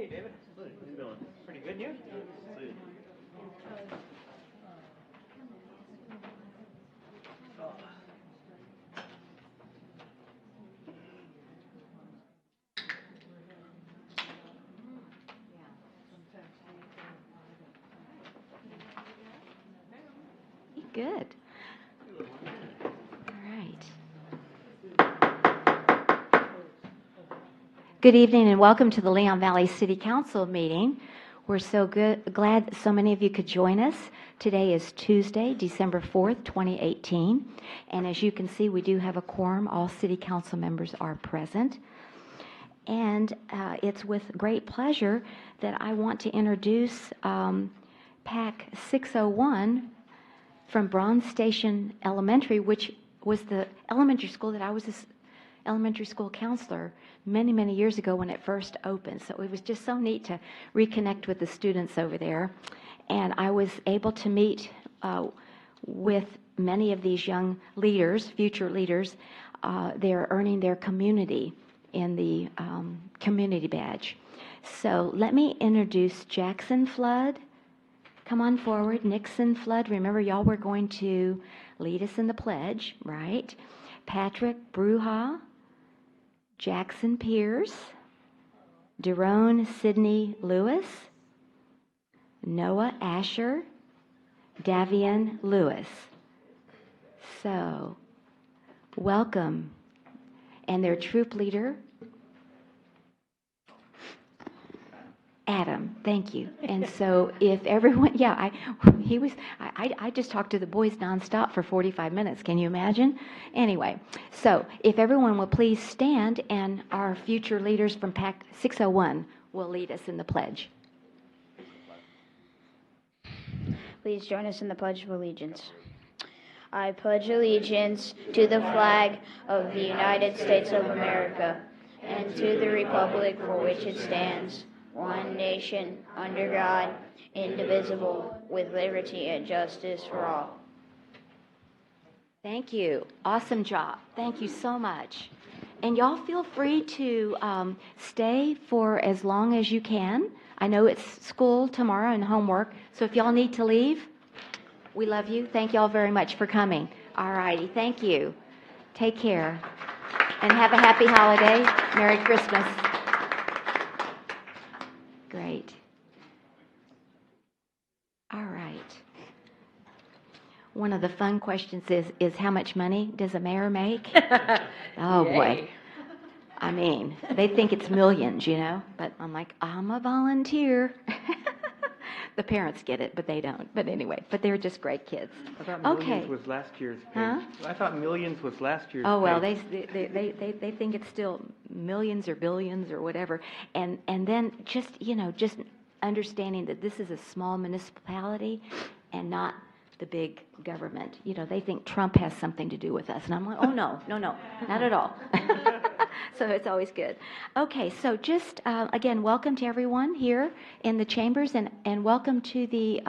Hey, David. How you doing? Pretty good, you? Sweet. Good. All right. Good evening and welcome to the Leon Valley City Council meeting. We're so glad that so many of you could join us. Today is Tuesday, December 4th, 2018. And as you can see, we do have a quorum. All city council members are present. And it's with great pleasure that I want to introduce PAC 601 from Bronze Station Elementary, which was the elementary school that I was this elementary school counselor many, many years ago when it first opened. So it was just so neat to reconnect with the students over there. And I was able to meet with many of these young leaders, future leaders. They're earning their community in the community badge. So let me introduce Jackson Flood. Come on forward. Nixon Flood. Remember, y'all were going to lead us in the pledge, right? Patrick Bruja, Jackson Pierce, Daron Sidney Lewis, Noah Asher, Davian Lewis. So, welcome. And their troop leader, Adam, thank you. And so if everyone, I just talked to the boys nonstop for 45 minutes. Can you imagine? Anyway, so if everyone will please stand, and our future leaders from PAC 601 will lead us in the pledge. Please join us in the Pledge of Allegiance. I pledge allegiance to the flag of the United States of America and to the republic for which it stands, one nation, under God, indivisible, with liberty and justice for all. Thank you. Awesome job. Thank you so much. And y'all feel free to stay for as long as you can. I know it's school tomorrow and homework, so if y'all need to leave, we love you. Thank y'all very much for coming. All righty. Thank you. Take care. And have a happy holiday. Merry Christmas. Great. All right. One of the fun questions is how much money does a mayor make? Oh, Yay. boy. I mean, they think it's millions, you know, but I'm like, I'm a volunteer. The parents get it, but they don't. But anyway, but they're just great kids. I thought Okay. millions was last year's page. Huh? I thought millions was last year's Oh, well, page. they think it's still millions or billions or whatever. And then just understanding that this is a small municipality and not the big government. You know, they think Trump has something to do with us. And I'm like, oh, no, not at all. So it's always good. Okay, so just, again, welcome to everyone here in the chambers, and welcome to the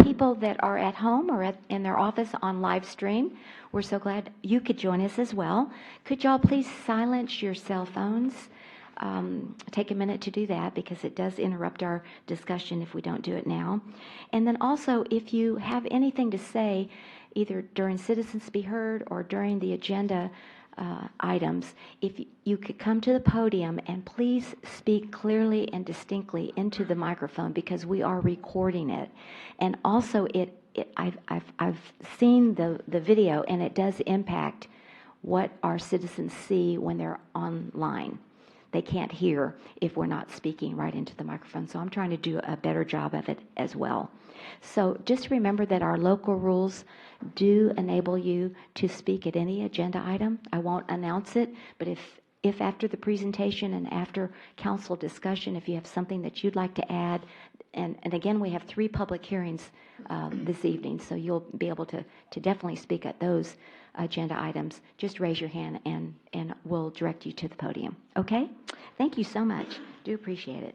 people that are at home or in their office on live stream. We're so glad you could join us as well. Could y'all please silence your cell phones? Take a minute to do that because it does interrupt our discussion if we don't do it now. And then also, if you have anything to say, either during Citizens Be Heard or during the agenda items, if you could come to the podium and please speak clearly and distinctly into the microphone because we are recording it. And also, I've seen the video, and it does impact what our citizens see when they're online. They can't hear if we're not speaking right into the microphone. So I'm trying to do a better job of it as well. So just remember that our local rules do enable you to speak at any agenda item. I won't announce it, but if after the presentation and after council discussion, if you have something that you'd like to add, and again, we have 3 public hearings this evening, so you'll be able to definitely speak at those agenda items. Just raise your hand and we'll direct you to the podium. Okay? Thank you so much. Do appreciate it.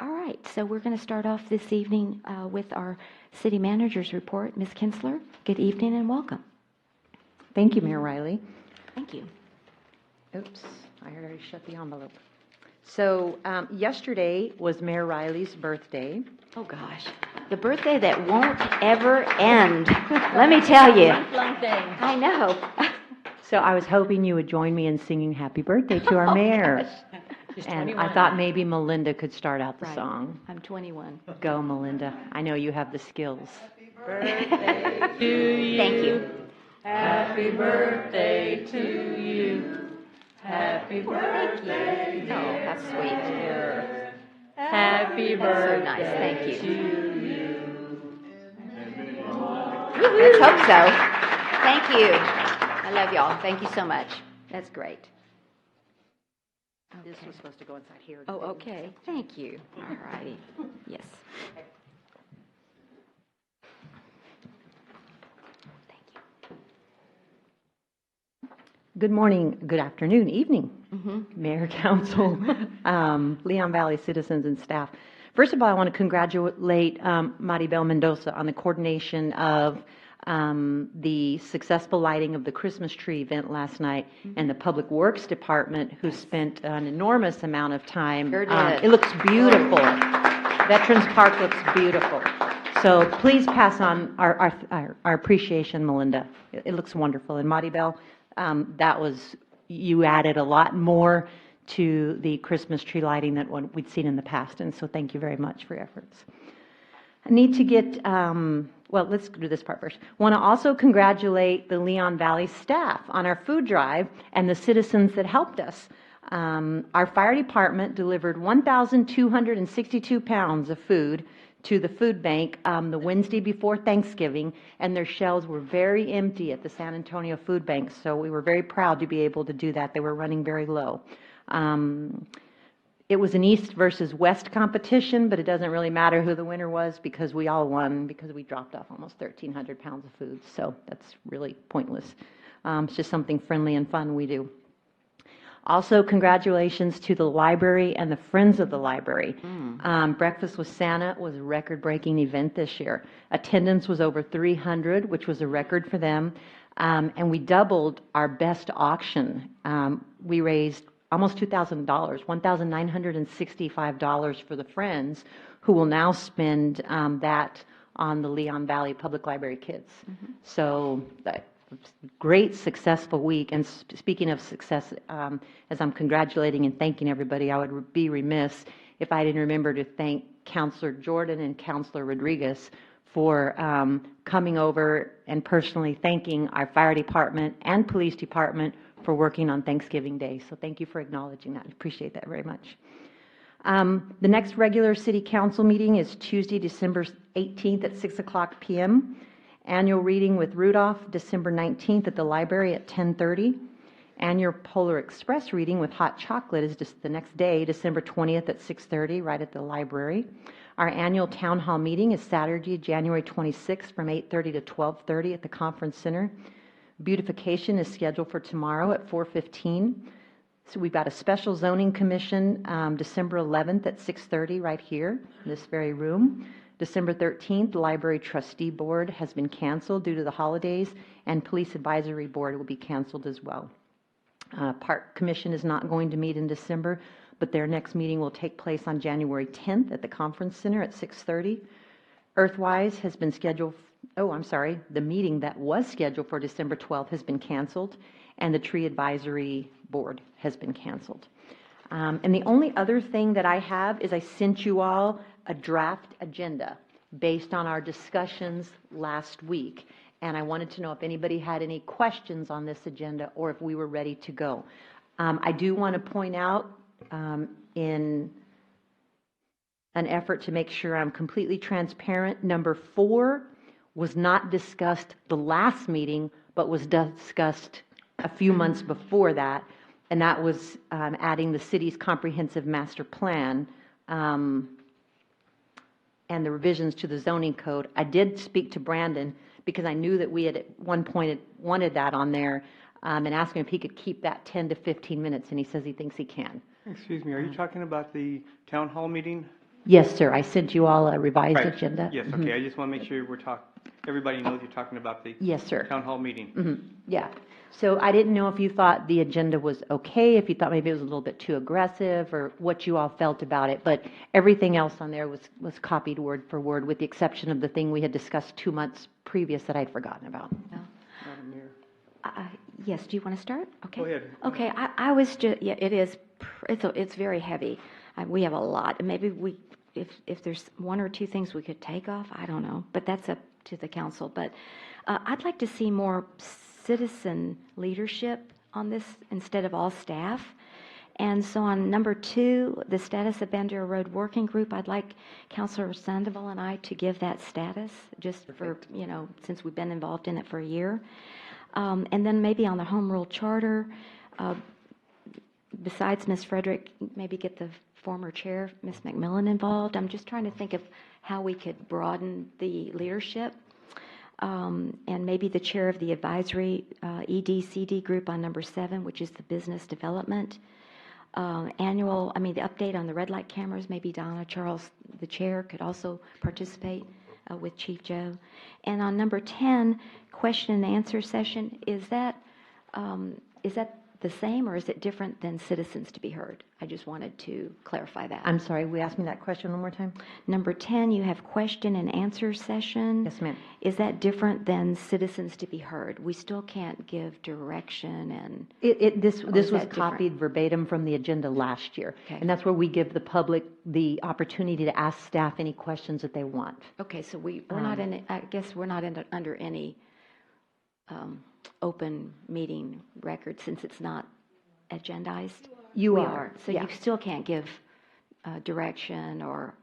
All right, so we're going to start off this evening with our city manager's report. Ms. Kinsler, good evening and welcome. Thank you, Mayor Riley. Thank you. Oops, I already shut the envelope. So yesterday was Mayor Riley's birthday. Oh, gosh. The birthday that won't ever end. Let me tell you. I know. So I was hoping you would join me in singing happy birthday to our mayor. And I thought maybe Melinda could start out the Right. song. I'm 21. Go, Melinda. I know you have the skills. Thank you. Happy birthday to you. Happy birthday. Oh, that's sweet. Happy That's so birthday nice. Thank you. to you. Let's hope so. Thank you. I love y'all. Thank you so much. That's great. This was supposed to go inside here. Oh, okay. Thank you. All righty. Yes. Thank you. Good morning, good afternoon, evening, Mm-hmm. Mayor, Council, Leon Valley citizens and staff. First of all, I want to congratulate Maribel Mendoza on the coordination of the successful lighting of the Christmas tree event last night, and the Public Works Department, who spent an enormous amount of time. Sure did. It looks beautiful. Veterans Park looks beautiful. So please pass on our appreciation, Melinda. It looks wonderful. And Maribel, you added a lot more to the Christmas tree lighting than what we'd seen in the past, and so thank you very much for your efforts. I need to get, well, let's do this part first. Want to also congratulate the Leon Valley staff on our food drive and the citizens that helped us. Our fire department delivered 1,262 pounds of food to the food bank the Wednesday before Thanksgiving, and their shelves were very empty at the San Antonio Food Bank, so we were very proud to be able to do that. They were running very low. It was an East versus West competition, but it doesn't really matter who the winner was because we all won because we dropped off almost 1,300 pounds of food, so that's really pointless. It's just something friendly and fun we do. Also, congratulations to the library and the Friends of the Library. Breakfast with Santa was a record-breaking event this year. Attendance was over 300, which was a record for them, and we doubled our best auction. We raised almost $2,000, $1,965 for the Friends, who will now spend that on the Leon Valley Public Library kids. So great, successful week. And speaking of success, as I'm congratulating and thanking everybody, I would be remiss if I didn't remember to thank Counselor Jordan and Counselor Rodriguez for coming over and personally thanking our fire department and police department for working on Thanksgiving Day. So thank you for acknowledging that. I appreciate that very much. The next regular city council meeting is Tuesday, December 18th at 6:00 p.m. Annual reading with Rudolph, December 19th at the library at 10:30. Annual Polar Express reading with hot chocolate is just the next day, December 20th at 6:30, right at the library. Our annual town hall meeting is Saturday, January 26th from 8:30 to 12:30 at the conference center. Beautification is scheduled for tomorrow at 4:15. So we've got a special zoning commission December 11th at 6:30 right here in this very room. December 13th, Library Trustee Board has been canceled due to the holidays, and Police Advisory Board will be canceled as well. Park Commission is not going to meet in December, but their next meeting will take place on January 10th at the Conference Center at 6:30. Earthwise has been scheduled, the meeting that was scheduled for December 12th has been canceled, and the Tree Advisory Board has been canceled. And the only other thing that I have is I sent you all a draft agenda based on our discussions last week. And I wanted to know if anybody had any questions on this agenda or if we were ready to go. I do want to point out in an effort to make sure I'm completely transparent, number 4 was not discussed the last meeting, but was discussed a few months before that. And that was adding the city's comprehensive master plan and the revisions to the zoning code. I did speak to Brandon because I knew that we had at one point wanted that on there and asked him if he could keep that 10 to 15 minutes, and he says he thinks he can. Excuse me, are you talking about the town hall meeting? Yes, sir. I sent you all a revised Right. agenda. Yes, okay, I just want to make sure we're talking. everybody knows you're talking about the Yes, sir. town hall meeting. Mhm, yeah. So I didn't know if you thought the agenda was okay, if you thought maybe it was a little bit too aggressive, or what you all felt about it, but everything else on there was copied word for word, with the exception of the thing we had discussed 2 months previous that I'd forgotten about. Madam Mayor. Yes, do you want to start? Okay. Go ahead. Okay, I was just, yeah, it is, it's very heavy. We have a lot, and maybe if there's one or two things we could take off, I don't know, but that's up to the council. But I'd like to see more citizen leadership on this instead of all staff. And so on number 2, the status of Bandera Road Working Group, I'd like Councilor Sandoval and I to give that status, just for, since we've been involved in it for a year. And then maybe on the Home Rule Charter, besides Ms. Frederick, maybe get the former chair, Ms. McMillan, involved. I'm just trying to think of how we could broaden the leadership. And maybe the chair of the advisory EDCD group on number 7, which is the business development. The update on the red light cameras, maybe Donna Charles, the chair, could also participate with Chief Joe. And on number 10, question and answer session, is that the same, or is it different than citizens to be heard? I just wanted to clarify that. I'm sorry, we asked me that question one more time? Number 10, you have question and answer session. Yes, ma'am. Is that different than citizens to be heard? We still can't give direction and... This is was that different? copied verbatim from the agenda last year. Okay. And that's where we give the public the opportunity to ask staff any questions that they want. Okay, so we're not in, I guess we're not under any open meeting record since it's not agendized? You We are, So yeah. you still can't give direction or...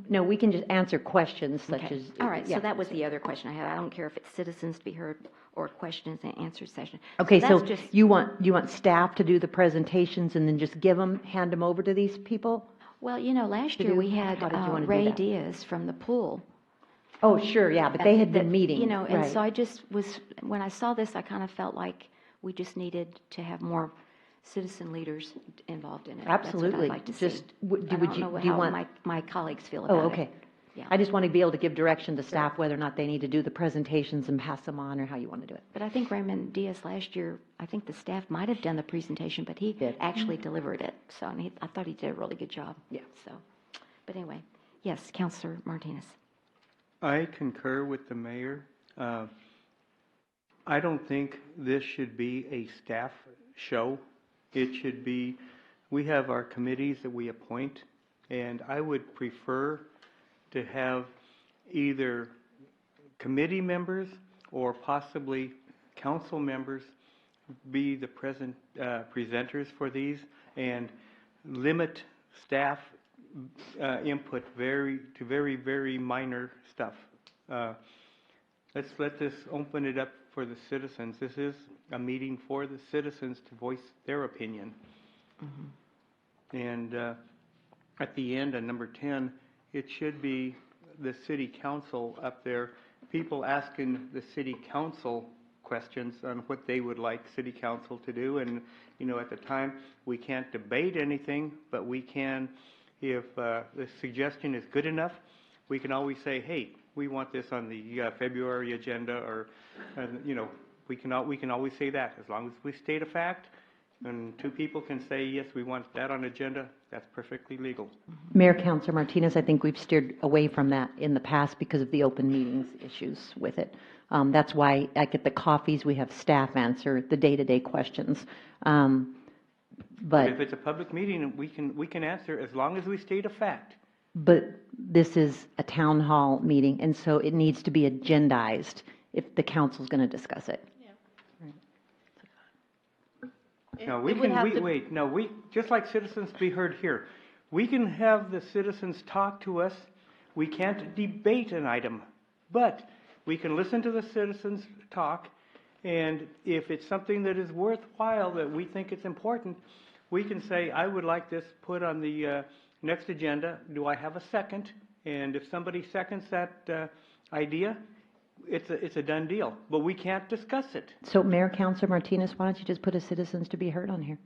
No, we can just answer questions such Okay. as. All right, yeah. so that was the other question I had. I don't care if it's citizens to be heard or questions and answer session. Okay, so that's just, you want staff to do the presentations and then just hand them over to these people? well, last to year do? we had How did you wanna do Ray that? Diaz from the pool. Oh, sure, yeah, but they had been meeting. And so right. I just when I saw this, I kind of felt like we just needed to have more citizen leaders involved in it. Absolutely. That's what I'd like to Just, see. would I you- don't know do you how want- my colleagues feel Oh, about it. okay. Yeah. I just want to be able to give direction to staff whether or not they need to do the presentations and pass them on, or how you want to do it. But I think Raymond Diaz last year, I think the staff might have done the presentation, but he Did. actually delivered it. So and I thought he did a really good job. Yeah. So, but anyway, yes, Councilor Martinez. I concur with the mayor. I don't think this should be a staff show. It should be, we have our committees that we appoint, and I would prefer to have either committee members or possibly council members be the presenters for these, and limit staff input to very, very minor stuff. Let's let this open it up for the citizens. This is a meeting for the citizens to voice their opinion. Mm-hmm. And at the end, on number 10, it should be the city council up there, people asking the city council questions on what they would like city council to do. And, at the time, we can't debate anything, but we can, if the suggestion is good enough, we can always say, hey, we want this on the February agenda, or, we can always say that. As long as we state a fact, and 2 people can say, yes, we want that on agenda, that's perfectly legal. Mayor, Councilor Martinez, I think we've steered away from that in the past because of the open meetings issues with it. That's why, like at the coffees, we have staff answer the day-to-day questions. But if it's a public meeting, we can answer as long as we state a fact. But this is a town hall meeting, and so it needs to be agendized if the council's going to discuss it. No, we just like citizens be heard here. We can have the citizens talk to us. We can't debate an item, but we can listen to the citizens talk, and if it's something that is worthwhile, that we think it's important, we can say, I would like this put on the next agenda. Do I have a second? And if somebody seconds that idea, it's a done deal, but we can't discuss it. So Mayor, Councilor Martinez, why don't you just put a citizens to be heard on here?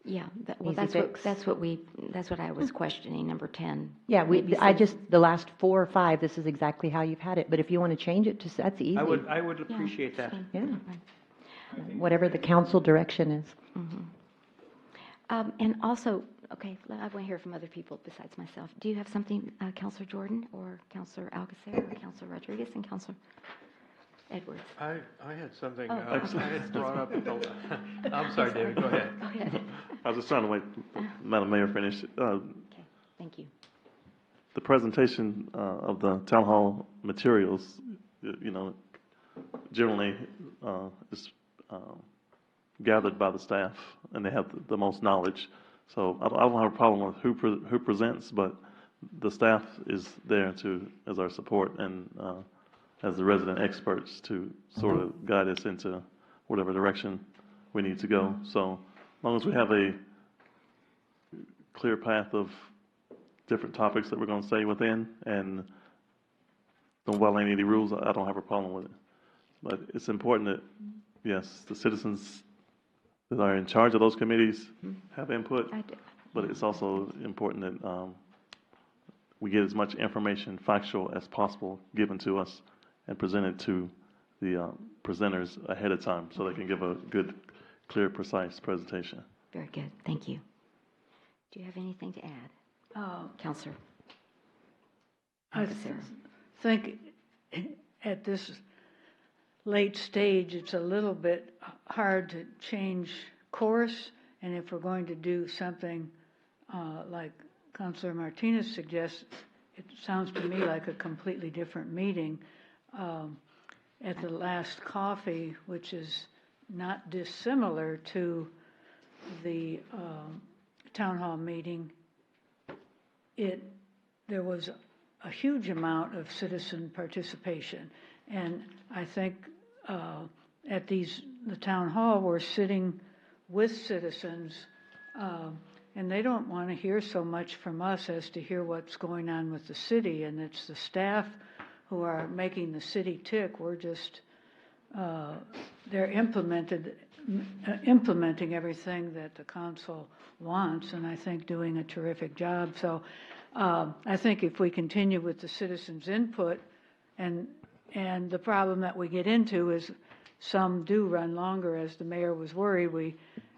Yeah, well, Easy fix. that's what I was questioning, number 10. Yeah, Maybe I since- just, the last 4 or 5, this is exactly how you've had it. But if you want to change it, just, that's easy. I would Yeah, appreciate that. fine. Yeah. Whatever the council direction is. And also, okay, I want to hear from other people besides myself. Do you have something, Counselor Jordan, or Counselor Alcacer, or Counselor Rodriguez, and Counselor Edwards? I had something, Oh, I had brought up, I'm sorry, David, go ahead. Go ahead. I was just trying to wait, Madam Mayor finish. Okay, thank you. The presentation of the town hall materials, generally is gathered by the staff, and they have the most knowledge. So I don't have a problem with who presents, but the staff is there as our support and as the resident experts to sort of guide us into whatever direction we need to go. So as long as we have a clear path of different topics that we're going to say within and don't violate any rules, I don't have a problem with it. But it's important that, yes, the citizens that are in charge of those committees have input, I do. but it's also important that we get as much information, factual as possible, given to us and presented to the presenters ahead of time so they can give a good, clear, precise presentation. Very good, thank you. Do you have anything to add? Counselor I Alcacer. think at this late stage, it's a little bit hard to change course, and if we're going to do something like Councilor Martinez suggests, it sounds to me like a completely different meeting. At the last coffee, which is not dissimilar to the town hall meeting, there was a huge amount of citizen participation. And I think at the town hall, we're sitting with citizens, and they don't want to hear so much from us as to hear what's going on with the city, and it's the staff who are making the city tick. We're just, they're implementing everything that the council wants, and I think doing a terrific job. So I think if we continue with the citizens' input, and the problem that we get into is some do run longer, as the mayor was worried.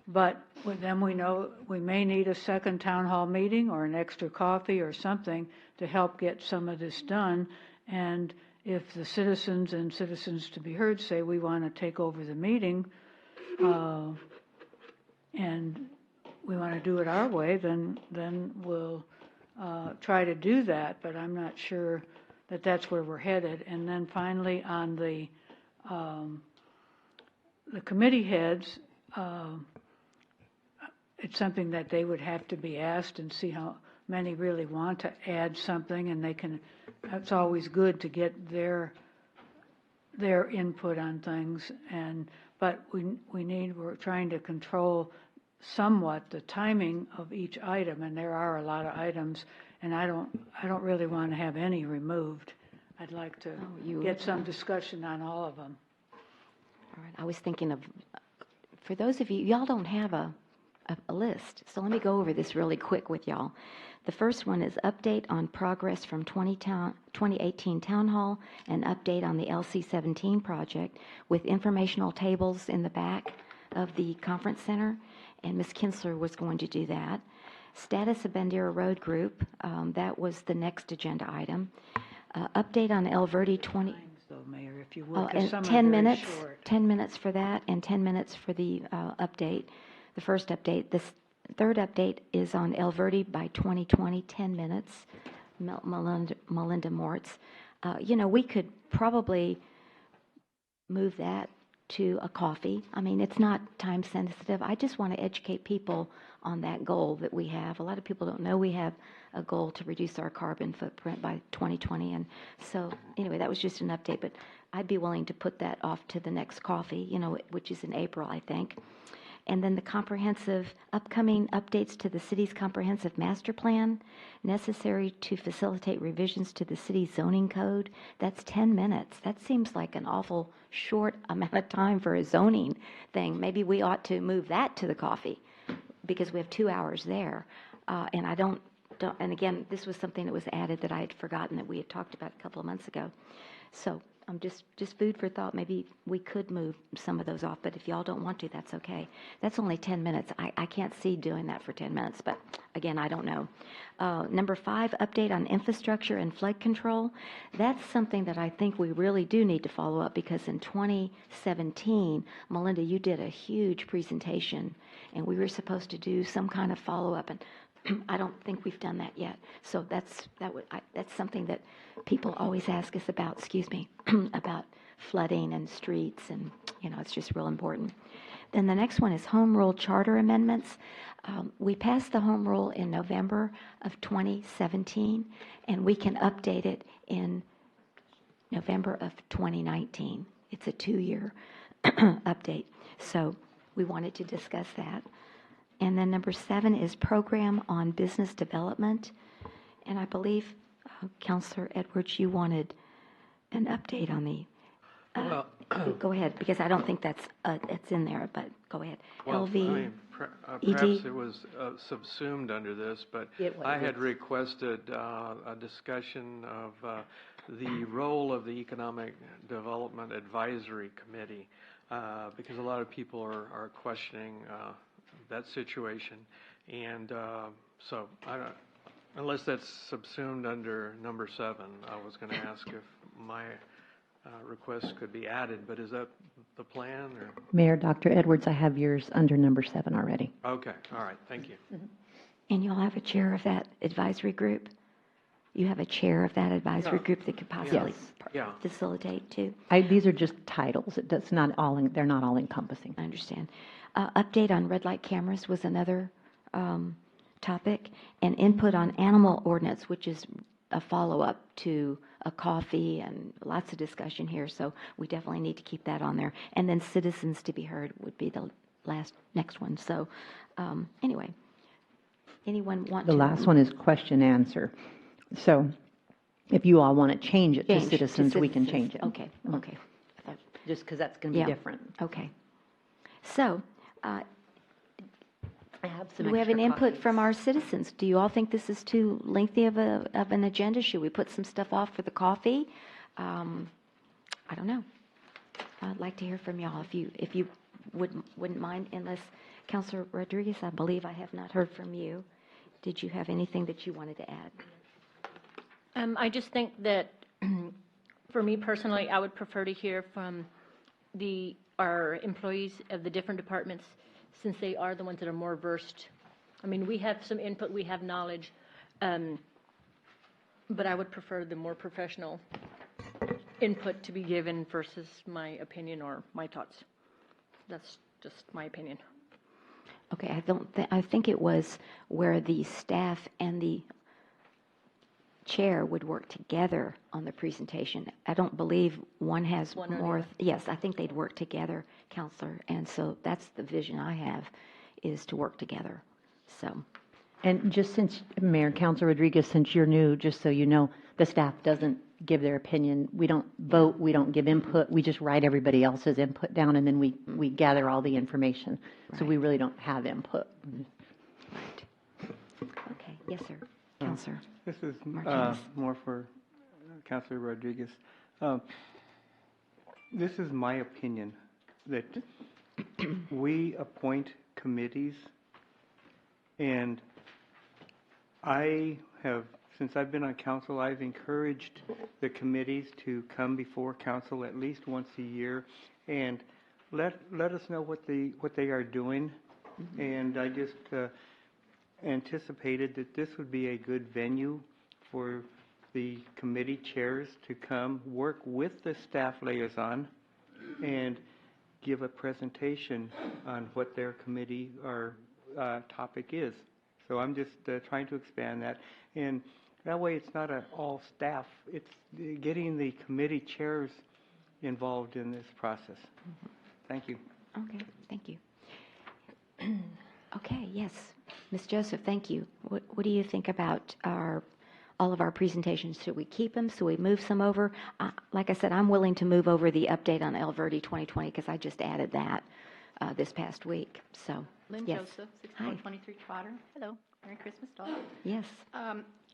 But then we know we may need a second town hall meeting or an extra coffee or something to help get some of this done. And if the citizens and citizens to be heard say we want to take over the meeting, and we want to do it our way, then we'll try to do that. But I'm not sure that that's where we're headed. And then finally, on the committee heads, it's something that they would have to be asked and see how many really want to add something, and they can. That's always good to get their input on things. But we're trying to control somewhat the timing of each item, and there are a lot of items, and I don't really want to have any removed. I'd like to get some discussion on all of them. All right, I was thinking of, for those of you, y'all don't have a list, so let me go over this really quick with y'all. The first one is update on progress from 2018 Town Hall and update on the LC-17 project with informational tables in the back of the conference center, and Ms. Kinsler was going to do that. Status of Bandera Road Group, that was the next agenda item. Update on El Verde 20... Though, Mayor, if you would, 'cause and some are 10 very minutes, short. 10 minutes for that, and 10 minutes for the update, the first update. The third update is on El Verde by 2020, 10 minutes, Melinda Mortz. We could probably move that to a coffee. I mean, it's not time sensitive. I just want to educate people on that goal that we have. A lot of people don't know we have a goal to reduce our carbon footprint by 2020. And so anyway, that was just an update, but I'd be willing to put that off to the next coffee, which is in April, I think. And then the upcoming updates to the city's comprehensive master plan, necessary to facilitate revisions to the city's zoning code. That's 10 minutes. That seems like an awful short amount of time for a zoning thing. Maybe we ought to move that to the coffee. because we have 2 hours there. And I don't, and again, this was something that was added that I had forgotten that we had talked about a couple of months ago. So just food for thought. Maybe we could move some of those off, but if y'all don't want to, that's okay. That's only 10 minutes. I can't see doing that for 10 minutes, but again, I don't know. Number 5, update on infrastructure and flood control. That's something that I think we really do need to follow up, because in 2017, Melinda, you did a huge presentation, and we were supposed to do some kind of follow-up, and I don't think we've done that yet. So that's something that people always ask us about, about flooding and streets, and, it's just real important. Then the next one is home rule charter amendments. We passed the home rule in November of 2017, and we can update it in November of 2019. It's a 2-year update. So we wanted to discuss that. And then number 7 is program on business development. And I believe, Counselor Edwards, you wanted an update on the, Well, go ahead, because I don't think it's in there, but go ahead. well, I LV, mean, ED? perhaps it was subsumed under this, but It was. I had requested a discussion of the role of the Economic Development Advisory Committee, because a lot of people are questioning that situation. And so, unless that's subsumed under number 7, I was going to ask if my request could be added, but is that the plan, or? Mayor, Dr. Edwards, I have yours under number 7 already. Okay, all right, thank you. And you'll have a chair of that advisory group? You have a chair of that advisory Yeah. group that could possibly Yeah. facilitate too? These are just titles. That's not all, they're not all encompassing. I understand. Update on red light cameras was another topic, and input on animal ordinance, which is a follow-up to a coffee, and lots of discussion here, so we definitely need to keep that on there. And then citizens to be heard would be the next one. So anyway, anyone want to? The last one is question answer. So if you all want to change it to Change to citizens, we can citizens. change it. Okay, okay. I thought- Just because that's going to Yeah. be different. Okay. So, I have some do we have an extra input copies. from our citizens? Do you all think this is too lengthy of an agenda? Should we put some stuff off for the coffee? I don't know. I'd like to hear from y'all if you wouldn't mind, unless Councilor Rodriguez, I believe I have not heard from you. Did you have anything that you wanted to add? I just think that, for me personally, I would prefer to hear from our employees of the different departments, since they are the ones that are more versed. I mean, we have some input, we have knowledge, but I would prefer the more professional input to be given versus my opinion or my thoughts. That's just my opinion. Okay, I think it was where the staff and the chair would work together on the presentation. I don't believe one has One or the more. other. Yes, I think they'd work together, Counselor. And so that's the vision I have, is to work together. So, And just since, Mayor, Councilor Rodriguez, since you're new, just so you know, the staff doesn't give their opinion. We don't vote, we don't give input, we just write everybody else's input down, and then we gather all the information. So we really don't have input. right. Okay, yes, sir. Counselor. This is Martinez. more for Councilor Rodriguez. This is my opinion, that we appoint committees, and I have, since I've been on council, I've encouraged the committees to come before council at least once a year and let us know what they are doing. And I just anticipated that this would be a good venue for the committee chairs to come work with the staff liaison and give a presentation on what their committee or topic is. So I'm just trying to expand that. And that way it's not all staff, it's getting the committee chairs involved in this process. Thank you. Okay, thank you. Okay, yes. Ms. Joseph, thank you. What do you think about all of our presentations? Should we keep them? Should we move some over? Like I said, I'm willing to move over the update on El Verde 2020 because I just added that. this past week, so, Lynn yes. Joseph, Hi. 6423 Trotter. Hello, Merry Christmas to all. Yes.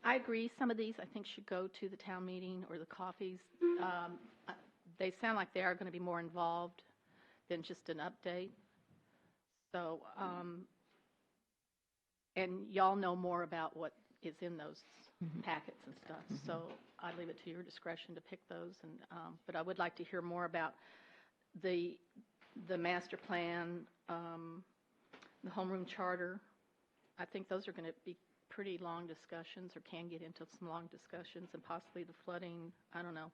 I agree, some of these I think should go to the town meeting or the coffees. They sound like they are going to be more involved than just an update. So, and y'all know more about what is in those packets and stuff. So I leave it to your discretion to pick those. And but I would like to hear more about the master plan, the homeroom charter. I think those are going to be pretty long discussions, or can get into some long discussions, and possibly the flooding. I don't know.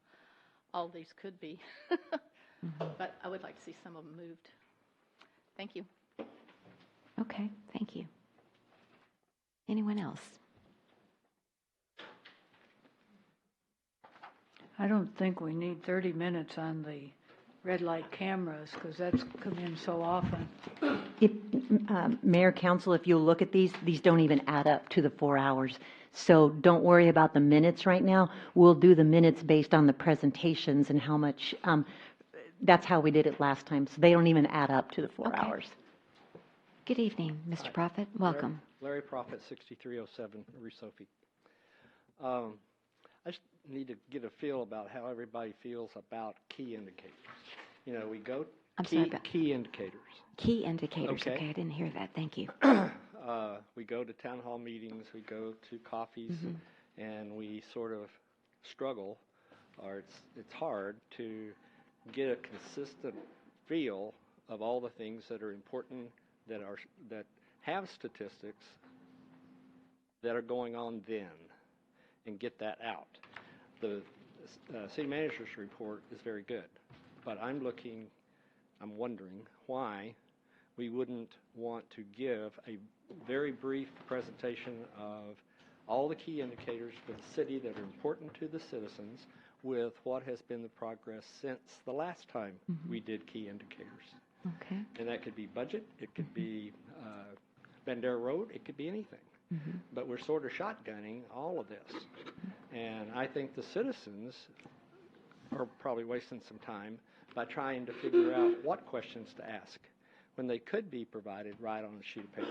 All these could be. But I would like to see some of them moved. Thank you. Okay, thank you. Anyone else? I don't think we need 30 minutes on the red light cameras, because that's come in so often. Mayor, Council, if you'll look at these don't even add up to the 4 hours. So don't worry about the minutes right now. We'll do the minutes based on the presentations and how much, that's how we did it last time. So they don't even add up to the 4 Okay. hours. Good evening, Mr. Prophet. Welcome. Larry Prophet, 6307 Rusofi. I just need to get a feel about how everybody feels about key indicators. You know, we go I'm sorry about key indicators. key indicators. Okay. Okay, I didn't hear that. Thank you. We go to town hall meetings, we go to coffees, and we sort of struggle, or it's hard to get a consistent feel of all the things that are important, that have statistics that are going on then, and get that out. The city manager's report is very good, but I'm wondering why we wouldn't want to give a very brief presentation of all the key indicators for the city that are important to the citizens, with what has been the progress since the last time we did key indicators. Okay. And that could be budget, it could be Bandera Road, it could be anything. But we're sort of shotgunning all of this. And I think the citizens are probably wasting some time by trying to figure out what questions to ask when they could be provided right on a sheet of paper.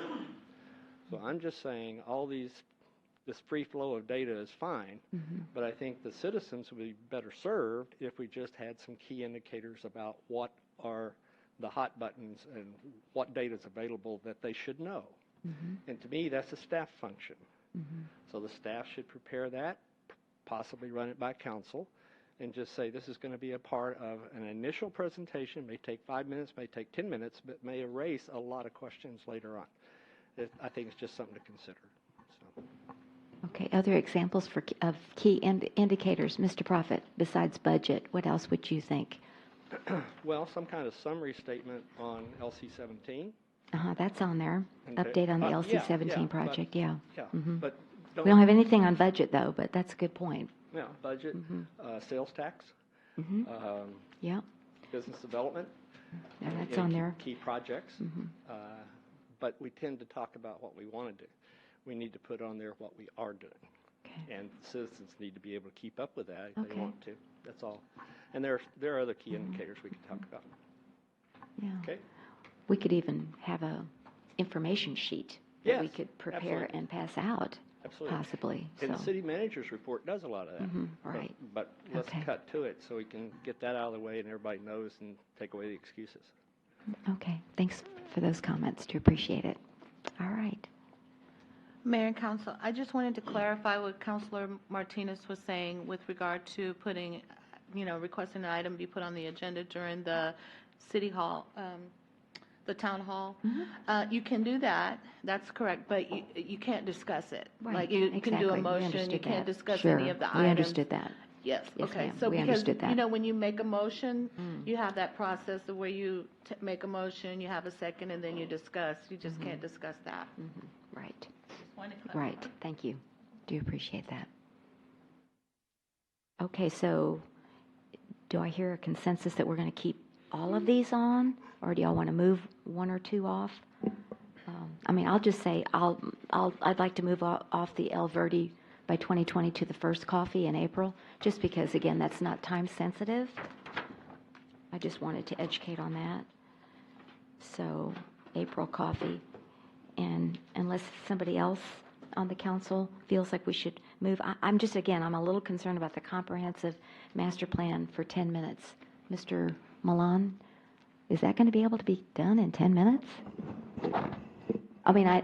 So I'm just saying this free flow of data is fine, but I think the citizens would be better served if we just had some key indicators about what are the hot buttons and what data is available that they should know. And to me, that's a staff function. So the staff should prepare that, possibly run it by council, and just say this is going to be a part of an initial presentation. May take 5 minutes, may take 10 minutes, but may erase a lot of questions later on. I think it's just something to consider. So. Okay, other examples of key indicators, Mr. Prophet, besides budget, what else would you think? Well, some kind of summary statement on LC-17. That's on there. Okay. Update on the Yeah, LC-17 project, yeah. Yeah, Mhm. but We don't have anything on budget, though, but that's a good point. Yeah, budget, sales tax, Yeah, business development. yeah, that's and on key- there. Key projects. But we tend to talk about what we want to do. We need to put on there what we are doing. Okay. And citizens need to be able to keep up with that if they Okay. want to. That's all. And there are other key indicators we can talk about. Yeah. Okay? We could even have a information sheet that we Yes, could prepare absolutely. and pass out, Absolutely. possibly. And the So, city manager's report does a lot of that. right. But let's Okay. cut to it so we can get that out of the way and everybody knows and take away the excuses. okay, thanks for those comments. Do appreciate it. All right. Mayor and Council, I just wanted to clarify what Councilor Martinez was saying with regard to putting, requesting an item be put on the agenda during the city hall, the town hall. You can do that, that's correct, but you can't discuss it. Right, Like, you can do exactly. a We motion, you understood can't that. discuss Sure, any of the we items. understood that. Yes, Yes, okay. ma'am, So we because, understood that. when you make a motion, you have that process of where you make a motion, you have a second, and then you discuss. You just can't discuss that. Right, Just wanted to clarify. right. Thank you. Do appreciate that. Okay, so do I hear a consensus that we're going to keep all of these on, or do y'all want to move one or two off? I'll just say I'd like to move off the El Verde by 2020 to the first coffee in April, just because, again, that's not time sensitive. I just wanted to educate on that. So April coffee. And unless somebody else on the council feels like we should move, I'm just, again, I'm a little concerned about the comprehensive master plan for 10 minutes. Mr. Milan, is that going to be able to be done in 10 minutes? I mean, I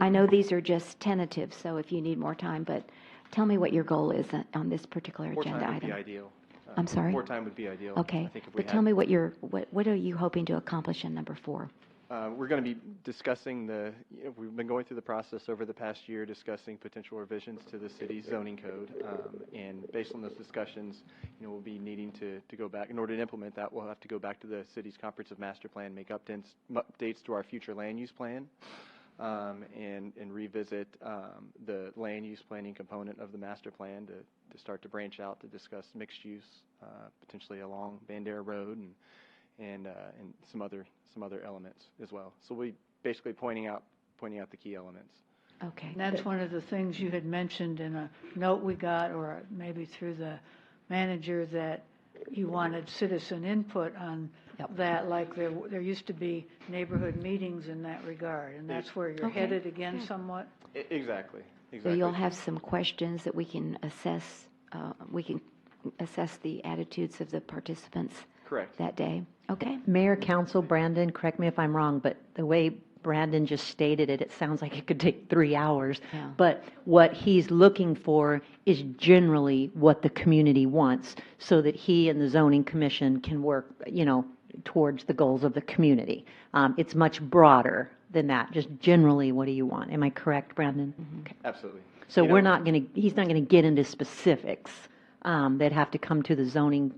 know these are just tentative, so if you need more time, but tell me what your goal is on this particular More agenda time would be item. ideal. I'm sorry? More time would be ideal. Okay, I think if we but tell had- me what are you hoping to accomplish in number 4? We're going to be discussing we've been going through the process over the past year, discussing potential revisions to the city's zoning code. And based on those discussions, we'll be needing to go back. In order to implement that, we'll have to go back to the city's comprehensive master plan, make updates to our future land use plan, and revisit the land use planning component of the master plan to start to branch out to discuss mixed use, potentially along Bandera Road and some other elements as well. So we basically pointing out the key elements. Okay. And that's one of the things you had mentioned in a note we got, or maybe through the manager, that you wanted citizen input on that, like there used to be neighborhood meetings in that regard, and that's where you're Okay. headed again somewhat? Exactly. So you'll have some questions that we can assess the attitudes of the participants Correct. that day. Okay? Mayor, council, Brandon, correct me if I'm wrong, but the way Brandon just stated it, it sounds like it could take 3 hours. Yeah. But what he's looking for is generally what the community wants, so that he and the zoning commission can work, towards the goals of the community. It's much broader than that, just generally, what do you want? Am I correct, Brandon? Okay. Absolutely. So he's not going to get into specifics that have to come to the zoning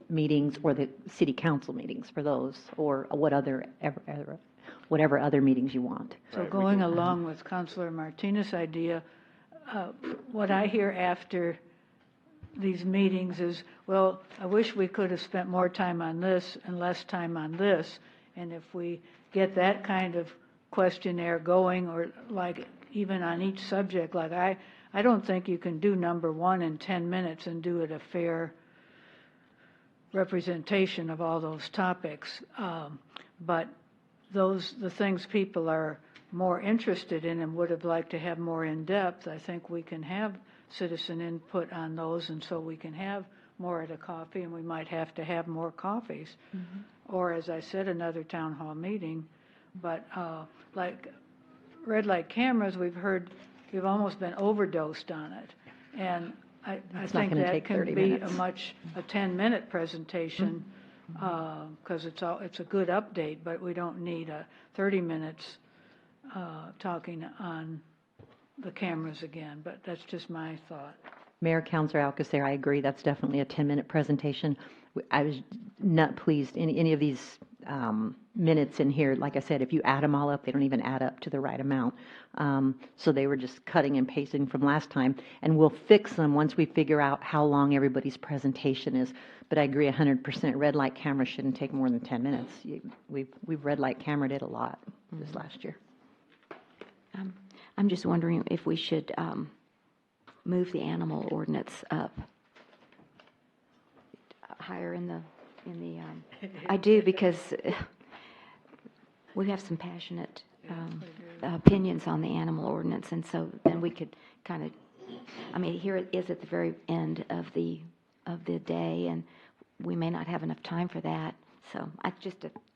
meetings or the city council meetings for those, or whatever other meetings you want. So going along with Councilor Martinez's idea, what I hear after these meetings is, well, I wish we could have spent more time on this and less time on this. And if we get that kind of questionnaire going, or like even on each subject, like I don't think you can do number 1 in 10 minutes and do it a fair representation of all those topics. But the things people are more interested in and would have liked to have more in depth, I think we can have citizen input on those, and so we can have more at a coffee, and we might have to have more coffees. Or, as I said, another town hall meeting. But like red light cameras, we've almost been overdosed on it. And I think that can be a 10-minute presentation, because it's a good update, but we don't need 30 minutes talking on the cameras again. But that's just my thought. Mayor, Councilor Alcacer, I agree, that's definitely a 10-minute presentation. I was not pleased in any of these minutes in here. Like I said, if you add them all up, they don't even add up to the right amount. So they were just cutting and pasting from last time, and we'll fix them once we figure out how long everybody's presentation is. But I agree 100%, red light camera shouldn't take more than 10 minutes. We've red light cameraed it a lot this last year. I'm just wondering if we should move the animal ordinance up higher in the I do, because we have some passionate opinions on the animal ordinance, and so then we could kind of, here it is at the very end of the day, and we may not have enough time for that. So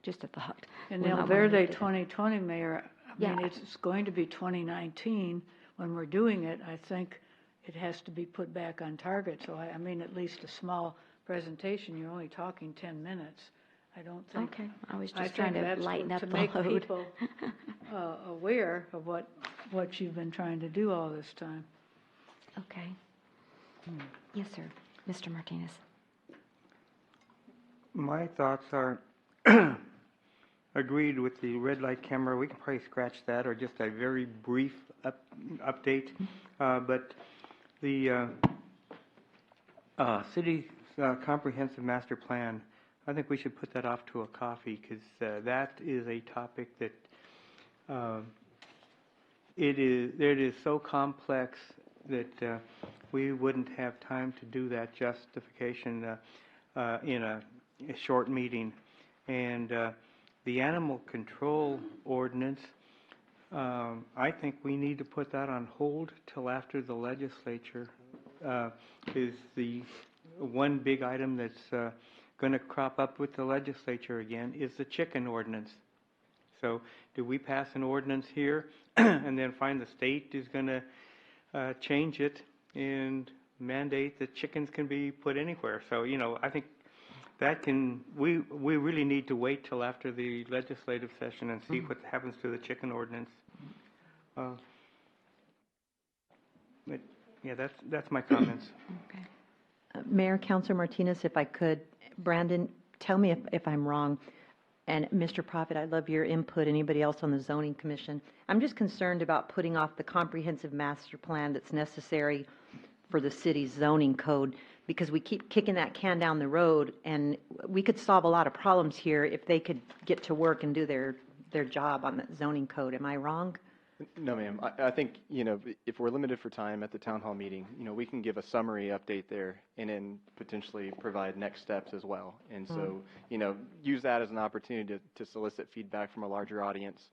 just a thought. And We might El wanna Verde move it. 2020, Mayor, Yeah. it's going to be 2019 when we're doing it. I think it has to be put back on target. So at least a small presentation. You're only talking 10 minutes. I don't think. Okay, I was I just trying think to that's lighten up to the make load. people aware of what you've been trying to do all this time. Okay. Yes, sir. Mr. Martinez. My thoughts are agreed with the red light camera. We can probably scratch that, or just a very brief update. But the city comprehensive master plan, I think we should put that off to a coffee, because that is a topic that it is so complex that we wouldn't have time to do that justification in a short meeting. And the animal control ordinance, I think we need to put that on hold till after the legislature is the one big item that's going to crop up with the legislature again is the chicken ordinance. So do we pass an ordinance here and then find the state is going to change it and mandate that chickens can be put anywhere? So, I think that we really need to wait till after the legislative session and see what happens to the chicken ordinance. But yeah, that's my comments. Okay. Mayor, Councilor Martinez, if I could, Brandon, tell me if I'm wrong. And Mr. Prophet, I love your input. Anybody else on the Zoning Commission? I'm just concerned about putting off the comprehensive master plan that's necessary for the city's zoning code, because we keep kicking that can down the road, and we could solve a lot of problems here if they could get to work and do their job on that zoning code. Am I wrong? No, ma'am. I think, if we're limited for time at the town hall meeting, we can give a summary update there and then potentially provide next steps as well. And so, use that as an opportunity to solicit feedback from a larger audience.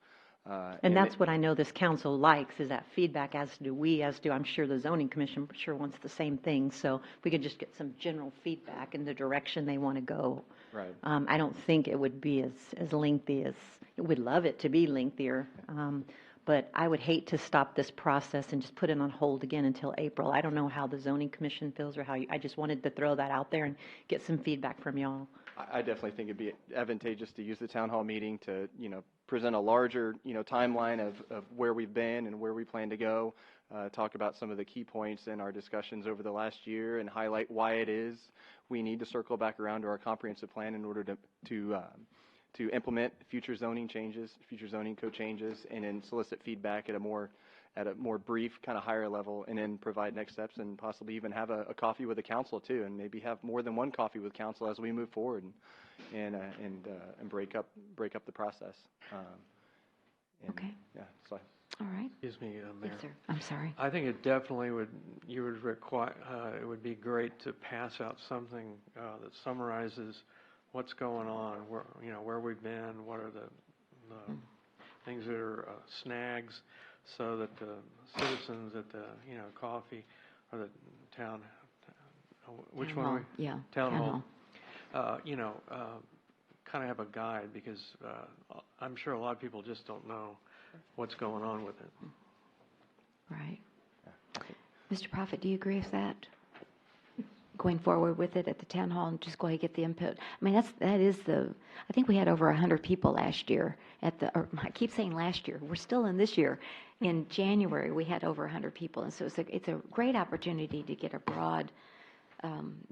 And that's what I know this council likes, is that feedback, as do we, I'm sure the zoning commission sure wants the same thing. So if we could just get some general feedback in the direction they want to go. Right. I don't think it would be as lengthy as, we'd love it to be lengthier. But I would hate to stop this process and just put it on hold again until April. I don't know how the zoning commission feels or I just wanted to throw that out there and get some feedback from y'all. I definitely think it'd be advantageous to use the town hall meeting to, present a larger, timeline of where we've been and where we plan to go, talk about some of the key points in our discussions over the last year and highlight why it is we need to circle back around to our comprehensive plan in order to implement future zoning changes, future zoning code changes, and then solicit feedback at a more brief, kind of higher level, and then provide next steps and possibly even have a coffee with the council too, and maybe have more than one coffee with council as we move forward and break up the process. Okay. Yeah. So. All right. Excuse me, Mayor. Yes, sir. I'm sorry. I think it definitely you would require, it would be great to pass out something that summarizes what's going on, where we've been, what are the things that are snags, so that the citizens at the, coffee, or the town, which one? Hall. Yeah. Town hall. Kind of have a guide, because I'm sure a lot of people just don't know what's going on with it. Right. Mr. Prophet, do you agree with that? Going forward with it at the town hall and just go ahead and get the input. I mean, I think we had over 100 people last year I keep saying last year, we're still in this year. In January, we had over 100 people. And so it's a great opportunity to get a broad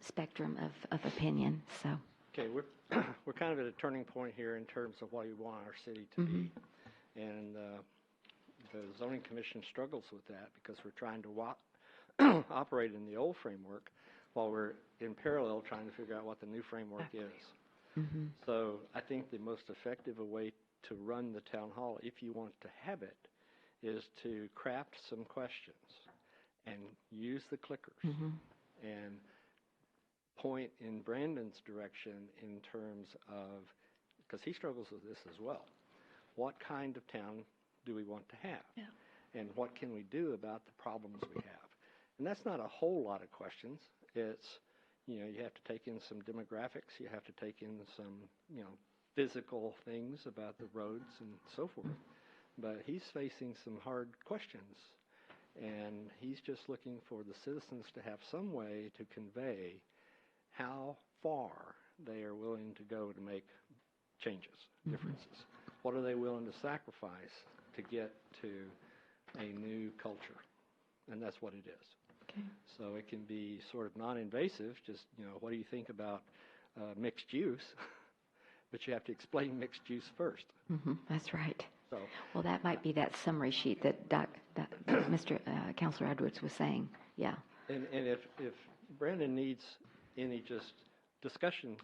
spectrum of opinion, so. Okay, we're kind of at a turning point here in terms of what we want our city to be. And the zoning commission struggles with that because we're trying to operate in the old framework while we're in parallel trying to figure out what the new framework is. So I think the most effective way to run the town hall, if you want to have it, is to craft some questions and use the clickers and point in Brandon's direction in terms of, because he struggles with this as well, what kind of town do we want to have? Yeah. And what can we do about the problems we have? And that's not a whole lot of questions. It's, you have to take in some demographics, you have to take in some, physical things about the roads and so forth. But he's facing some hard questions, and he's just looking for the citizens to have some way to convey how far they are willing to go to make changes, differences. What are they willing to sacrifice to get to a new culture? And that's what it is. Okay. So it can be sort of non-invasive, just, what do you think about mixed use? But you have to explain mixed use first. That's right. So, well, that might be that summary sheet that Mr. Councilor Edwards was saying. Yeah. And if Brandon needs any just discussion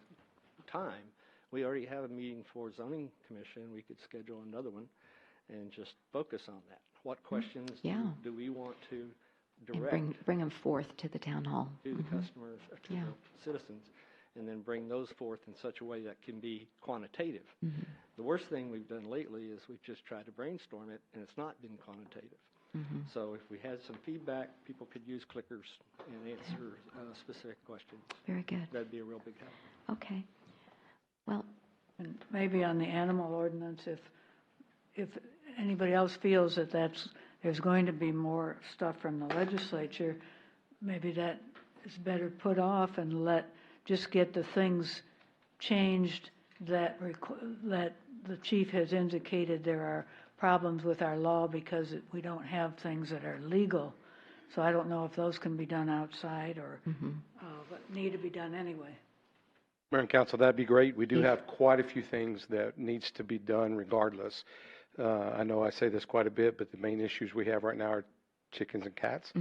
time, we already have a meeting for zoning commission. We could schedule another one and just focus on that. What questions do we want to direct? And bring them forth to the town hall. To the customers, to the citizens. and then bring those forth in such a way that can be quantitative. Mm-hmm. The worst thing we've done lately is we've just tried to brainstorm it, and it's not been quantitative. Mm-hmm. So if we had some feedback, people could use clickers and answer specific questions. Very good. That'd be a real big help. Okay. Well, And maybe on the animal ordinance, if anybody else feels that there's going to be more stuff from the legislature, maybe that is better put off and just get the things changed that the chief has indicated there are problems with our law because we don't have things that are legal. So I don't know if those can be done outside or, but need to be done anyway. Mayor and Council, that'd be great. We do have quite a few things that needs to be done regardless. I know I say this quite a bit, but the main issues we have right now are chickens and cats.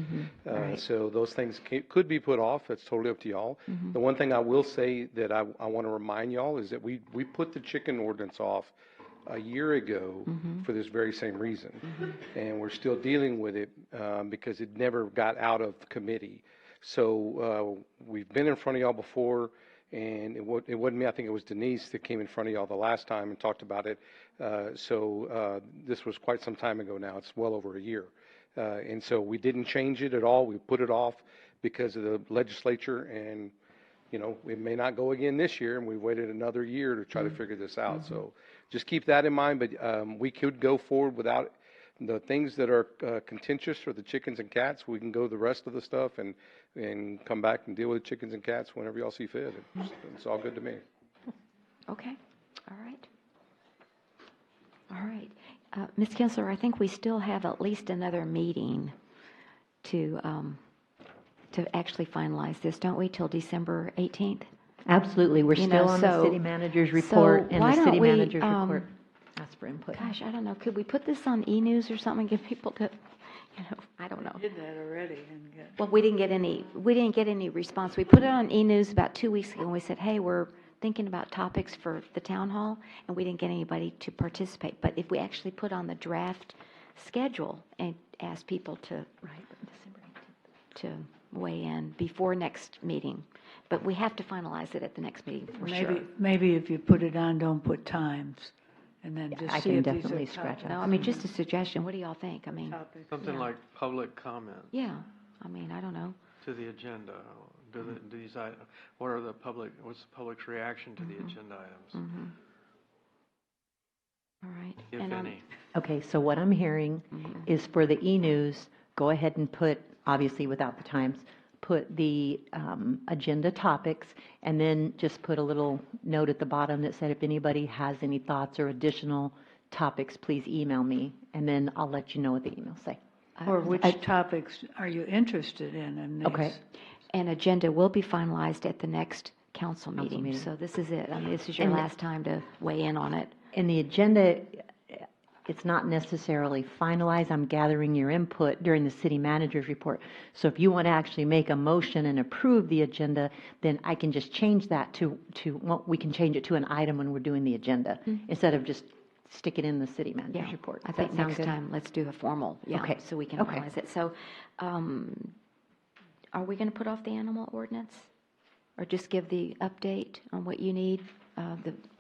Right. So those things could be put off. It's totally up to y'all. The one thing I will say that I want to remind y'all is that we put the chicken ordinance off a year ago for this very same reason. And we're still dealing with it because it never got out of committee. So we've been in front of y'all before. And it wasn't me, I think it was Denise that came in front of y'all the last time and talked about it. So this was quite some time ago now. It's well over a year. And so we didn't change it at all. We put it off because of the legislature. And, you know, it may not go again this year. And we waited another year to try to figure this out. So just keep that in mind. But we could go forward without the things that are contentious for the chickens and cats. We can go the rest of the stuff and come back and deal with the chickens and cats whenever y'all see fit. It's all good to me. okay. All right. All right. Ms. Kinsler, I think we still have at least another meeting to actually finalize this, don't we, till December 18th? Absolutely. We're You still know, on so- the city manager's report, and why the don't city we, manager's report asks for input. Gosh, I don't know. Could we put this on e-news or something, give people to, I don't know. Did that already and get. Well, we didn't get any response. We put it on e-news about 2 weeks ago, and we said, hey, we're thinking about topics for the town hall, and we didn't get anybody to participate. But if we actually put on the draft schedule and ask people to weigh in before next meeting, but we have to finalize it at the next meeting for sure. Maybe if you put it on, don't put times, and then just I see can if these definitely are scratch topics. No, I mean, just a suggestion. What do y'all think? I mean, Topics. Something like public comment yeah, I mean, I don't know. to the agenda. What's the public's reaction to the agenda items, All right. if And any? Okay, so what I'm hearing is for the e-news, go ahead and put, obviously without the times, put the agenda topics, and then just put a little note at the bottom that said, if anybody has any thoughts or additional topics, please email me, and then I'll let you know what the emails say. Or which topics are you interested in these? Okay. An agenda will be finalized at the next council meeting. meeting. So this is it. I mean, this is your And- last time to weigh in on it. And the agenda, it's not necessarily finalized. I'm gathering your input during the city manager's report. So if you want to actually make a motion and approve the agenda, then I can just change that well, we can change it to an item when we're doing the agenda, instead of just stick it in the city manager's Yeah, report. I Does think that sound next good? time, let's do a formal, Okay. so we can Okay. finalize it. So, are we going to put off the animal ordinance? Or just give the update on what you need,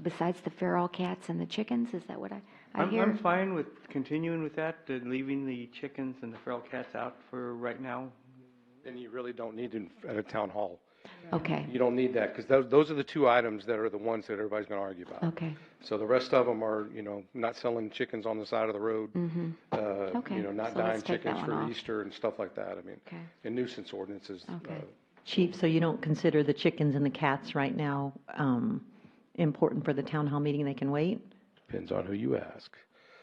besides the feral cats and the chickens? Is that what I hear? I'm fine with continuing with that, leaving the chickens and the feral cats out for right now. And you really don't need it at a town hall. Okay, You don't need that, because those are the two items that are the ones that everybody's going to argue about. okay, So the rest of them are, not selling chickens on the side of the road, Okay, not so dying let's take that chickens one for off. Easter and stuff like that. I mean, okay, and nuisance ordinances. Okay. Chief, so you don't consider the chickens and the cats right now important for the town hall meeting? They can wait? Depends on who you ask.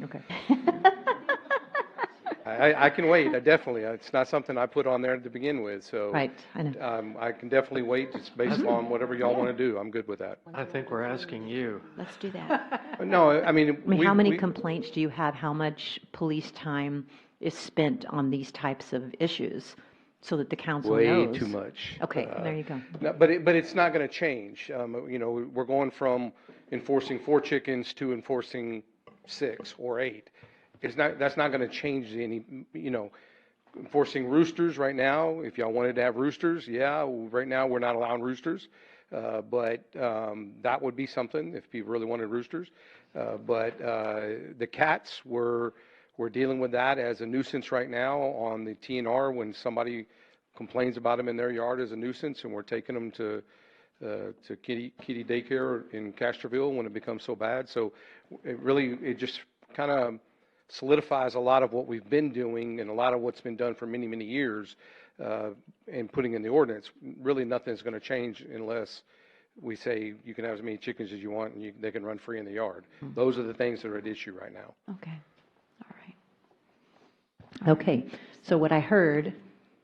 Okay. I can wait, definitely. It's not something I put on there to begin with, so. Right, I know. I can definitely wait. It's based on whatever y'all want to do. I'm good with that. I think we're asking you. let's do that. No, I mean. I mean, how many complaints do you have? How much police time is spent on these types of issues so that the council knows? Way too much. Okay, there you go. No, but it's not going to change. We're going from enforcing 4 chickens to enforcing 6 or 8. That's not going to change any, enforcing roosters right now. If y'all wanted to have roosters, yeah, right now we're not allowing roosters. But that would be something if people really wanted roosters. But the cats, we're dealing with that as a nuisance right now on the TNR when somebody complains about them in their yard as a nuisance, and we're taking them to kitty daycare in Castroville when it becomes so bad. So it just kind of solidifies a lot of what we've been doing and a lot of what's been done for many, many years, and putting in the ordinance. Really, nothing's going to change unless we say you can have as many chickens as you want and they can run free in the yard. Those are the things that are at issue right now. Okay, all right. Okay, so what I heard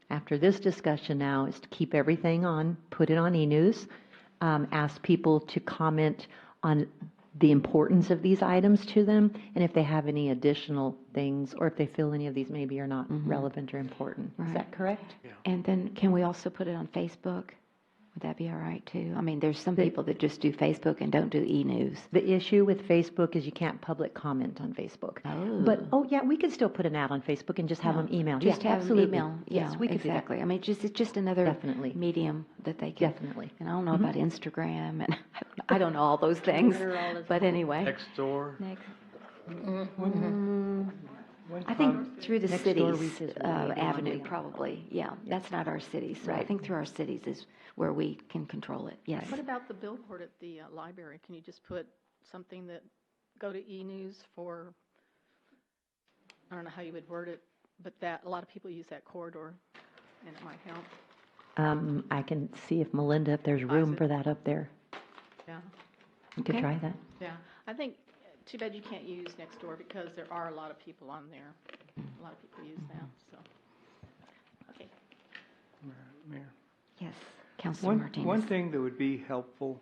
after this discussion now is to keep everything on, put it on e-news, ask people to comment on the importance of these items to them, and if they have any additional things, or if they feel any of these maybe are not relevant or important. Is that correct? And then can we also put it on Facebook? Would that be all right, too? I mean, there's some people that just do Facebook and don't do e-news. The issue with Facebook is you can't public comment on Facebook. Oh. But, yeah, we could still put an ad on Facebook and just have them email. Just Yeah, have them absolutely. email. Yes, Yeah, we could do that. exactly. I mean, it's just another Definitely. medium that they can. Definitely. And I don't know about Instagram, and I don't know all those things. But anyway. Next door. Next. One I think through the Next door cities reaches really avenue, beyond. probably. Yeah, that's not our cities. So I Right. think through our cities is where we can control it. Yes. What about the billboard at the library? Can you just put something that, go to e-news for, I don't know how you would word it, but that, a lot of people use that corridor, and it might help. I can see if Melinda, if there's room for that up there. Yeah, You could Okay. try that. yeah. I think, too bad you can't use Nextdoor because there are a lot of people on there. A lot of people use that, so. Okay. Mayor. Yes, Councilor Martinez. One thing that would be helpful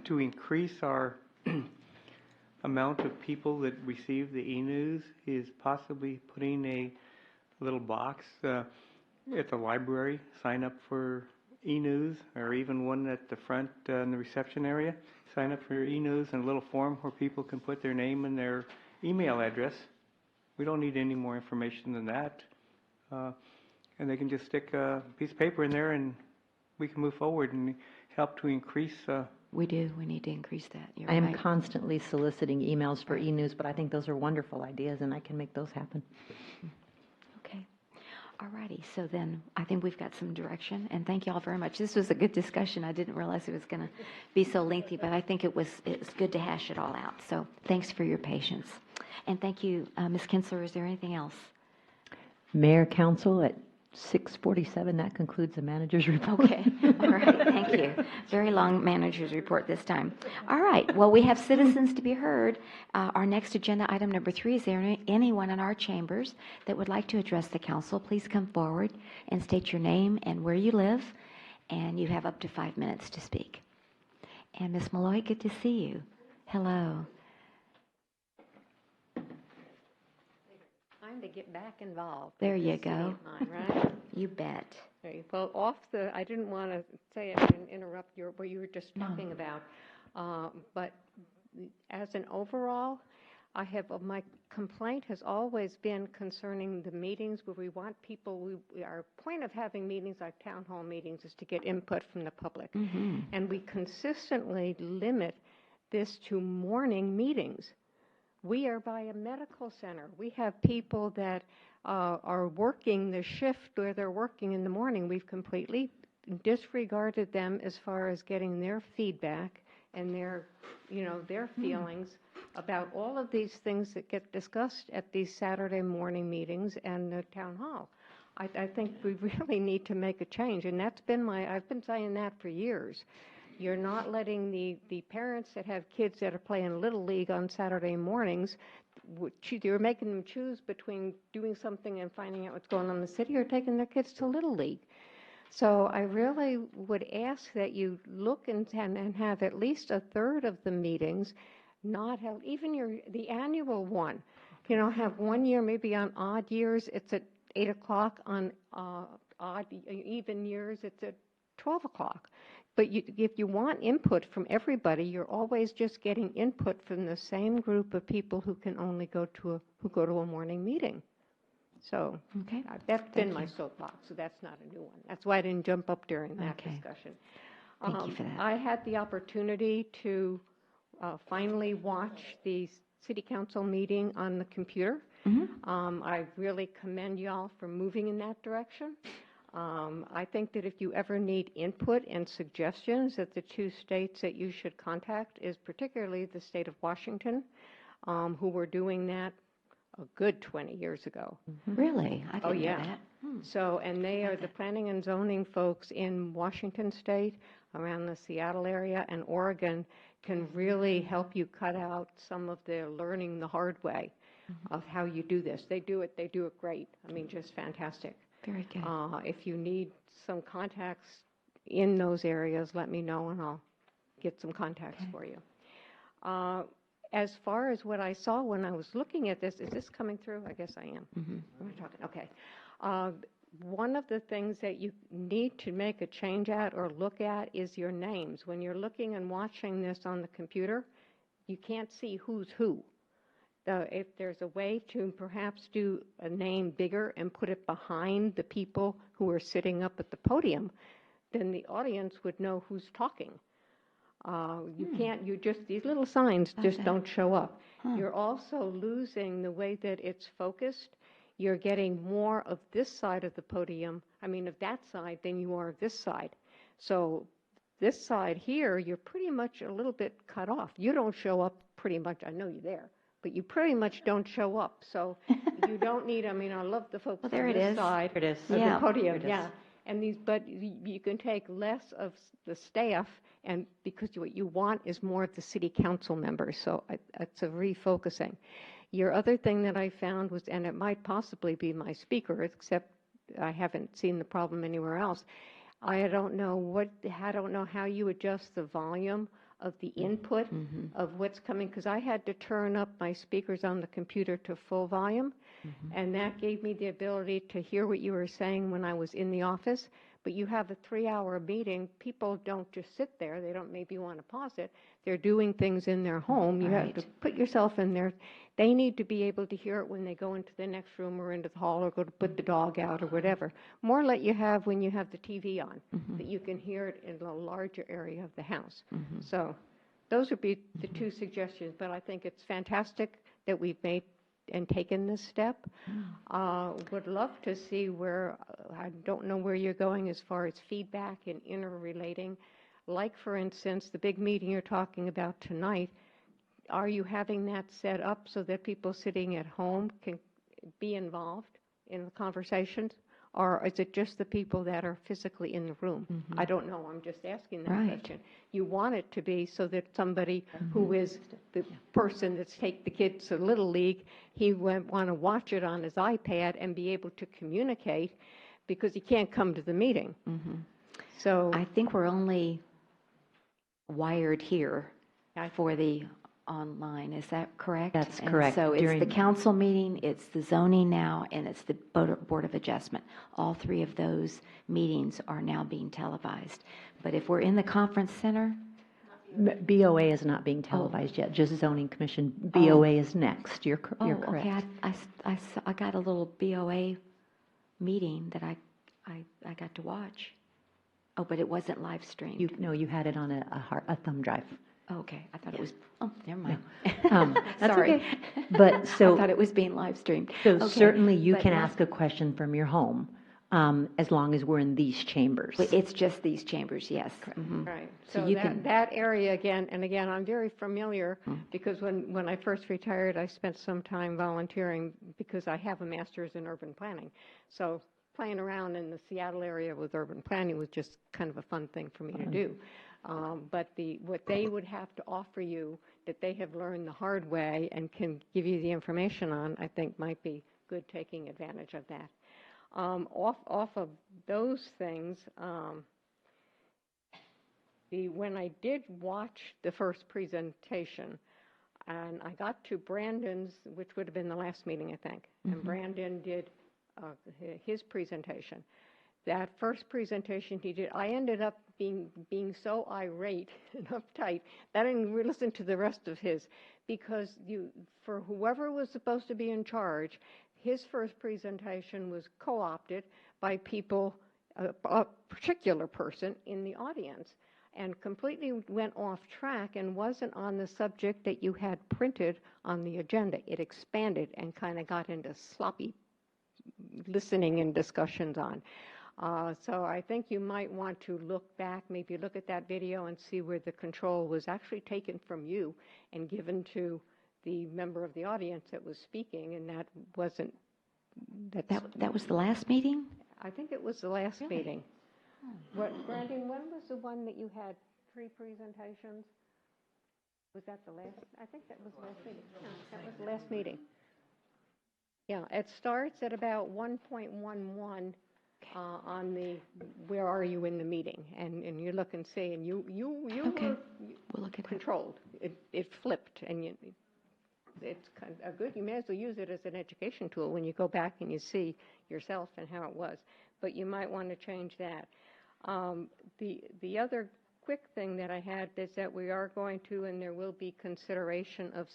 to increase our amount of people that receive the e-news is possibly putting a little box at the library, sign up for e-news, or even one at the front in the reception area, sign up for e-news and a little form where people can put their name and their email address. We don't need any more information than that. And they can just stick a piece of paper in there and we can move forward and help to increase. We do. We need to increase that. You're I am right. constantly soliciting emails for e-news, but I think those are wonderful ideas, and I can make those happen. Okay. All righty. So then I think we've got some direction, and thank you all very much. This was a good discussion. I didn't realize it was going to be so lengthy, but I think it was good to hash it all out. So thanks for your patience. And thank you, Ms. Kinsler. Is there anything else? Mayor, council, at 6:47, that concludes the manager's report. Okay, all right, thank you. Very long manager's report this time. All right, well, we have citizens to be heard. Our next agenda item number 3, is there anyone in our chambers that would like to address the council? Please come forward and state your name and where you live, and you have up to 5 minutes to speak. And Ms. Malloy, good to see you. Hello. Time to get back involved. There with you this city go. of mine, right? You bet. Okay, well, I didn't want to say it and interrupt what you were just talking about, but as an overall, my complaint has always been concerning the meetings where we want people, our point of having meetings like town hall meetings is to get input from the public. And we consistently limit this to morning meetings. We are by a medical center. We have people that are working the shift where they're working in the morning. We've completely disregarded them as far as getting their feedback and their feelings about all of these things that get discussed at these Saturday morning meetings and the town hall. I think we really need to make a change, and I've been saying that for years. You're not letting the parents that have kids that are playing Little League on Saturday mornings, you're making them choose between doing something and finding out what's going on in the city or taking their kids to Little League. So I really would ask that you look and have at least a third of the meetings, not have, even the annual one, have one year, maybe on odd years, it's at 8 o'clock, on even years, it's at 12 o'clock. But if you want input from everybody, you're always just getting input from the same group of people who can only go to a morning meeting. So that's been my soapbox, so that's not a new one. That's why I didn't jump up during that discussion. Thank you for that. I had the opportunity to finally watch the city council meeting on the computer. I really commend y'all for moving in that direction. I think that if you ever need input and suggestions, that the two states that you should contact is particularly the state of Washington, who were doing that a good 20 years ago. Really? I Oh, didn't know yeah. that. So, and they are the planning and zoning folks in Washington State, around the Seattle area, and Oregon can really help you cut out some of the learning the hard way of how you do this. They do it great. I mean, just fantastic. Very good. If you need some contacts in those areas, let me know and I'll get some contacts for you. As far as what I saw when I was looking at this, is this coming through? I guess I am. Am I talking? Okay. One of the things that you need to make a change at or look at is your names. When you're looking and watching this on the computer, you can't see who's who. If there's a way to perhaps do a name bigger and put it behind the people who are sitting up at the podium, then the audience would know who's talking. You can't, these little signs just don't show up. You're also losing the way that it's focused. You're getting more of this side of the podium, of that side, than you are of this side. So this side here, you're pretty much a little bit cut off. You don't show up pretty much, I know you're there, but you pretty much don't show up. So you don't need, I love the folks on this side of the podium. Yeah. And but you can take less of the staff, and because what you want is more of the city council members. So it's a refocusing. Your other thing that I found was, and it might possibly be my speaker, except I haven't seen the problem anywhere else. I don't know how you adjust the volume of the input of what's coming, because I had to turn up my speakers on the computer to full volume, and that gave me the ability to hear what you were saying when I was in the office. But you have a 3-hour meeting. People don't just sit there. They don't maybe want to pause it. They're doing things in their home. You have to put yourself in there. They need to be able to hear it when they go into the next room or into the hall or go to put the dog out or whatever. More like you have when you have the TV on, that you can hear it in a larger area of the house. So those would be the two suggestions. But I think it's fantastic that we've made and taken this step. Would love to see where, I don't know where you're going as far as feedback and interrelating. Like, for instance, the big meeting you're talking about tonight, are you having that set up so that people sitting at home can be involved in the conversations? Or is it just the people that are physically in the room? I don't know. I'm just asking that question. You want it to be so that somebody who is the person that's take the kids to Little League, he would want to watch it on his iPad and be able to communicate, because he can't come to the meeting. So I think we're only wired here for the online. Is that correct? That's And correct. so it's the council meeting, it's the zoning now, and it's the Board of Adjustment. All three of those meetings are now being televised. But if we're in the conference center, BOA is not being televised yet, just zoning commission. BOA is next. You're correct. Okay. I got a little BOA meeting that I got to watch. Oh, but it wasn't live streamed. You had it on a thumb drive. Oh, okay. I thought it was, never mind. That's Sorry. okay. But so I thought it was being live streamed. So Okay, certainly you but can not- ask a question from your home, as long as we're in these chambers. It's just these chambers, yes. right. So So you that, can- that area again, and again, I'm very familiar, because when I first retired, I spent some time volunteering because I have a master's in urban planning. So playing around in the Seattle area with urban planning was just kind of a fun thing for me to do. But what they would have to offer you that they have learned the hard way and can give you the information on, I think might be good, taking advantage of that. Off of those things, when I did watch the first presentation, and I got to Brandon's, which would have been the last meeting, I think, and Brandon did his presentation. That first presentation he did, I ended up being so irate and uptight that I didn't listen to the rest of his, because for whoever was supposed to be in charge, his first presentation was co-opted by people, a particular person in the audience. and completely went off track and wasn't on the subject that you had printed on the agenda. It expanded and kind of got into sloppy listening and discussions on. So I think you might want to look back, maybe look at that video and see where the control was actually taken from you and given to the member of the audience that was speaking, and that wasn't. That was the last meeting? I think it was the last Really? meeting. What, Brandy, when was the one that you had 3 presentations? Was that the last? I think that was the last meeting. Yeah, that was the last meeting. Yeah, it starts at about 1.11 on the, where are you in the meeting? And you look and see, and you Okay. were We'll look at it. controlled. It flipped, and it's kind of good. You may as well use it as an education tool when you go back and you see yourself and how it was. But you might want to change that. The other quick thing that I had is that we are going to, and there will be consideration of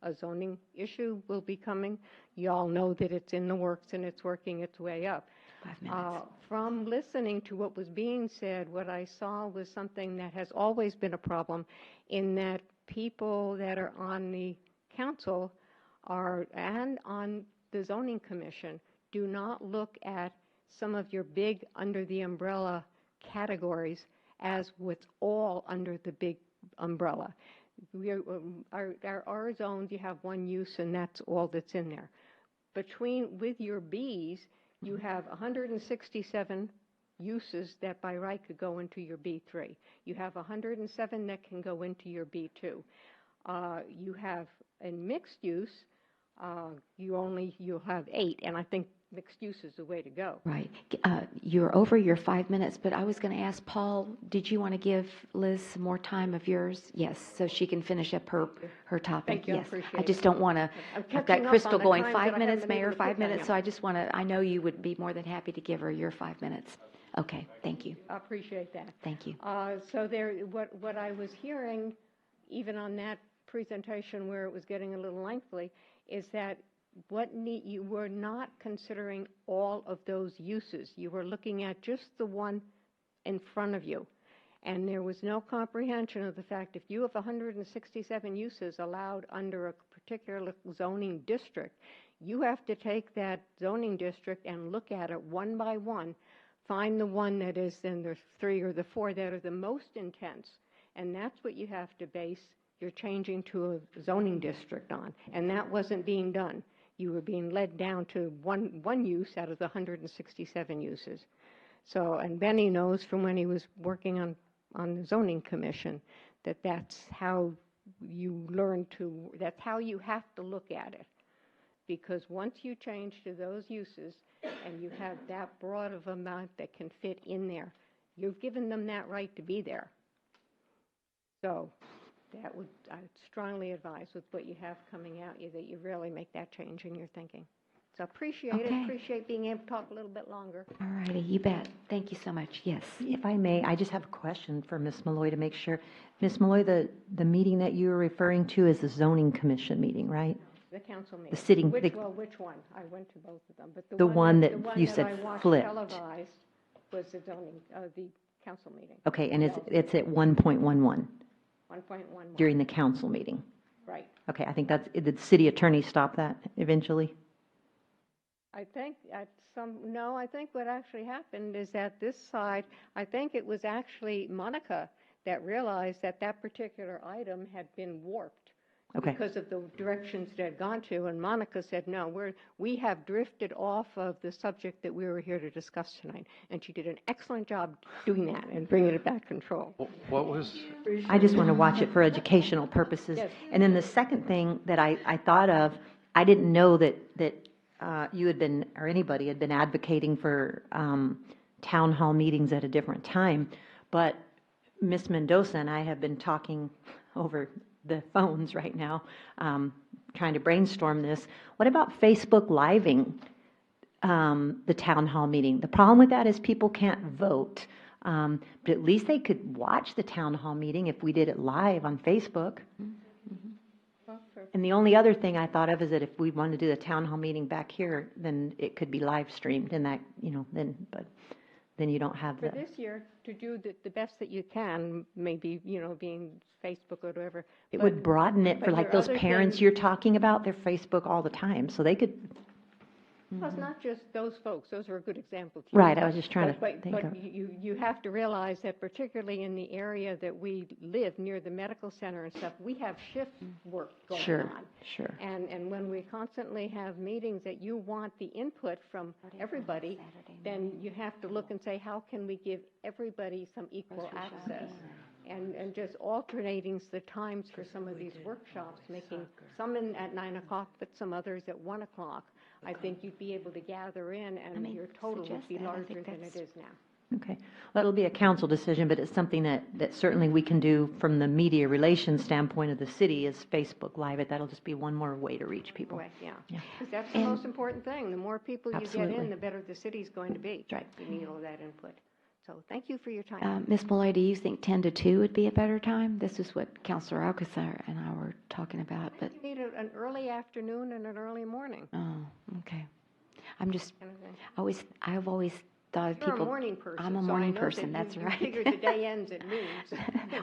a zoning issue will be coming. You all know that it's in the works and it's working its way up. 5 minutes. From listening to what was being said, what I saw was something that has always been a problem, in that people that are on the council and on the zoning commission do not look at some of your big under the umbrella categories as what's all under the big umbrella. Our zones, you have one use and that's all that's in there. With your Bs, you have 167 uses that by right could go into your B3. You have 107 that can go into your B2. You have, in mixed use, you'll have 8, and I think mixed use is the way to go. Right. You're over your 5 minutes, but I was going to ask Paul, did you want to give Liz some more time of yours? Yes, so she can finish up her topic. Thank you, I Yes. appreciate I just it. don't want to, I'm I've catching got up Crystal on the going times 5 that I haven't minutes, been Mayor, able to 5 put down minutes, yet. so I just want to, I know you would be more than happy to give her your 5 minutes. Okay, thank you. I appreciate that. Thank you. So what I was hearing, even on that presentation where it was getting a little lengthy, is that you were not considering all of those uses. You were looking at just the one in front of you. And there was no comprehension of the fact if you have 167 uses allowed under a particular zoning district, you have to take that zoning district and look at it one by one, find the one that is, then there's 3 or the 4 that are the most intense, and that's what you have to base your changing to a zoning district on. And that wasn't being done. You were being led down to one use out of the 167 uses. So, and Benny knows from when he was working on the zoning commission that that's how you learn to, that's how you have to look at it. Because once you change to those uses and you have that broad of amount that can fit in there, you've given them that right to be there. So I'd strongly advise with what you have coming at you that you really make that change in your thinking. So appreciate it. Okay. Appreciate being able to talk a little bit longer. All righty, you bet. Thank you so much. Yes. If I may, I just have a question for Ms. Malloy to make sure. Ms. Malloy, the meeting that you were referring to is the zoning commission meeting, right? The council meeting. The sitting. Which one? I went to both of them, but The one that you said I watched flipped. televised was the zoning, the council meeting. Okay, and it's at 1.11 1.11. during the council meeting. Right. Okay, I think did the city attorney stop that eventually? I think I think what actually happened is that this side, I think it was actually Monica that realized that that particular item had been warped. Okay. Because of the directions it had gone to, and Monica said, no, we have drifted off of the subject that we were here to discuss tonight. And she did an excellent job doing that and bringing it back control. What was, I just want to watch it for educational purposes. Yes. And then the second thing that I thought of, I didn't know that you had been, or anybody had been advocating for town hall meetings at a different time, but Ms. Mendoza and I have been talking over the phones right now, trying to brainstorm this. What about Facebook Living the town hall meeting? The problem with that is people can't vote, but at least they could watch the town hall meeting if we did it live on Facebook. And the only other thing I thought of is that if we wanted to do the town hall meeting back here, then it could be live streamed and that, then, but then you don't have For the, this year, to do the best that you can, maybe, being Facebook or whatever. it but- would broaden it for but like your those other parents thing- you're talking about, they're Facebook all the time, so they could, Well, it's not just those folks, those are a good example too. right, I was just trying to But think of. you have to realize that particularly in the area that we live, near the medical center and stuff, we have shift work going Sure, on. sure. And when we constantly have meetings that you want the input from everybody, then you have to look and say, how can we give everybody some equal access? And just alternating the times for some of these workshops, making some at 9 o'clock, but some others at 1 o'clock. I think you'd be able to gather in, and your total would suggest be that. I larger think than it that's- is now. Okay. Well, it'll be a council decision, but it's something that certainly we can do from the media relations standpoint of the city is Facebook Live it. That'll just be one more way to reach people. Right, yeah. Yeah. 'Cause that's the And- most important thing. The more people you get Absolutely. in, the better the city's going to be. Right. You need all that input. So thank you for your time. Ms. Malloy, do you think 10 to 2 would be a better time? This is what Councilor Alcazar and I were talking about, but, You need an early afternoon and an early morning. oh, okay. I'm just, kind of thing. I've always thought of You're people. a morning person. I'm a so I morning know person, that that's you right. figure the day ends at noon. so-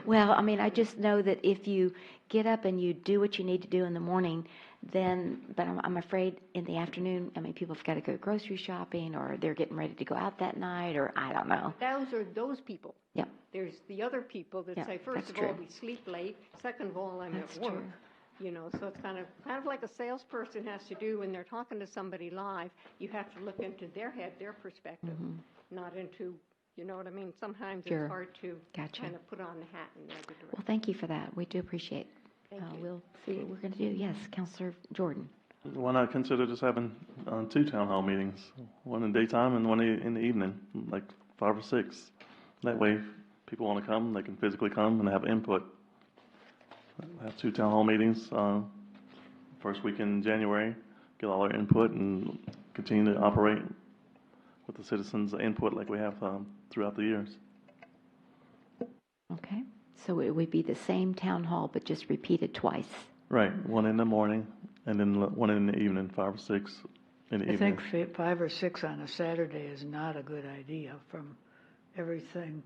Well, I mean, I just know that if you get up and you do what you need to do in the morning, then, but I'm afraid in the afternoon, I mean, people have got to go grocery shopping, or they're getting ready to go out that night, or I don't know. Those are those people. Yep. There's the other people that Yeah, say, first that's of all, true. we sleep late, second of all, I'm That's at work. true. So it's kind of like a salesperson has to do when they're talking to somebody live. You have to look into their head, their perspective, not into, you know what I mean? Sometimes Sure. it's hard to Gotcha. kind of put on the hat in the other direction. Well, thank you for that. We do appreciate. Thank you. We'll see what we're going to do. Yes, Councilor Jordan. Why not consider just having 2 town hall meetings, one in the daytime and one in the evening, like 5 or 6? That way, if people want to come, they can physically come and have input. Have 2 town hall meetings, first week in January, get all their input and continue to operate with the citizens' input like we have throughout the years. Okay. So it would be the same town hall, but just repeated twice. Right, one in the morning and then one in the evening, 5 or 6 in the I evening. think 5 or 6 on a Saturday is not a good idea from everything.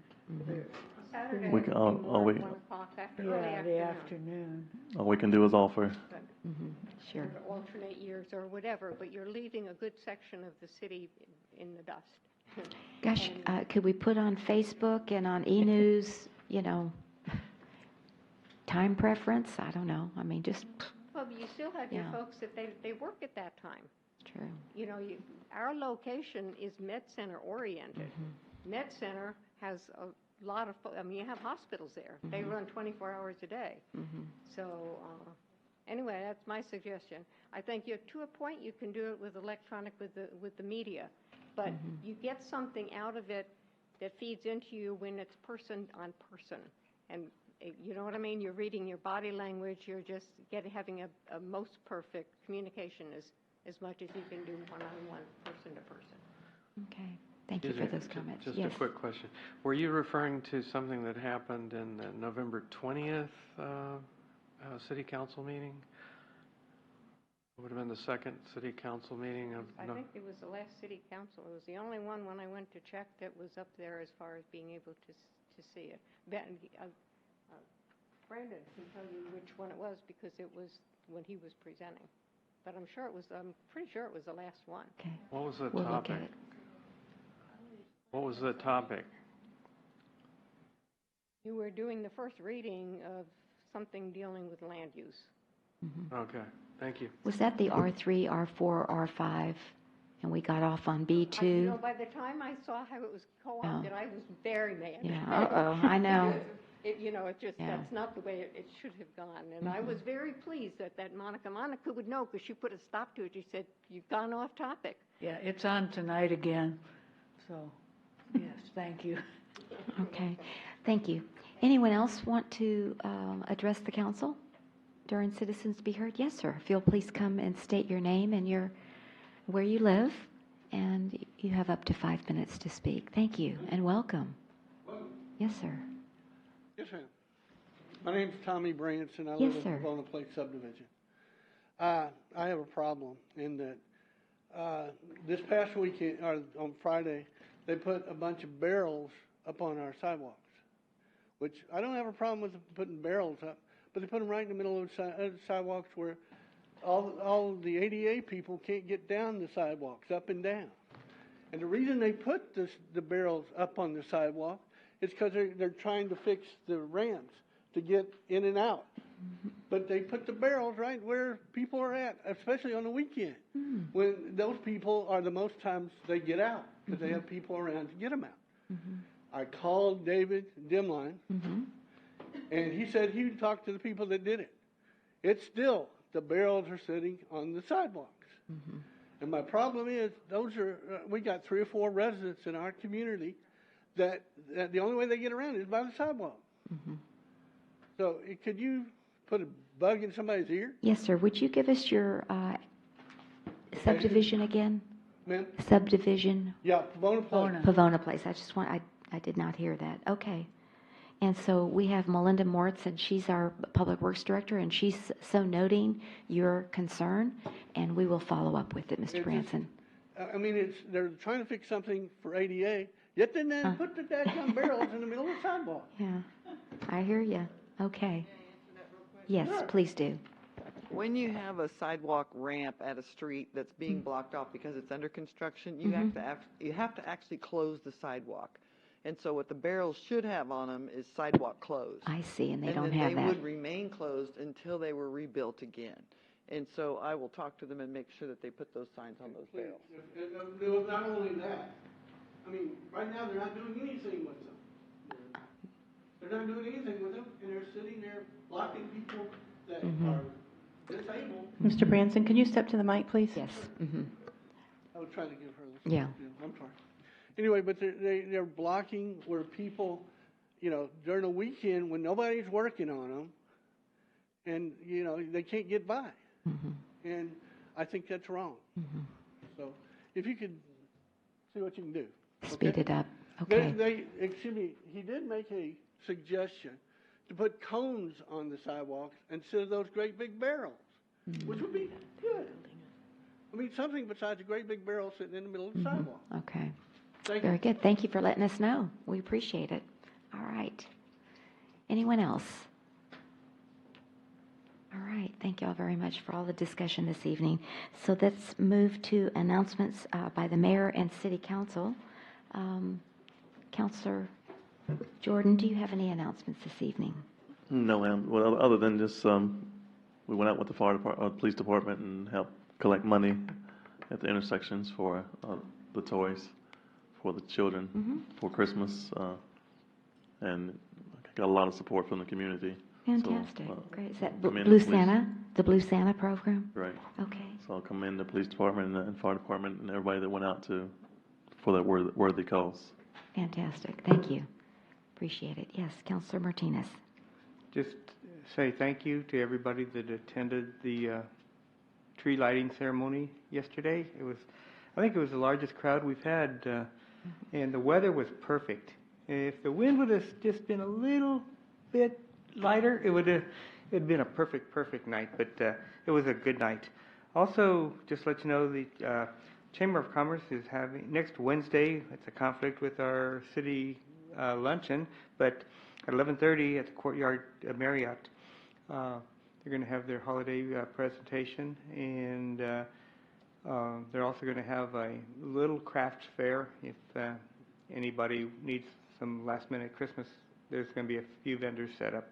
Saturday We would can- be oh, more we- at 1 o'clock after early Yeah, the afternoon. afternoon. All we can do is offer. Sure. Or alternate years or whatever, but you're leaving a good section of the city in the dust. Gosh, And- could we put on Facebook and on e-news, time preference? I don't know. I mean, just, Well, but you still have your Yeah. folks that they work at that time. true. Our location is med center oriented. Med center has a lot of, you have hospitals there. They run 24 hours a day. So, anyway, that's my suggestion. I think to a point, you can do it with electronic, with the media. But you get something out of it that feeds into you when it's person on person. And you know what I mean? You're reading your body language, you're just having a most perfect communication as much as you can do one-on-one, person to person. Okay. Thank you for Excuse me, those comments. Just Yes. a quick question. Were you referring to something that happened in the November 20th city council meeting? It would have been the second city council meeting of, I think it was the last city council. It was the only one when I went to check that was up there as far as being able to see it. Brandon can tell you which one it was because it was when he was presenting. But I'm pretty sure it was the last one. Okay. what was the We'll look topic? at it. What was the topic? You were doing the first reading of something dealing with land use. Okay, thank you. Was that the R3, R4, R5, and we got off on B2? By the time I saw how it was co-opted, I was very mad. Yeah, I know. That's not the way it should have gone. And I was very pleased that Monica would know because she put a stop to it. She said, you've gone off topic. Yeah, it's on tonight again, so, yes, thank you. Okay. Thank you. Anyone else want to address the council during Citizens to be Heard? Yes, sir. If you'll please come and state your name and where you live, and you have up to 5 minutes to speak. Thank you, and welcome. Yes, sir. Yes, ma'am. My name's Tommy Branson. I Yes, live in sir. the Bona Place subdivision. I have a problem in that this past weekend, or on Friday, they put a bunch of barrels up on our sidewalks, which I don't have a problem with putting barrels up, but they put them right in the middle of the sidewalks where all the ADA people can't get down the sidewalks, up and down. And the reason they put the barrels up on the sidewalk is because they're trying to fix the ramps to get in and out. But they put the barrels right where people are at, especially on the weekend, when those people are the most times they get out, because they have people around to get them out. I called David Dimline, and he said he would talk to the people that did it. It's still, the barrels are sitting on the sidewalks. And my problem is, we got 3 or 4 residents in our community that the only way they get around is by the sidewalk. So could you put a bug in somebody's ear? Yes, sir. Would you give us your subdivision again? Ma'am? Subdivision? Yeah, Pavona Place. Pavona Place. I did not hear that. Okay. And so we have Melinda Moritz, and she's our Public Works Director, and she's so noting your concern, and we will follow up with it, Mr. Branson. I mean, they're trying to fix something for ADA, yet then they put the dadgum barrels in the middle of the sidewalk. Yeah, I hear you. Okay. Yes, please do. When you have a sidewalk ramp at a street that's being blocked off because it's under construction, you have to actually close the sidewalk. And so what the barrels should have on them is sidewalk closed. I see, and they don't then have that. they would remain closed until they were rebuilt again. And so I will talk to them and make sure that they put those signs on those barrels. Not only that, I mean, right now they're not doing anything with them. They're not doing anything with them, and they're sitting there blocking people that are disabled. Mr. Branson, can you step to the mic, please? Yes. I was trying to give her this. Yeah. I'm sorry. Anyway, but they're blocking where people, during the weekend when nobody's working on them, and, they can't get by. And I think that's wrong. So if you could see what you can do. Speed it up. Okay. Excuse me, he did make a suggestion to put cones on the sidewalks instead of those great big barrels, which would be good. I mean, something besides a great big barrel sitting in the middle of the sidewalk. Okay. Thank Very you. good. Thank you for letting us know. We appreciate it. All right. Anyone else? All right. Thank you all very much for all the discussion this evening. So let's move to announcements by the mayor and city council. Councilor Jordan, do you have any announcements this evening? No, ma'am. Well, other than just, we went out with the police department and helped collect money at the intersections for the toys for the children for Christmas, and got a lot of support from the community. Fantastic. So, great. Is that commend Blue the police. Santa? The Blue Santa program? Right. Okay. So I'll commend the police department and fire department and everybody that went out for that worthy cause. Fantastic. Thank you. Appreciate it. Yes, Councilor Martinez. Just say thank you to everybody that attended the tree lighting ceremony yesterday. I think it was the largest crowd we've had, and the weather was perfect. If the wind would have just been a little bit lighter, it'd been a perfect night, but it was a good night. Also, just to let you know, the Chamber of Commerce is having, next Wednesday, it's a conflict with our city luncheon, but at 11:30 at the Courtyard Marriott, they're going to have their holiday presentation, and they're also going to have a little craft fair. If anybody needs some last-minute Christmas, there's going to be a few vendors set up.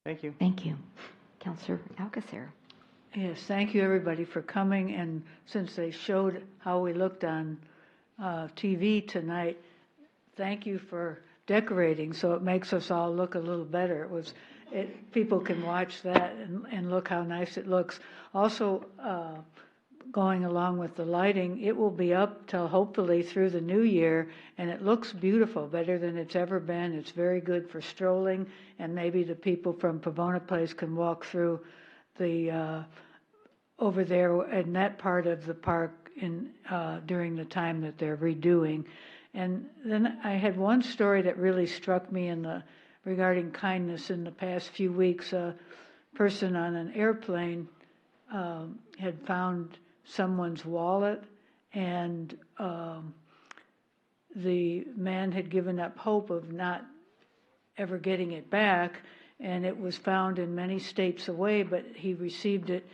Thank you. Thank you. Councilor Alcacer. Yes, thank you, everybody, for coming, and since they showed how we looked on TV tonight, thank you for decorating, so it makes us all look a little better. People can watch that and look how nice it looks. Also, going along with the lighting, it will be up till hopefully through the new year, and it looks beautiful, better than it's ever been. It's very good for strolling, and maybe the people from Pavona Place can walk through the over there in that part of the park during the time that they're redoing. And then I had one story that really struck me regarding kindness in the past few weeks. A person on an airplane had found someone's wallet and the man had given up hope of not ever getting it back, and it was found in many states away, but he received it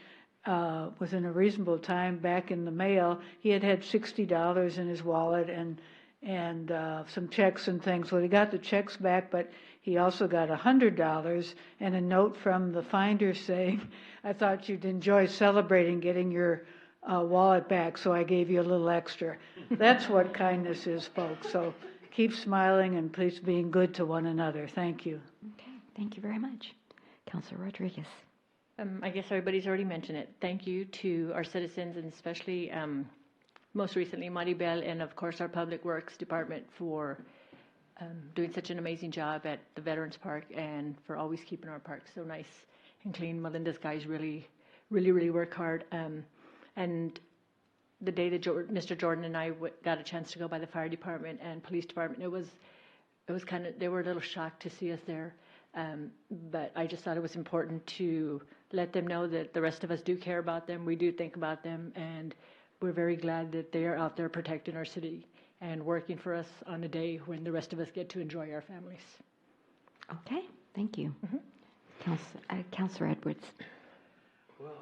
within a reasonable time back in the mail. He had $60 in his wallet and some checks and things. Well, he got the checks back, but he also got $100 and a note from the finder saying, "I thought you'd enjoy celebrating getting your wallet back, so I gave you a little extra." That's what kindness is, folks. So keep smiling and please being good to one another. Thank you. Okay, thank you very much. Councilor Rodriguez. I guess everybody's already mentioned it. Thank you to our citizens, and especially most recently Maribel, and of course our Public Works Department for doing such an amazing job at the Veterans Park and for always keeping our parks so nice and clean. Melinda's guys really work hard. And the day that Mr. Jordan and I got a chance to go by the fire department and police department, it was kind of, they were a little shocked to see us there. But I just thought it was important to let them know that the rest of us do care about them. We do think about them, and we're very glad that they are out there protecting our city and working for us on a day when the rest of us get to enjoy our families. Okay, thank you. Councilor Edwards. Well,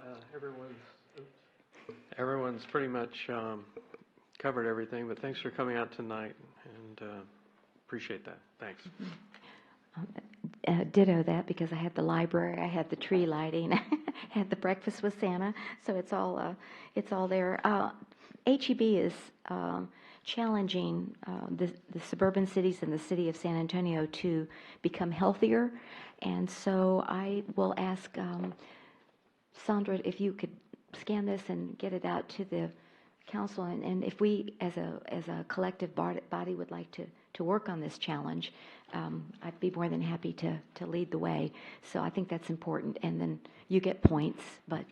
everyone's pretty much covered everything, but thanks for coming out tonight, and appreciate that. Thanks. Ditto that, because I had the library, I had the tree lighting, had the breakfast with Santa, so it's all there. HEB is challenging the suburban cities and the city of San Antonio to become healthier, and so I will ask Sandra if you could scan this and get it out to the council, and if we as a collective body would like to work on this challenge, I'd be more than happy to lead the way. So I think that's important, and then you get points, but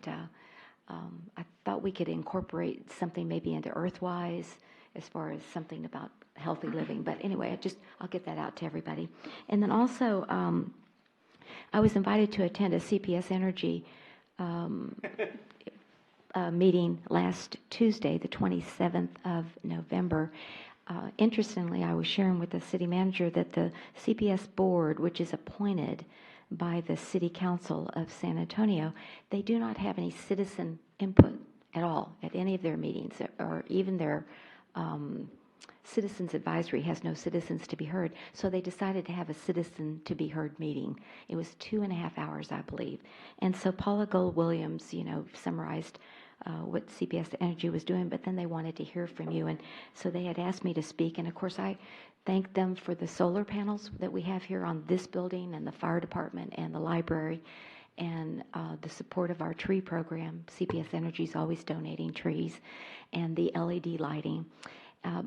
I thought we could incorporate something maybe into Earthwise as far as something about healthy living. But anyway, I'll get that out to everybody. And then also, I was invited to attend a CPS Energy meeting last Tuesday, the 27th of November. Interestingly, I was sharing with the city manager that the CPS board, which is appointed by the City Council of San Antonio, they do not have any citizen input at all at any of their meetings, or even their citizens advisory has no citizens to be heard. So they decided to have a citizen to be heard meeting. It was 2.5 hours, I believe. And so Paula Gold-Williams, summarized what CPS Energy was doing, but then they wanted to hear from you. And so they had asked me to speak. And of course, I thank them for the solar panels that we have here on this building, and the fire department and the library, and the support of our tree program. CPS Energy is always donating trees, and the LED lighting.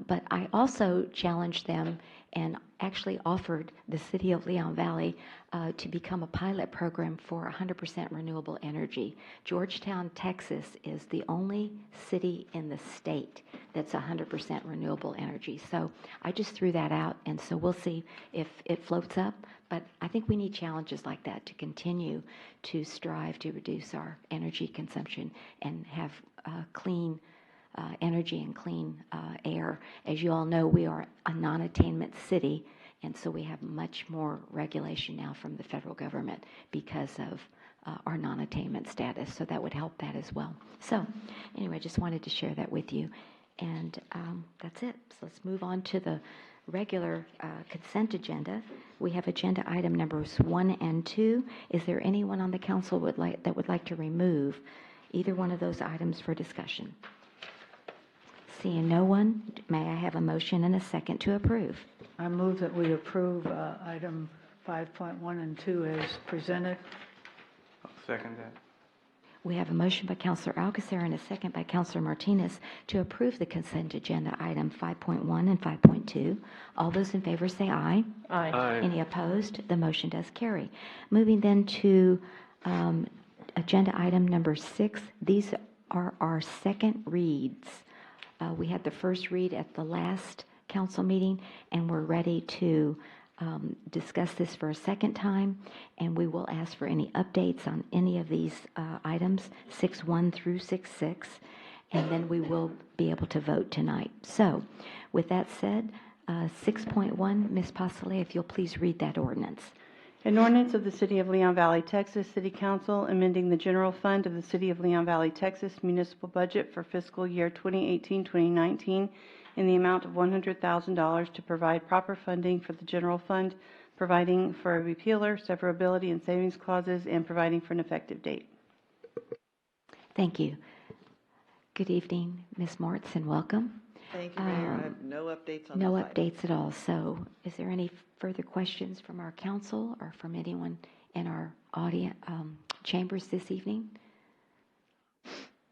But I also challenged them and actually offered the city of Leon Valley to become a pilot program for 100% renewable energy. Georgetown, Texas is the only city in the state that's 100% renewable energy. So I just threw that out, and so we'll see if it floats up. But I think we need challenges like that to continue to strive to reduce our energy consumption and have clean energy and clean air. As you all know, we are a non-attainment city, and so we have much more regulation now from the federal government because of our non-attainment status, so that would help that as well. So anyway, just wanted to share that with you, and that's it. So let's move on to the regular consent agenda. We have agenda item numbers 1 and 2. Is there anyone on the council that would like to remove either one of those items for discussion? Seeing no one, may I have a motion and a second to approve? I move that we approve item 5.1 and 2 as presented. I'll second that. We have a motion by Councilor Alcacer and a second by Councilor Martinez to approve the consent agenda item 5.1 and 5.2. All those in favor say aye. Aye. Aye. Any opposed? The motion does carry. Moving then to agenda item number 6. These are our second reads. We had the first read at the last council meeting, and we're ready to discuss this for a second time, and we will ask for any updates on any of these items, 6.1 through 6.6, and then we will be able to vote tonight. So with that said, 6.1, Ms. Pasolea, if you'll please read that ordinance. An ordinance of the City of Leon Valley, Texas, City Council amending the general fund of the City of Leon Valley, Texas municipal budget for fiscal year 2018-2019 in the amount of $100,000 to provide proper funding for the general fund, providing for a repealer, severability, and savings clauses, and providing for an effective date. Thank you. Good evening, Ms. Moritz, and welcome. Thank you, Mayor. I have no updates on No this item. updates at all. So is there any further questions from our council or from anyone in our audience, chambers this evening?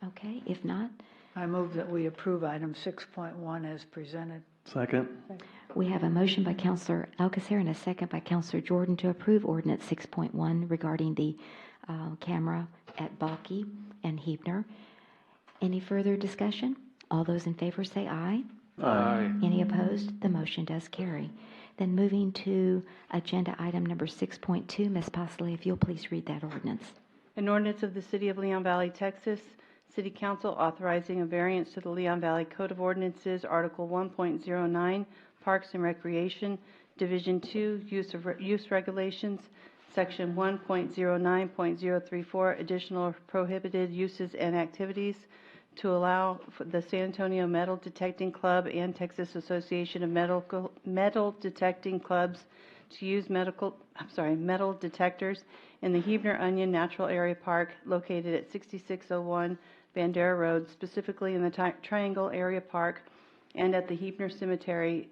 Okay, if not, I move that we approve item 6.1 as presented. Second. we have a motion by Councilor Alcacer and a second by Councilor Jordan to approve ordinance 6.1 regarding the camera at Balky and Hebner. Any further discussion? All those in favor say aye. Aye. Any opposed? The motion does carry. Then moving to agenda item number 6.2, Ms. Pasolea, if you'll please read that ordinance. An ordinance of the City of Leon Valley, Texas, City Council authorizing a variance to the Leon Valley Code of Ordinances, Article 1.09, Parks and Recreation, Division 2, Use Regulations, Section 1.09.034, Additional Prohibited Uses and Activities, to allow for the San Antonio Metal Detecting Club and Texas Association of Metal Detecting Clubs to use metal detectors in the Hebner Onion Natural Area Park located at 6601 Bandera Road, specifically in the Triangle Area Park and at the Hebner Cemetery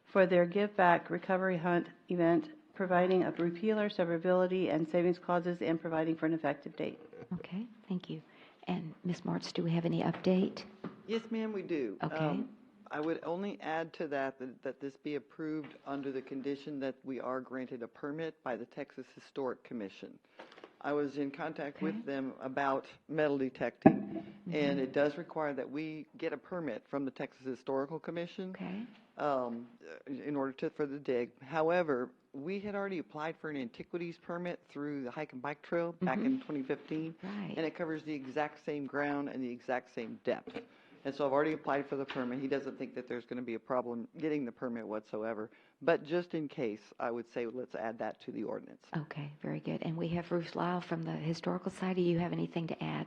for their Give Back Recovery Hunt event, providing a repealer, severability, and savings clauses, and providing for an effective date. Okay, thank you. And Ms. Moritz, do we have any update? Yes, ma'am, we do. Okay. I would only add to that this be approved under the condition that we are granted a permit by the Texas Historic Commission. I was in contact with them about metal detecting, and it does require that we get a permit from the Texas Historical Commission in order for the dig. However, we had already applied for an antiquities permit through the Hike and Bike Trail back in 2015, Right. and it covers the exact same ground and the exact same depth. And so I've already applied for the permit. He doesn't think that there's going to be a problem getting the permit whatsoever. But just in case, I would say let's add that to the ordinance. Okay, very good. And we have Ruth Lyle from the Historical Society. Do you have anything to add?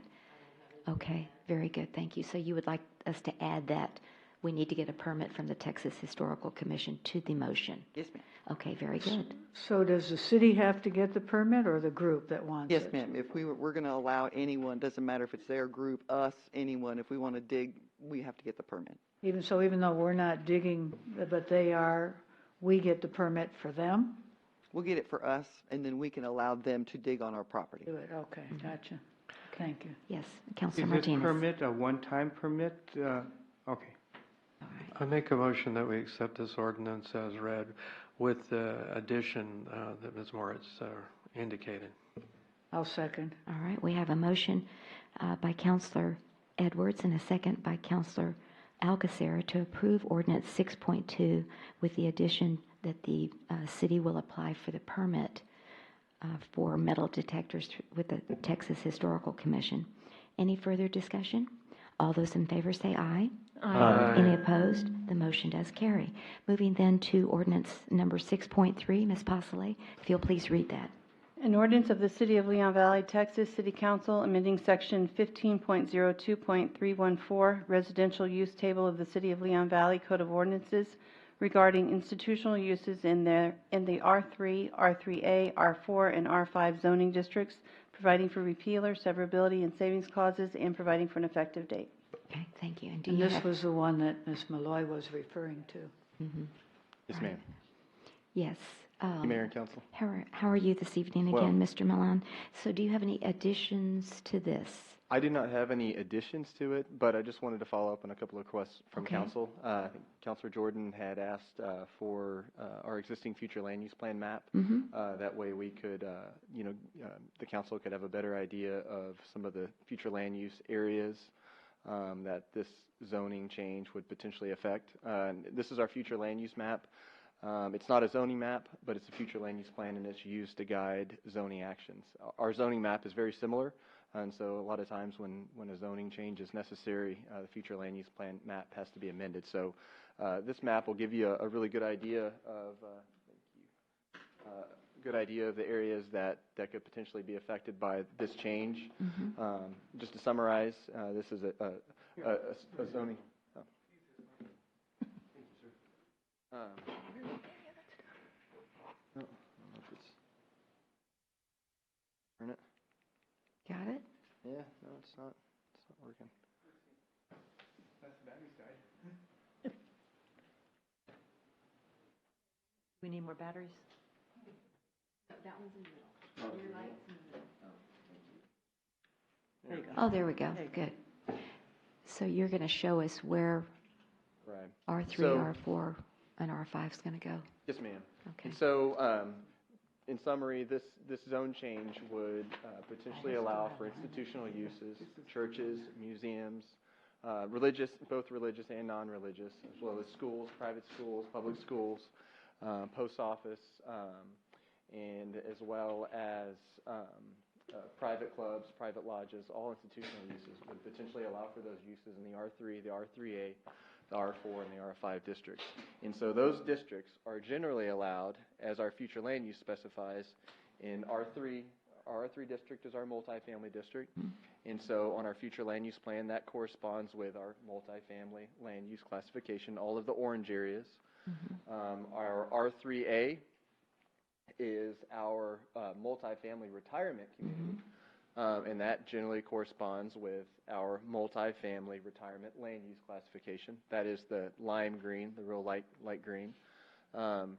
Okay, very good. Thank you. So you would like us to add that we need to get a permit from the Texas Historical Commission to the motion? Yes, ma'am. Okay, very good. So does the city have to get the permit or the group that wants it? Yes, ma'am. If we're going to allow anyone, doesn't matter if it's their group, us, anyone, if we want to dig, we have to get the permit. Even though we're not digging, but they are, we get the permit for them? We'll get it for us, and then we can allow them to dig on our property. Do it, okay, gotcha. Thank you. Yes, Councilor Is this Martinez. permit a one-time permit? Okay. I make a motion that we accept this ordinance as read with the addition that Ms. Moritz indicated. I'll second. All right, we have a motion by Councilor Edwards and a second by Councilor Alcacer to approve ordinance 6.2 with the addition that the city will apply for the permit for metal detectors with the Texas Historical Commission. Any further discussion? All those in favor say aye. Aye. Any opposed? The motion does carry. Moving then to ordinance number 6.3, Ms. Pasolea, if you'll please read that. An ordinance of the City of Leon Valley, Texas, City Council amending Section 15.02.314, Residential Use Table of the City of Leon Valley Code of Ordinances regarding institutional uses in the R3, R3A, R4, and R5 zoning districts, providing for repealer, severability, and savings clauses, and providing for an effective date. Okay, thank you. And do And you this have... was the one that Ms. Malloy was referring to. Yes, ma'am. Yes. Mayor and Council. How are you this evening Well- again, Mr. Milan? So do you have any additions to this? I do not have any additions to it, but I just wanted to follow up on a couple of requests from Okay. council. I think Councilor Jordan had asked for our existing future land use plan map. That way we could, the council could have a better idea of some of the future land use areas that this zoning change would potentially affect. This is our future land use map. It's not a zoning map, but it's a future land use plan, and it's used to guide zoning actions. Our zoning map is very similar, and so a lot of times when a zoning change is necessary, the future land use plan map has to be amended. So This map will give you a really good idea of, the areas that could potentially be affected by this change. Just to summarize, this is a zoning. Oh. I don't know if it's, turn it. Got it? Yeah, no, it's not working. That's the battery side. We need more batteries? That one's in the middle. Your light's in the middle. There you go. Oh, there we go. Good. So you're going to show us where Right. R3, So- R4, and R5 is going to go? Yes, ma'am. Okay. And so, in summary, this zone change would potentially allow for institutional uses, churches, museums, both religious and non-religious, as well as schools, private schools, public schools, post office, and as well as private clubs, private lodges, all institutional uses would potentially allow for those uses in the R3, the R3A, the R4, and the R5 districts. And so those districts are generally allowed, as our future land use specifies, in R3. Our R3 district is our multifamily district. And so on our future land use plan, that corresponds with our multifamily land use classification, all of the orange areas. Our R3A is our multifamily retirement community. And that generally corresponds with our multifamily retirement land use classification. That is the lime green, the real light green. And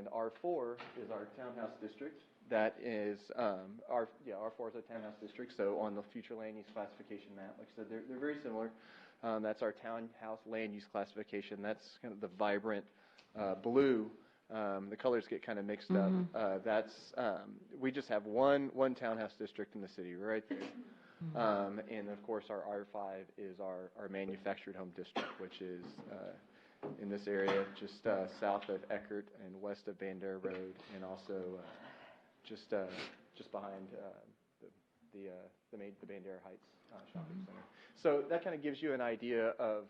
R4 is our townhouse district. That is R4 is our townhouse district. So on the future land use classification map, like I said, they're very similar. That's our townhouse land use classification. That's kind of the vibrant blue. The colors get kind of mixed up. We just have one townhouse district in the city right there. And of course our R5 is our manufactured home district, which is in this area just south of Eckert and west of Bandera Road, and also just behind the Bandera Heights shopping center. So that kind of gives you an idea of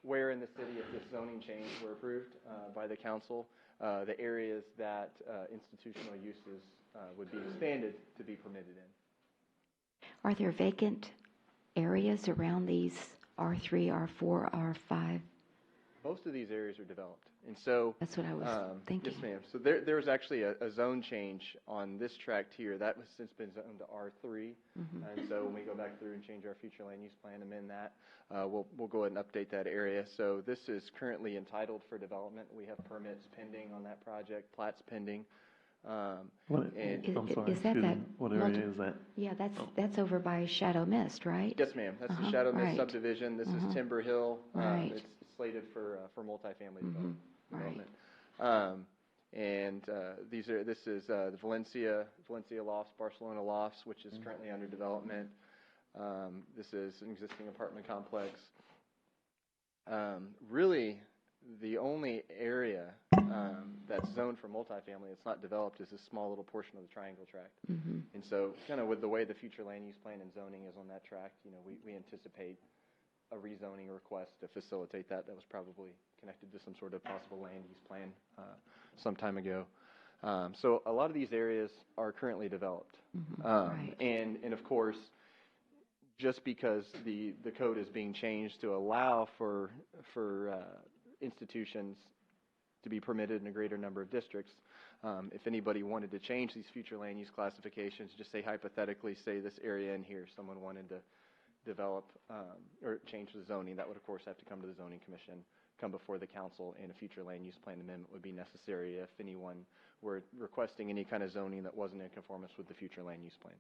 where in the city, if this zoning change were approved by the council, the areas that institutional uses would be expanded to be permitted in. Are there vacant areas around these R3, R4, R5? Most of these areas are developed. And so That's what I was thinking. Yes, ma'am. So there was actually a zone change on this tract here. That was since been zoned to R3. And so when we go back through and change our future land use plan, amend that, we'll go ahead and update that area. So this is currently entitled for development. We have permits pending on that project, plats pending. I'm sorry, Is that excuse me. that What area is that? Yeah, that's over by Shadow Mist, right? Yes, ma'am. That's the Shadow Mist right. subdivision. This is Timber Hill. Right. It's slated for multifamily development. Right. And this is the Valencia Lofts, Barcelona Lofts, which is currently under development. This is an existing apartment complex. Really, the only area that's zoned for multifamily that's not developed is this small little portion of the triangle tract. And so kind of with the way the future land use plan and zoning is on that tract, we anticipate a rezoning request to facilitate that. That was probably connected to some sort of possible land use plan some time ago. So a lot of these areas are currently developed. Right. And of course, just because the code is being changed to allow for institutions to be permitted in a greater number of districts, if anybody wanted to change these future land use classifications, just say hypothetically, say this area in here, someone wanted to develop or change the zoning, that would of course have to come to the zoning commission, come before the council, and a future land use plan amendment would be necessary if anyone were requesting any kind of zoning that wasn't in conformance with the future land use plan.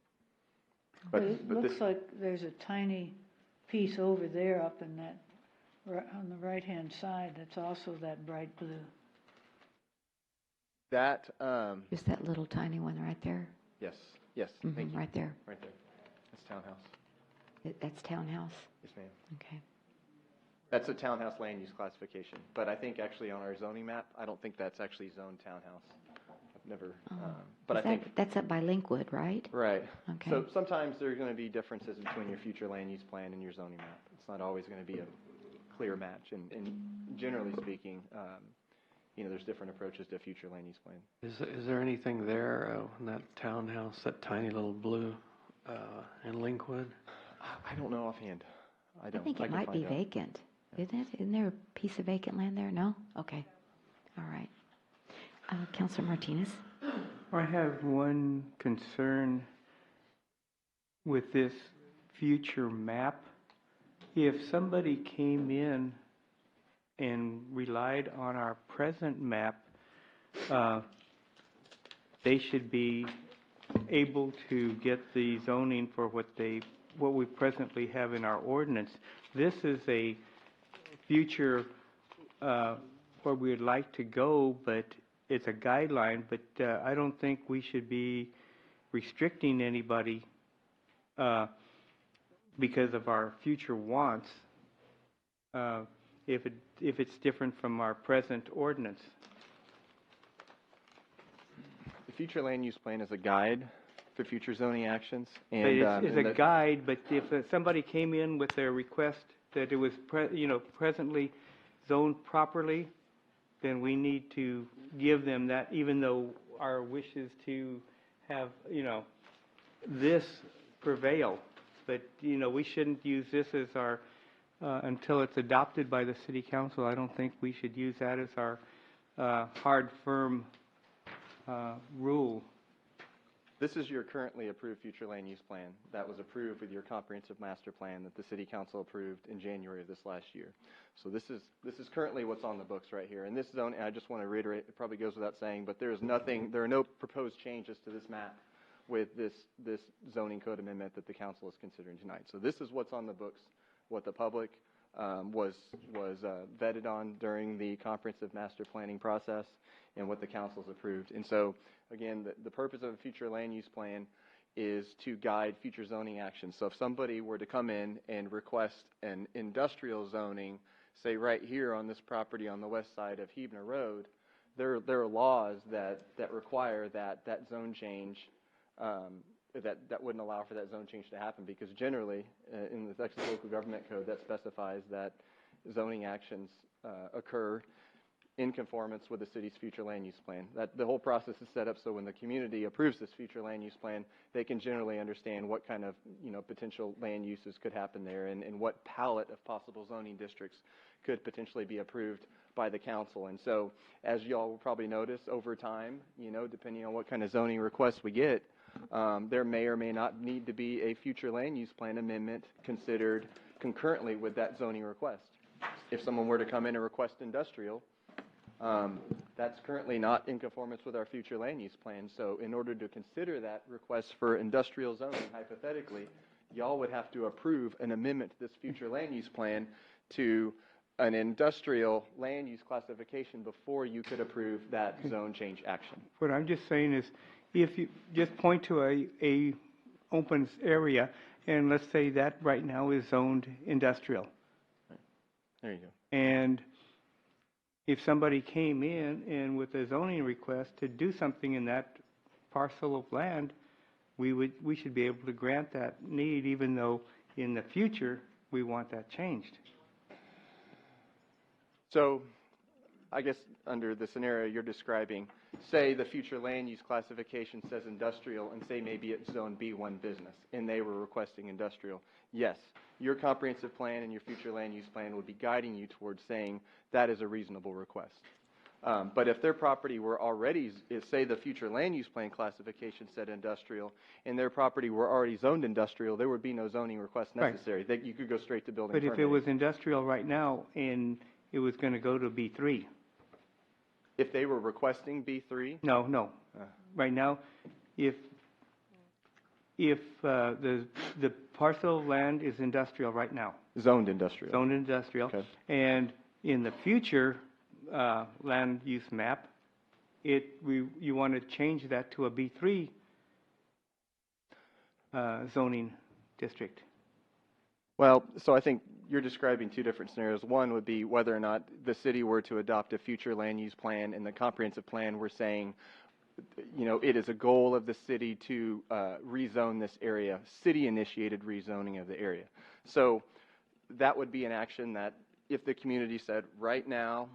But it looks like there's a tiny piece over there up in that, on the right-hand side, that's also that bright blue. That, Just that little tiny one right there? yes, thank you. Right there. Right there. That's townhouse. That's townhouse? Yes, ma'am. Okay. That's a townhouse land use classification, but I think actually on our zoning map, I don't think that's actually zoned townhouse. I've never, but I think. That's up by Linkwood, right? Right. Okay. So sometimes there's going to be differences between your future land use plan and your zoning map. It's not always going to be clear match. And generally speaking, there's different approaches to future land use plan. Is there anything there in that townhouse, that tiny little blue in Linkwood? I don't know offhand. I don't. I think it can might be find out. vacant. Isn't it? Isn't there a piece of vacant land there? No? Okay. All right. Councilor Martinez? I have one concern with this future map. If somebody came in and relied on our present map, they should be able to get the zoning for what we presently have in our ordinance. This is a future where we would like to go, but it's a guideline, but I don't think we should be restricting anybody because of our future wants if it's different from our present ordinance. The future land use plan is a guide for future zoning actions. But it's a guide, but if somebody came in with their request that it was presently zoned properly, then we need to give them that, even though our wish is to have, this prevail. But, we shouldn't use this as our, until it's adopted by the city council. I don't think we should use that as our hard, firm rule. This is your currently approved future land use plan that was approved with your comprehensive master plan that the city council approved in January of this last year. So this is currently what's on the books right here. In this zone, and I just want to reiterate, it probably goes without saying, but there are no proposed changes to this map with this zoning code amendment that the council is considering tonight. So this is what's on the books, what the public was vetted on during the comprehensive master planning process, and what the council's approved. And so, again, the purpose of a future land use plan is to guide future zoning actions. So if somebody were to come in and request an industrial zoning, say right here on this property on the west side of Hebner Road, there are laws that require that zone change, that wouldn't allow for that zone change to happen, because generally in the Texas Local Government Code that specifies that zoning actions occur in conformance with the city's future land use plan. That the whole process is set up so when the community approves this future land use plan, they can generally understand what kind of potential land uses could happen there, and what palette of possible zoning districts could potentially be approved by the council. And so, as y'all will probably notice over time, depending on what kind of zoning requests we get, there may or may not need to be a future land use plan amendment considered concurrently with that zoning request. If someone were to come in and request industrial, that's currently not in conformance with our future land use plan. So in order to consider that request for industrial zoning, hypothetically, y'all would have to approve an amendment to this future land use plan to an industrial land use classification before you could approve that zone change action. What I'm just saying is, if you just point to a open area, and let's say that right now is zoned industrial. There you go. And if somebody came in and with a zoning request to do something in that parcel of land, we should be able to grant that need, even though in the future we want that changed. So, I guess under the scenario you're describing, say the future land use classification says industrial, and say maybe it's zone B1 business, and they were requesting industrial. Yes, your comprehensive plan and your future land use plan would be guiding you towards saying that is a reasonable request. But if their property were already, say the future land use plan classification said industrial, and their property were already zoned industrial, there would be no zoning request necessary. That you could go straight to building But permitting. if it was industrial right now and it was going to go to B3. If they were requesting B3? No. Right now, if the parcel of land is industrial right now. Zoned industrial. Zoned industrial. Okay. And in the future land use map, you want to change that to a B3 zoning district. Well, so I think you're describing two different scenarios. One would be whether or not the city were to adopt a future land use plan. In the comprehensive plan, we're saying, it is a goal of the city to rezone this area, city-initiated rezoning of the area. So that would be an action that if the community said, right now,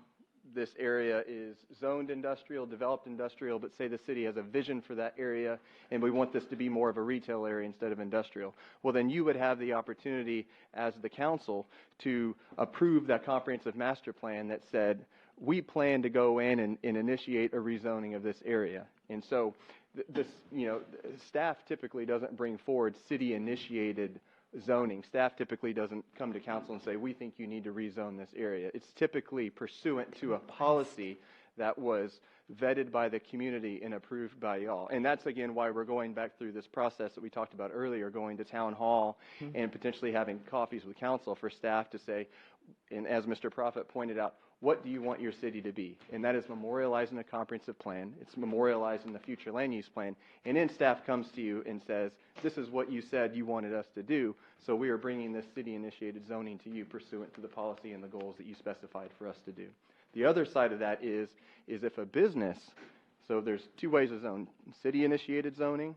this area is zoned industrial, developed industrial, but say the city has a vision for that area and we want this to be more of a retail area instead of industrial, well, then you would have the opportunity as the council to approve that comprehensive master plan that said, we plan to go in and initiate a rezoning of this area. And so this, staff typically doesn't bring forward city-initiated zoning. Staff typically doesn't come to council and say, we think you need to rezone this area. It's typically pursuant to a policy that was vetted by the community and approved by y'all. And that's, again, why we're going back through this process that we talked about earlier, going to town hall and potentially having coffees with council for staff to say, and as Mr. Prophet pointed out, what do you want your city to be? And that is memorializing a comprehensive plan. It's memorializing the future land use plan. And then staff comes to you and says, this is what you said you wanted us to do, so we are bringing this city-initiated zoning to you pursuant to the policy and the goals that you specified for us to do. The other side of that is if a business, so there's two ways of zone, city-initiated zoning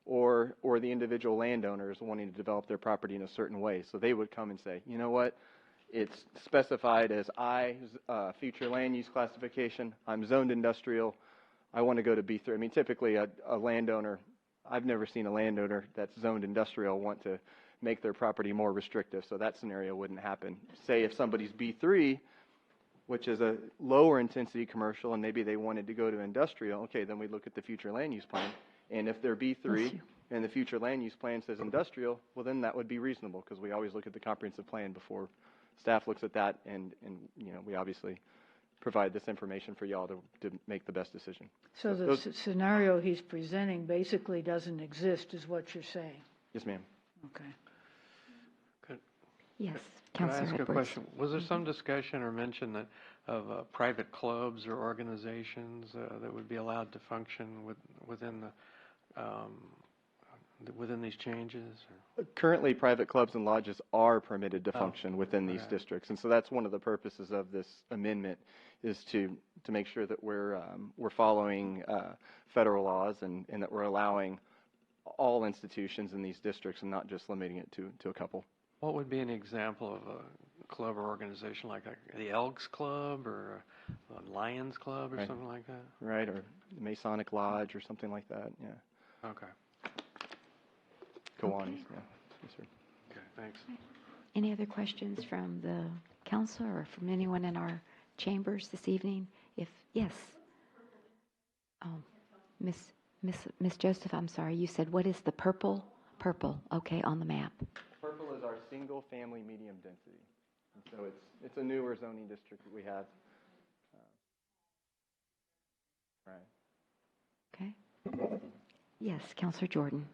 or the individual landowners wanting to develop their property in a certain way. So they would come and say, you know what? It's specified as future land use classification. I'm zoned industrial. I want to go to B3. I mean, typically a landowner, I've never seen a landowner that's zoned industrial want to make their property more restrictive, so that scenario wouldn't happen. Say if somebody's B3, which is a lower intensity commercial, and maybe they wanted to go to industrial, okay, then we look at the future land use plan. And if they're B3 and the future land use plan says industrial, well, then that would be reasonable, because we always look at the comprehensive plan before staff looks at that, and we obviously provide this information for y'all to make the best decision. So the scenario he's presenting basically doesn't exist, is what you're saying? Yes, ma'am. Okay. Good. Yes, Can I Councilor ask a Edwards. question? Was there some discussion or mention of private clubs or organizations that would be allowed to function within these changes? Currently, private clubs and lodges are permitted to function within these districts, and so that's one of the purposes of this amendment, is to make sure that we're following federal laws and that we're allowing all institutions in these districts and not just limiting it to a couple. What would be an example of a club or organization like the Elks Club or a Lions Club or something like that? Right, or the Masonic Lodge or something like that, yeah. Okay. Kiwanis, yeah. Yes, sir. Okay, thanks. Any other questions from the council or from anyone in our chambers this evening? Yes. Miss Joseph, I'm sorry, you said what is the purple? Purple, okay, on the map. Purple is our single family medium density. And so it's a newer zoning district that we have. Right. Okay. Yes, Councilor Jordan.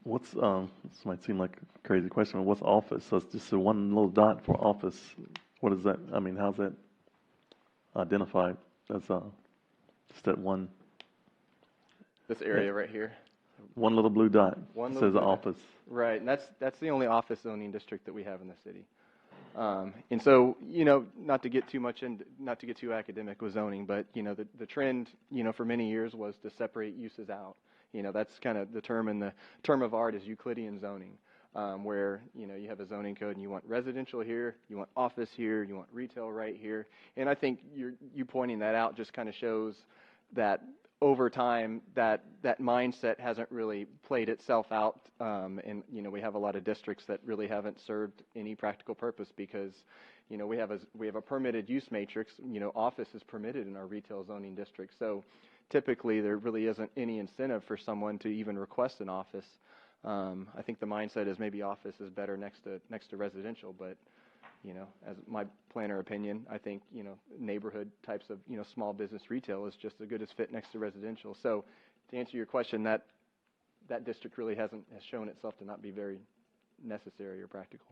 What's, this might seem like a crazy question, but what's office? So it's just a one little dot for office. What is that? I mean, how's that identified as just that one? This area right here. One little blue dot says office. Right, and that's the only office zoning district that we have in the city. And so, not to get too academic with zoning, but the trend, for many years was to separate uses out. That's kind of the term, and the term of art is Euclidean zoning, where you have a zoning code and you want residential here, you want office here, you want retail right here. And I think you pointing that out just kind of shows that over time that mindset hasn't really played itself out, and we have a lot of districts that really haven't served any practical purpose, because we have a permitted use matrix. Office is permitted in our retail zoning district, so typically there really isn't any incentive for someone to even request an office. I think the mindset is maybe office is better next to residential, but as my planner opinion, I think, neighborhood types of, small business retail is just as good as fit next to residential. So to answer your question, that district really has shown itself to not be very necessary or practical.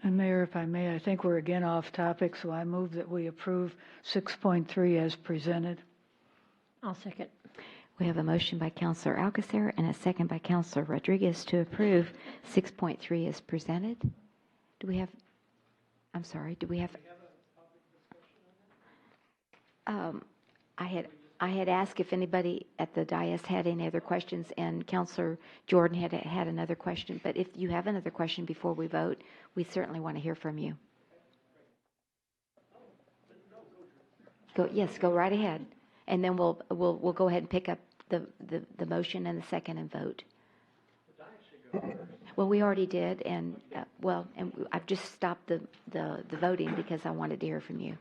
And Mayor, if I may, I think we're again off topic, so I move that we approve 6.3 as presented. I'll second. We have a motion by Councilor Alcacer and a second by Councilor Rodriguez to approve 6.3 as presented. Do we have I had asked if anybody at the dais had any other questions, and Counselor Jordan had another question. But if you have another question before we vote, we certainly want to hear from you. Yes, go right ahead. And then we'll go ahead and pick up the motion and the second and vote. Well, we already did, and I've just stopped the voting because I wanted to hear from you.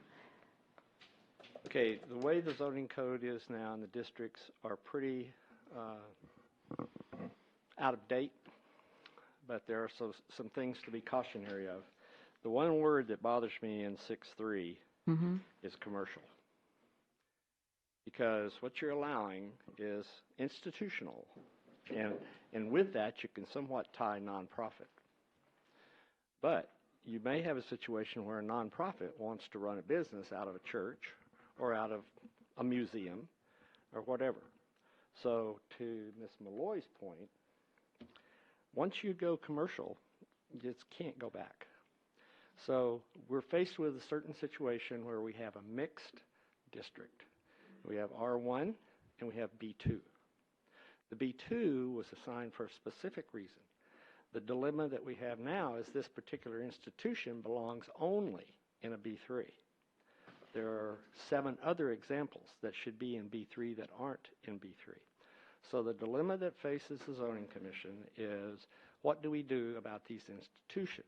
Okay, the way the zoning code is now in the districts are pretty out of date, but there are some things to be cautionary of. The one word that bothers me in 6.3 is commercial. Because what you're allowing is institutional, and with that you can somewhat tie nonprofit. But you may have a situation where a nonprofit wants to run a business out of a church or out of a museum or whatever. So to Ms. Malloy's point, once you go commercial, you just can't go back. So we're faced with a certain situation where we have a mixed district. We have R1 and we have B2. The B2 was assigned for a specific reason. The dilemma that we have now is this particular institution belongs only in a B3. There are 7 other examples that should be in B3 that aren't in B3. So the dilemma that faces the Zoning Commission is, what do we do about these institutions?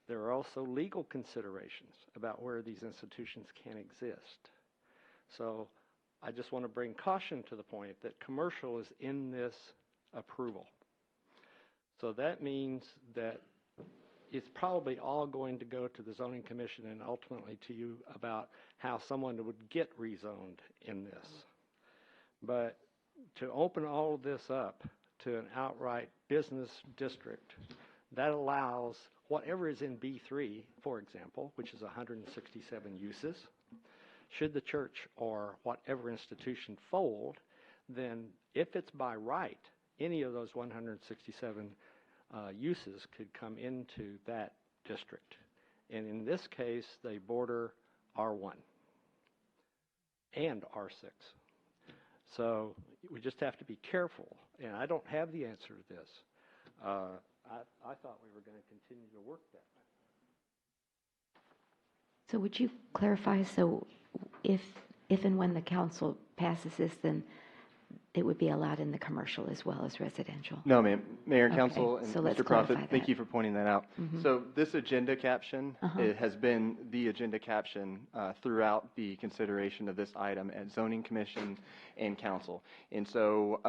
There are also legal considerations about where these institutions can exist. So I just want to bring caution to the point that commercial is in this approval. So that means that it's probably all going to go to the Zoning Commission and ultimately to you about how someone would get rezoned in this. But to open all of this up to an outright business district, that allows whatever is in B3, for example, which is 167 uses, should the church or whatever institution fold, then if it's by right, any of those 167 uses could come into that district. And in this case, they border R1 and R6. So we just have to be careful. And I don't have the answer to this. I thought we were going to continue to work that way. So would you clarify, so if and when the council passes this, then it would be allowed in the commercial as well as residential? No, ma'am. Mayor and Okay, Council and so let's Mr. Profit, clarify thank that. you for pointing that out. So this agenda caption it has been the agenda caption throughout the consideration of this item at Zoning Commission and Council. And so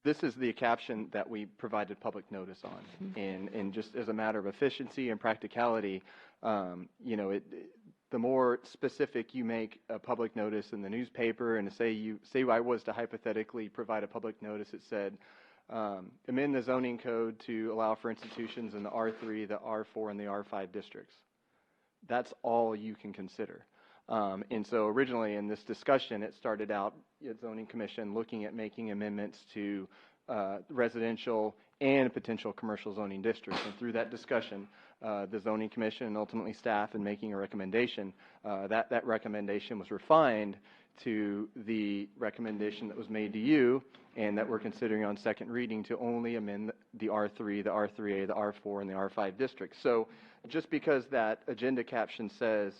this is the caption that we provided public notice on. And just as a matter of efficiency and practicality, you know, the more specific you make a public notice in the newspaper, and say I was to hypothetically provide a public notice that said, amend the zoning code to allow for institutions in the R3, the R4, and the R5 districts. That's all you can consider. And so originally in this discussion, it started out at Zoning Commission looking at making amendments to residential and potential commercial zoning districts. And through that discussion, the Zoning Commission and ultimately staff in making a recommendation, that recommendation was refined to the recommendation that was made to you and that we're considering on second reading to only amend the R3, the R3A, the R4, and the R5 districts. So just because that agenda caption says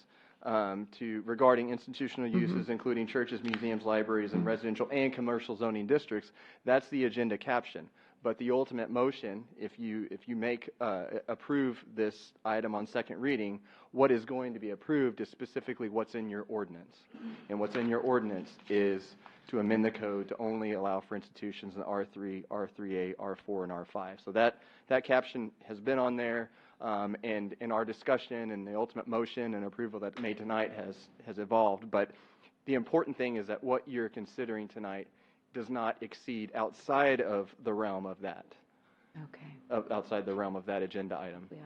regarding institutional uses, including churches, museums, libraries, and residential and commercial zoning districts, that's the agenda caption. But the ultimate motion, if you approve this item on second reading, what is going to be approved is specifically what's in your ordinance. And what's in your ordinance is to amend the code to only allow for institutions in R3, R3A, R4, and R5. So that caption has been on there, and in our discussion and the ultimate motion and approval that's made tonight has evolved. But the important thing is that what you're considering tonight does not exceed outside of the realm of that. Okay. Outside the realm of that agenda item. We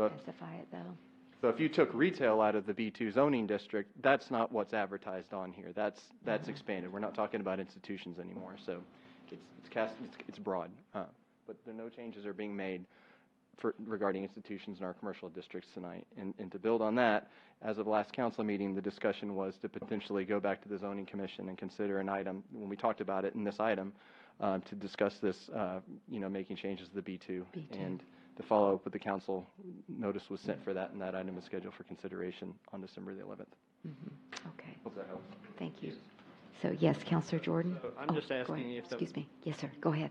ought to specify it, though. So if you took retail out of the B2 zoning district, that's not what's advertised on here. That's expanded. We're not talking about institutions anymore. So it's broad, but no changes are being made regarding institutions in our commercial districts tonight. And to build on that, as of last council meeting, the discussion was to potentially go back to the zoning commission and consider an item, when we talked about it in this item, to discuss this, making changes to the B2. And the follow-up with the council notice was sent for that, and that item is scheduled for consideration on December the 11th. Okay. Hope that helps. Thank you. So, yes, Counselor Jordan? So I'm just go asking ahead. if the- Excuse me. Yes, sir. Go ahead.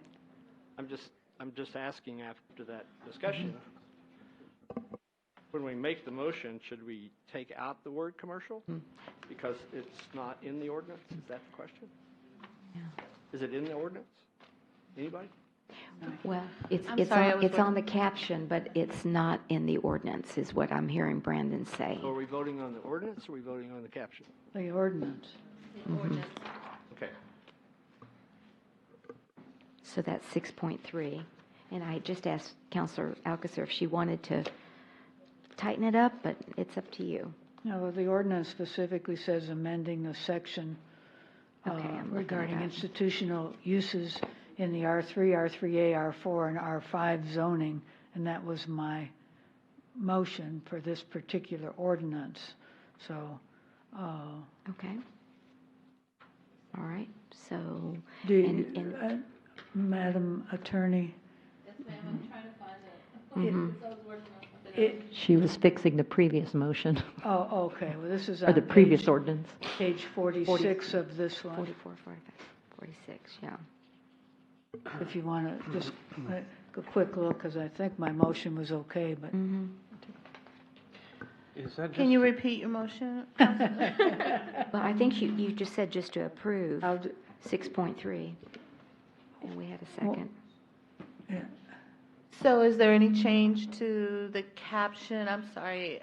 I'm just asking after that discussion, when we make the motion, should we take out the word commercial? Because it's not in the ordinance? Is that the question? Yeah. Is it in the ordinance? Anybody? Well, I'm sorry, I was it's on the caption, but it's not in the ordinance, is what I'm hearing Brandon say. So are we voting on the ordinance, or are we voting on the caption? The ordinance. Okay. So that's 6.3. And I just asked Counselor Alcacer if she wanted to tighten it up, but it's up to you. No, the ordinance specifically says amending the section Okay, I'm looking regarding it up. institutional uses in the R3, R3A, R4, and R5 zoning, and that was my motion for this particular ordinance. So, Okay. All right, so, Madam Attorney, Yes, ma'am, I'm trying to find it. Mhm. I was working on something else. She was fixing the previous motion, oh, okay, well, this is or on the previous page ordinance. 46 of this one. 44, 45, 46, yeah. If you want to just a quick look, because I think my motion was okay, but. Is that Can you repeat your motion? Councilman? Well, I think you just said just to approve I'll do- 6.3, and we had a second. Yeah. So is there any change to the caption? I'm sorry,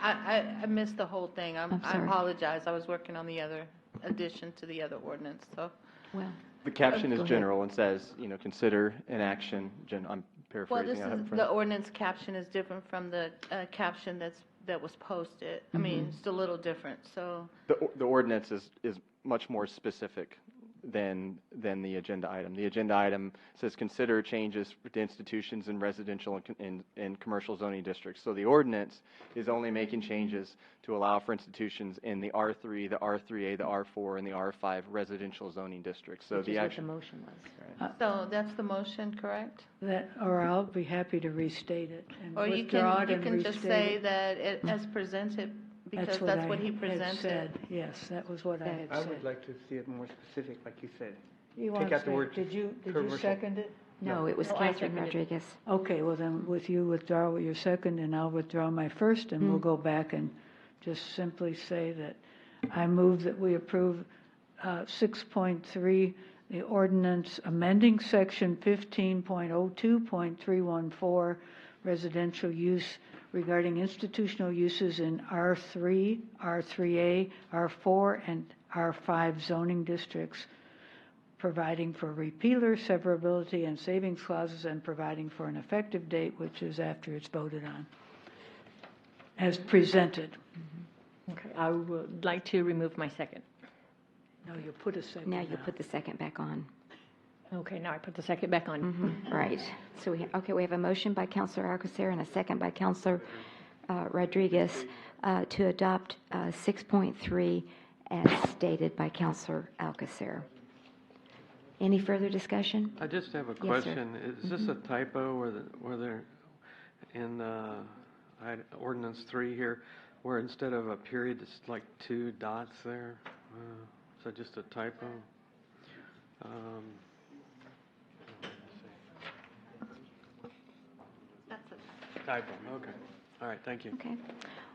I missed the whole thing. I'm I sorry. apologize. I was working on the other addition to the other ordinance, so. Well, The caption Go is ahead. general and says, consider an action, I'm Well, paraphrasing. this I have it in is, front the of me. ordinance caption is different from the caption that was posted. I mean, it's a little different, so. The ordinance is much more specific than the agenda item. The agenda item says consider changes to institutions in residential and commercial zoning districts. So the ordinance is only making changes to allow for institutions in the R3, the R3A, the R4, and the R5 residential zoning districts. So which the is what the action. motion was. So that's the motion, correct? Or I'll be happy to restate it and Or you withdraw it can, you and can just restate say it. that it, as presented, because that's what he I had presented. said. Yes, that was what I had I would said. like to see it more specific, like you said. You Take want to out the say, word did you commercial. second it? No, it was No, I Catherine seconded. Rodriguez. Okay, well then, with you withdraw your second, and I'll withdraw my first, and we'll go back and just simply say that I move that we approve 6.3, the ordinance amending section 15.02.314, residential use regarding institutional uses in R3, R3A, R4, and R5 zoning districts, providing for repealer, severability, and savings clauses, and providing for an effective date, which is after it's voted on, as presented. Okay, I would like to remove my second. No, you put a second Now you put the second back on. Okay, now I put the second back on. Right. So we have a motion by Counselor Alcacer and a second by Counselor Rodriguez to adopt 6.3 as stated by Counselor Alcacer. Any further discussion? I just have a Yes, sir. question. Is this a typo where they're in ordinance 3 here, where instead of a period, it's like 2 dots there? Is that just a typo? Typo, okay. All right, thank you. Okay.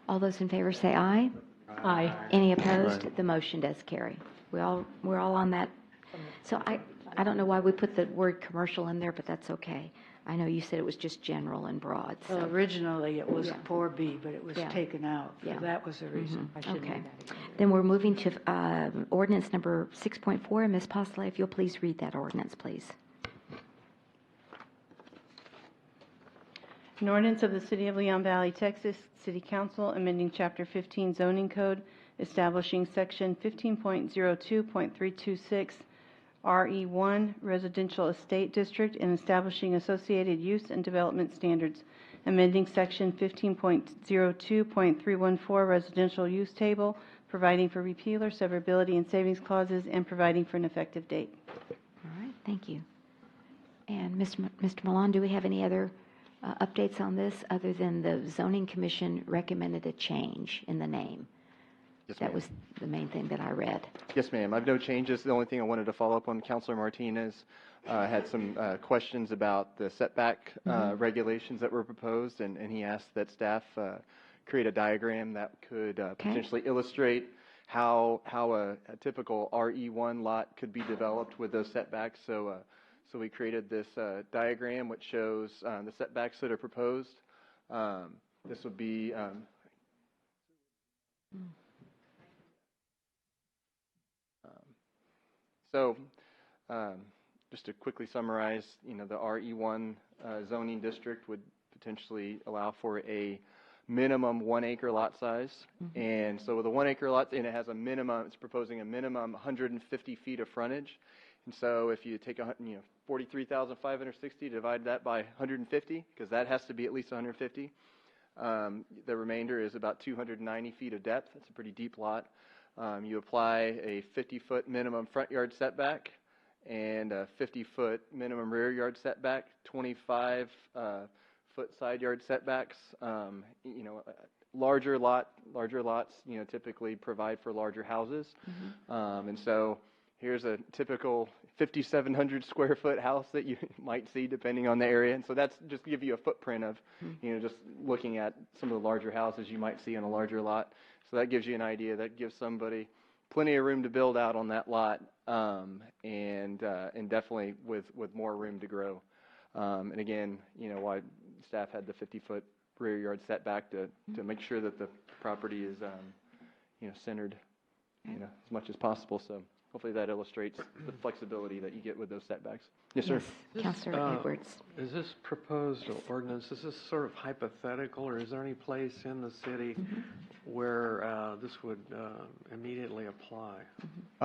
All those in favor say aye. Aye. Any opposed? Aye. The motion does carry. We're all on that. So I don't know why we put the word commercial in there, but that's okay. I know you said it was just general and broad, so. Well, originally, it was Yeah. 4B, but it was Yeah. taken out. So Yeah. that was the reason. Okay. Then we're moving to ordinance number 6.4. And Ms. Postlev, if you'll please read that ordinance, please. An ordinance of the City of Leon Valley, Texas, City Council amending Chapter 15 zoning code, establishing Section 15.02.326, RE1 Residential Estate District and establishing associated use and development standards, amending Section 15.02.314 Residential Use Table, providing for repeal or severability and savings clauses, and providing for an effective date. All right, thank you. And Mr. Milan, do we have any other updates on this other than the zoning commission recommended a change in the name? Yes, That ma'am. was the main thing that I read. Yes, ma'am. I've no changes. The only thing I wanted to follow up on, Councilor Martinez had some questions about the setback regulations that were proposed, and he asked that staff create a diagram that could potentially illustrate how a typical RE1 lot could be developed with those setbacks. So we created this diagram which shows the setbacks that are proposed. This would be just to quickly summarize, the RE1 zoning district would potentially allow for a minimum 1 acre lot size. And so with a 1 acre lot, and it has a minimum, it's proposing a minimum 150 feet of frontage. And so if you take 43,560, divide that by 150, because that has to be at least 150. The remainder is about 290 feet of depth. It's a pretty deep lot. You apply a 50-foot minimum front yard setback and a 50-foot minimum rear yard setback, 25-foot side yard setbacks. Larger lots, typically provide for larger houses. And so here's a typical 5,700 square foot house that you might see depending on the area. And so that's just to give you a footprint of, just looking at some of the larger houses you might see on a larger lot. So that gives you an idea. That gives somebody plenty of room to build out on that lot, and definitely with more room to grow. And again, why staff had the 50-foot rear yard setback to make sure that the property is, centered, as much as possible. So hopefully that illustrates the flexibility that you get with those setbacks. Yes, sir. Councilor Edwards. Is this proposed ordinance, is this sort of hypothetical, or is there any place in the city where this would immediately apply?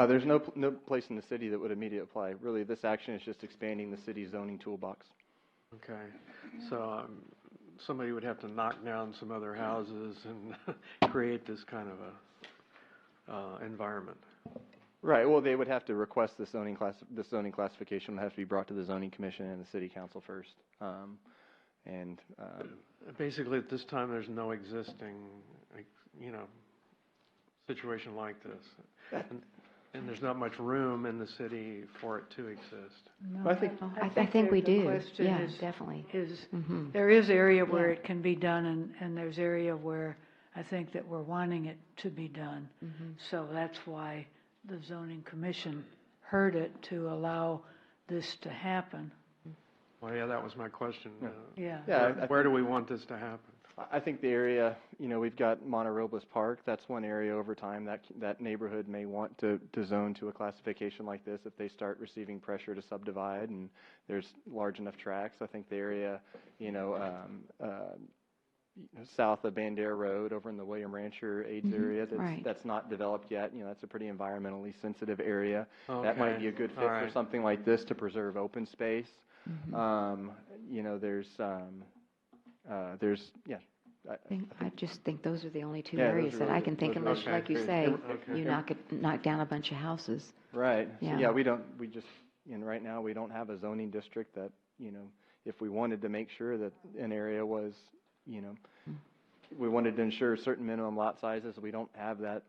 There's no place in the city that would immediately apply. Really, this action is just expanding the city's zoning toolbox. Okay. So somebody would have to knock down some other houses and create this kind of a environment. Right. Well, they would have to request the zoning classification would have to be brought to the zoning commission and the city council first. Basically, at this time, there's no existing, situation like this, and there's not much room in the city for it to exist. No, I think we do. Question Yeah, is, definitely. There is area where it can be done, and there's area where I think that we're wanting it to be done. So that's why the zoning commission heard it to allow this to happen. Well, yeah, that was my question. Yeah. Where do we want this to happen? I think the area, we've got Monterobles Park. That's one area over time that neighborhood may want to zone to a classification like this if they start receiving pressure to subdivide and there's large enough tracts. I think the area, south of Bandera Road over in the William Rancher Aids area that's not developed yet. That's a pretty environmentally sensitive area. Okay. That might be a good fit for something like this to preserve open space. I just think those are the only two areas that I can think, unless, like you say, you knock down a bunch of houses. Right. Yeah. So, right now we don't have a zoning district that, if we wanted to make sure that an area was, we wanted to ensure certain minimum lot sizes, we don't have that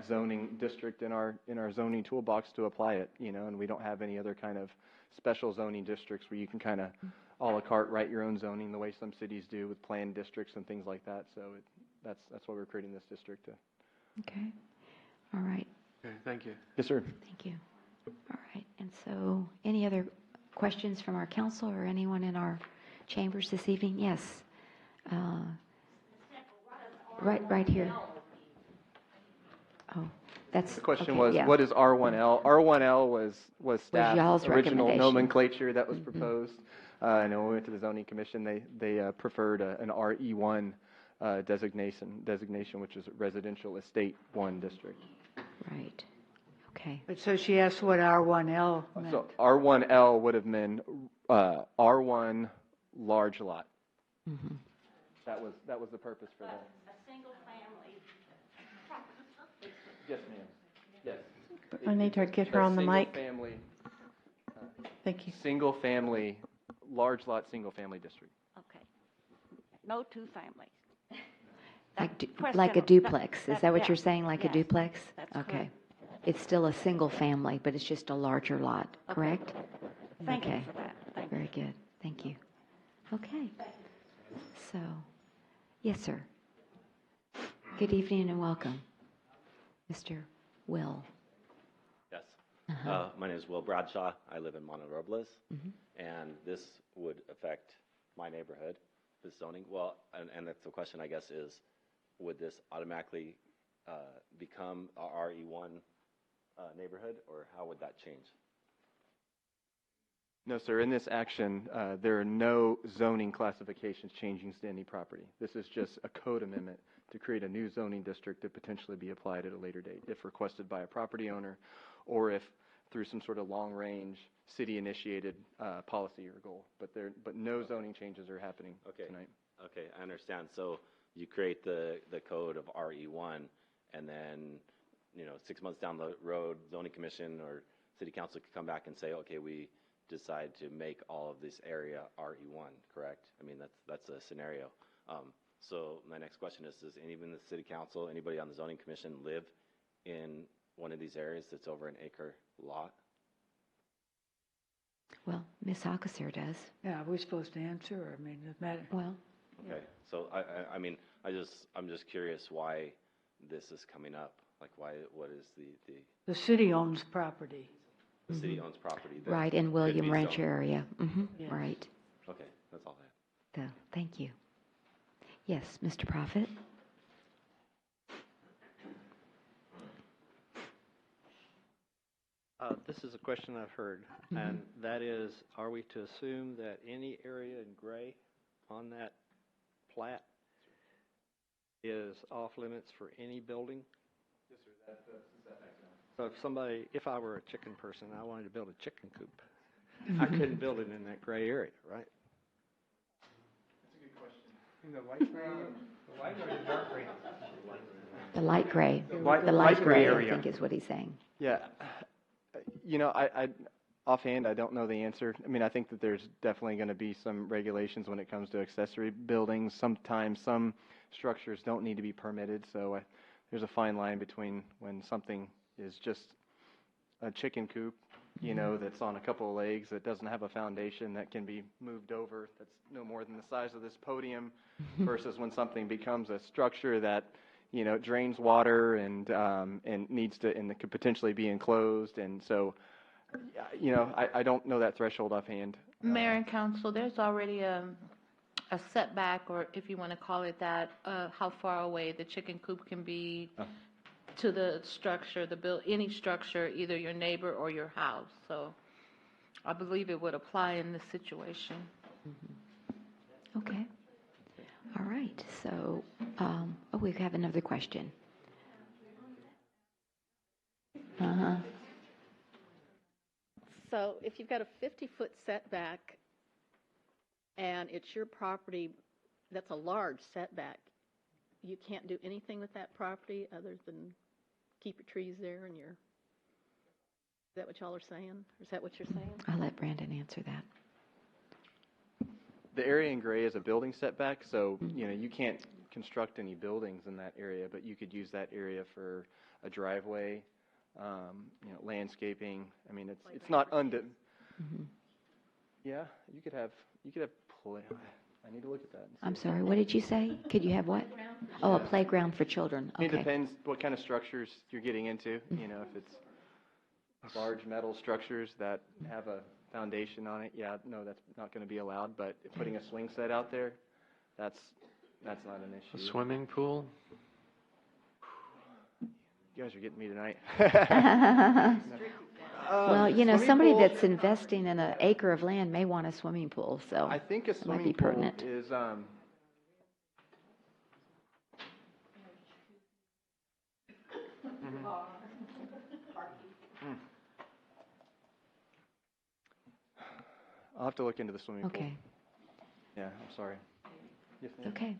zoning district in our zoning toolbox to apply it, and we don't have any other kind of special zoning districts where you can kind of a la carte write your own zoning the way some cities do with planned districts and things like that. So that's why we're creating this district. Okay. All right. Okay, thank you. Yes, sir. Thank you. All right. And so any other questions from our council or anyone in our chambers this evening? Yes. Right here. Oh, that's the question okay, was, what is R1L? R1L was staff's y'all's original recommendation. nomenclature that was proposed. And when we went to the zoning commission, they preferred an RE1 designation, which is residential estate 1 district. Right. Okay. But so she asked what R1L meant. So R1L would have been R1 large lot. Mhm. That was the purpose for that. A single family. Yes, ma'am. Yes. I need to get her on the mic. Family. Thank you. Single family, large lot, single family district. Okay. No two families. Like a duplex, is that what yeah. you're saying, like a Yes, duplex? that's Okay. correct. It's still a single family, but it's just a larger lot, Okay. correct? Thank you Okay. for that. Thank you. Very good, thank you. Okay. So, yes, sir. Good evening and welcome. Mr. Will. Yes. Uh-huh. My name is Will Bradshaw. I live in Monte Robles, Mhm. and this would affect my neighborhood, this zoning. Well, and that's the question, I guess, is would this automatically become a RE1 neighborhood, or how would that change? No, sir. In this action, there are no zoning classifications changing to any property. This is just a code amendment to create a new zoning district to potentially be applied at a later date, if requested by a property owner, or if through some sort of long-range city-initiated policy or goal. But no zoning changes are happening tonight. Okay, I understand. So you create the code of RE1, and then 6 months down the road, zoning commission or city council could come back and say, okay, we decide to make all of this area RE1, correct? I mean, that's a scenario. So my next question is, does anyone in the city council, anybody on the zoning commission live in one of these areas that's over an acre lot? Well, Ms. Alcacer does. Yeah, are we supposed to answer, or, I mean, does it matter? Well. Okay, so I mean, I'm just curious why this is coming up. Like, what is the The city owns property. The city owns property. that Right, in could William be Ranch zoned. area. Yes. Right. Okay, that's all I have. So, thank you. Yes, Mr. Prophet? This is a question I've heard, Mhm. and that is, are we to assume that any area in gray on that plat is off limits for any building? Yes, sir. That's So if I were a chicken person, and I wanted to build a chicken coop, I couldn't build it in that gray area, right? a good question. In the light gray, the light or the dark gray? The light gray. The The light light gray gray, I area. think is what he's saying. Yeah. I offhand, I don't know the answer. I mean, I think that there's definitely going to be some regulations when it comes to accessory buildings. Sometimes some structures don't need to be permitted, so there's a fine line between when something is just a chicken coop, that's on a couple of legs, that doesn't have a foundation, that can be moved over, that's no more than the size of this podium, versus when something becomes a structure that drains water and could potentially be enclosed. And so, I don't know that threshold offhand. Mayor and council, there's already a setback, or if you want to call it that, how far away the chicken coop can be to the structure, any structure, either your neighbor or your house. So I believe it would apply in this situation. Okay. All right, so, we have another question. Uh-huh. So if you've got a 50-foot setback and it's your property, that's a large setback, you can't do anything with that property other than keep your trees there and is that what y'all are saying? Or is that what you're saying? I'll let Brandon answer that. The area in gray is a building setback, so, you can't construct any buildings in that area, but you could use that area for a driveway, landscaping. I mean, it's not Yeah, you could have play. I need to look at that. I'm sorry, what did you say? Could you have what? Oh, a playground for children, It okay. depends what kind of structures you're getting into. If it's large metal structures that have a foundation on it, no, that's not going to be allowed. But putting a swing set out there, that's not an A issue. swimming pool? You guys are getting me tonight. Well, Swimming somebody pool- that's investing in an acre of land may want a swimming pool, so I think a it might be swimming pool pertinent. is, I'll have to look into the swimming pool. Okay, Yeah, I'm sorry. Yes, ma'am. okay,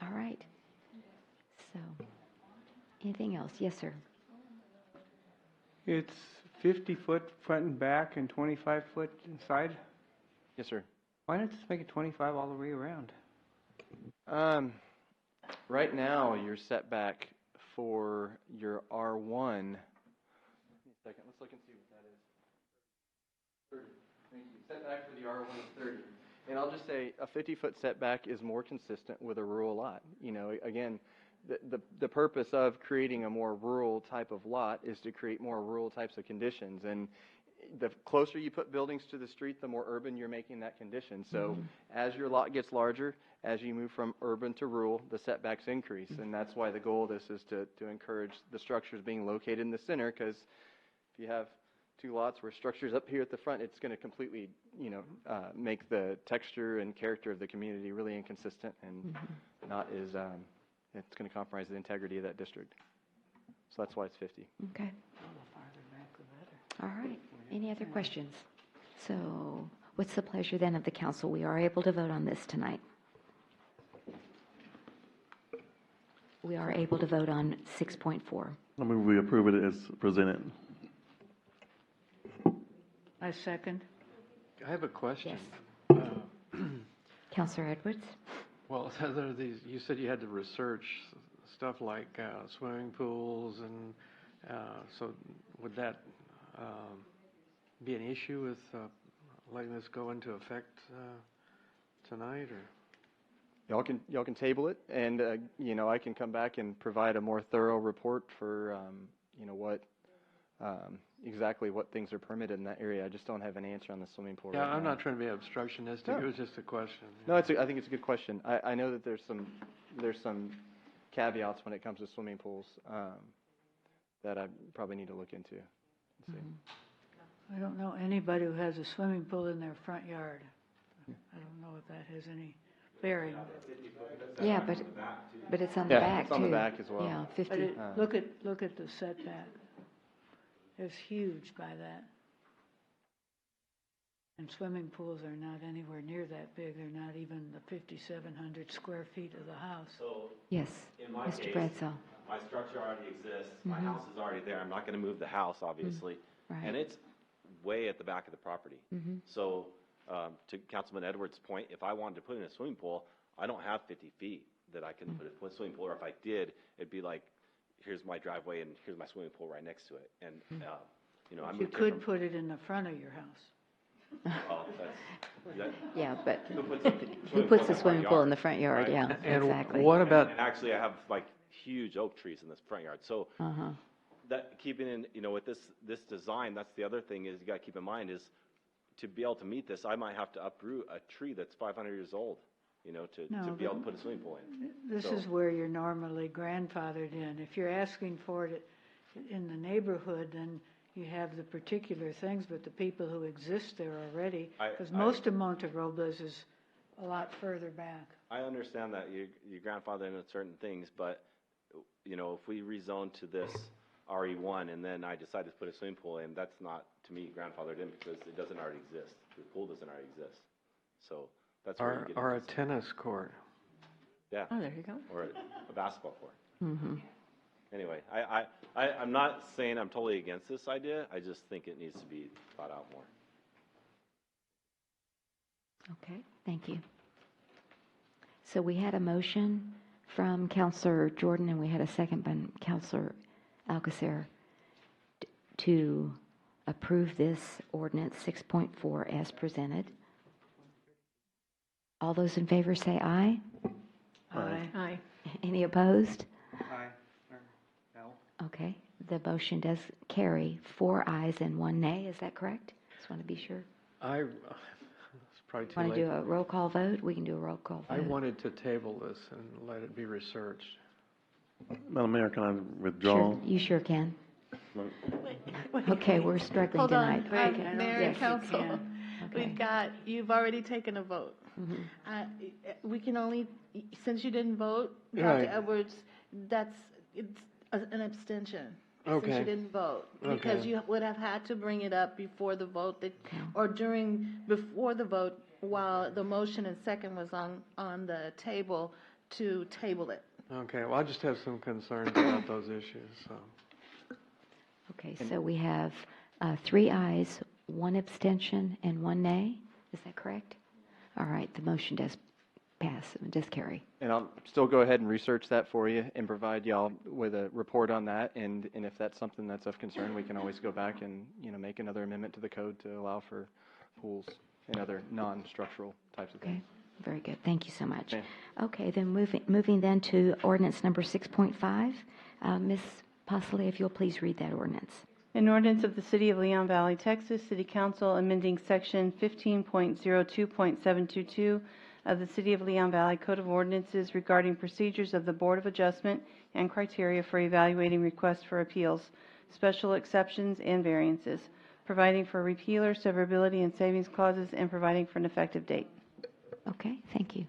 all right. So, anything else? Yes, sir. It's 50-foot front and back and 25-foot inside. Yes, sir. Why not just make it 25 all the way around? Right now, your setback for your R1. Give me a second. Let's look and see what that is. 30. Thank you. Setback for the R1 is 30. And I'll just say a 50-foot setback is more consistent with a rural lot. You know, again, the purpose of creating a more rural type of lot is to create more rural types of conditions. And the closer you put buildings to the street, the more urban you're making that condition. So as your lot gets larger, as you move from urban to rural, the setbacks increase. And that's why the goal of this is to encourage the structures being located in the center, because if you have two lots where structure's up here at the front, it's going to completely, make the texture and character of the community really inconsistent and not as, it's going to compromise the integrity of that district. So that's why it's 50. Okay. All right. Any other questions? So what's the pleasure then of the council? We are able to vote on this tonight. We are able to vote on 6.4. I move we approve it as presented. I second. I have a question. Counselor Edwards? Well, there are these, you said you had to research stuff like swimming pools, and so would that be an issue with letting this go into effect tonight, or? Y'all can table it, and I can come back and provide a more thorough report for what exactly what things are permitted in that area. I just don't have an answer on the swimming pool. Yeah, right I'm now. not trying to be obstructionistic. No. It was just a question. No, I think it's a good question. I know that there's some caveats when it comes to swimming pools that I probably need to look into. And see. I don't know anybody who has a swimming pool in their front yard. I don't know if that has any bearing. Yeah, but it's on the back, it's on too. the back as well. Yeah, 50. But look at the setback. It's huge by that. And swimming pools are not anywhere near that big. They're not even the 5,700 square feet of the house. So, Yes, in my Mr. case, Bradshaw. my structure already exists. My house is already there. I'm not going to move the house, obviously. Right. And it's way at the back of the property. So, to Councilman Edwards' point, if I wanted to put in a swimming pool, I don't have 50 feet that I can put a swimming pool, or if I did, it'd be like, here's my driveway and here's my swimming pool right next to it. And, I You moved could put it in the front of your house. well, Yeah, but who puts the swimming pool in the front yard? Right. Yeah, And exactly. what about, And actually, I have like huge oak trees in this front yard. So that keeping in, with this design, that's the other thing is you got to keep in mind is to be able to meet this, I might have to uproot a tree that's 500 years old, to be able to put a swimming pool in. This is where you're normally grandfathered in. If you're asking for it in the neighborhood, then you have the particular things, but the people who exist there already, because most of Monte Robles is a lot further back. I understand that you grandfather in certain things, but, if we rezone to this RE1 and then I decide to put a swimming pool in, that's not, to me, grandfathered in because it doesn't already exist. The pool doesn't already exist. So that's where you get or a into this. tennis court? Yeah. Oh, there you go. Or a basketball court. Anyway, I'm not saying I'm totally against this idea. I just think it needs to be thought out more. Okay, thank you. So we had a motion from Counselor Jordan, and we had a second by Counselor Alcacer to approve this ordinance 6.4 as presented. All those in favor say aye. Aye. Any opposed? Aye. Or no? Okay, the motion does carry 4 ayes and 1 nay. Is that correct? Just want to be sure. It's probably too Want late. to do a roll call vote? We can do a roll call vote. I wanted to table this and let it be researched. Madam Mayor, can I withdraw? Sure, you sure can. Okay, we're struggling Hold on, tonight. Mayor and Council. You've already taken a vote. We can only, since you didn't vote, Dr. Right. Edwards, it's an abstention. since you Okay. didn't vote. Because Okay. you would have had to bring it up before the vote, or before the vote, while the motion and second was on the table to table it. Okay, well, I just have some concerns about those issues, so. Okay, so we have 3 ayes, 1 abstention, and 1 nay. Is that correct? All right, the motion does pass, does carry. And I'll still go ahead and research that for you and provide y'all with a report on that. And if that's something that's of concern, we can always go back and, make another amendment to the code to allow for pools and other non-structural types of Okay, things. very good. Thank you so much. Yeah. Okay, then moving then to ordinance number 6.5. Ms. Possibly, if you'll please read that ordinance. An ordinance of the City of Leon Valley, Texas, City Council amending Section 15.02.722 of the City of Leon Valley Code of Ordinances regarding procedures of the Board of Adjustment and criteria for evaluating requests for appeals, special exceptions, and variances, providing for repealer, severability, and savings clauses, and providing for an effective date. Okay, thank you.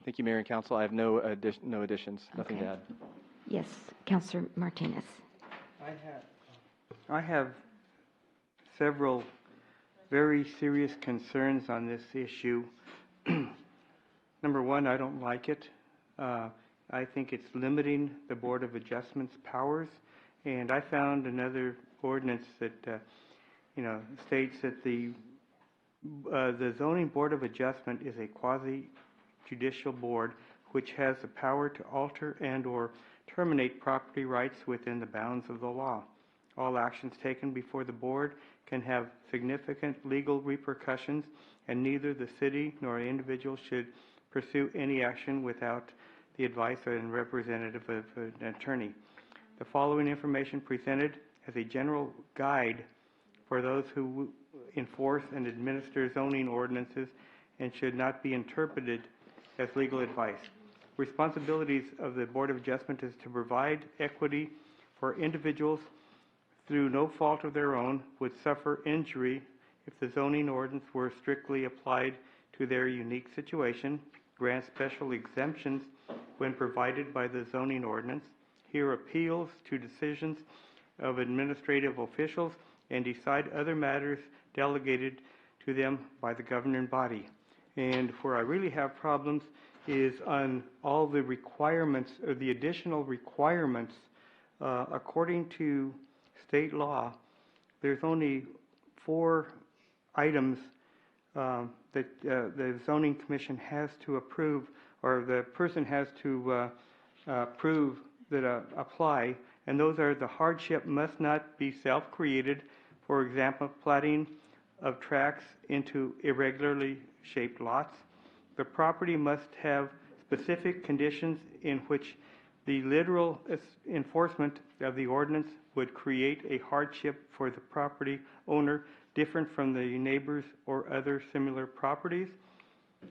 Thank you, Mayor and Council. I have no additions, nothing to Okay. add. Yes, Councilor Martinez. I have several very serious concerns on this issue. Number one, I don't like it. I think it's limiting the Board of Adjustment's powers. And I found another ordinance that, states that the Zoning Board of Adjustment is a quasi-judicial board which has the power to alter and/or terminate property rights within the bounds of the law. All actions taken before the board can have significant legal repercussions, and neither the city nor an individual should pursue any action without the advice of a representative of an attorney. The following information presented as a general guide for those who enforce and administer zoning ordinances and should not be interpreted as legal advice. Responsibilities of the Board of Adjustment is to provide equity for individuals through no fault of their own would suffer injury if the zoning ordinance were strictly applied to their unique situation, grant special exemptions when provided by the zoning ordinance, hear appeals to decisions of administrative officials, and decide other matters delegated to them by the governing body. And where I really have problems is on all the requirements, or the additional requirements. According to state law, there's only 4 items that the zoning commission has to approve, or the person has to prove that apply, and those are: the hardship must not be self-created, for example, platting of tracts into irregularly shaped lots. The property must have specific conditions in which the literal enforcement of the ordinance would create a hardship for the property owner different from the neighbors or other similar properties.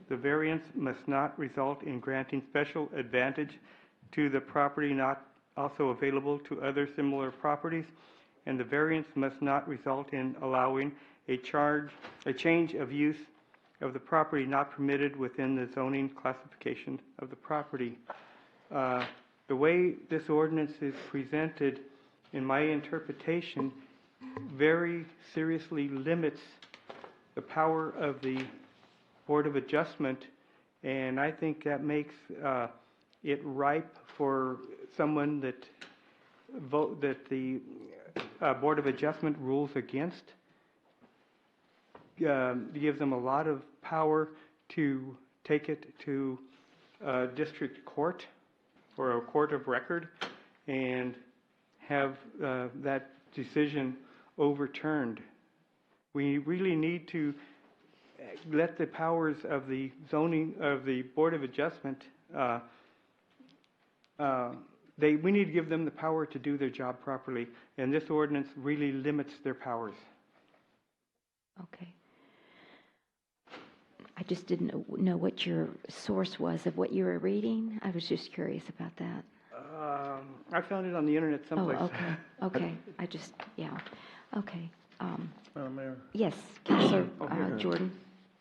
The variance must not result in granting special advantage to the property not also available to other similar properties, and the variance must not result in allowing a change of use of the property not permitted within the zoning classification of the property. The way this ordinance is presented, in my interpretation, very seriously limits the power of the Board of Adjustment, and I think that makes it ripe for someone that the Board of Adjustment rules against. Gives them a lot of power to take it to district court or a court of record and have that decision overturned. We really need to let the powers of the Board of Adjustment, we need to give them the power to do their job properly, and this ordinance really limits their powers. Okay. I just didn't know what your source was of what you were reading. I was just curious about that. I found it on the internet someplace. Oh, okay. I just, yeah. Okay. Madam Mayor? Yes, Councilor here. Jordan.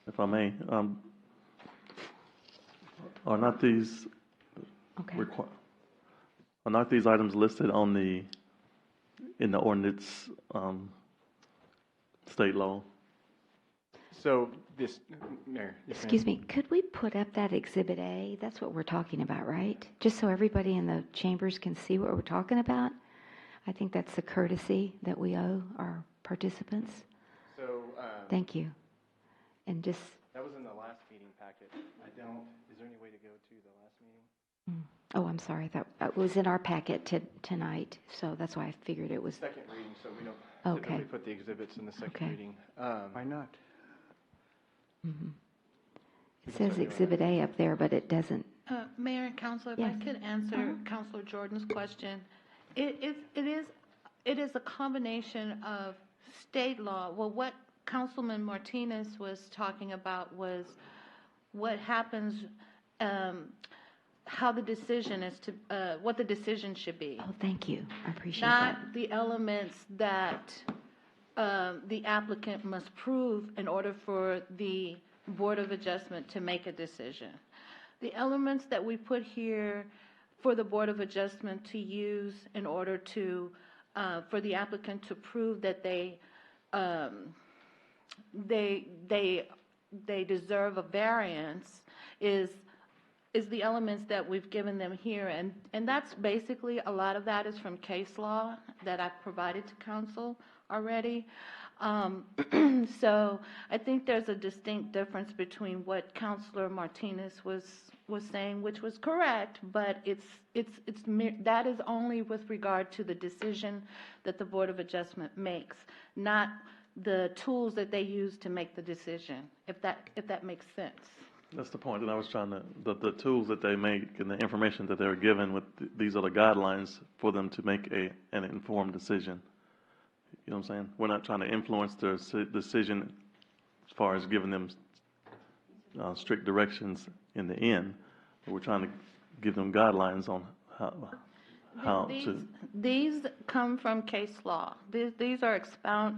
If I may, are not these Okay. are not these items listed on the in the ordinance, state law. So this, Mayor. yes, ma'am. Excuse me, could we put up that Exhibit A? That's what we're talking about, right? Just so everybody in the chambers can see what we're talking about? I think that's the courtesy that we owe our participants. So, Thank you. And just, that was in the last meeting packet. Is there any way to go to the last meeting? oh, I'm sorry, I thought it was in our packet tonight, so that's why I figured it was. Second reading, so we don't Okay. typically put the exhibits in the second Okay. reading. Why not? It says Exhibit A up there, but it doesn't. Mayor and Councilor, if Yes. I could answer Councilor Jordan's question. It is a combination of state law. Well, what Councilman Martinez was talking about was what happens, how the decision is to, what the decision should be. Oh, thank you. I appreciate that. Not the elements that the applicant must prove in order for the Board of Adjustment to make a decision. The elements that we put here for the Board of Adjustment to use in order to, for the applicant to prove that they deserve a variance is the elements that we've given them here. And that's basically, a lot of that is from case law that I've provided to council already. So I think there's a distinct difference between what Councilor Martinez was saying, which was correct, but that is only with regard to the decision that the Board of Adjustment makes, not the tools that they use to make the decision, if that makes sense. That's the point that I was trying to, the tools that they make and the information that they're given with, these are the guidelines for them to make an informed decision. You know what I'm saying? We're not trying to influence their decision as far as giving them strict directions in the end, but we're trying to give them guidelines on how to. These come from case law. These are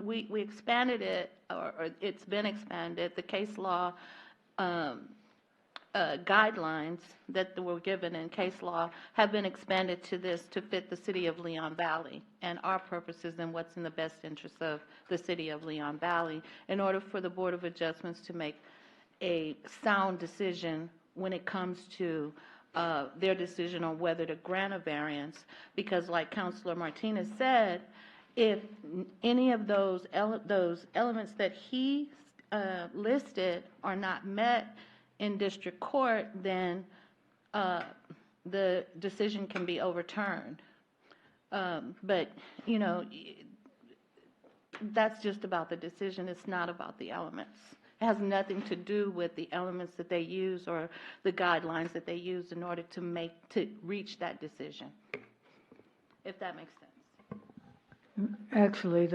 we expanded it, or it's been expanded. The case law guidelines that were given in case law have been expanded to this to fit the city of Leon Valley and our purposes and what's in the best interest of the city of Leon Valley in order for the Board of Adjustments to make a sound decision when it comes to their decision on whether to grant a variance. Because like Councilor Martinez said, if any of those elements that he listed are not met in district court, then the decision can be overturned. But, you know, that's just about the decision. It's not about the elements. It has nothing to do with the elements that they use or the guidelines that they use in order to reach that decision, if that makes sense. Actually,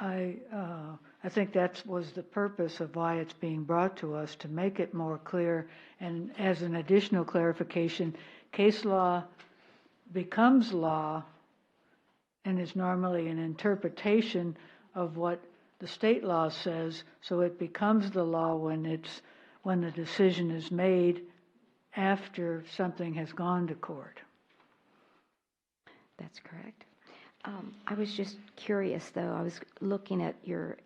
I think that was the purpose of why it's being brought to us, to make it more clear. And as an additional clarification, case law becomes law and is normally an interpretation of what the state law says, so it becomes the law when the decision is made after something has gone to court. That's correct. I was just curious, though. I was looking at your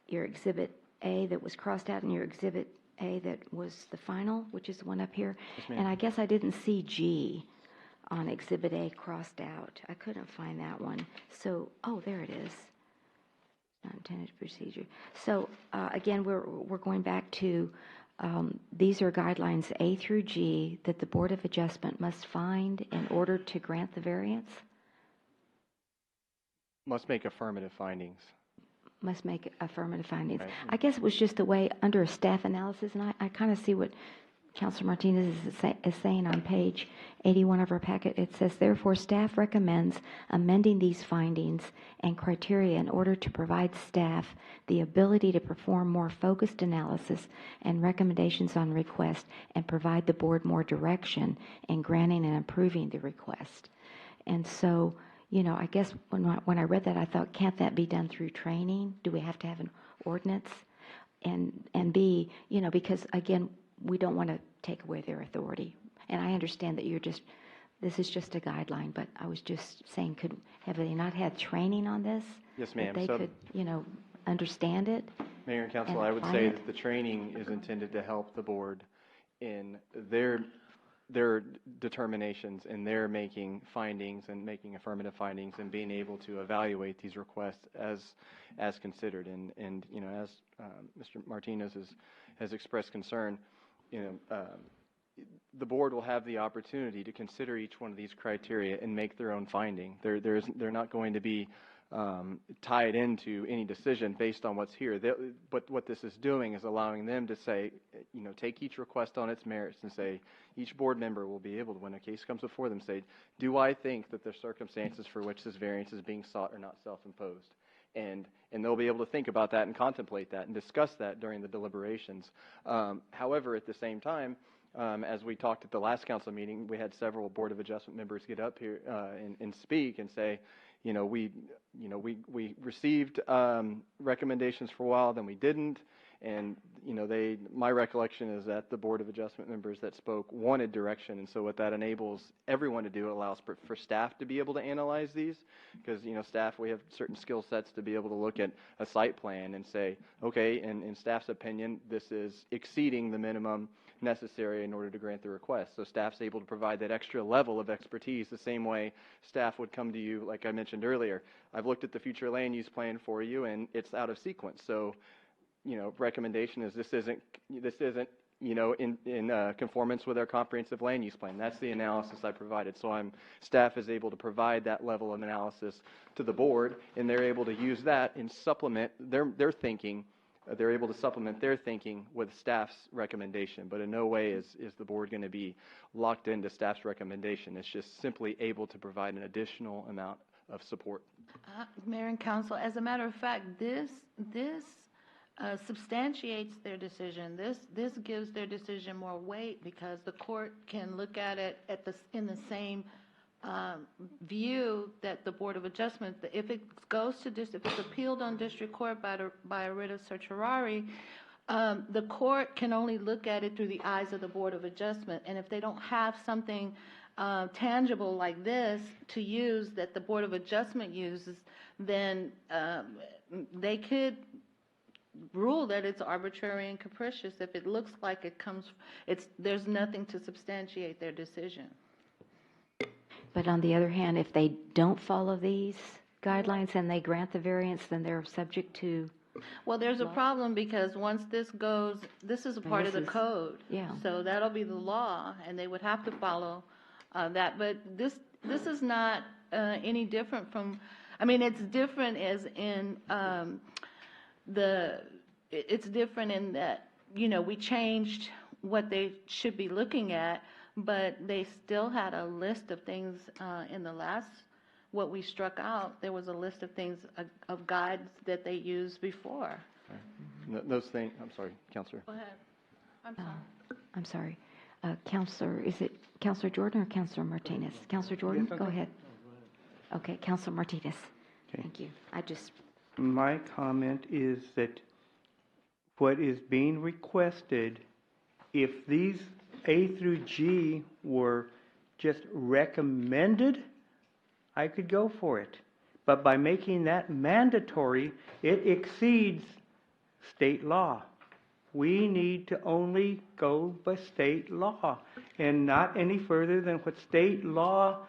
Exhibit A that was crossed out and your Exhibit A that was the final, which is the one up here. Yes, ma'am. And I guess I didn't see G on Exhibit A crossed out. I couldn't find that one. So, oh, there it is. Not intended procedure. So, again, we're going back to these are guidelines A through G that the Board of Adjustment must find in order to grant the variance? Must make affirmative findings. Must make affirmative findings. Right. I guess it was just the way under a staff analysis, and I kind of see what Councilor Martinez is saying on page 81 of our packet. It says, therefore, staff recommends amending these findings and criteria in order to provide staff the ability to perform more focused analysis and recommendations on request and provide the board more direction in granting and approving the request. And so, you know, I guess when I read that, I thought, can't that be done through training? Do we have to have an ordinance? And B, you know, because again, we don't want to take away their authority. And I understand that you're just this is just a guideline, but I was just saying, have they not had training on this? Yes, ma'am. That they So- could, understand it? Mayor and council, and I would apply say it? that the training is intended to help the board in their determinations and their making findings and making affirmative findings and being able to evaluate these requests as considered. And as Mr. Martinez has expressed concern, the board will have the opportunity to consider each one of these criteria and make their own finding. They're not going to be tied into any decision based on what's here. But what this is doing is allowing them to say, take each request on its merits and say, each board member will be able to, when a case comes before them, say, do I think that the circumstances for which this variance is being sought are not self-imposed? And they'll be able to think about that and contemplate that and discuss that during the deliberations. However, at the same time, as we talked at the last council meeting, we had several Board of Adjustment members get up here and speak and say, we received recommendations for a while, then we didn't, and my recollection is that the Board of Adjustment members that spoke wanted direction, and so what that enables everyone to do, it allows for staff to be able to analyze these, because staff, we have certain skill sets to be able to look at a site plan and say, okay, in staff's opinion, this is exceeding the minimum necessary in order to grant the request. So staff's able to provide that extra level of expertise the same way staff would come to you, like I mentioned earlier. I've looked at the future land use plan for you and it's out of sequence. So, recommendation is this isn't in conformance with our comprehensive land use plan. That's the analysis I provided. So staff is able to provide that level of analysis to the board, and they're able to use that and supplement their thinking. They're able to supplement their thinking with staff's recommendation, but in no way is the board going to be locked into staff's recommendation. It's just simply able to provide an additional amount of support. Mayor and council, as a matter of fact, this substantiates their decision. This gives their decision more weight because the court can look at it in the same view that the Board of Adjustment, if it goes to if it's appealed on district court by a writ of certiorari, the court can only look at it through the eyes of the Board of Adjustment. And if they don't have something tangible like this to use that the Board of Adjustment uses, then they could rule that it's arbitrary and capricious if it looks like there's nothing to substantiate their decision. But on the other hand, if they don't follow these guidelines and they grant the variance, then they're subject to... Well, there's a problem because once this goes, this is a part of the code. Yeah. So that'll be the law, and they would have to follow that. But this is not any different from, it's different as in it's different in that, we changed what they should be looking at, but they still had a list of things in the last, what we struck out, there was a list of things, of guides that they used before. Those things, I'm sorry, Counselor. Go ahead. I'm sorry. I'm sorry. Counselor, is it Counselor Jordan or Counselor Martinez? Counselor Jordan, go ahead. Okay, Counselor Martinez. Okay. Thank you. My comment is that what is being requested, if these A through G were just recommended, I could go for it. But by making that mandatory, it exceeds state law. We need to only go by state law and not any further than what state law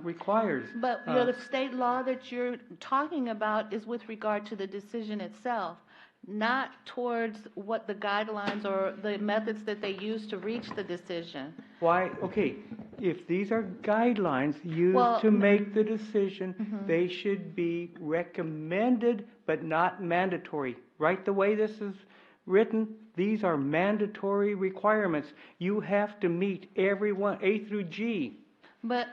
requires. But the state law that you're talking about is with regard to the decision itself, not towards what the guidelines or the methods that they use to reach the decision. Why? Okay, if these are guidelines used to make the decision, they should be recommended but not mandatory. Right the way this is written, these are mandatory requirements. You have to meet every one, A through G. But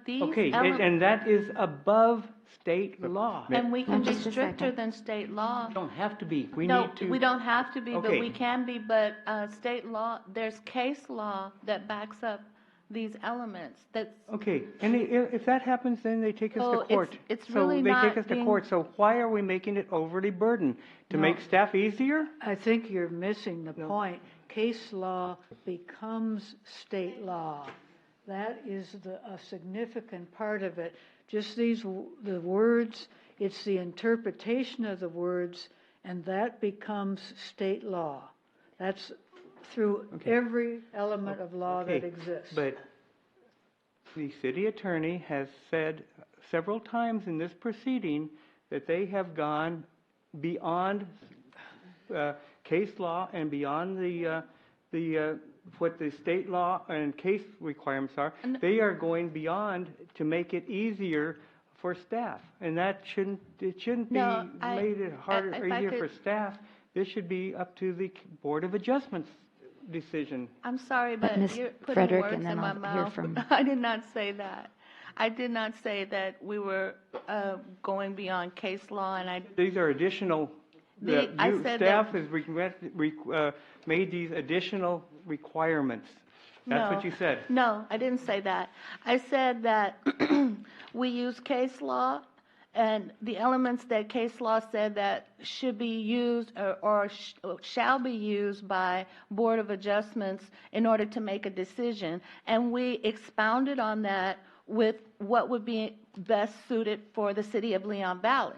these okay, and that is above state law. And we can be stricter than state law. We don't have to be. We don't have to be, but we can be. But state law, there's case law that backs up these elements. Okay, and if that happens, then they take us to court. It's really so not they take us to court. So why are we making it overly burdened? To make staff easier? I think you're missing the point. Case law becomes state law. That is a significant part of it. Just the words, it's the interpretation of the words, and that becomes state law. That's through every element of law that exists. But the city attorney has said several times in this proceeding that they have gone beyond case law and beyond what the state law and case requirements are. They are going beyond to make it easier for staff, and that shouldn't be made it harder or easier for staff. This should be up to the Board of Adjustments decision. I'm sorry, but Ms. you're putting Frederick, words and then in my I'll hear mouth. from- I did not say that. I did not say that we were going beyond case law, and These are additional, I said staff that- has made these additional requirements. That's what you said. No, I didn't say that. I said that we use case law, and the elements that case law said that should be used or shall be used by Board of Adjustments in order to make a decision. And we expounded on that with what would be best suited for the city of Leon Valley.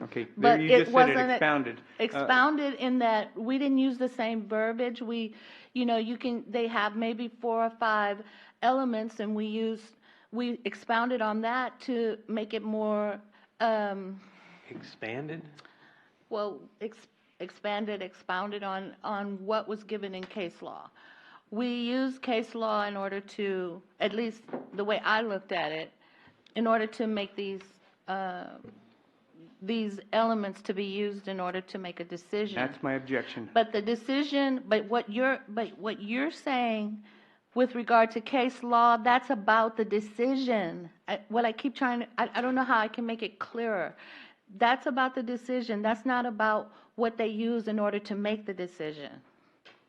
Okay, But you it just said it wasn't expounded. Expounded in that we didn't use the same verbiage. They have maybe 4 or 5 elements, and we expounded on that to make it more, Expanded? well, expounded on what was given in case law. We use case law in order to, at least the way I looked at it, in order to make these elements to be used in order to make a decision. That's my objection. But what you're saying with regard to case law, that's about the decision. I don't know how I can make it clearer. That's about the decision. That's not about what they use in order to make the decision.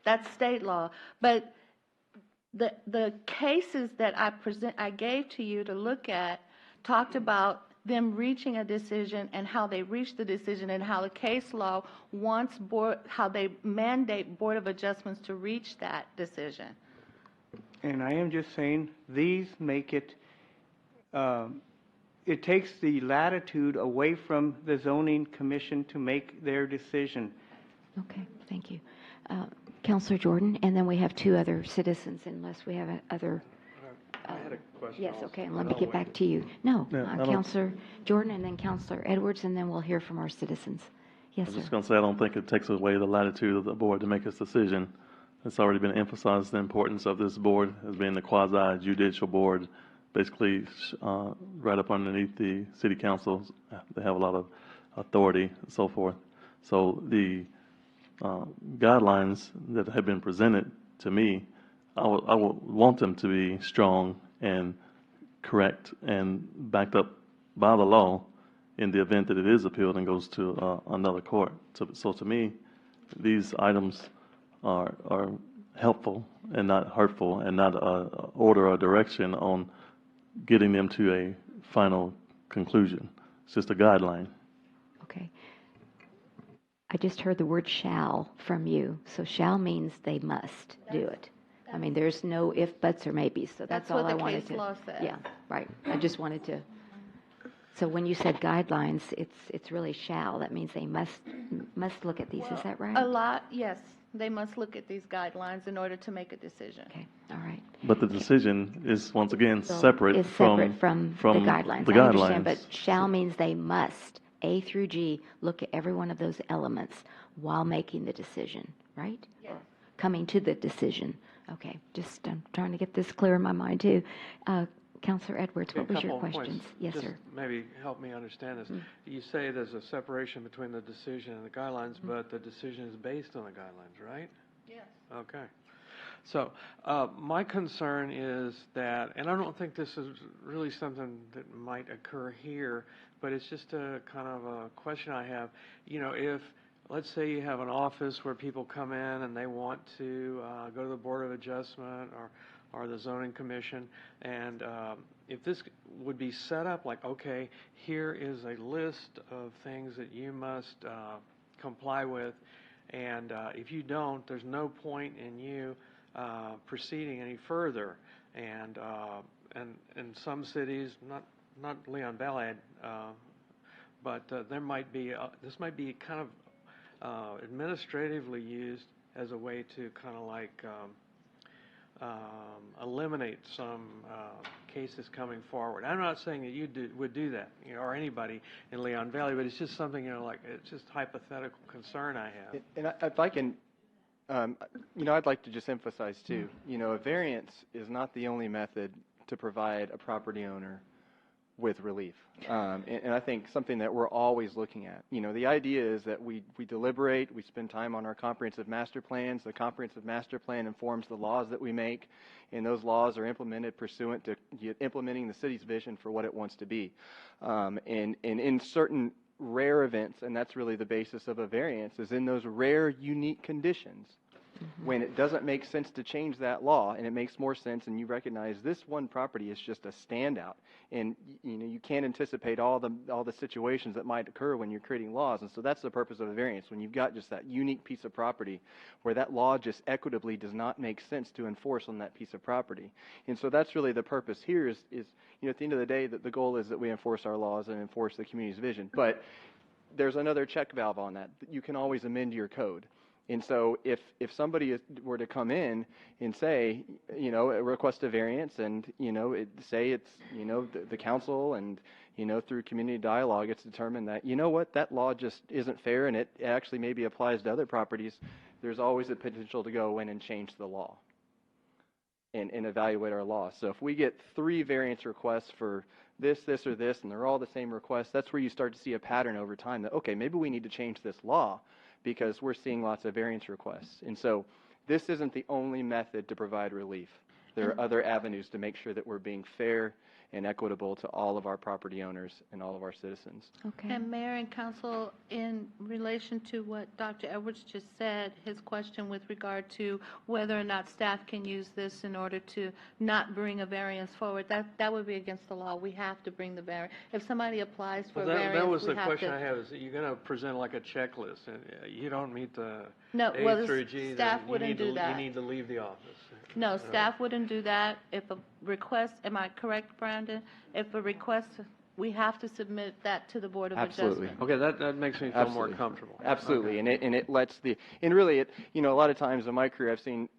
That's state law. But the cases that I gave to you to look at talked about them reaching a decision and how they reached the decision and how the case law how they mandate Board of Adjustments to reach that decision. And I am just saying, these make it, it takes the latitude away from the zoning commission to make their decision. Okay, thank you. Counselor Jordan, and then we have 2 other citizens unless we have other. I had a question. Yes, also, okay, and but let me I'll get wait. back to you. No, Yeah, I don't- Counselor Jordan and then Counselor Edwards, and then we'll hear from our citizens. Yes, I'm sir. just going to say, I don't think it takes away the latitude of the board to make its decision. It's already been emphasized, the importance of this board as being the quasi-judicial board, basically right up underneath the city councils. They have a lot of authority and so forth. So the guidelines that have been presented to me, I would want them to be strong and correct and backed up by the law in the event that it is appealed and goes to another court. So to me, these items are helpful and not hurtful, and not order or direction on getting them to a final conclusion. It's just a guideline. Okay. I just heard the word shall from you. So shall means they must do it. I mean, there's no if, buts, or maybes, so that's all I wanted to. That's what the case law says. Yeah, right. I just wanted to. So when you said guidelines, it's really shall. That means they must look at these. Is that right? Yes. They must look at these guidelines in order to make a decision. Okay, all right. But the decision is, once again, So separate is from separate from the guidelines. The I understand, guidelines. but shall means they must, A through G, look at every one of those elements while making the decision, right? Yes. Or coming to the decision. Okay, just I'm trying to get this clear in my mind too. Counselor Edwards, A what was your couple of questions? points. Yes, Just sir. maybe help me understand this. You say there's a separation between the decision and the guidelines, but the decision is based on the guidelines, right? Yes. Okay. So my concern is that, and I don't think this is really something that might occur here, but it's just a kind of a question I have. You know, if, let's say you have an office where people come in and they want to go to the Board of Adjustment or the Zoning Commission, and if this would be set up like, okay, here is a list of things that you must comply with, and if you don't, there's no point in you proceeding any further. And in some cities, not Leon Valley, but there might be, this might be kind of administratively used as a way to kind of like eliminate some cases coming forward. I'm not saying that you would do that, or anybody in Leon Valley, but it's just something, like, it's just hypothetical concern I have. And if I can, I'd like to just emphasize too, a variance is not the only method to provide a property owner with relief. And I think something that we're always looking at. The idea is that we deliberate, we spend time on our comprehensive master plans. The comprehensive master plan informs the laws that we make, and those laws are implemented pursuant to implementing the city's vision for what it wants to be. And in certain rare events, and that's really the basis of a variance, is in those rare, unique conditions when it doesn't make sense to change that law, and it makes more sense, and you recognize this one property is just a standout, and you can't anticipate all the situations that might occur when you're creating laws, and so that's the purpose of a variance. When you've got just that unique piece of property where that law just equitably does not make sense to enforce on that piece of property, and so that's really the purpose here. Is at the end of the day, that the goal is that we enforce our laws and enforce the community's vision, but there's another check valve on that. You can always amend your code. And so if somebody were to come in and say, request a variance, and, say it's, the council and, through community dialogue, it's determined that, that law just isn't fair and it actually maybe applies to other properties, there's always a potential to go in and change the law and evaluate our law. So if we get 3 variance requests for this, or this, and they're all the same requests, that's where you start to see a pattern over time that, okay, maybe we need to change this law, because we're seeing lots of variance requests. And so this isn't the only method to provide relief. There are other avenues to make sure that we're being fair and equitable to all of our property owners and all of our citizens. Okay. And Mayor and Council, in relation to what Dr. Edwards just said, his question with regard to whether or not staff can use this in order to not bring a variance forward, that would be against the law. We have to bring the variance. If somebody applies for a variance, that was we the have question to. I have, is that you're going to present like a checklist, and you don't meet the No, A well, through G, staff then wouldn't do that. you need to leave the office. No, staff wouldn't do that. If a request, am I correct, Brandon? If a request, we have to submit that to the Board of Absolutely. Adjustment. Okay, that makes me feel more comfortable. Absolutely, Okay. and it lets and really a lot of times in my career I've seen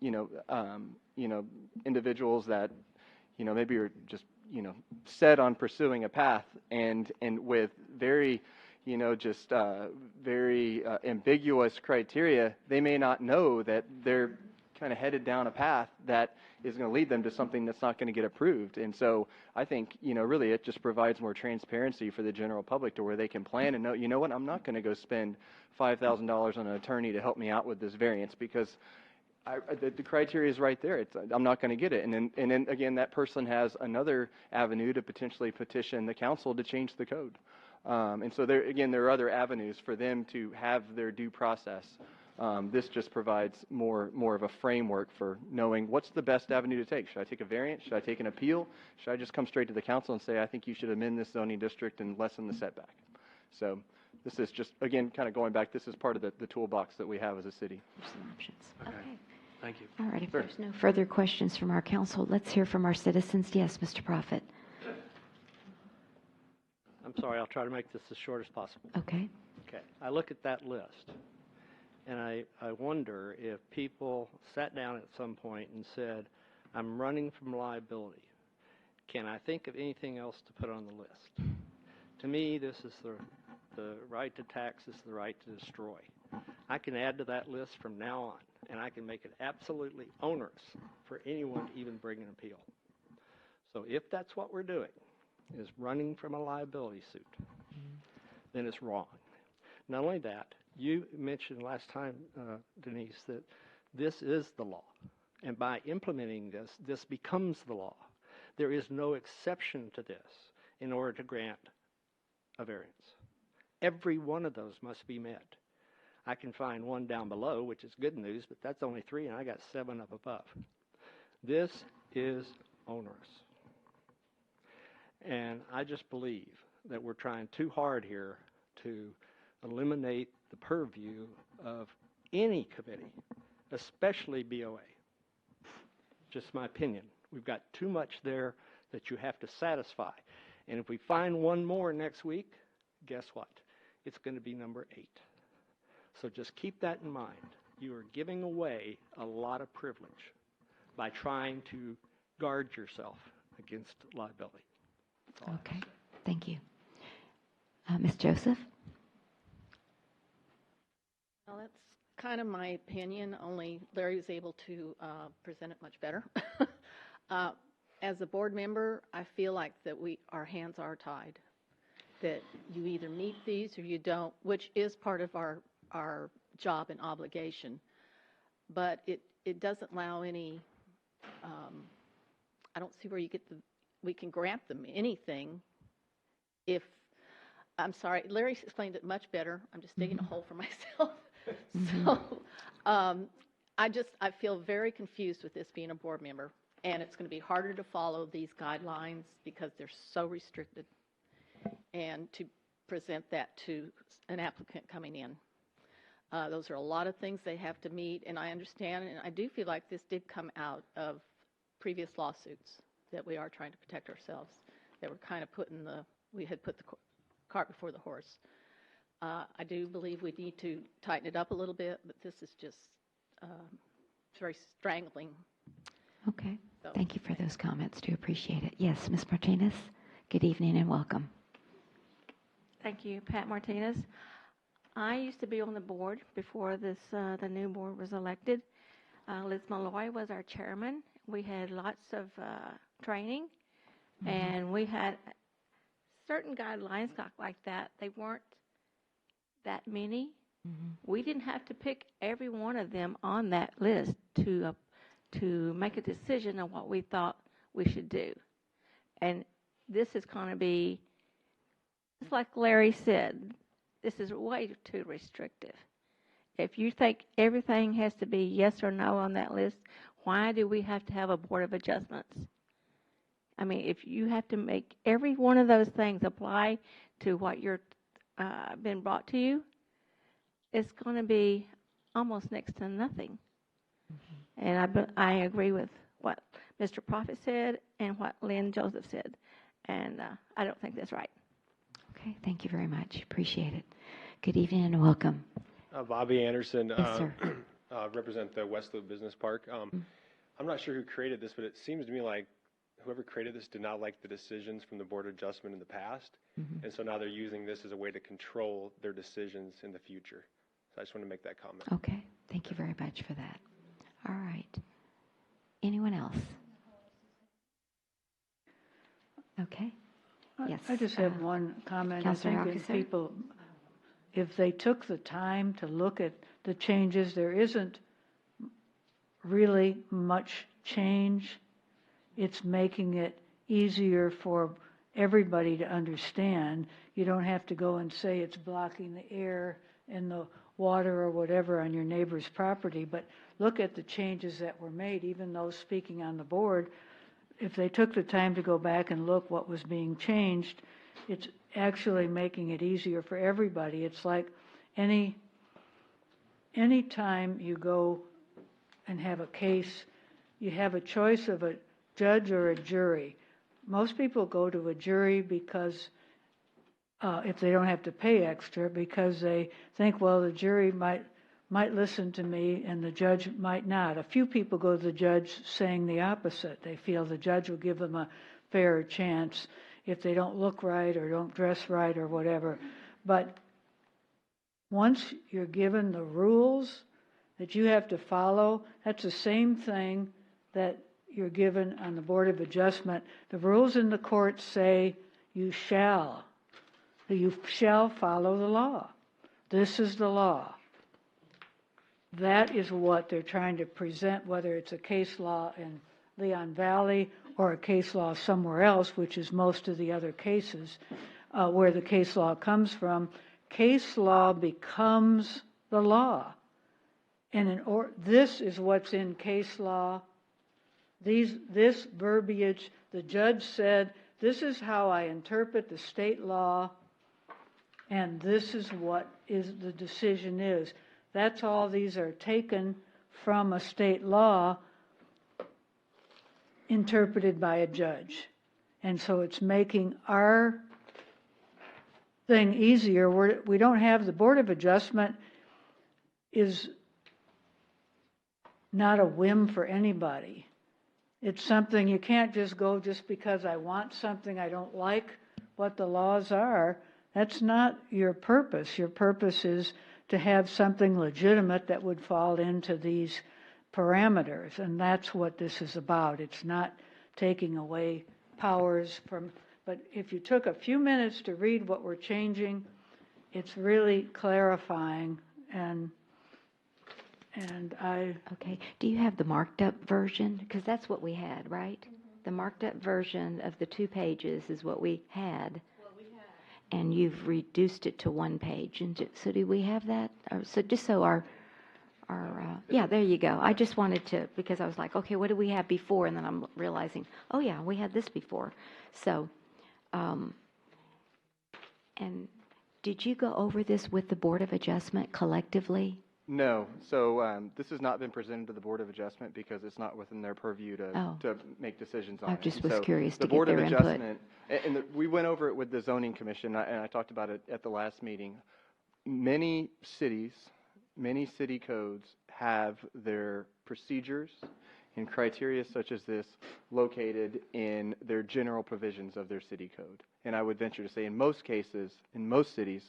individuals that maybe are just set on pursuing a path and with very very ambiguous criteria. They may not know that they're kind of headed down a path that is going to lead them to something that's not going to get approved. And so I think, really it just provides more transparency for the general public to where they can plan and know, what, I'm not going to go spend $5,000 on an attorney to help me out with this variance because the criteria is right there. I'm not going to get it. And then again, that person has another avenue to potentially petition the council to change the code. And so there are other avenues for them to have their due process. This just provides more of a framework for knowing what's the best avenue to take. Should I take a variance? Should I take an appeal? Should I just come straight to the council and say, I think you should amend this zoning district and lessen the setback? So this is just, again, kind of going back, this is part of the toolbox that we have as a city. Some options. Okay. Thank you. All right, if there's no further questions from our council, let's hear from our citizens. Yes, Mr. Prophet. I'm sorry, I'll try to make this as short as possible. Okay. Okay, I look at that list, and I wonder if people sat down at some point and said, I'm running from liability. Can I think of anything else to put on the list? To me, this is the right to tax is the right to destroy. I can add to that list from now on, and I can make it absolutely onerous for anyone to even bring an appeal. So if that's what we're doing, is running from a liability suit, then it's wrong. Not only that, you mentioned last time, Denise, that this is the law. And by implementing this, this becomes the law. There is no exception to this in order to grant a variance. Every one of those must be met. I can find one down below, which is good news, but that's only 3, and I got 7 up above. This is onerous. And I just believe that we're trying too hard here to eliminate the purview of any committee, especially BOA. Just my opinion. We've got too much there that you have to satisfy. And if we find one more next week, guess what? It's going to be number 8. So just keep that in mind. You are giving away a lot of privilege by trying to guard yourself against liability. That's all I have to Okay, say. thank you. Ms. Joseph? Well, that's kind of my opinion, only Larry was able to present it much better. As a board member, I feel like that our hands are tied, that you either meet these or you don't, which is part of our job and obligation. But it doesn't allow any, I don't see where we can grant them anything if, I'm sorry, Larry explained it much better. I'm just digging a hole for myself. So I feel very confused with this being a board member, and it's going to be harder to follow these guidelines because they're so restricted, and to present that to an applicant coming in. Those are a lot of things they have to meet, and I understand, and I do feel like this did come out of previous lawsuits, that we are trying to protect ourselves, that we're kind of we had put the cart before the horse. I do believe we need to tighten it up a little bit, but this is just very strangling. Okay, So, thank you for those comments. Do appreciate it. Yes, Ms. Martinez, good evening and welcome. Thank you, Pat Martinez. I used to be on the board before the new board was elected. Liz Malloy was our chairman. We had lots of training, and we had certain guidelines like that. They weren't that many. We didn't have to pick every one of them on that list to make a decision on what we thought we should do. And this is going to be, just like Larry said, this is way too restrictive. If you think everything has to be yes or no on that list, why do we have to have a board of adjustments? I mean, if you have to make every one of those things apply to what you're been brought to you, it's going to be almost next to nothing. And I agree with what Mr. Prophet said and what Lynn Joseph said, and I don't think that's right. Okay, thank you very much. Appreciate it. Good evening and welcome. Bobby Anderson, Yes, sir. represent the West Loop Business Park. I'm not sure who created this, but it seems to me like whoever created this did not like the decisions from the Board of Adjustment in the past, and so now they're using this as a way to control their decisions in the future. So I just want to make that comment. Okay, thank you very much for that. All right. Anyone else? Okay. Yes. I just have one comment. I Councilor think if Alcacer? people, if they took the time to look at the changes, there isn't really much change. It's making it easier for everybody to understand. You don't have to go and say it's blocking the air and the water or whatever on your neighbor's property, but look at the changes that were made, even those speaking on the board. If they took the time to go back and look what was being changed, it's actually making it easier for everybody. It's like any time you go and have a case, you have a choice of a judge or a jury. Most people go to a jury because if they don't have to pay extra, because they think, well, the jury might listen to me and the judge might not. A few people go to the judge saying the opposite. They feel the judge will give them a fairer chance if they don't look right or don't dress right or whatever. But once you're given the rules that you have to follow, that's the same thing that you're given on the Board of Adjustment. The rules in the court say you shall follow the law. This is the law. That is what they're trying to present, whether it's a case law in Leon Valley or a case law somewhere else, which is most of the other cases where the case law comes from. Case law becomes the law. And this is what's in case law. This verbiage, the judge said, this is how I interpret the state law, and this is what the decision is. That's all these are taken from a state law. interpreted by a judge. And so it's making our thing easier. We don't have, the Board of Adjustment is not a whim for anybody. It's something you can't just go just because I want something, I don't like what the laws are. That's not your purpose. Your purpose is to have something legitimate that would fall into these parameters, and that's what this is about. It's not taking away powers from, but if you took a few minutes to read what we're changing, it's really clarifying, and I... Okay, do you have the marked up version? Because that's what we had, right? The marked up version of the 2 pages is what we had. And you've reduced it to 1 page. And so do we have that? Or, so just so yeah, there you go. I just wanted to, because I was like, okay, what did we have before? And then I'm realizing, oh yeah, we had this before. So, and did you go over this with the Board of Adjustment collectively? No. So this has not been presented to the Board of Adjustment because it's not within their purview to make decisions on it. I just was So curious to the get Board of their input. Adjustment, and we went over it with the Zoning Commission, and I talked about it at the last meeting. Many cities, many city codes have their procedures and criteria such as this located in their general provisions of their city code. And I would venture to say in most cases, in most cities,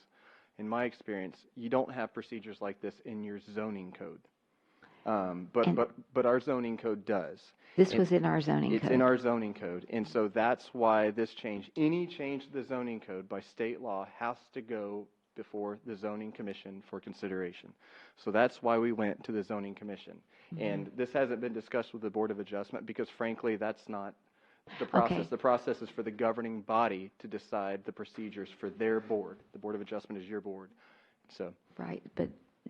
in my experience, you don't have procedures like this in your zoning code. But our zoning code does. This was in our zoning code. It's in our zoning code. And so that's why this change, any change to the zoning code by state law has to go before the zoning commission for consideration. So that's why we went to the zoning commission. Mm-hmm. And this hasn't been discussed with the Board of Adjustment because frankly, that's not the process. Okay. The process is for the governing body to decide the procedures for their board. The Board of Adjustment is your board. So. Right, but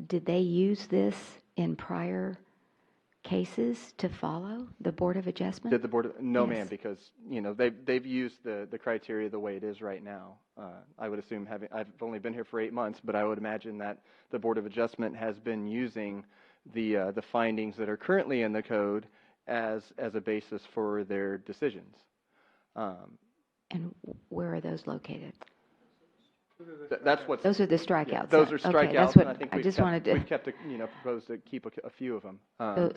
did they use this in prior cases to follow the Board of Adjustment? Did the Board of, no, yes. Ma'am, because, you know, they've used the criteria the way it is right now. I would assume I've only been here for 8 months, but I would imagine that the Board of Adjustment has been using the findings that are currently in the code as a basis for their decisions. And where are those located? That's what. Those are the strikeouts. Yeah, those are strikeouts. Okay, that's what and I think we've kept proposed to keep a few of them.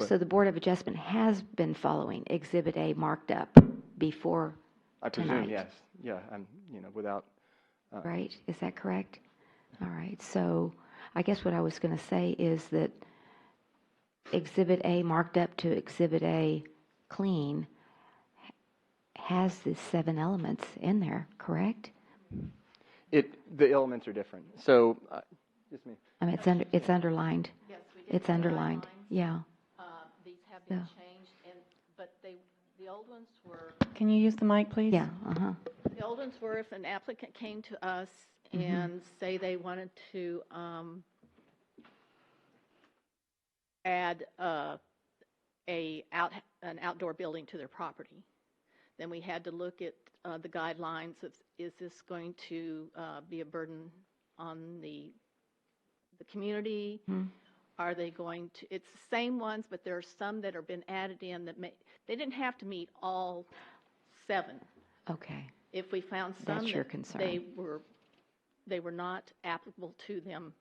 So the Board of Adjustment has been following Exhibit A marked up before I presume, tonight. yes. Yeah, I'm, without. Right, is that correct? All right, so I guess what I was going to say is that Exhibit A marked up to Exhibit A clean has the 7 elements in there, correct? The elements are different. So, just me. I mean, it's underlined. Yes, we did. It's underlined. Yeah. These have been changed, but the old ones were. Can you use the mic, please? Yeah. The old ones were if an applicant came to us and say they wanted to add an outdoor building to their property, then we had to look at the guidelines of, is this going to be a burden on the community? Are they going to, it's the same ones, but there are some that have been added in that they didn't have to meet all 7. Okay. If we found some that's your that concern. they were not applicable to them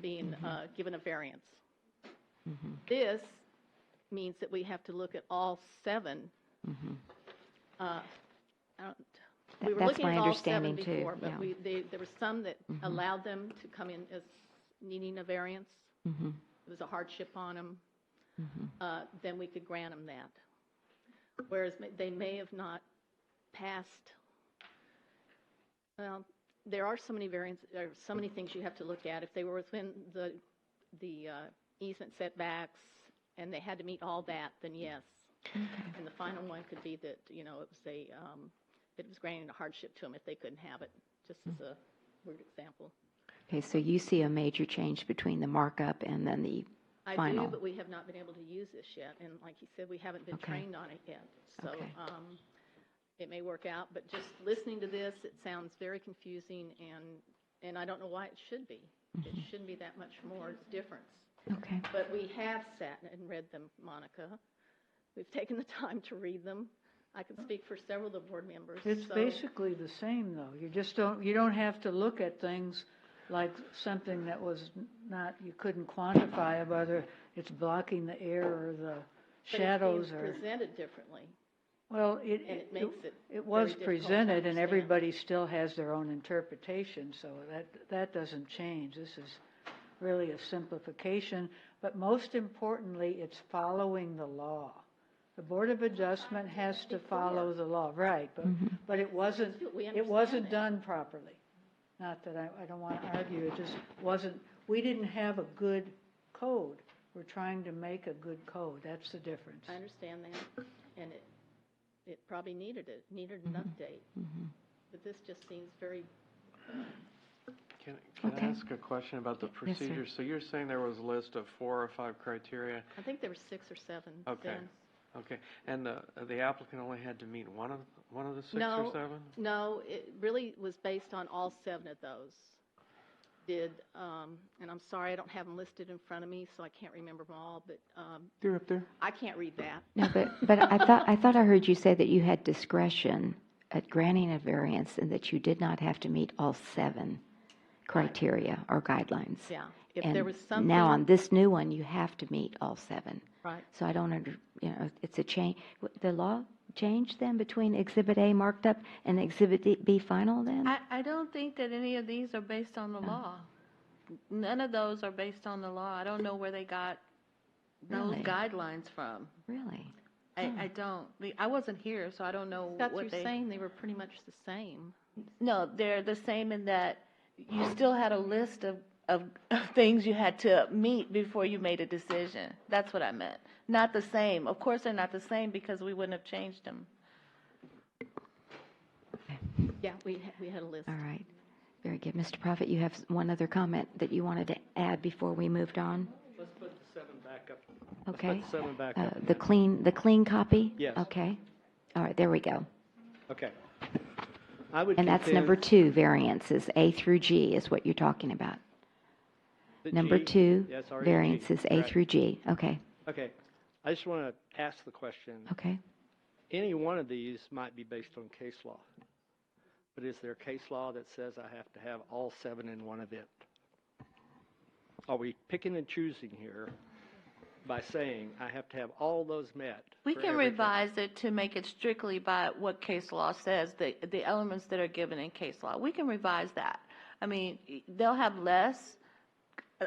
being given a variance. This means that we have to look at all 7. We were looking at all 7 before, but there were some that allowed them to come in as needing a variance. It was a hardship on them. Then we could grant them that. Whereas they may have not passed. Well, there are so many variants. There are so many things you have to look at. If they were within the easement setbacks and they had to meet all that, then yes. And the final one could be that it was granting a hardship to them if they couldn't have it. Just as a weird example. Okay, so you see a major change between the markup and then the final. I do, but we have not been able to use this yet, and like you said, we haven't been trained on it yet. So it may work out, but just listening to this, it sounds very confusing, and I don't know why it should be. It shouldn't be that much more difference. Okay. But we have sat and read them, Monica. We've taken the time to read them. I can speak for several of the board members. It's so- basically the same, though. You don't have to look at things like something that was not, you couldn't quantify whether it's blocking the air or the shadows But or. it's being presented differently. Well, And it makes it it was very difficult to presented, and understand. everybody still has their own interpretation, so that doesn't change. This is really a simplification, but most importantly, it's following the law. The Board of Adjustment has to follow the law, right, but it wasn't that. done properly. Not that I don't want to argue, it just wasn't, we didn't have a good code. We're trying to make a good code, that's the difference. I understand that, and it probably needed an update. But this just seems very, Can Okay. I ask a question about the Yes, sir. procedure? So you're saying there was a list of 4 or 5 criteria? I think there were 6 or 7 Okay. then. Okay, and the applicant only had to meet one of the 6 No, or 7? No, it really was based on all 7 of those. And I'm sorry, I don't have them listed in front of me, so I can't remember them all, but They're up there. I can't read that. No, but I thought I heard you say that you had discretion at granting a variance and that you did not have to meet all 7 criteria or guidelines. Yeah, if And there was something. now on this new one, you have to meet all 7. Right. So I don't it's a change. The law changed then between Exhibit A marked up and Exhibit B final then? I don't think that any of these are based on the law. None of those are based on the law. I don't know where they got those Really? guidelines from. Really? I don't. I wasn't here, so I don't know That's what you're they. saying they were pretty much the same. No, they're the same in that you still had a list of things you had to meet before you made a decision. That's what I meant. Not the same. Of course, they're not the same because we wouldn't have changed them. Yeah, we had a list. All right. Very good. Mr. Prophet, you have one other comment that you wanted to add before we moved on? Let's put the 7 back up. Okay. Let's put the 7 back up. The clean copy? Yes. Okay. All right, there we go. Okay. I would And that's contend number 2, variances, A through G is what you're talking about. that Number G- 2, yes, already G, variances, A correct. through G. Okay, Okay. I just want to ask the question. okay. Any one of these might be based on case law. But is there case law that says I have to have all 7 in one event? Are we picking and choosing here by saying I have to have all those met? We for can everything? revise it to make it strictly by what case law says, the elements that are given in case law. We can revise that. I mean, they'll have less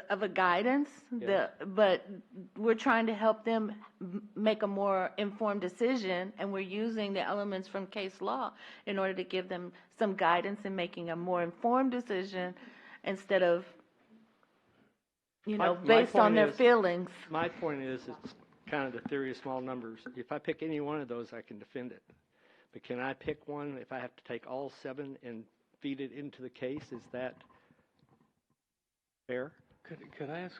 of a guidance, Yes. but we're trying to help them make a more informed decision, and we're using the elements from case law in order to give them some guidance in making a more informed decision instead of, My based on point their is- feelings. My point is, it's kind of the theory of small numbers. If I pick any one of those, I can defend it. But can I pick one if I have to take all 7 and feed it into the case? Is that fair? Could I ask,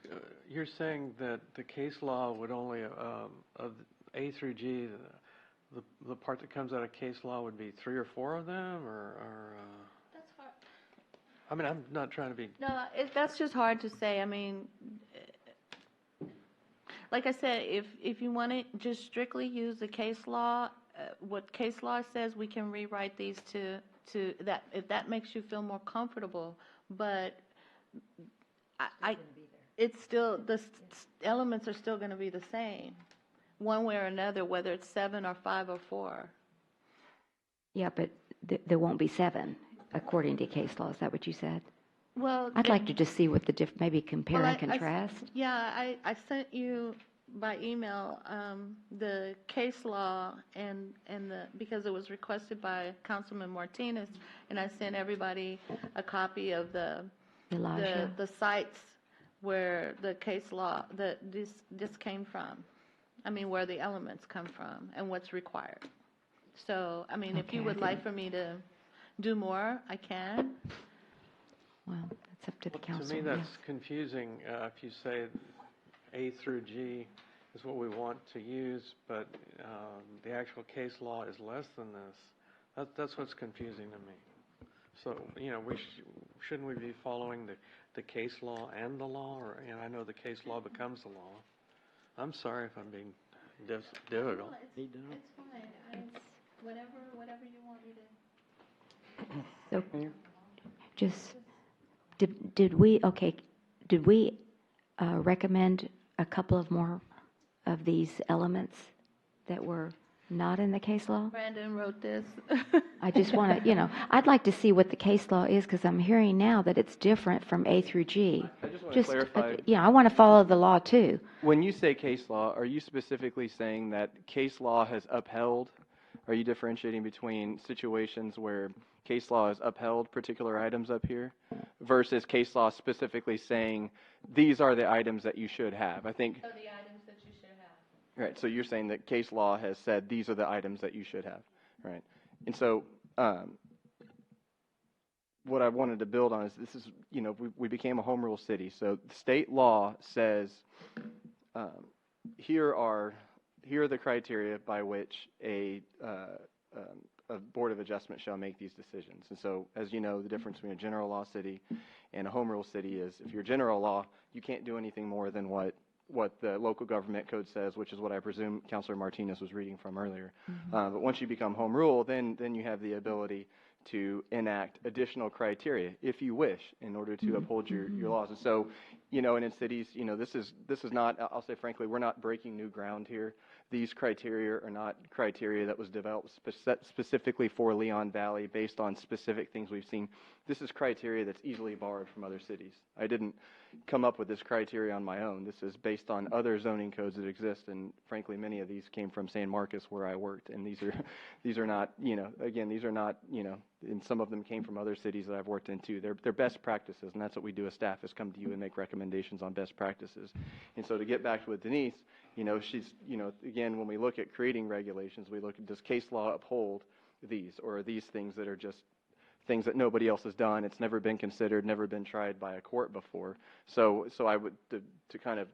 you're saying that the case law would only, of A through G, the part that comes out of case law would be 3 or 4 of them, or That's hard. I mean, I'm not trying to be, No, that's just hard to say. I mean, like I said, if you want to just strictly use the case law, what case law says, we can rewrite these to that, if that makes you feel more comfortable. But it's still, elements are still going to be the same, one way or another, whether it's 7 or 5 or 4. Yeah, but there won't be 7, according to case law. Is that what you said? Well, I'd like to just see what the maybe compare Well, and contrast. I sent you by email the case law and because it was requested by Councilman Martinez, and I sent everybody a copy of the Elijah. the sites where the case law, this came from. I mean, where the elements come from and what's required. So, I mean, if Okay, you I would like didn't- for me to do more, I can. Well, that's up to the to council. me, yes. that's confusing if you say A through G is what we want to use, but the actual case law is less than this. That's what's confusing to me. So, shouldn't we be following the case law and the law, or, I know the case law becomes the law. I'm sorry if I'm being difficult. It's fine. Whatever you want me to. So, just, did we recommend a couple of more of these elements that were not in the case law? Brandon wrote this. I just want to, I'd like to see what the case law is, because I'm hearing now that it's different from A through G. I just want to clarify. Yeah, I want to follow the law too. When you say case law, are you specifically saying that case law has upheld? Are you differentiating between situations where case law has upheld particular items up here versus case law specifically saying these are the items that you should have? I think. So the items that you should have. Right. So you're saying that case law has said these are the items that you should have. Right. And so what I wanted to build on is this is, we became a home rule city. So state law says here are the criteria by which a board of adjustment shall make these decisions. And so, as you know, the difference between a general law city and a home rule city is if you're general law, you can't do anything more than what the local government code says, which is what I presume Councilor Martinez was reading from earlier. But once you become home rule, then you have the ability to enact additional criteria, if you wish, in order to uphold your laws. And so, and in cities, this is not, I'll say frankly, we're not breaking new ground here. These criteria are not criteria that was developed specifically for Leon Valley based on specific things we've seen. This is criteria that's easily borrowed from other cities. I didn't come up with this criteria on my own. This is based on other zoning codes that exist, and frankly, many of these came from San Marcos, where I worked. And these are not, again, these are not, and some of them came from other cities that I've worked in too. They're best practices, and that's what we do as staff, is come to you and make recommendations on best practices. And so to get back with Denise, she's, again, when we look at creating regulations, we look at, does case law uphold these, or are these things that are just things that nobody else has done? It's never been considered, never been tried by a court before. So I would, to kind of,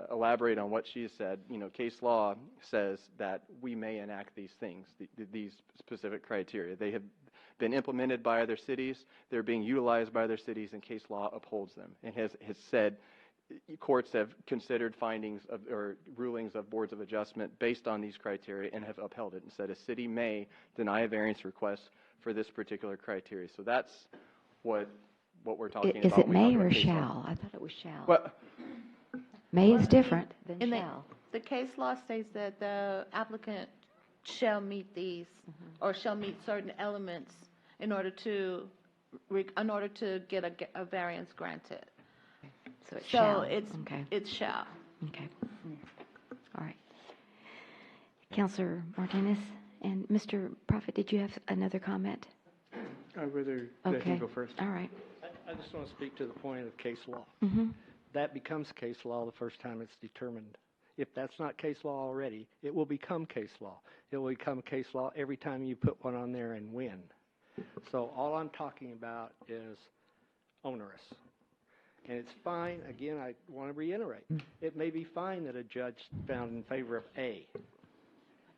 elaborate on what she has said, case law says that we may enact these things, these specific criteria. They have been implemented by other cities, they're being utilized by other cities, and case law upholds them, and has said courts have considered findings of, or rulings of boards of adjustment based on these criteria and have upheld it and said a city may deny a variance request for this particular criteria. So that's what we're talking about. Is it when we may talk or about case law. shall? I thought it was shall. Well, may is different than And shall. the case law states that the applicant shall meet these, or shall meet certain elements in order to get a variance granted. So it shall. It shall. Okay. All right. Councilor Martinez and Mr. Prophet, did you have another comment? I'd rather let you go first. All right. I just want to speak to the point of case law. Mm-hmm. That becomes case law the first time it's determined. If that's not case law already, it will become case law. It will become case law every time you put one on there and win. So all I'm talking about is onerous. And it's fine, again, I want to reiterate, it may be fine that a judge found in favor of A.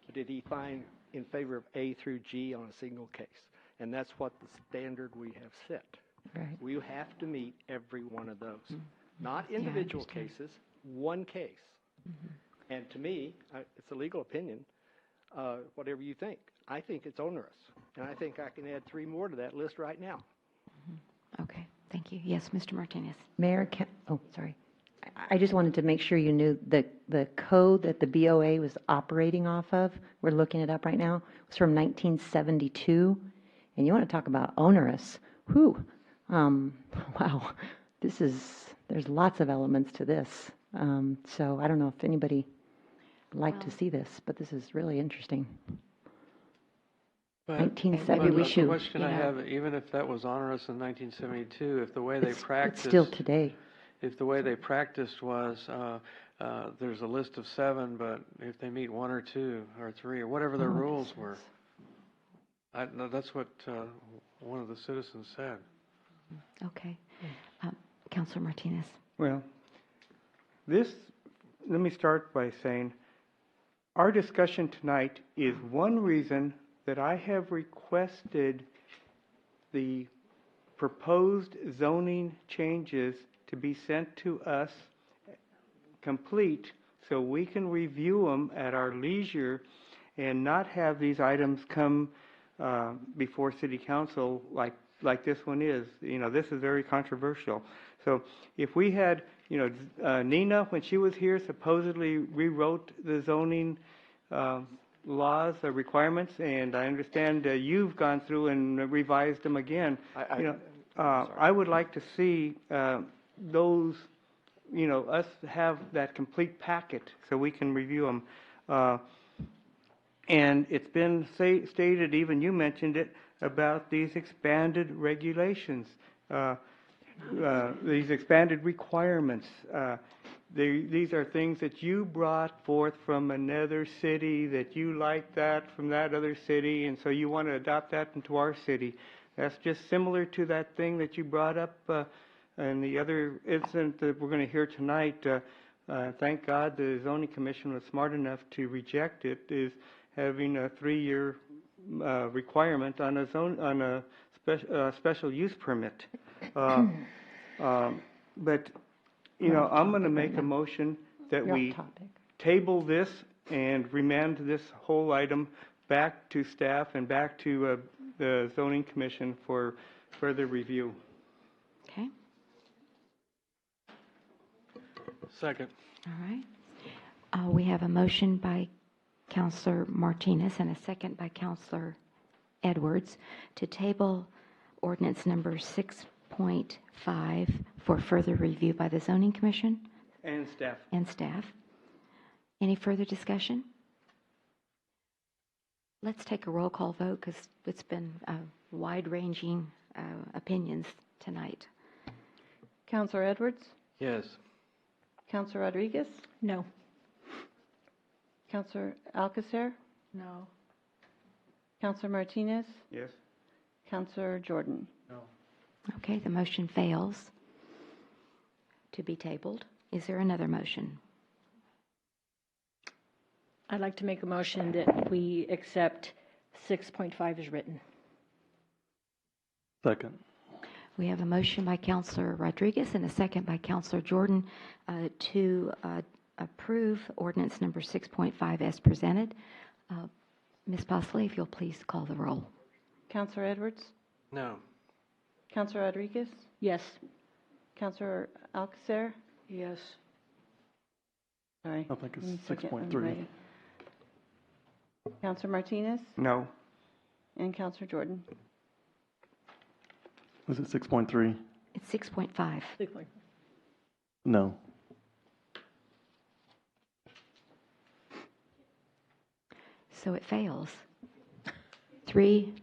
But did he find in favor of A through G on a single case? And that's what the standard we have set. Right. We have to meet every one of those. Not individual cases, one case. And to me, it's a legal opinion, whatever you think. I think it's onerous. And I think I can add 3 more to that list right now. Okay. Thank you. Yes, Mr. Martinez. Mayor, sorry. I just wanted to make sure you knew the code that the BOA was operating off of, we're looking it up right now, was from 1972. And you want to talk about onerous. Whew. Wow. There's lots of elements to this. So I don't know if anybody would like to see this, but this is really interesting. But 1972. The question I have, even if that was onerous in 1972, if the way they practiced, it's still today. If the way they practiced was there's a list of 7, but if they meet 1 or 2 or 3 or whatever their rules were, that's what one of the citizens said. Okay. Councilor Martinez. Well, let me start by saying our discussion tonight is one reason that I have requested the proposed zoning changes to be sent to us complete so we can review them at our leisure and not have these items come before city council like this one is. This is very controversial. So if we had, Nina, when she was here, supposedly rewrote the zoning laws or requirements, and I understand you've gone through and revised them again. I would like to see those, us have that complete packet so we can review them. And it's been stated, even you mentioned it, about these expanded regulations, these expanded requirements. These are things that you brought forth from another city, that you like that from that other city, and so you want to adopt that into our city. That's just similar to that thing that you brought up in the other incident that we're going to hear tonight. Thank God the zoning commission was smart enough to reject it, is having a 3-year requirement on a special use permit. But I'm going to make a motion that we table this and remand this whole item back to staff and back to the zoning commission for further review. Okay. Second. All right. We have a motion by Councilor Martinez and a second by Councilor Edwards to table ordinance number 6.5 for further review by the zoning commission And staff. and staff. Any further discussion? Let's take a roll call vote because it's been wide-ranging opinions tonight. Counselor Edwards? Yes. Counselor Rodriguez? No. Counselor Alcacer? No. Counselor Martinez? Yes. Counselor Jordan? No. Okay, the motion fails to be tabled. Is there another motion? I'd like to make a motion that we accept 6.5 as written. Second. We have a motion by Councilor Rodriguez and a second by Councilor Jordan to approve ordinance number 6.5 as presented. Ms. Bosley, if you'll please call the roll. Counselor Edwards? No. Counselor Rodriguez? Yes. Counselor Alcacer? Yes. Sorry. I think Let me it's check it. 6.3. I'm ready. Counselor Martinez? No. And Counselor Jordan? Is it 6.3? It's 6.5. No. So it fails. 3.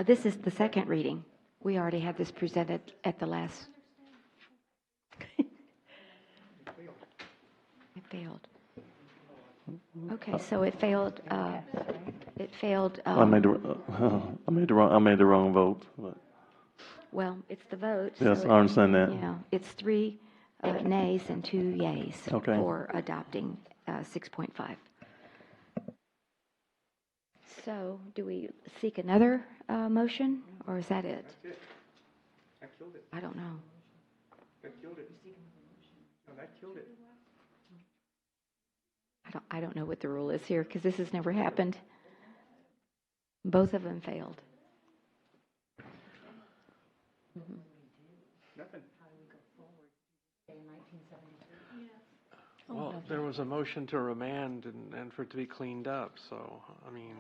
This is the second reading. We already had this presented at the last. It failed. Okay, so it failed. It failed. I made the wrong vote. But Well, it's the vote. yes, so I understand that. Yeah, it's 3 nays and 2 yays Okay. for adopting 6.5. So, do we seek another motion, or is that it? That's it. I killed it. I don't know. I killed it. No, that killed it. I don't know what the rule is here because this has never happened. Both of them failed. Nothing. Well, there was a motion to remand and for it to be cleaned up, so, I mean.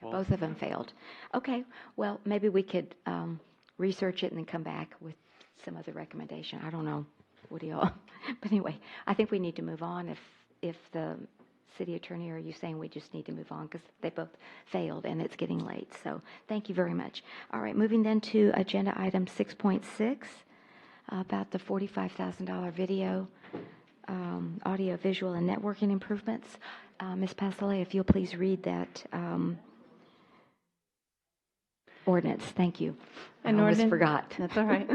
Well, Both of them failed. Okay, well, maybe we could research it and then come back with some other recommendation. I don't know. What do y'all? But anyway, I think we need to move on. If the city attorney, are you saying we just need to move on because they both failed and it's getting late? So thank you very much. All right, moving then to agenda item 6.6 about the $45,000 video, audio, visual, and networking improvements. Ms. Pasolé, if you'll please read that ordinance. Thank you. I almost forgot. That's all right.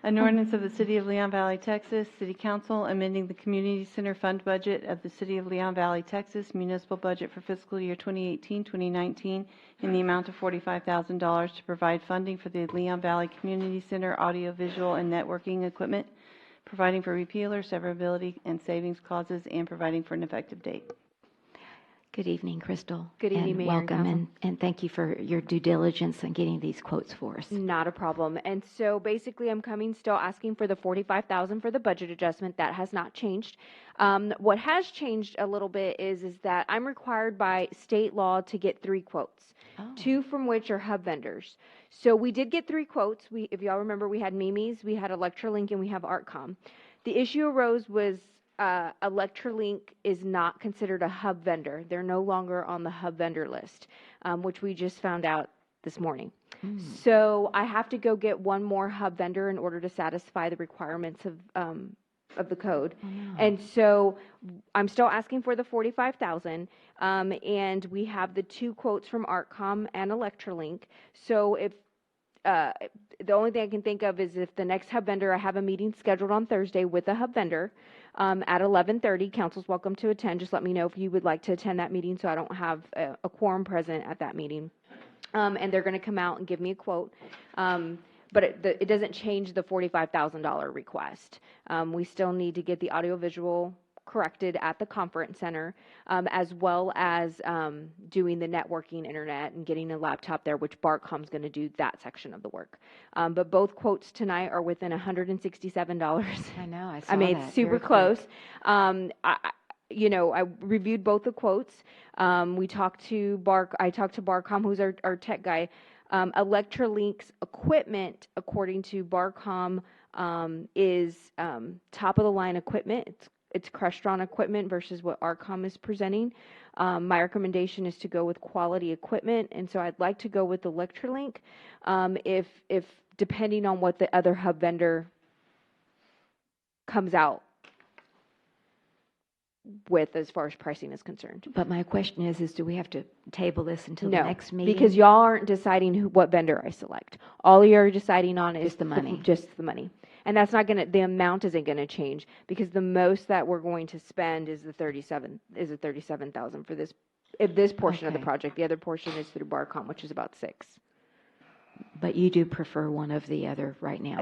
An ordinance of the City of Leon Valley, Texas, City Council amending the Community Center Fund budget of the City of Leon Valley, Texas, municipal budget for fiscal year 2018-2019 in the amount of $45,000 to provide funding for the Leon Valley Community Center audiovisual and networking equipment providing for repeal or severability and savings clauses, and providing for an effective date. Good evening, Crystal. Good evening, and Mayor and welcome, Council. and thank you for your due diligence in getting these quotes for us. Not a problem. And so basically, I'm coming still asking for the $45,000 for the budget adjustment. That has not changed. What has changed a little bit is that I'm required by state law to get 3 quotes, 2 from which are hub vendors. So we did get 3 quotes. If y'all remember, we had Mimi's, we had Electrolink, and we have Artcom. The issue arose was Electrolink is not considered a hub vendor. They're no longer on the hub vendor list, which we just found out this morning. So I have to go get one more hub vendor in order to satisfy the requirements of the code. And so I'm still asking for the $45,000, and we have the 2 quotes from Artcom and Electrolink. So if the only thing I can think of is if the next hub vendor, I have a meeting scheduled on Thursday with a hub vendor at 11:30. Council's welcome to attend. Just let me know if you would like to attend that meeting so I don't have a quorum present at that meeting. And they're going to come out and give me a quote. But it doesn't change the $45,000 request. We still need to get the audiovisual corrected at the conference center, as well as doing the networking internet and getting a laptop there, which Bartcom's going to do that section of the work. But both quotes tonight are within $167. I know, I saw I mean, that. it's super Very close. quick. I reviewed both the quotes. I talked to Barcom, who's our tech guy. Electrolink's equipment, according to Barcom, is top of the line equipment. It's Crestron equipment versus what Artcom is presenting. My recommendation is to go with quality equipment, and so I'd like to go with Electrolink. If depending on what the other hub vendor comes out with as far as pricing is concerned. But my question is do we have to table this until the No, next meeting? because y'all aren't deciding what vendor I select. All you're deciding on is Just the money. Just the money. And that's not the amount isn't gonna change, because the most that we're going to spend is the $37,000 for this portion of the Okay. project. The other portion is through Barcom, which is about 6. But you do prefer one of the other right now?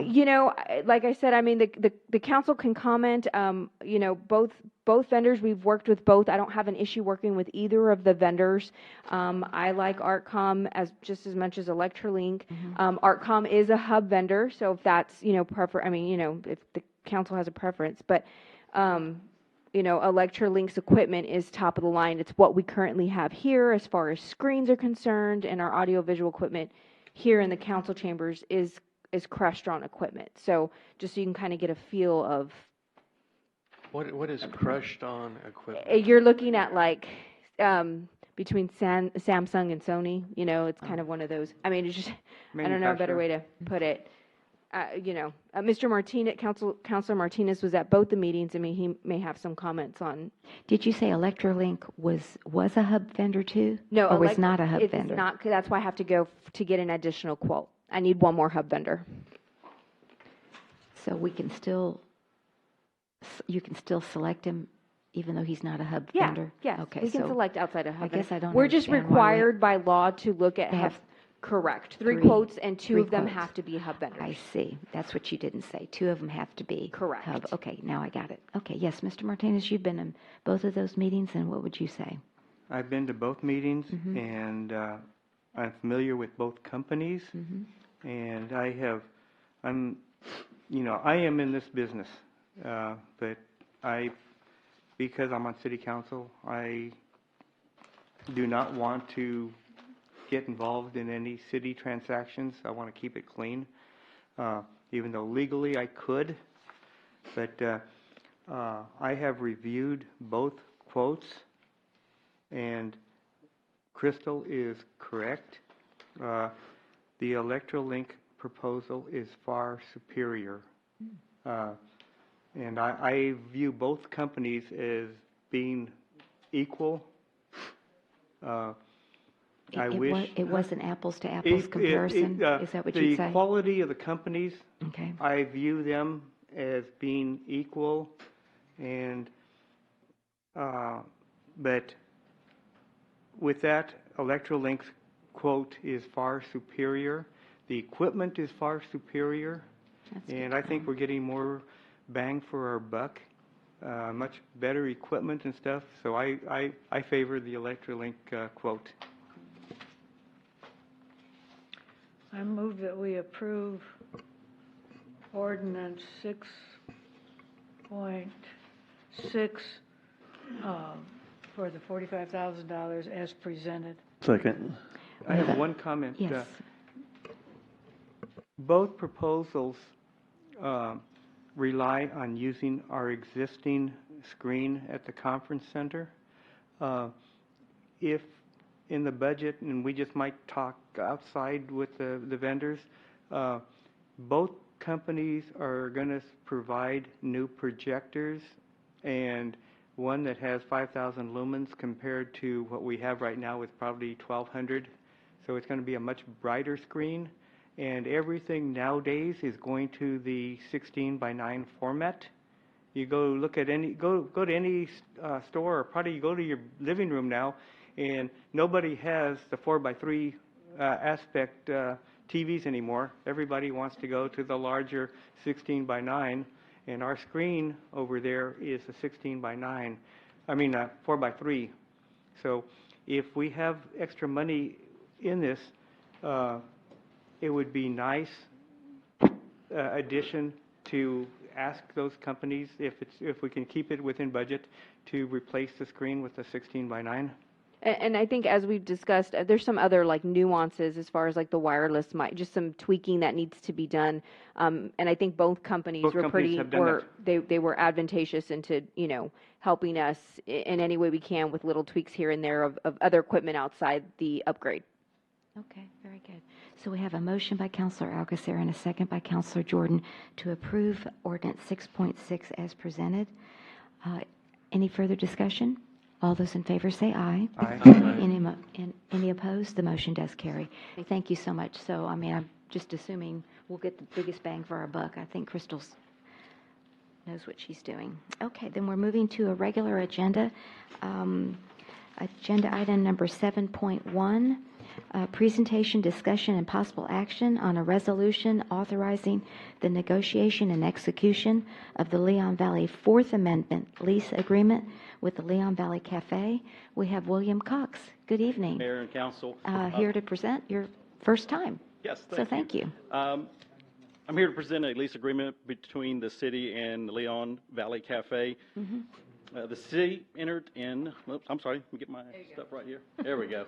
Like I said, I mean, the council can comment. Both vendors, we've worked with both. I don't have an issue working with either of the vendors. I like Artcom just as much as Electrolink. Artcom is a hub vendor, so if that's, if the council has a preference. But, Electrolink's equipment is top of the line. It's what we currently have here as far as screens are concerned, and our audiovisual equipment here in the council chambers is Crestron equipment. So just so you can kind of get a feel of. What is crushed on equipment? You're looking at between Samsung and Sony, it's kind of one of those. I mean, it's just, I don't know a better way to put it. Mr. Martinez, Councilor Martinez was at both the meetings. I mean, he may have some comments on. Did you say Electrolink was a hub vendor too? No, or was not a hub vendor? It's not. That's why I have to go to get an additional quote. I need one more hub vendor. So you can still select him even though he's not a hub Yeah, vendor? yes. Okay, We can so select outside a hub I guess vendor. I don't We're just understand why we- required by law to look at They hub. have Correct. Three quotes, and 2 three of them quotes. have to be hub vendors. I see. That's what you didn't say. 2 of them have to be Correct. hub. Okay, now I got it. Okay, yes, Mr. Martinez, you've been in both of those meetings, and what would you say? I've been to both meetings, Mhm. and I'm familiar with both companies, and I am in this business, but because I'm on city council, I do not want to get involved in any city transactions. I want to keep it clean, even though legally I could. But I have reviewed both quotes, and Crystal is correct. The Electrolink proposal is far superior. And I view both companies as being equal. It was an apples to apples comparison? Is that what you'd say? The quality of the companies, Okay. I view them as being equal, and but with that, Electrolink's quote is far superior. The equipment is far superior, and I think we're getting more bang for our buck, much better equipment and stuff. So I favor the Electrolink quote. I move that we approve ordinance 6.6 for the $45,000 as presented. Second. I have one comment. Yes. Both proposals rely on using our existing screen at the conference center. If in the budget, and we just might talk outside with the vendors, both companies are going to provide new projectors, and one that has 5,000 lumens compared to what we have right now with probably 1,200. So it's going to be a much brighter screen, and everything nowadays is going to the 16:9 format. You go look at any go to any store, or probably you go to your living room now, and nobody has the 4:3 aspect TVs anymore. Everybody wants to go to the larger 16:9, and our screen over there is a 16:9. I mean 4:3. So if we have extra money in this, it would be nice addition to ask those companies if we can keep it within budget to replace the screen with the 16:9. And I think as we've discussed, there's some other like nuances as far as like the wireless just some tweaking that needs to be done. And I think both companies they were advantageous into, helping us in any way we can with little tweaks here and there of other equipment outside the upgrade. Okay, very good. So we have a motion by Councilor Alcacer and a second by Councilor Jordan to approve ordinance 6.6 as presented. Any further discussion? All those in favor say aye. Aye. Any opposed? The motion does carry. Thank you so much. So, I'm just assuming we'll get the biggest bang for our buck. I think Crystal knows what she's doing. Okay, then we're moving to a regular agenda. Agenda item number 7.1, presentation, discussion, and possible action on a resolution authorizing the negotiation and execution of the Leon Valley Fourth Amendment lease agreement with the Leon Valley Cafe. We have William Cox. Good evening. Mayor and council. Here to present your first time. Yes, thank you. I'm here to present a lease agreement between the city and the Leon Valley Cafe. The city entered in, I'm sorry, let me get my stuff right here. There we go.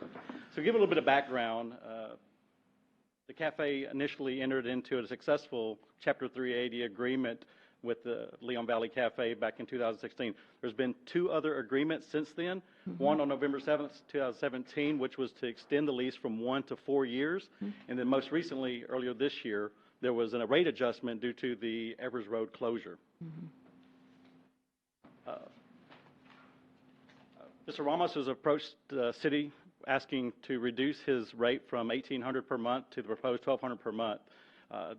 So give a little bit of background. The cafe initially entered into a successful Chapter 380 agreement with the Leon Valley Cafe back in 2016. There's been two other agreements since then. One on November 7th, 2017, which was to extend the lease from 1 to 4 years. And then most recently, earlier this year, there was a rate adjustment due to the Evers Road closure. Mr. Ramos has approached the city asking to reduce his rate from $1,800 per month to the proposed $1,200 per month.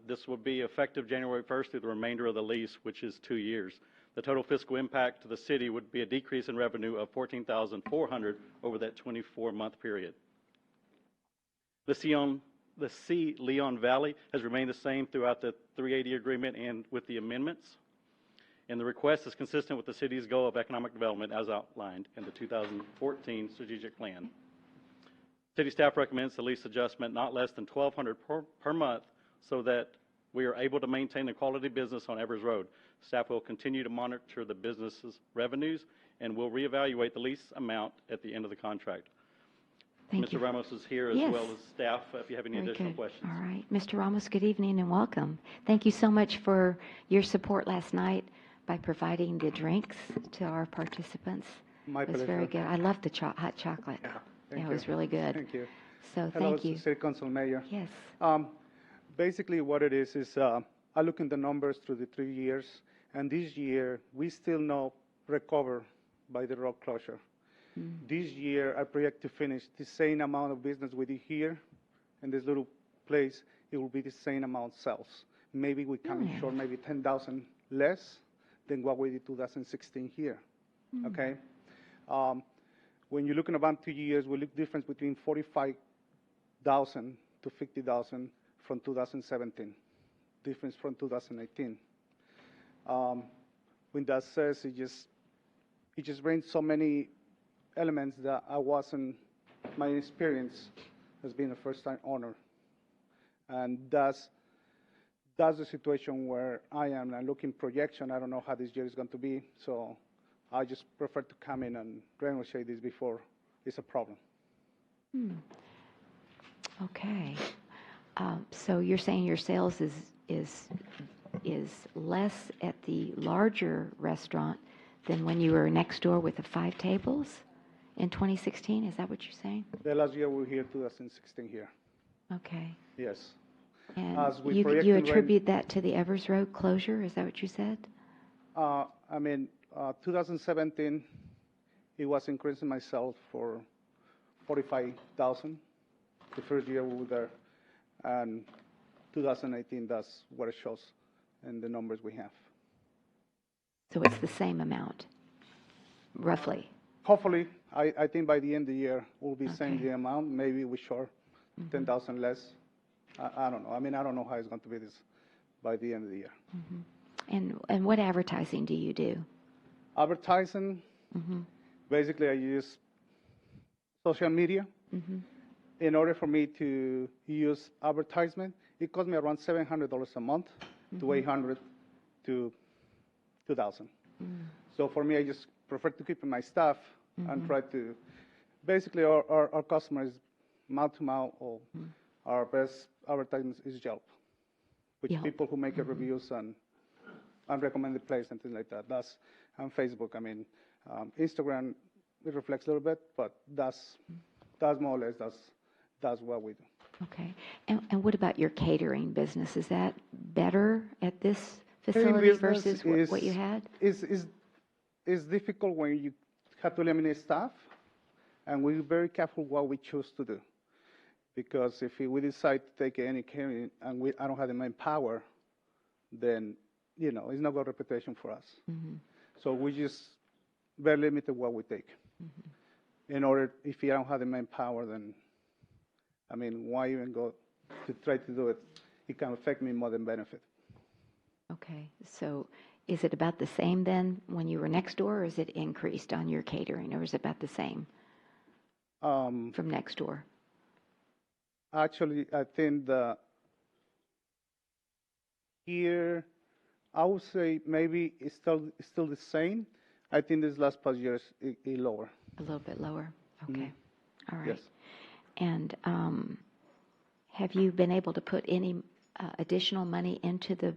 This will be effective January 1st through the remainder of the lease, which is 2 years. The total fiscal impact to the city would be a decrease in revenue of $14,400 over that 24-month period. The C Leon Valley has remained the same throughout the 380 agreement and with the amendments. And the request is consistent with the city's goal of economic development as outlined in the 2014 strategic plan. City staff recommends the lease adjustment not less than $1,200 per month so that we are able to maintain the quality business on Evers Road. Staff will continue to monitor the business's revenues and will reevaluate the lease amount at the end of the contract. Mr. Ramos is here as well as staff if you have any additional questions. All right. Mr. Ramos, good evening and welcome. Thank you so much for your support last night by providing the drinks to our participants. My pleasure. It was very good. I love the hot chocolate. Thank it you. was really good. Thank you. So Hello, thank you. City Council Mayor. Yes. Basically what it is I look in the numbers through the 3 years, and this year we still not recover by the road closure. This year I project to finish the same amount of business we did here in this little place. It will be the same amount sales. Maybe we come in short, maybe 10,000 less than what we did 2016 here. Okay. When you're looking about 2 years, we look difference between 45,000 to 50,000 from 2017. Difference from 2018. When that says, it just brings so many elements that I wasn't, my experience has been a first-time owner. And that's the situation where I am. I'm looking projection. I don't know how this year is going to be, so I just prefer to come in and renegotiate this before it's a problem. Okay. So you're saying your sales is less at the larger restaurant than when you were next door with the 5 tables in 2016? Is that what you're saying? The last year we were here, 2016 here. Okay. Yes. And As we you projected right- attribute that to the Evers Road closure? Is that what you said? 2017, it was increasing myself for 45,000. The first year we were there. And 2018, that's what it shows in the numbers we have. So it's the same amount, roughly? Hopefully, I think by the end of the year, we'll be same the amount. Maybe we short 10,000 less. I don't know. I don't know how it's going to be this by the end of the year. And what advertising do you do? Advertising, basically I use social media. In order for me to use advertisement, it cost me around $700 a month to $800 to $2,000. So for me, I just prefer to keep my staff and try to, basically our customers, mouth to mouth, or our best advertisement is Yelp, which people who make reviews and recommended place and things like that. That's on Facebook. Instagram, it reflects a little bit, but that's more or less, that's what we do. Okay. And what about your catering business? Is that better at this Catering facility business versus what you had? It's difficult when you have to eliminate staff, and we're very careful what we choose to do. Because if we decide to take any catering and I don't have the manpower, then, it's not good reputation for us. So we just very limited what we take. In order, if you don't have the manpower, then, why even go to try to do it? It can affect me more than benefit. Okay. So is it about the same then when you were next door, or is it increased on your catering, or is it about the same from next door? Actually, I think here, I would say maybe it's still the same. I think this last past year is lower. A little bit lower? Okay. All right. Yes. And have you been able to put any additional money into the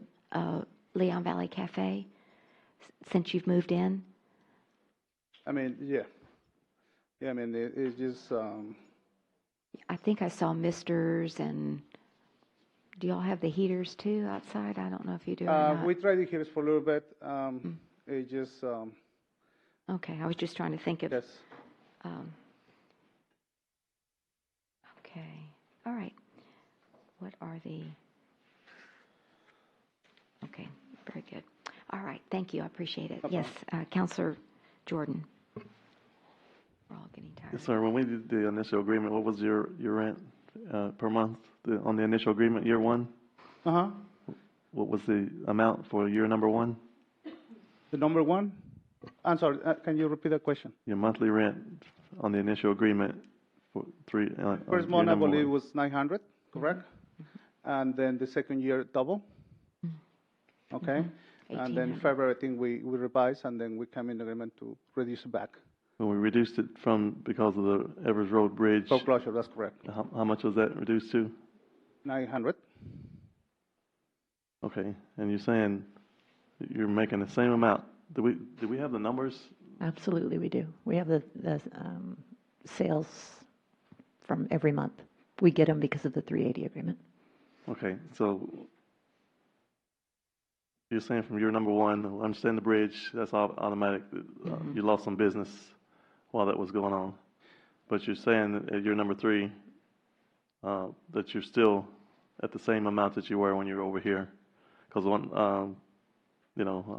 Leon Valley Cafe since you've moved in? Yeah. Yeah, it's just... I think I saw misters, and do y'all have the heaters too outside? I don't know if you do or not. We tried the heaters for a little bit. It just... Okay, I was just trying to think of... Yes. Okay, all right. What are the... Okay, very good. All right, thank you, I appreciate it. Yes, Counselor Jordan. We're all getting tired. Yes, sir. When we did the initial agreement, what was your rent per month on the initial agreement, year one? What was the amount for year number one? The number one? I'm sorry, can you repeat that question? Your monthly rent on the initial agreement for First month, I believe, was 900, correct? And then the second year, double. Okay? And then February, I think we revised, and then we came in agreement to reduce it back. When we reduced it because of the Evers Road Bridge. Road closure, that's correct. How much was that reduced to? 900. Okay, and you're saying you're making the same amount. Do we have the numbers? Absolutely, we do. We have the sales from every month. We get them because of the 380 agreement. Okay, so you're saying from year number one, I understand the bridge, that's automatic. You lost some business while that was going on. But you're saying at year number three that you're still at the same amount that you were when you were over here. Because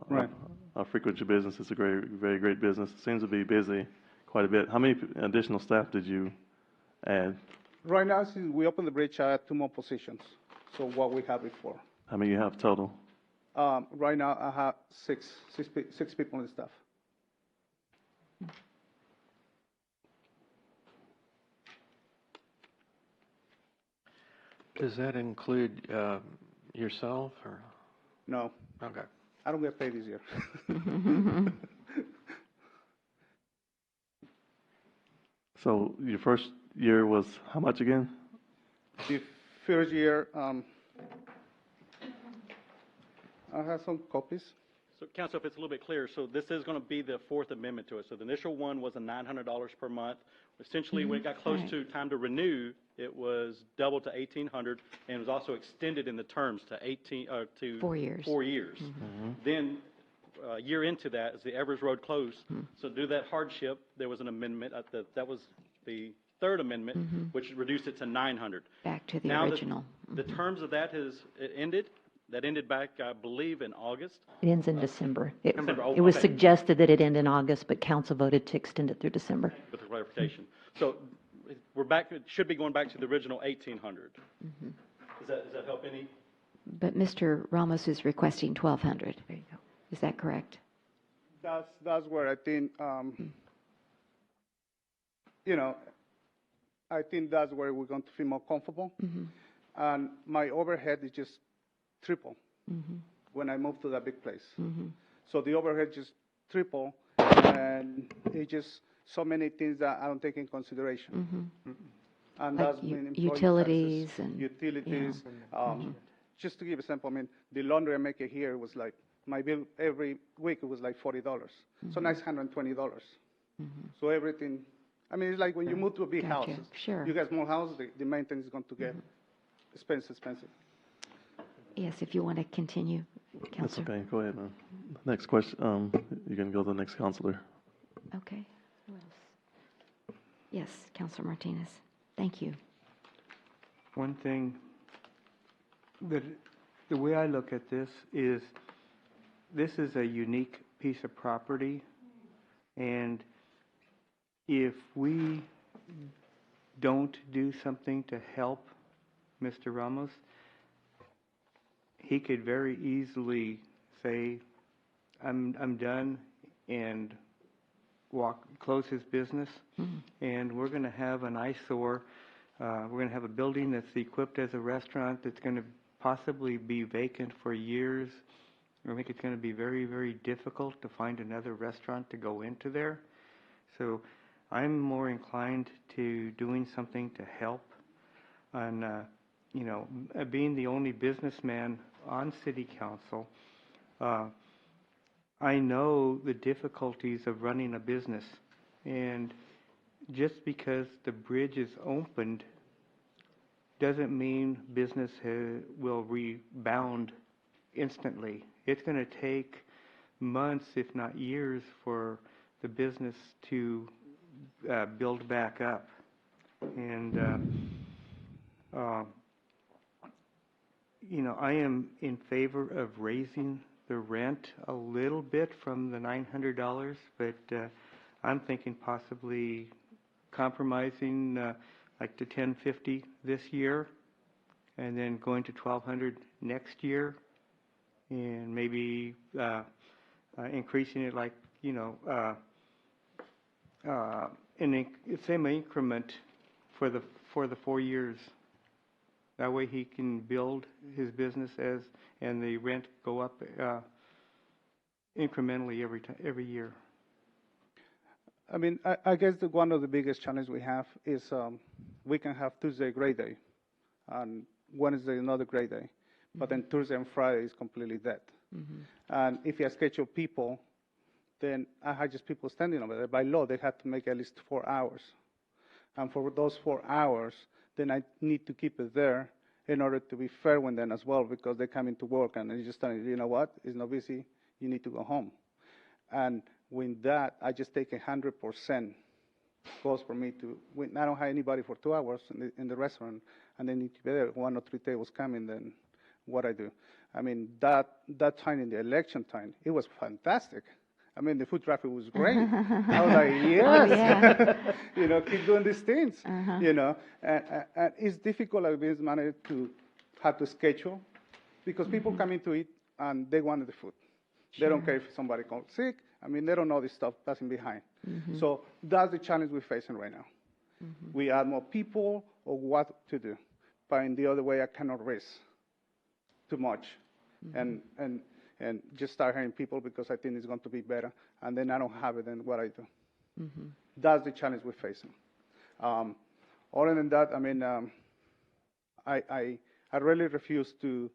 Right. I frequent your business. It's a very great business. It seems to be busy quite a bit. How many additional staff did you add? Right now, since we opened the bridge, I had 2 more positions. So what we had before. How many you have total? Right now, I have six people in the staff. Does that include yourself, or? No, Okay. I don't get paid this year. So your first year was how much again? The first year, I have some copies. So, Council, if it's a little bit clearer, so this is going to be the fourth amendment to it. So the initial one was a $900 per month. Essentially, when it got close to time to renew, it was doubled to $1,800, and it was also extended in the terms to 4 years. 4 years. Then, a year into that, as the Evers Road closed, so due to that hardship, there was an amendment. That was the third amendment, which reduced it to $900. Back to the now original. The terms of that it ended. That ended back, I believe, in August. It ends in December. December, It was okay. suggested that it end in August, but council voted to extend it through December. With the clarification. So we're back, it should be going back to the original 1,800. Does that help any? But Mr. Ramos is requesting 1,200. There you go. Is that correct? That's where I think, I think that's where we're going to feel more comfortable. And my overhead is just triple when I moved to that big place. So the overhead just triple, and it's just so many things that I don't take in consideration. And Like that's been employee utilities taxes, and, utilities. Just to give an example, I mean, the laundry I make here was like, my bill every week, it was like $40. So now it's $120. So everything, I mean, it's like when you move to a big house, Sure. you get a small house, the maintenance is going to get expensive. Yes, if you want to continue, That's Counselor. okay, go ahead. Next question, you can go to the next counselor. Okay. Who else? Yes, Counselor Martinez. Thank you. One thing that, the way I look at this is a unique piece of property, and if we don't do something to help Mr. Ramos, he could very easily say, I'm done, and close his business, and we're going to have an eyesore. We're going to have a building that's equipped as a restaurant that's going to possibly be vacant for years. I think it's going to be very, very difficult to find another restaurant to go into there. So I'm more inclined to doing something to help. And, being the only businessman on City Council, I know the difficulties of running a business. And just because the bridge is opened doesn't mean business will rebound instantly. It's going to take months, if not years, for the business to build back up. And, I am in favor of raising the rent a little bit from the $900, but I'm thinking possibly compromising like to $1,050 this year, and then going to $1,200 next year, and maybe increasing it like in the same increment for the 4 years. That way he can build his business and the rent go up incrementally every year. I mean, I guess one of the biggest challenges we have is we can have Tuesday great day, and Wednesday another great day, but then Thursday and Friday is completely dead. And if you schedule people, then I have just people standing over there. By law, they have to make at least 4 hours. And for those 4 hours, then I need to keep it there in order to be fair with them as well, because they come into work and they just tell you know what, it's not busy, you need to go home. And with that, I just take 100% goes for me to, when I don't have anybody for 2 hours in the restaurant, and they need to be there, 1 or 3 tables coming, then what I do. I mean, that time in the election time, it was fantastic. I mean, the food traffic was great. I was like, yes, keep doing these things, and it's difficult as a business manager to have to schedule, because people come in to eat and they wanted the food. They don't care if somebody calls sick. I mean, they don't know this stuff that's in behind. So that's the challenge we're facing right now. We add more people or what to do. But in the other way, I cannot risk too much and just start hiring people because I think it's going to be better. And then I don't have it in what I do. That's the challenge we're facing. Other than that, I mean, I really refuse to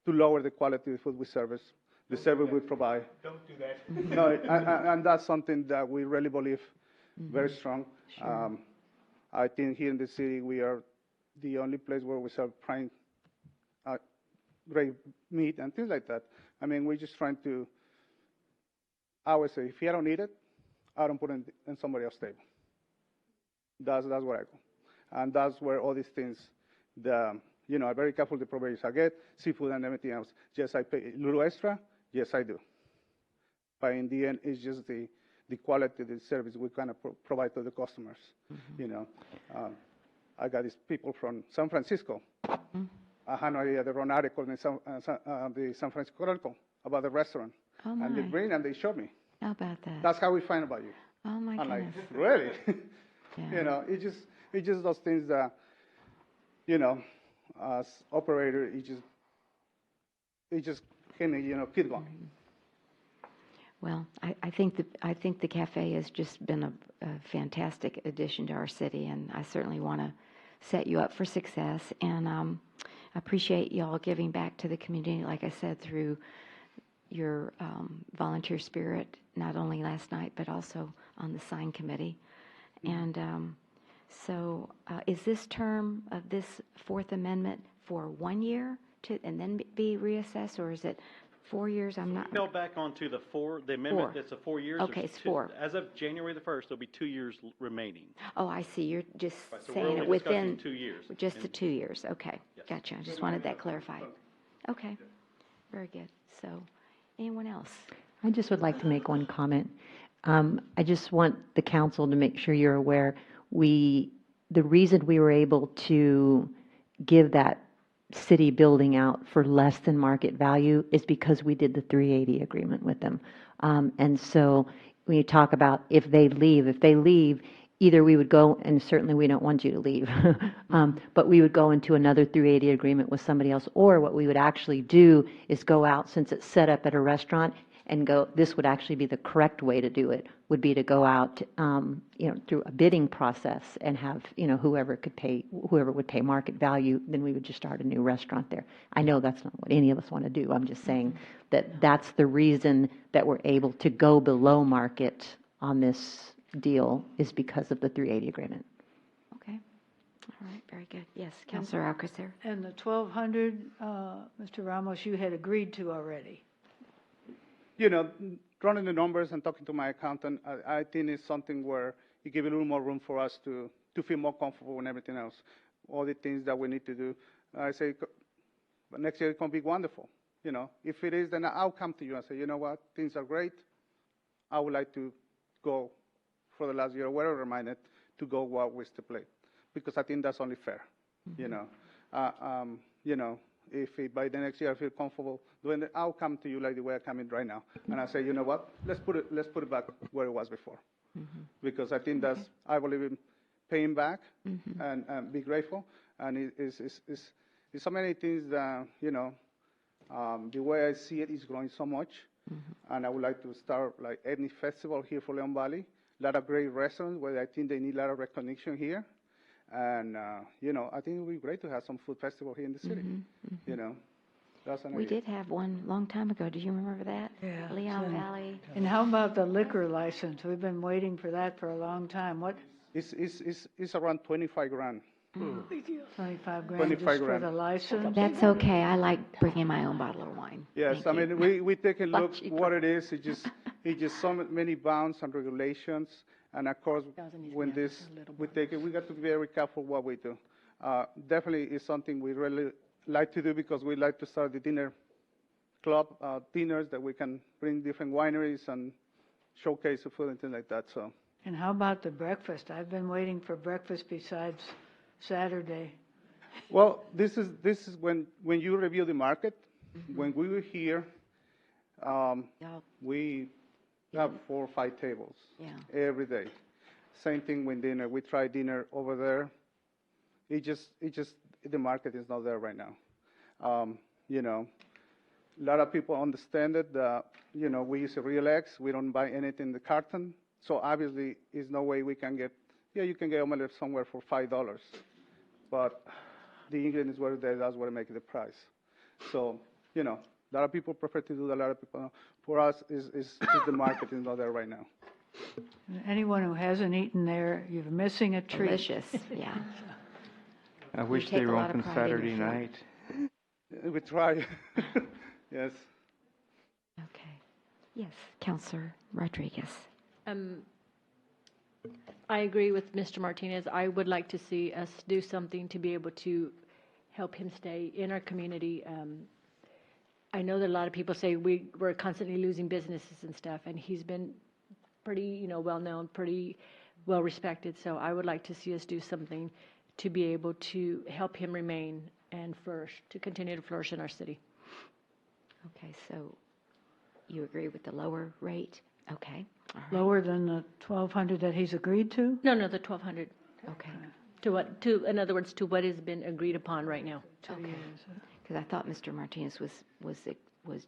lower the quality of the food we service, the service we provide. Don't do that. No, and that's something that we really believe very strong. Sure. I think here in the city, we are the only place where we serve prime, great meat and things like that. I mean, we're just trying to, I would say, if I don't need it, I don't put it in somebody else's table. That's where I go. And that's where all these things, I'm very careful the provisions I get, seafood and everything else. Yes, I pay a little extra. Yes, I do. But in the end, it's just the quality of the service we kind of provide to the customers. I got these people from San Francisco. I had no idea they wrote an article in the San Francisco Chronicle about the restaurant. Oh, my. And they bring and they show me. How about that? That's how we find about you. Oh, my I'm goodness. like, really? Yeah. It's just those things that, as operator, it just can, keep going. Well, I think the cafe has just been a fantastic addition to our city, and I certainly want to set you up for success. And I appreciate y'all giving back to the community, like I said, through your volunteer spirit, not only last night, but also on the sign committee. And so is this term of this Fourth Amendment for 1 year and then be reassessed, or is it 4 years? I'm not. Fell back onto the amendment that's a 4 years. Okay, There's it's 4. As of January the 1st, there'll be 2 years remaining. Oh, I see. You're just Right, so we're saying only it within discussing 2 years. just the 2 years. Okay, gotcha. I just wanted that clarified. Okay, very good. So, anyone else? I just would like to make one comment. I just want the council to make sure you're aware, the reason we were able to give that city building out for less than market value is because we did the 380 agreement with them. And so when you talk about if they leave, either we would go, and certainly we don't want you to leave, but we would go into another 380 agreement with somebody else, or what we would actually do is go out, since it's set up at a restaurant, and go, this would actually be the correct way to do it, would be to go out, through a bidding process and have, whoever would pay market value, then we would just start a new restaurant there. I know that's not what any of us want to do. I'm just saying that that's the reason that we're able to go below market on this deal is because of the 380 agreement. Okay. All right, very good. Yes, Councilor Alcacer. And the 1,200, Mr. Ramos, you had agreed to already. Running the numbers and talking to my accountant, I think it's something where you give a little more room for us to feel more comfortable and everything else. All the things that we need to do. I say, next year it's going to be wonderful. If it is, then I'll come to you and say, you know what, things are great. I would like to go for the last year or whatever reminded to go what we stipulate, because I think that's only fair. If by the next year I feel comfortable doing it, I'll come to you like the way I come in right now, and I say, you know what, let's put it back where it was before, because I think that's, I believe in paying back and be grateful, and it's so many things that the way I see it is growing so much, and I would like to start like any festival here for Leon Valley, a lot of great restaurants where I think they need a lot of recognition here. And, I think it would be great to have some food festival here in the city. That's an We idea. did have one long time ago. Do you remember that? Yeah. Leon Valley. And how about the liquor license? We've been waiting for that for a long time. What? It's around 25 grand. 25 grand 25 just for grand. the license? That's okay. I like bringing my own bottle of wine. Yes, Thank I you. mean, we take a Lot look cheaper. what it is. It's just so many bounds and regulations. And of course, when we take it, we got to be very careful what we do. Definitely is something we really like to do, because we like to start the dinner club, dinners that we can bring different wineries and showcase the food and things like that. So. And how about the breakfast? I've been waiting for breakfast besides Saturday. Well, this is when you review the market, When we were here, we have 4 or 5 tables every day. Same thing with dinner. We try dinner over there. The market is not there right now. You know, a lot of people understand it. You know, we use a real eggs. We don't buy anything in the carton. So obviously, there's no way we can get. Yeah, you can get omelette somewhere for $5, but the ingredients were there. That's what makes the price. So you know, a lot of people prefer to do that. A lot of people. For us, is the market is not there right now. Anyone who hasn't eaten there, you're missing a treat. Delicious, yeah. I wish they were open Saturday night. We try. Yes. Okay. Yes, Councilor Rodriguez. I agree with Mr. Martinez. I would like to see us do something to be able to help him stay in our community. I know that a lot of people say we're constantly losing businesses and stuff, and he's been pretty, well-known, pretty well-respected. So I would like to see us do something to be able to help him remain and flourish, to continue to flourish in our city. Okay, so you agree with the lower rate? Okay. All right. Lower than the 1,200 that he's agreed to? No, the 1,200. Okay. In other words, to what has been agreed upon right now. Okay. Because I thought Mr. Martinez was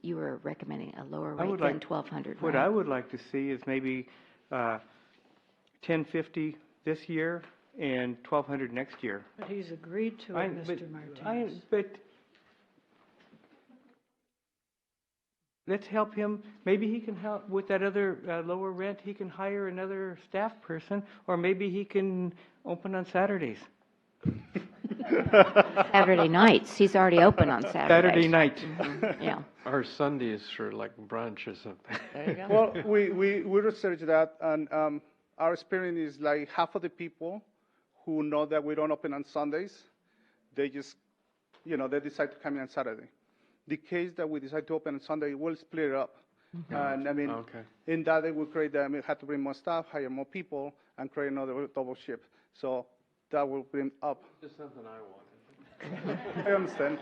you were recommending a lower I rate would than like- 1,200, What right? I would like to see is maybe $10.50 this year and $1,200 next year. But he's agreed to it, Mr. Martinez. But let's help him. Maybe he can help with that other lower rent. He can hire another staff person, or maybe he can open on Saturdays. Saturday nights. He's already open on Saturdays. Saturday night. Mhm, yeah. Or Sundays for like brunch or something. There you go. Well, we researched that, and our experience is like half of the people who know that we don't open on Sundays, they just, they decide to come in on Saturday. The case that we decide to open on Sunday, we'll split it up. And I mean, in that it will create that we have to bring more staff, hire more people, and create another double shift. So that will bring up. Just something I wanted. I understand.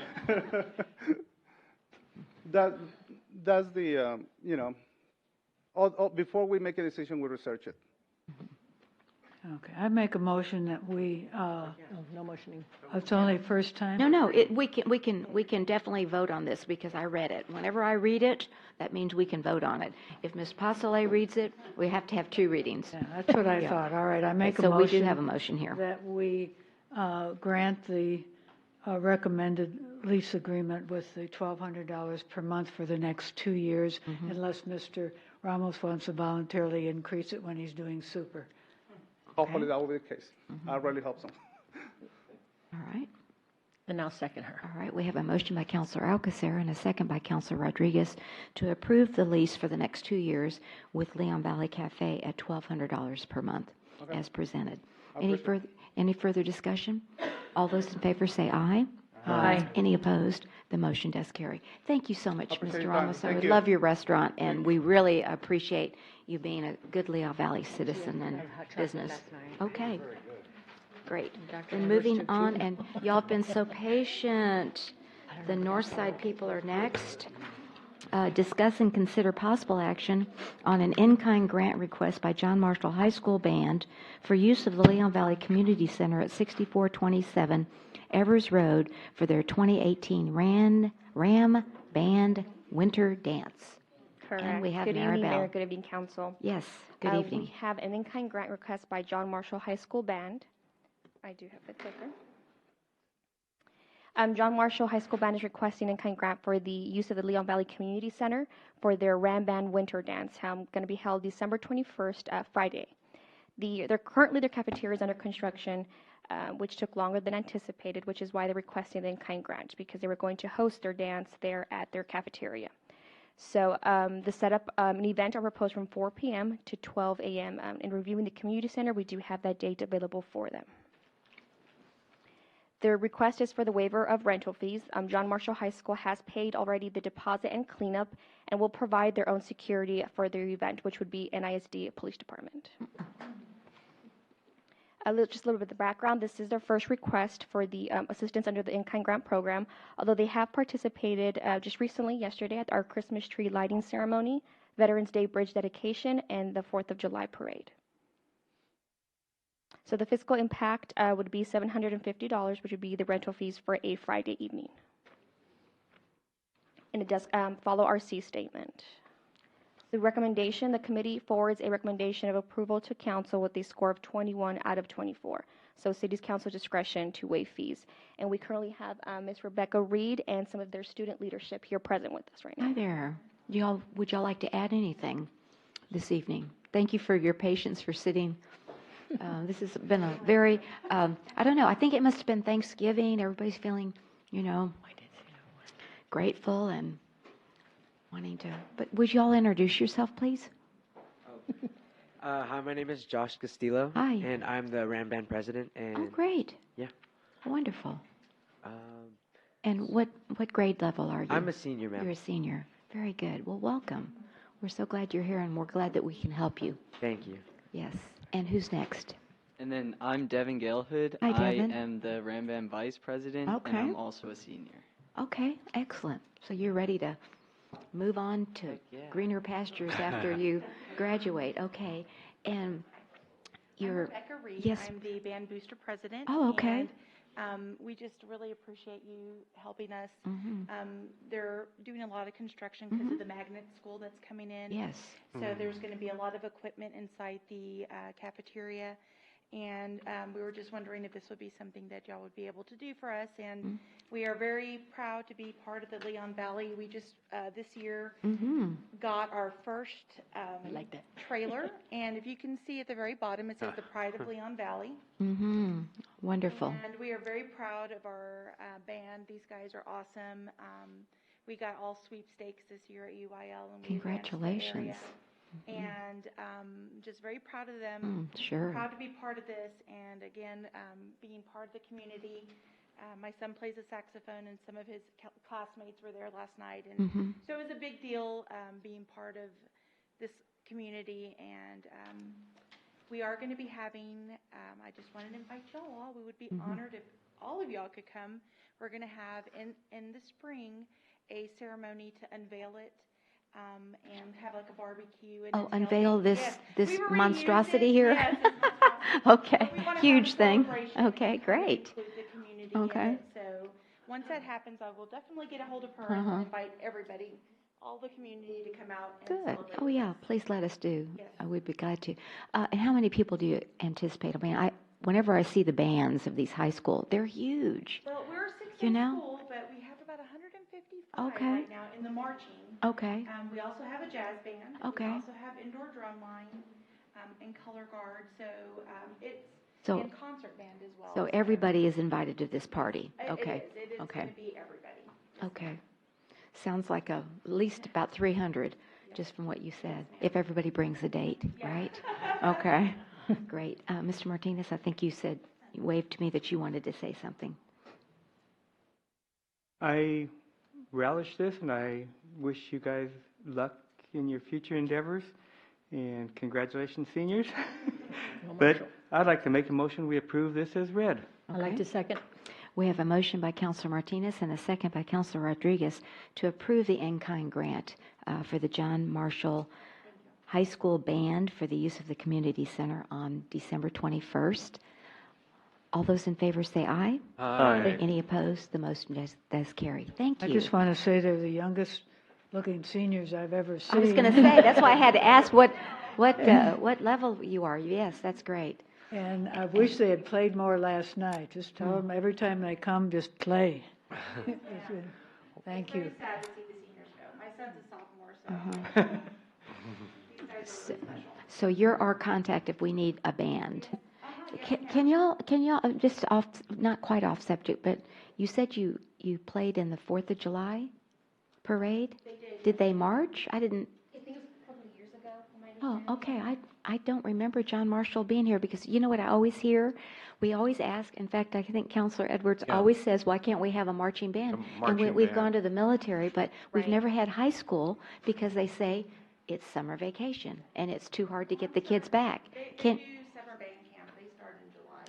That's the, before we make a decision, we research it. Okay, I make a motion that we, No motioning. it's only first time? No, we can definitely vote on this because I read it. Whenever I read it, that means we can vote on it. If Ms. Pasole reads it, we have to have 2 readings. Yeah, that's what I Yeah. thought. All right, I make a So motion. we do have a motion here. That we grant the recommended lease agreement with the $1,200 per month for the next 2 years, unless Mr. Ramos wants to voluntarily increase it when he's doing super. Hopefully that will be the case. I really hope so. All right. And I'll second her. All right, we have a motion by Councilor Alcacer and a second by Councilor Rodriguez to approve the lease for the next 2 years with Leon Valley Cafe at $1,200 per month as presented. Any further discussion? All those in favor say aye. Aye. Any opposed? The motion does carry. Thank you so much, Appreciate Mr. your time. Ramos. I Thank would you. love your restaurant, and we really appreciate you being a good Lehigh Valley citizen and business. Okay, great. And moving on, and y'all have been so patient. The North Side people are next. Discuss and consider possible action on an in-kind grant request by John Marshall High School Band for use of the Leon Valley Community Center at 6427 Evers Road for their 2018 Ram Band Winter Dance. Correct. And we have Good evening, Maribel. Mayor. Good evening, Council. Yes, good We evening. have an in-kind grant request by John Marshall High School Band. I do have the clicker. John Marshall High School Band is requesting in-kind grant for the use of the Leon Valley Community Center for their Ram Band Winter Dance, going to be held December 21st, Friday. Currently their cafeteria is under construction, which took longer than anticipated, which is why they're requesting the in-kind grant, because they were going to host their dance there at their cafeteria. So the setup, an event are proposed from 4 p.m. to 12 a.m. In reviewing the community center, we do have that date available for them. The request is for the waiver of rental fees. John Marshall High School has paid already the deposit and cleanup and will provide their own security for their event, which would be NISD Police Department. just a little bit of the background. This is their first request for the assistance under the in-kind grant program, although they have participated just recently, yesterday, at our Christmas tree lighting ceremony, Veterans Day bridge dedication, and the 4th of July parade. So the fiscal impact would be $750, which would be the rental fees for a Friday evening. And it does follow our C statement. The recommendation, the committee forwards a recommendation of approval to council with a score of 21 out of 24. So city's council discretion to waive fees. And we currently have Ms. Rebecca Reed and some of their student leadership here present with us right now. Hi there. Would y'all like to add anything this evening? Thank you for your patience for sitting. This has been a very, I don't know, I think it must have been Thanksgiving. Everybody's feeling, grateful and wanting to. But would you all introduce yourself, please? Hi, my name is Josh Castillo. Hi. And I'm the Ram Band president. And Oh, great. Yeah. Wonderful. And what grade level are you? I'm a senior, ma'am. You're a senior. Very good. Well, welcome. We're so glad you're here, and we're glad that we can help you. Thank you. Yes. And who's next? And then I'm Devin Galehood. Hi, Devin. I am the Ram Band vice president, Okay. and I'm also a senior. Okay, excellent. So you're ready to move on to greener pastures after you graduate. Okay. And you're... I'm Rebecca Reed. Yes. I'm the band booster president. Oh, okay. And we just really appreciate you helping us. Mhm. They're doing a lot of construction because of the magnet school that's coming in. Yes. So there's going to be a lot of equipment inside the cafeteria. And we were just wondering if this would be something that y'all would be able to do for us. And we are very proud to be part of the Leon Valley. We just, this year, got our first trailer. And if you can see at the very bottom, it says the Pride of Leon Valley. Mm-hmm. Wonderful. And we are very proud of our band. These guys are awesome. We got all sweepstakes this year at UIL. And we advanced the Congratulations. area. And just very proud of them. Sure. Proud to be part of this, and again, being part of the community. My son plays the saxophone, and some of his classmates were there last night, and so it was a big deal being part of this community. And we are going to be having. I just wanted to invite y'all all. We would be honored if all of y'all could come. We're going to have in the spring a ceremony to unveil it. And have like a barbecue. And unveil this yes. this We will reuse monstrosity it. here? Yes, as much as possible. Okay, We wanna huge have a thing. celebration Okay, and great. include the community in Okay. it. So once that happens, I will definitely get a hold of her Uh-huh. and invite everybody, all the community to come out and Good. celebrate. Oh, yeah, please let us do. Yes. We'd be glad to. And how many people do you anticipate? I mean, whenever I see the bands of these high school, they're huge. Well, we're a 6A You know? school, but we have about 155 Okay. right now in the marching. Okay. We also have a jazz band. Okay. We also have indoor drum line and color guard. So it's So- and concert band as well. So everybody is invited to this party? Okay. It is Okay. going to be everybody. Okay. Sounds like at least about 300, just from what you said, if everybody brings a date, right? Okay. Great. Mr. Martinez, I think you waved to me that you wanted to say something. I relish this, and I wish you guys luck in your future endeavors, and congratulations, seniors. But I'd like to make a motion, we approve this as read. I'd like to second. We have a motion by Councilor Martinez and a second by Councilor Rodriguez to approve the in-kind grant for the John Marshall High School Band for the use of the community center on December 21st. All those in favor say aye. Aye. Any opposed? The motion does carry. Thank you. I just want to say they're the youngest looking seniors I've ever seen. I was going to say, that's why I had to ask what level you are. Yes, that's great. And I wish they had played more last night. Just tell them every time they come, just play. Thank you. It's very sad to see the seniors go. My son's a sophomore, so these guys are really special. So you're our contact if we need a band. Can y'all just not quite off subject, but you said you played in the 4th of July parade? They did. Did they march? I didn't. I think it was a couple of years ago. Oh, okay. I don't remember John Marshall being here because you know what I always hear? We always ask, in fact, I think Counselor Edwards always says, why can't we have a marching band? We've gone to the military, but we've never had high school because they say it's summer vacation and it's too hard to get the kids back. They do summer band camp. They start in July.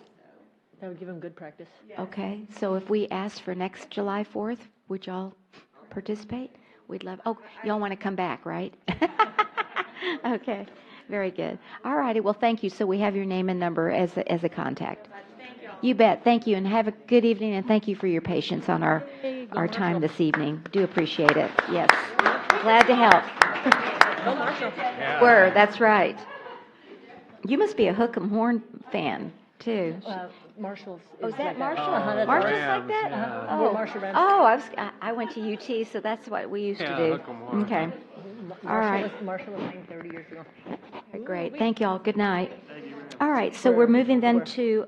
That would give them good practice. Okay, so if we asked for next July 4th, would y'all participate? We'd love, oh, y'all want to come back, right? Okay, very good. All righty, well, thank you. So we have your name and number as a contact. You bet. Thank you, and have a good evening, and thank you for your patience on our time this evening. Do appreciate it. Yes. Glad to help. Go Marshall. Were, that's right. You must be a hook 'em horn fan, too. Marshall's. Oh, is that like Marshall? that's Marshall's Rams, like that? yeah. Oh, We're Marshall Rams. oh, I went to UT, so that's what we used to do. hook 'em horn. Okay. All right. Marshall was named 30 years ago. Great. Thank you all. Good night. All right, so we're moving then to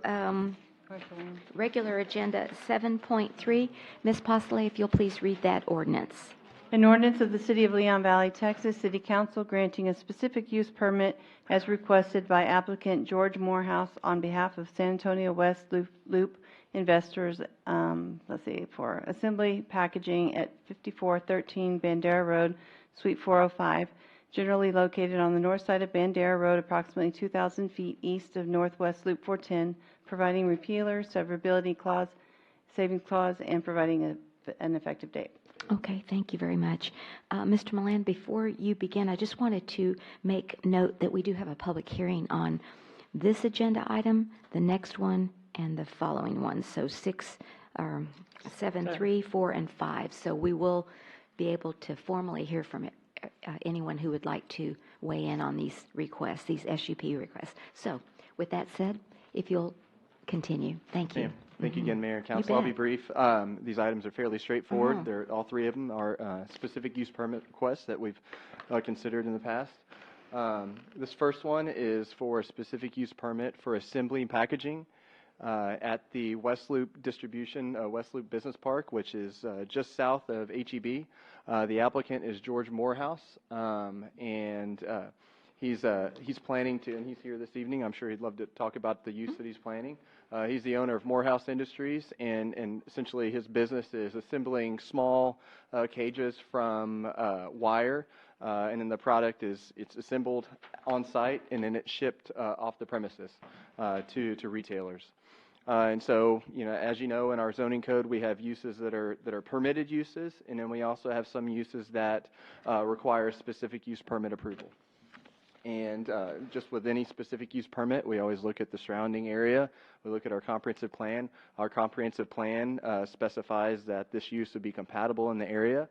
regular agenda 7.3. Ms. Postley, if you'll please read that ordinance. An ordinance of the City of Leon Valley, Texas, City Council granting a specific use permit as requested by applicant George Morehouse on behalf of San Antonio West Loop investors, for assembly packaging at 5413 Bandera Road, Suite 405, generally located on the north side of Bandera Road, approximately 2,000 feet east of Northwest Loop 410, providing repealer, severability clause, savings clause, and providing an effective date. Okay, thank you very much. Mr. Milan, before you begin, I just wanted to make note that we do have a public hearing on this agenda item, the next one, and the following ones. So 7, 3, 4, and 5. So we will be able to formally hear from anyone who would like to weigh in on these requests, these SUP requests. So with that said, if you'll continue. Thank you. Thank you again, Mayor and Council. You I'll bet. be brief. These items are fairly straightforward. Uh-huh. All three of them are specific use permit requests that we've considered in the past. This first one is for a specific use permit for assembly and packaging at the West Loop West Loop Business Park, which is just south of HEB. The applicant is George Morehouse, and he's planning to, and he's here this evening. I'm sure he'd love to talk about the use that he's planning. He's the owner of Morehouse Industries, and essentially his business is assembling small cages from wire, and then the product it's assembled on site, and then it's shipped off the premises to retailers. And so, as you know, in our zoning code, we have uses that are permitted uses, and then we also have some uses that require specific use permit approval. And just with any specific use permit, we always look at the surrounding area. We look at our comprehensive plan. Our comprehensive plan specifies that this use would be compatible in the area,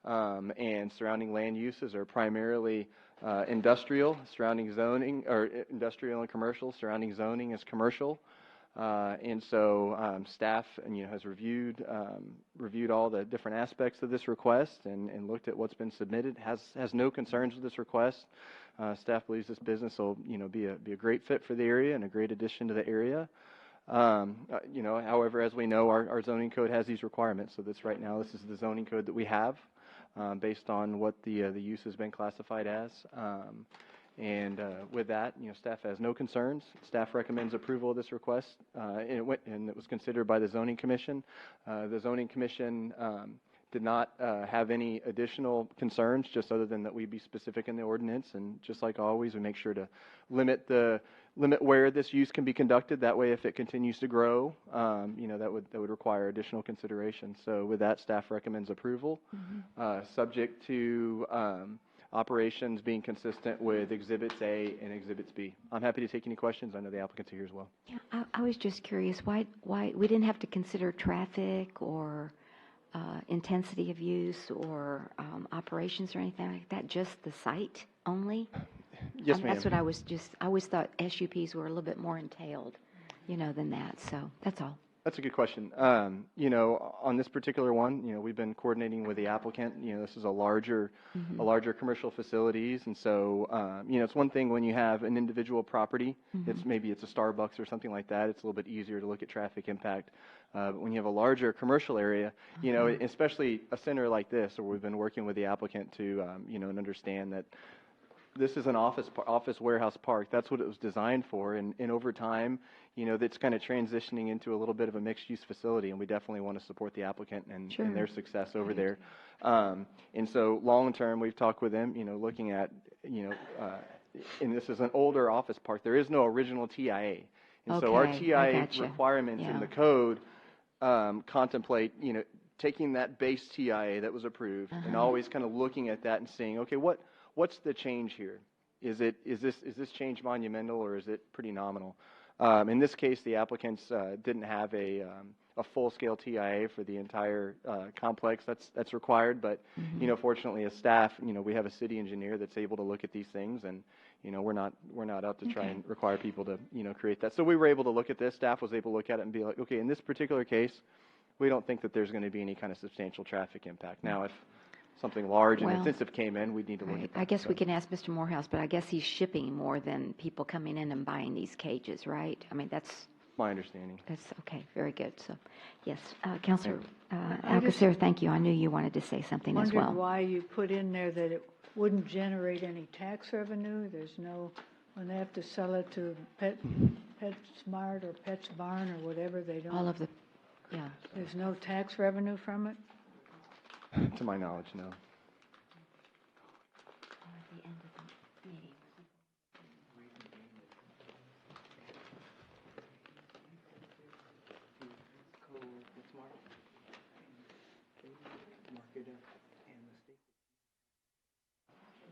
and surrounding land uses are primarily industrial, surrounding zoning, or industrial and commercial. Surrounding zoning is commercial. And so staff has reviewed all the different aspects of this request and looked at what's been submitted. Has no concerns with this request. Staff believes this business will be a great fit for the area and a great addition to the area. However, as we know, our zoning code has these requirements. So this is the zoning code that we have based on what the use has been classified as. And with that, staff has no concerns. Staff recommends approval of this request, and it was considered by the Zoning Commission. The Zoning Commission did not have any additional concerns, just other than that we be specific in the ordinance. And just like always, we make sure to limit where this use can be conducted. That way, if it continues to grow, that would require additional consideration. So with that, staff recommends approval, subject to operations being consistent with Exhibits A and Exhibits B. I'm happy to take any questions. I know the applicants are here as well. Yeah, I was just curious, why we didn't have to consider traffic or intensity of use or operations or anything like that, just the site only? Yes, ma'am. That's what I always thought SUPs were a little bit more entailed, than that. So that's all. That's a good question. On this particular one, we've been coordinating with the applicant. This is a larger commercial facilities, and so it's one thing when you have an individual property. Maybe it's a Starbucks or something like that. It's a little bit easier to look at traffic impact. But when you have a larger commercial area, especially a center like this, where we've been working with the applicant to and understand that this is an office warehouse park. That's what it was designed for, and over time, that's kind of transitioning into a little bit of a mixed-use facility, and we definitely want to support the applicant and their success over there. And so long-term, we've talked with them, looking at, and this is an older office park. There is no original TIA. And so our Okay, I TIA gotcha. requirements in Yeah. the code contemplate, taking that base TIA that was approved and always kind of looking at that and saying, okay, what's the change here? Is this change monumental or is it pretty nominal? In this case, the applicants didn't have a full-scale TIA for the entire complex that's required, but fortunately as staff, we have a city engineer that's able to look at these things, and we're not out to try and require people to create that. So we were able to look at this. Staff was able to look at it and be like, okay, in this particular case, we don't think that there's going to be any kind of substantial traffic impact. Now, if something large and Well, intensive came in, we'd need to look at that. I guess So- we can ask Mr. Morehouse, but I guess he's shipping more than people coming in and buying these cages, right? I mean, that's my understanding. That's okay. Very good. So, yes, Councilor I just Alcacer, thank you. I knew you wanted to say something as well. wondered why you put in there that it wouldn't generate any tax revenue. There's no, when they have to sell it to PetSmart or Pet's Barn or whatever, they don't. All of the, yeah. There's no tax revenue from it? To my knowledge, no.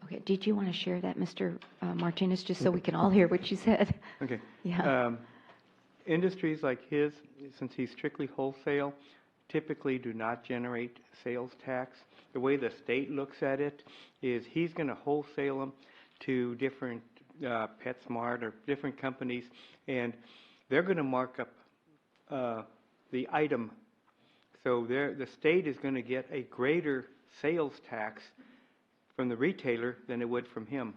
Okay. Did you want to share that, Mr. Martinez, just so we can all hear what you said? Okay. Yeah. Industries like his, since he's strictly wholesale, typically do not generate sales tax. The way the state looks at it is he's going to wholesale them to different PetSmart or different companies, and they're going to mark up the item. So the state is going to get a greater sales tax from the retailer than it would from him.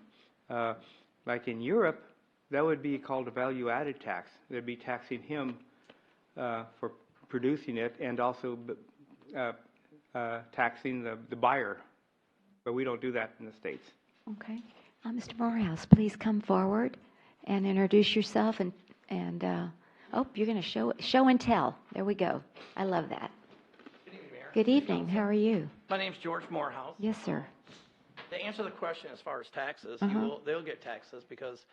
Like in Europe, that would be called a value-added tax. They'd be taxing him for producing it and also taxing the buyer. But we don't do that in the States. Okay. Mr. Morehouse, please come forward and introduce yourself and oh, you're going to show and tell. There we go. I love that. Good evening, Mayor. Good evening. How are you? My name's George Morehouse. Yes, sir. To answer the question as far as taxes, Uh-huh. they'll get taxes because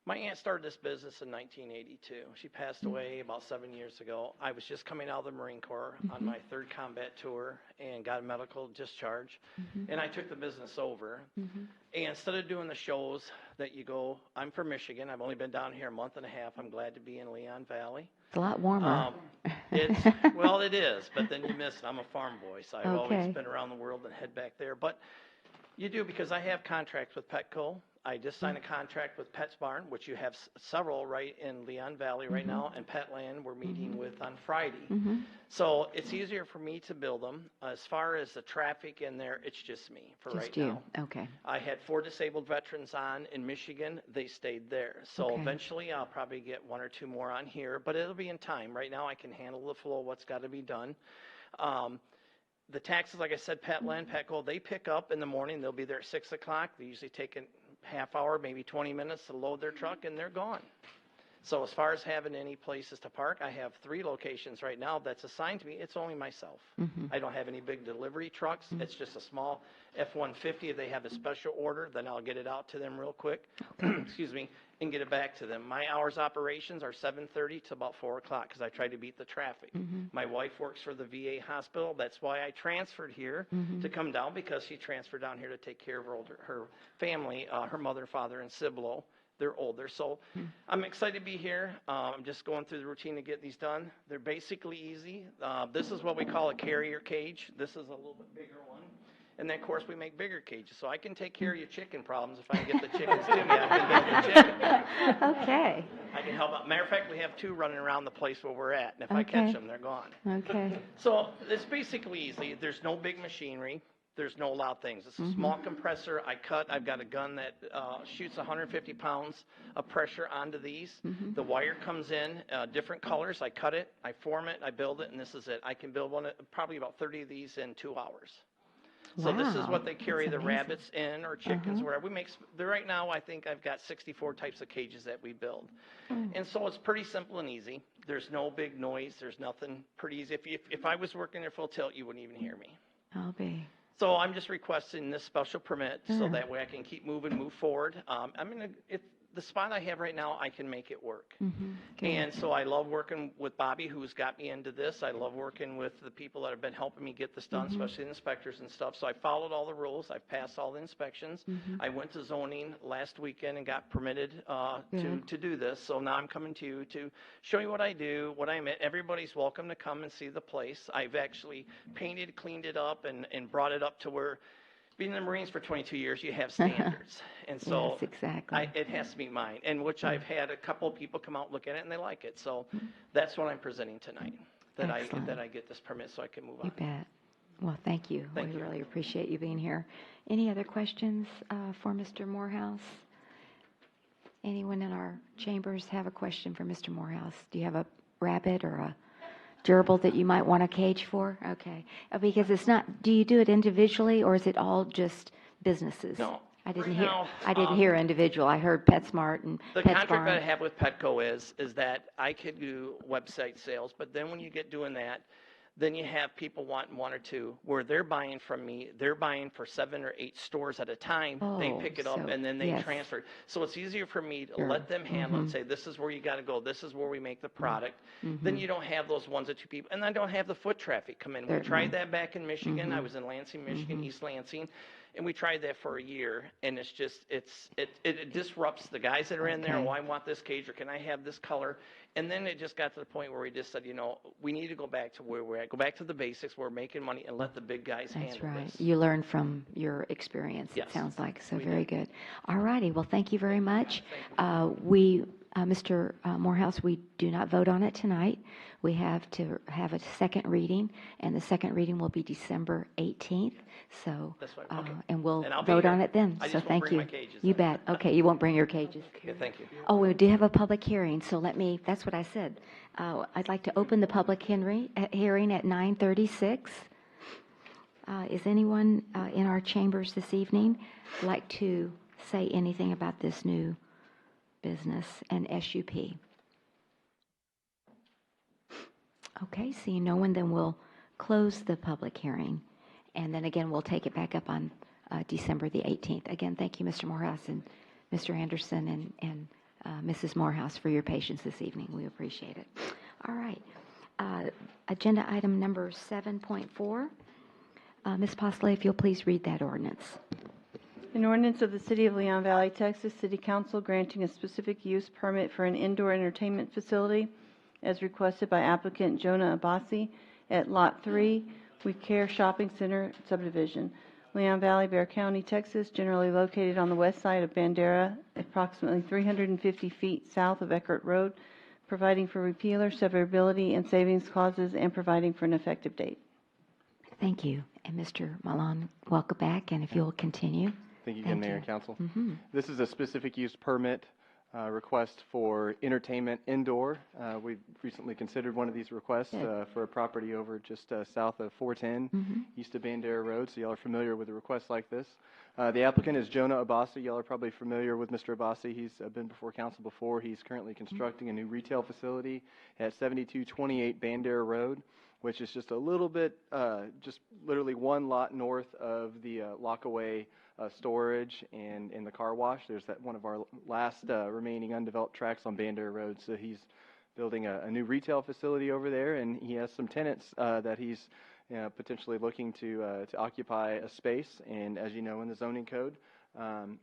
my aunt started this business in 1982. She passed away about 7 years ago. I was just coming out of the Marine Corps on my third combat tour and got a medical discharge, and I took the business over. And instead of doing the shows that you go, I'm from Michigan. I've only been down here a month and a half. I'm glad to be in Leon Valley. It's a lot warmer. Well, it is, but then you miss it. I'm a farm boy, so I've Okay. always been around the world and head back there. But you do, because I have contracts with Petco. I just signed a contract with Pet's Barn, which you have several right in Leon Valley right now, and Petland we're meeting with on Friday. So it's easier for me to build them. As far as the traffic in there, it's just me for right Just you. now. Okay. I had 4 disabled veterans on in Michigan. They stayed there. So Okay. eventually I'll probably get 1 or 2 more on here, but it'll be in time. Right now I can handle the flow of what's got to be done. The taxes, like I said, Petland, Petco, they pick up in the morning. They'll be there at 6 o'clock. They usually take a half hour, maybe 20 minutes to load their truck, and they're gone. So as far as having any places to park, I have 3 locations right now that's assigned to me. It's only myself. I don't have any big delivery trucks. It's just a small F-150. If they have a special order, then I'll get it out to them real quick, excuse me, and get it back to them. My hours operations are 7:30 to about 4 o'clock because I try to beat the traffic. My wife works for the VA hospital. That's why I transferred here to come down, because she transferred down here to take care of her family, her mother, father, and Cibolo. They're older. So I'm excited to be here. I'm just going through the routine to get these done. They're basically easy. This is what we call a carrier cage. This is a little bit bigger one. And then, of course, we make bigger cages. So I can take care of your chicken problems. If I can get the chickens to me, I can build the chicken. Okay. I can help out. Matter of fact, we have 2 running around the place where we're at. And if I catch them, they're gone. Okay. So it's basically easy. There's no big machinery. There's no loud things. It's a small compressor. I've got a gun that shoots 150 pounds of pressure onto these. The wire comes in different colors. I cut it, I form it, I build it, and this is it. I can build probably about 30 of these in 2 hours. So this is Wow, what they carry that's the amazing. rabbits in, or chickens, wherever. We make, right now, I think I've got 64 types of cages that we build. And so it's pretty simple and easy. There's no big noise. There's nothing, pretty easy. If I was working there full tilt, you wouldn't even hear me. I'll be. So I'm just requesting this special permit so Sure. that way I can keep move forward. the spot I have right now, I can make it work. Good. And so I love working with Bobby, who's got me into this. I love working with the people that have been helping me get this done, especially the inspectors and stuff. So I followed all the rules. I've passed all the inspections. I went to zoning last weekend and got permitted to do this. So now I'm coming to you to show you what I do, what I'm at. Everybody's welcome to come and see the place. I've actually painted, cleaned it up, and brought it up to where, being in the Marines for 22 years, you have standards. And so Yes, exactly. it has to be mine, and which I've had a couple of people come out and look at it, and they like it. So that's what I'm presenting tonight, that I get this permit so I can move on. You bet. Well, thank you. Thank We you. really appreciate you being here. Any other questions for Mr. Morehouse? Anyone in our chambers have a question for Mr. Morehouse? Do you have a rabbit or a gerbil that you might want a cage for? Okay. Because it's not, do you do it individually or is it all just businesses? No. I didn't Right hear. now, hear individual. I heard PetSmart and The PetSmart. contract that I have with Petco is that I could do website sales, but then when you get doing that, then you have people wanting one or two, where they're buying from me, they're buying for 7 or 8 stores at a time. They Oh, pick it up so- and then they yes. transfer it. So it's easier for me to Sure. let them handle it and say, this is where you got to go, this is where we make the product. Then you don't have those 1 or 2 people, and I don't have the foot traffic come in. We Certainly. tried that back in Michigan. I was in Lansing, Michigan, East Lansing. And we tried that for a year, and it's just, it disrupts the guys that are in there. Okay. Oh, I want this cage, or can I have this color? And then it just got to the point where we just said, we need to go back to where we're at, go back to the basics, we're making money, and let the big guys That's handle right. this. You learn from your experience, Yes, it sounds like. So we very did. good. All righty. Well, thank you very much. Mr. Morehouse, we do not vote on it tonight. We have to have a second reading, and the second reading will be December 18th. So, That's fine. Okay. and we'll And I'll be vote on here. it then. I So just won't thank bring you. my cages You then. bet. Okay, you won't bring your cages. Okay, thank you. Oh, we do have a public hearing, so that's what I said. I'd like to open the public hearing at 9:36. Is anyone in our chambers this evening like to say anything about this new business and SUP? Okay, seeing no one, then we'll close the public hearing. And then again, we'll take it back up on December the 18th. Again, thank you, Mr. Morehouse and Mr. Anderson and Mrs. Morehouse for your patience this evening. We appreciate it. All right. Agenda item number 7.4. Ms. Postley, if you'll please read that ordinance. An ordinance of the City of Leon Valley, Texas City Council granting a specific use permit for an indoor entertainment facility as requested by applicant Jonah Abbasi at Lot 3, We Care Shopping Center subdivision, Leon Valley, Bear County, Texas, generally located on the west side of Bandera, approximately 350 feet south of Eckert Road, providing for repealer, severability, and savings clauses, and providing for an effective date. Thank you. And Mr. Milan, welcome back, and if you'll continue. Thank you again, Mayor and Council. This is a specific use permit request for entertainment indoor. We've recently considered one of these requests for a property over just south of 410, east of Bandera Road, so y'all are familiar with a request like this. The applicant is Jonah Abbasi. Y'all are probably familiar with Mr. Abbasi. He's been before council before. He's currently constructing a new retail facility at 7228 Bandera Road, which is just a little bit, just literally one lot north of the Lockaway storage and the car wash. There's that one of our last remaining undeveloped tracts on Bandera Road. So he's building a new retail facility over there, and he has some tenants that he's potentially looking to occupy a space. And as you know, in the zoning code,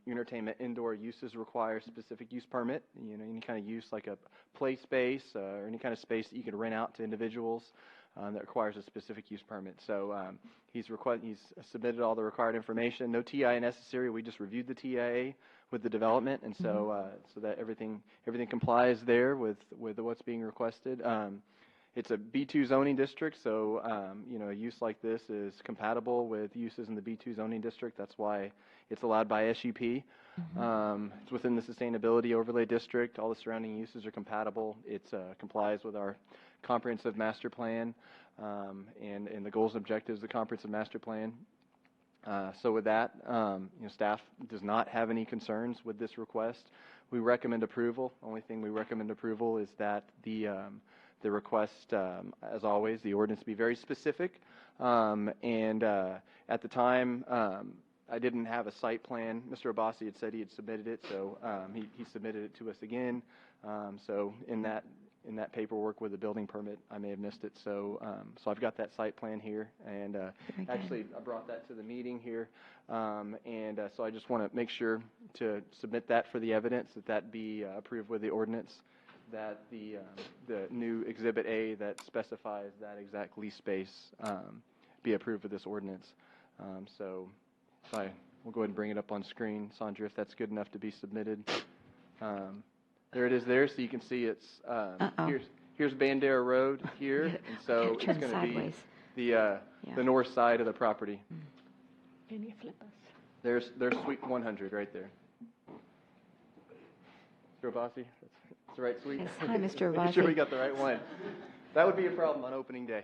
entertainment indoor uses require a specific use permit. Any kind of use like a play space or any kind of space that you could rent out to individuals that requires a specific use permit. So he's submitted all the required information. No TIA necessary. We just reviewed the TIA with the development, and so that everything complies there with what's being requested. It's a B2 zoning district, so a use like this is compatible with uses in the B2 zoning district. That's why it's allowed by SUP. It's within the sustainability overlay district. All the surrounding uses are compatible. It complies with our comprehensive master plan and the goals and objectives of the comprehensive master plan. So with that, staff does not have any concerns with this request. We recommend approval. Only thing we recommend approval is that the request, as always, the ordinance be very specific. And at the time, I didn't have a site plan. Mr. Abbasi had said he had submitted it, so he submitted it to us again. So in that paperwork with the building permit, I may have missed it. So I've got that site plan here, and actually I brought that to the meeting here, so I just want to make sure to submit that for the evidence, that be approved with the ordinance, that the new Exhibit A that specifies that exact lease space be approved with this ordinance. So we'll go ahead and bring it up on screen, Sandra, if that's good enough to be submitted. There it is there, so you can see it's, here's Bandera Road here, and so it's going to be the north side of the property. Can you flip us? There's Suite 100 right there. Mr. Abbasi, that's the right suite? Yes. Hi, Mr. Make sure we Abbasi. got the right one. That would be a problem on opening day.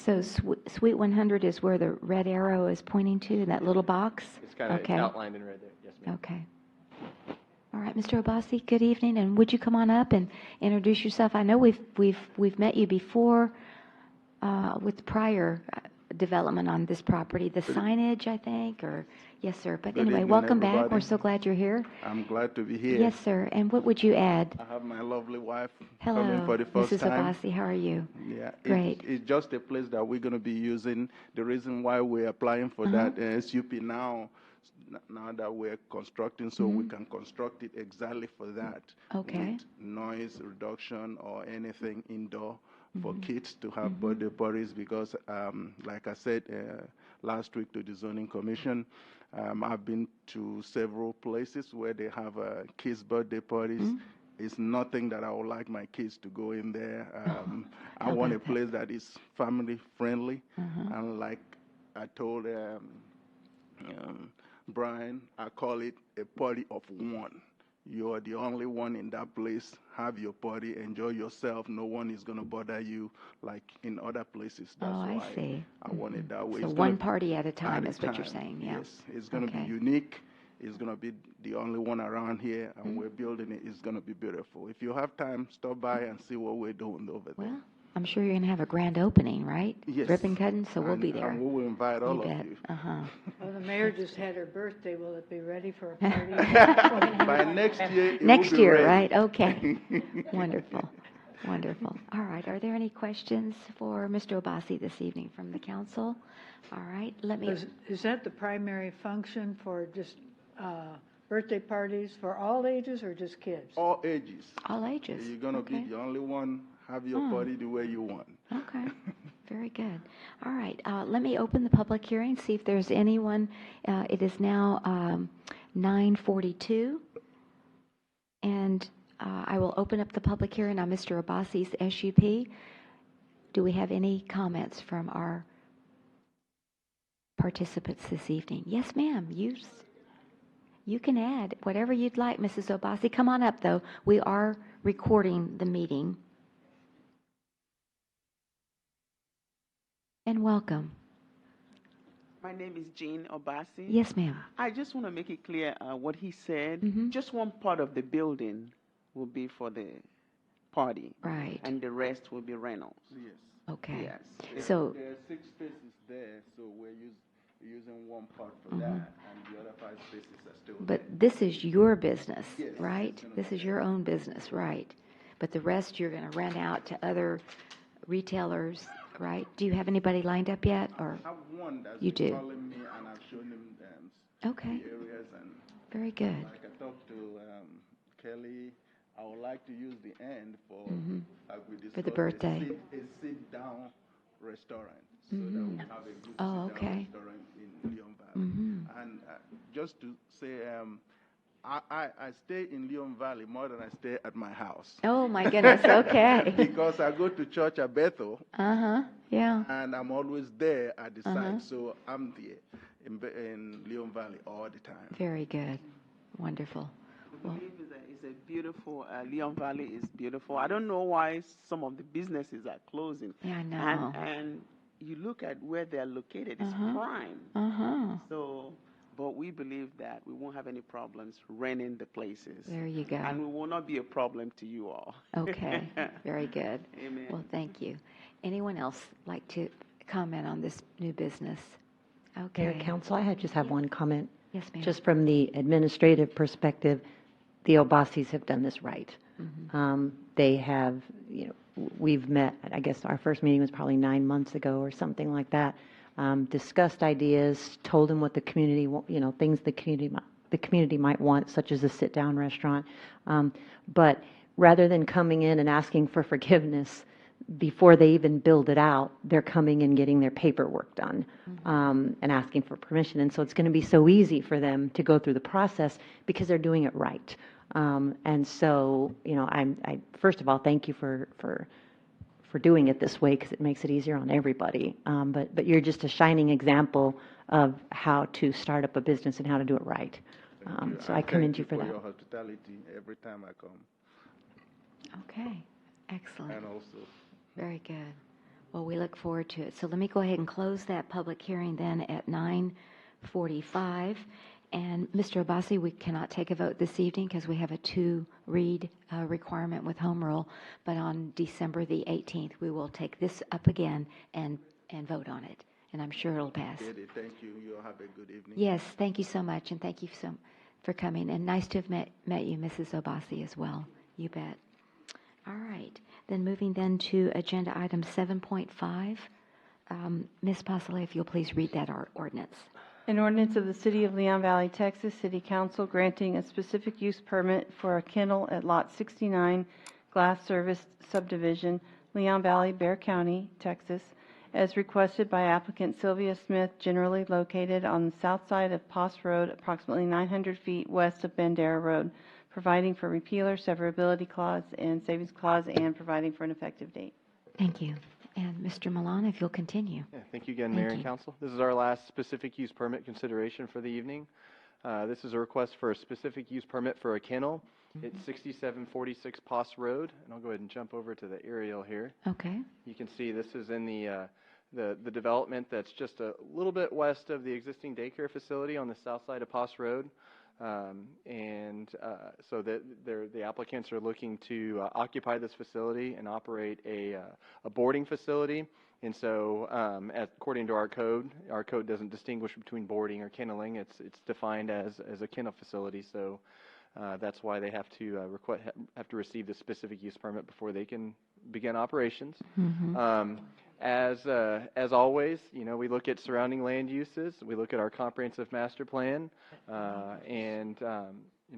So Suite 100 is where the red arrow is pointing to, that little box? It's kind of outlined in red there. Yes, ma'am. Okay. All right, Mr. Abbasi, good evening, and would you come on up and introduce yourself? I know we've met you before with prior development on this property, the signage, I think, or yes, sir. But Good anyway, evening, welcome back. everybody. We're so glad you're here. I'm glad to be here. Yes, sir. And what would you add? I have my lovely wife Hello, coming for the first Mrs. time. Abbasi. How are you? Yeah, Great. It's just a place that we're going to be using. The reason why we're applying for that SUP now that we're constructing, so we can construct it exactly for that. Okay. With noise reduction or anything indoor for kids to have birthday parties, because like I said last week to the zoning commission, I've been to several places where they have kids' birthday parties. It's nothing that I would like my kids to go in there. I want a place that is family friendly, and like I told Brian, I call it a party of one. You are the only one in that place. Have your party, enjoy yourself. No one is going to bother you like in other places. That's I why see. I want it that way. So It's one gonna- party at a time at is what you're saying, yeah. Yes, it's going to Okay. be unique. It's going to be the only one around here, and we're building it. It's going to be beautiful. If you have time, stop by and see what we're doing over there. Well, I'm sure you're going to have a grand opening, right? Yes. Ribbon cutting, so we'll And- be there. and we will invite all You of bet. you. Well, the mayor just had her birthday. Will it be ready for a party? By next year, it will Next be year, ready. right? Okay. Wonderful. Wonderful. All right. Are there any questions for Mr. Abbasi this evening from the council? All right. Let me. Is that the primary function for just birthday parties for all ages or just kids? All ages. All ages. You're going to be the only one. Have your party the way you want. Okay. Very good. All right. Let me open the public hearing, see if there's anyone. It is now 9:42. And I will open up the public hearing on Mr. Abbasi's SUP. Do we have any comments from our participants this evening? Yes, ma'am. You can add whatever you'd like, Mrs. Abbasi. Come on up, though. We are recording the meeting. And welcome. My name is Jean Obasi. Yes, ma'am. I just want to make it clear what he said. Mm-hmm. Just one part of the building will be for the party. Right. And the rest will be rentals. Yes. Okay. Yes. So, There are 6 spaces there, so we're using one part for that, and the other 5 spaces are still but this is your business, Yes, right? This is your own business, right? But the rest you're going to rent out to other retailers, right? Do you have anybody lined up yet, or I have one that's you been do? calling me, and I've shown him Okay. the areas, and Very good. like I talked to Kelly, I would like to use the end for like we discussed, For the birthday. a sit-down restaurant, so that we have a good Oh, sit-down okay. restaurant in Leon Valley. And just to say, I stay in Leon Valley more than I stay at my house. Oh, my goodness. Okay. Because I go to church at Bethel. Yeah. And I'm always there at the site, so I'm there in Leon Valley all the time. Very good. Wonderful. I believe it's a beautiful, Leon Valley is beautiful. I don't know why some of the businesses are closing. Yeah, I know. And you look at where they're located, it's prime. So, but we believe that we won't have any problems renting the places. There you go. And we will not be a problem to you all. Okay. Very good. Amen. Well, thank you. Anyone else like to comment on this new business? Mayor, Okay. Council, I just have one comment. Yes, ma'am. Just from the administrative perspective, the Obasis have done this right. They have, we've met, I guess our first meeting was probably 9 months ago or something like that, discussed ideas, told them what the community, things the community might want, such as a sit-down restaurant. But rather than coming in and asking for forgiveness before they even build it out, they're coming and getting their paperwork done and asking for permission. And so it's going to be so easy for them to go through the process because they're doing it right. And so, I first of all, thank you for doing it this way because it makes it easier on everybody. But you're just a shining example of how to start up a business and how to do it right. So I commend you for that. Thank you for your hospitality every time I come. Okay, excellent. And also, Very good. Well, we look forward to it. So let me go ahead and close that public hearing then at 9:45. And Mr. Obasi, we cannot take a vote this evening because we have a 2-read requirement with home rule. But on December the 18th, we will take this up again and vote on it. And I'm sure it'll pass. thank you. You all have a good evening. Yes, thank you so much. And thank you for coming. And nice to have met you, Mrs. Obasi, as well. You bet. All right. Then moving then to agenda item 7.5. Ms. Postle, if you'll please read that ordinance. An ordinance of the City of Leon Valley, Texas, City Council granting a specific use permit for a kennel at Lot 69, Glass Service Subdivision, Leon Valley, Bear County, Texas, as requested by applicant Sylvia Smith, generally located on the south side of Poss Road, approximately 900 feet west of Bandera Road, providing for repealer, severability clause, and savings clause, and providing for an effective date. Thank you. And Mr. Milan, if you'll continue. Yeah, thank you again, Thank Mayor and you. Council. This is our last specific use permit consideration for the evening. This is a request for a specific use permit for a kennel. It's 6746 Poss Road, and I'll go ahead and jump over to the aerial here. Okay. You can see this is in the development that's just a little bit west of the existing daycare facility on the south side of Poss Road. So that the applicants are looking to occupy this facility and operate a boarding facility. And so, according to our code doesn't distinguish between boarding or kenneling. It's defined as a kennel facility. So that's why they have to receive the specific use permit before they can begin operations. As always, we look at surrounding land uses. We look at our comprehensive master plan, and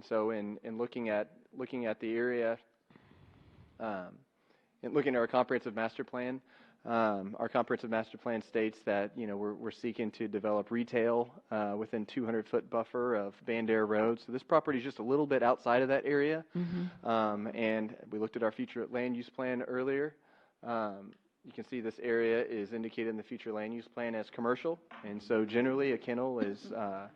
so in looking at the area, and looking at our comprehensive master plan states that we're seeking to develop retail within 200-foot buffer of Bandera Road. So this property is just a little bit outside of that area, and we looked at our future land use plan earlier. You can see this area is indicated in the future land use plan as commercial, and so generally a kennel is a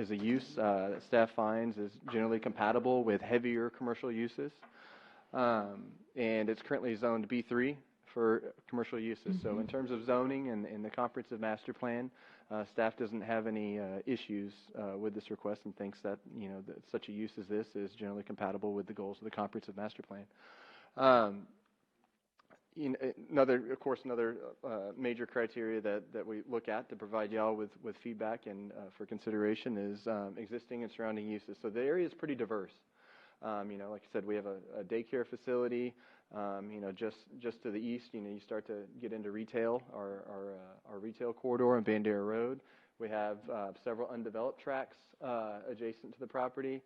use that staff finds is generally compatible with heavier commercial uses, and it's currently zoned B3 for commercial uses. So in terms of zoning and the comprehensive master plan, staff doesn't have any issues with this request and thinks that that such a use as this is generally compatible with the goals of the comprehensive master plan. Another major criteria that we look at to provide y'all with feedback and for consideration is existing and surrounding uses. So the area is pretty diverse. Like I said, we have a daycare facility. Just to the east, you start to get into retail, our retail corridor on Bandera Road. We have several undeveloped tracts adjacent to the property.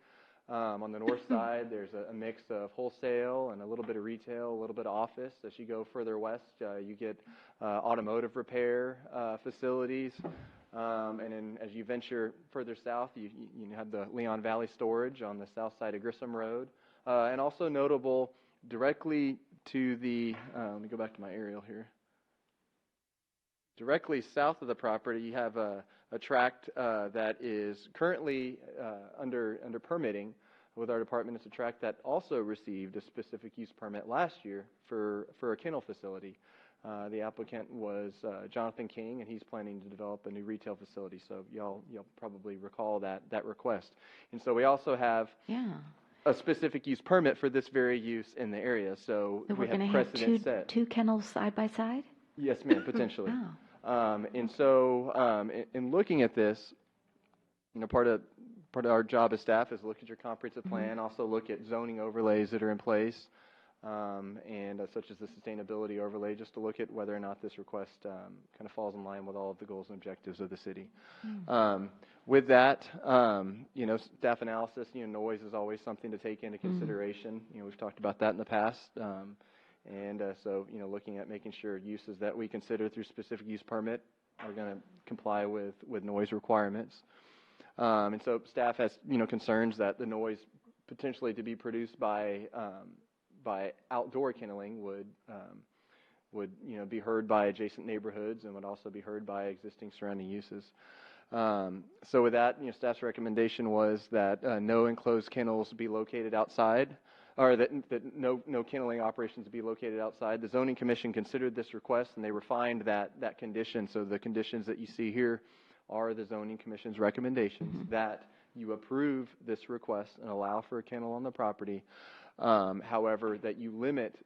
On the north side, there's a mix of wholesale and a little bit of retail, a little bit of office. As you go further west, you get automotive repair facilities. And then as you venture further south, you have the Leon Valley Storage on the south side of Grissom Road. And also notable directly to the, let me go back to my aerial here. Directly south of the property, you have a tract that is currently under permitting with our department. It's a tract that also received a specific use permit last year for a kennel facility. The applicant was Jonathan King, and he's planning to develop a new retail facility. So y'all probably recall that request. And so we also have a specific use permit for this very use in the area. So So we we're going have to have precedent set. two kennels side by side? Yes, ma'am, potentially. And so, in looking at this, part of our job as staff is look at your comprehensive plan, also look at zoning overlays that are in place, and such as the sustainability overlay, just to look at whether or not this request kind of falls in line with all of the goals and objectives of the city. With that, staff analysis, noise is always something to take into consideration. We've talked about that in the past. So, looking at making sure uses that we consider through specific use permit are going to comply with noise requirements. And so staff has, concerns that the noise potentially to be produced by outdoor kenneling would be heard by adjacent neighborhoods and would also be heard by existing surrounding uses. So with that, staff's recommendation was that no enclosed kennels be located outside, or that no kenneling operations be located outside. The Zoning Commission considered this request and they refined that condition. So the conditions that you see here are the Zoning Commission's recommendations that you approve this request and allow for a kennel on the property. However, that you limit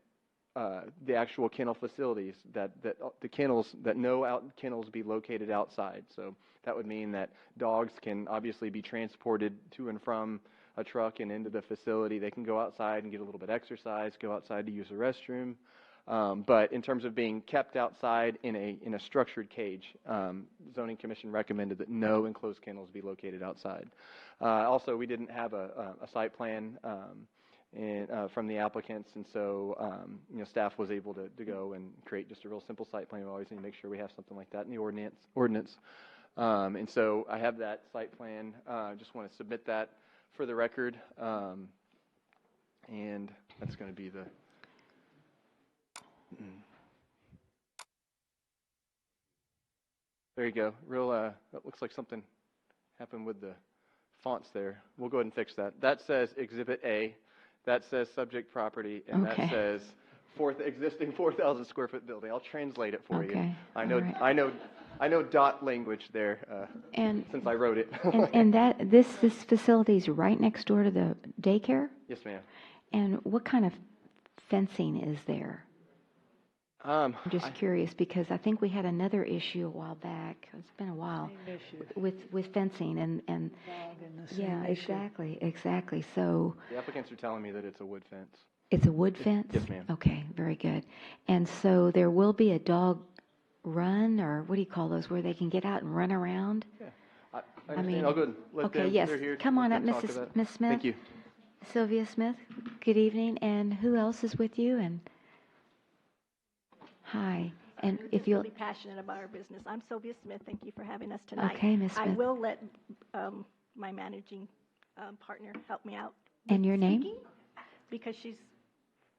the actual kennel facilities, that no kennels be located outside. So that would mean that dogs can obviously be transported to and from a truck and into the facility. They can go outside and get a little bit of exercise, go outside to use the restroom. But in terms of being kept outside in a structured cage, Zoning Commission recommended that no enclosed kennels be located outside. Also, we didn't have a site plan from the applicants, and so staff was able to go and create just a real simple site plan. We always need to make sure we have something like that in the ordinance. And so I have that site plan. Just want to submit that for the record, and that's going to be the. There you go. That looks like something happened with the fonts there. We'll go ahead and fix that. That says Exhibit A. That says subject property, and that says existing 4,000 square foot building. I'll translate it for you. I know dot language there, since I wrote it. and this facility is right next door to the daycare? Yes, ma'am. And what kind of fencing is there? I'm just curious because I think we had another issue a while back. It's been a while with fencing and yeah, exactly. So the applicants are telling me that it's a wood fence. It's a wood fence? Yes, ma'am. Okay, very good. And so there will be a dog run, or what do you call those, where they can get out and run around? Yeah, I understand. I'll go and let them. Yes. They're here. Come on up, Miss Miss Smith. Thank you. Sylvia Smith. Good evening. And who else is with you? And hi. And We're if just you'll really passionate about our business. I'm Sylvia Smith. Thank you for having us tonight. Okay, Miss I Smith. will let my managing partner help me out. And your name? Because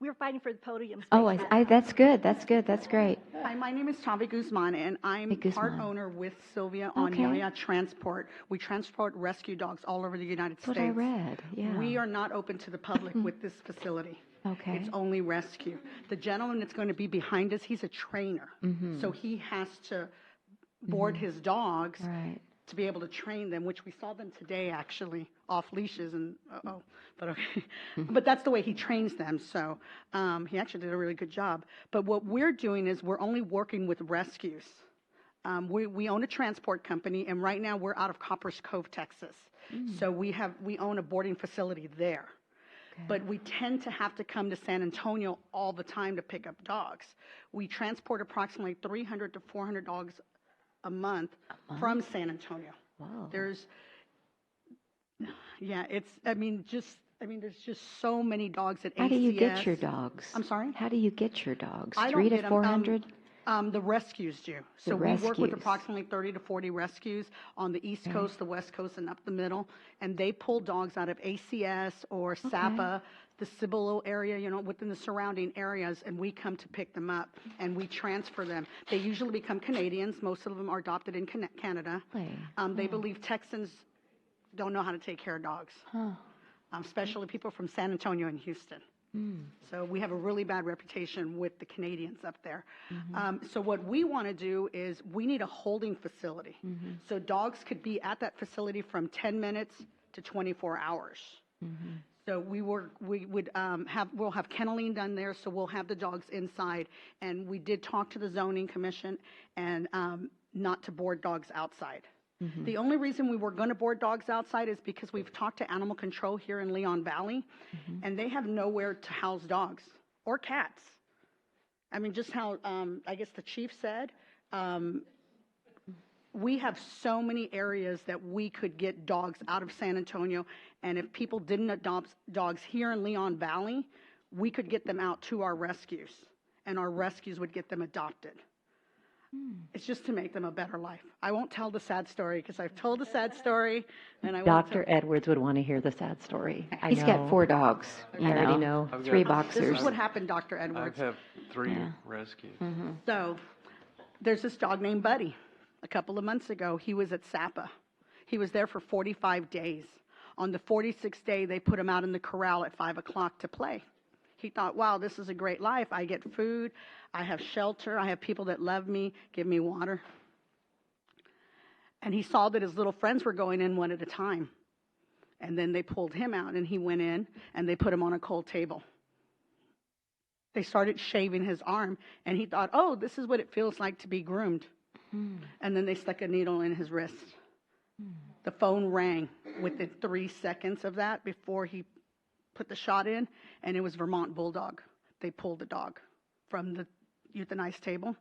we're fighting for the podium space. Oh, that's good. That's great. Hi, my name is Tavi Guzman, and I'm part owner with Sylvia on Yaya Transport. We transport rescue dogs all over the United States. That's what I read, yeah. We are not open to the public with this facility. Okay. It's only rescue. The gentleman that's going to be behind us, he's a trainer. So he has to board his dogs to be able to train them, which we saw them today actually off leashes and but okay. But that's the way he trains them. So he actually did a really good job. But what we're doing is we're only working with rescues. We own a transport company, and right now we're out of Coppers Cove, Texas. So we own a boarding facility there. But we tend to have to come to San Antonio all the time to pick up dogs. We transport approximately 300 to 400 dogs a month from San Antonio. Wow. There's just so many dogs at ACS. How do you get your dogs? I'm sorry? How do you get your dogs? I don't 300 get to 'em, 400? The rescues do. So we work with approximately 30 to 40 rescues on the East Coast, the West Coast, and up the middle. And they pull dogs out of ACS or SAPA, the Cibolo area, within the surrounding areas, and we come to pick them up and we transfer them. They usually become Canadians. Most of them are adopted in Canada. They believe Texans don't know how to take care of dogs, especially people from San Antonio and Houston. So we have a really bad reputation with the Canadians up there. So what we want to do is we need a holding facility. So dogs could be at that facility from 10 minutes to 24 hours. So we'll have kenneling done there, so we'll have the dogs inside. And we did talk to the zoning commission and not to board dogs outside. The only reason we were going to board dogs outside is because we've talked to animal control here in Leon Valley, and they have nowhere to house dogs or cats. I mean, just how, I guess the chief said, we have so many areas that we could get dogs out of San Antonio, and if people didn't adopt dogs here in Leon Valley, we could get them out to our rescues, and our rescues would get them adopted. It's just to make them a better life. I won't tell the sad story because I've told the sad story, and I won't Dr. Edwards would want to hear the sad story. He's got 4 dogs, I already know. 3 boxers. This is what happened, Dr. Edwards. I have 3 rescues. So there's this dog named Buddy. A couple of months ago, he was at Sapa. He was there for 45 days. On the 46th day, they put him out in the corral at 5 o'clock to play. He thought, wow, this is a great life. I get food, I have shelter, I have people that love me, give me water. And he saw that his little friends were going in one at a time. And then they pulled him out, and he went in, and they put him on a cold table. They started shaving his arm, and he thought, oh, this is what it feels like to be groomed. And then they stuck a needle in his wrist. The phone rang within 3 seconds of that before he put the shot in, and it was Vermont Bulldog. They pulled the dog from the euthanized table.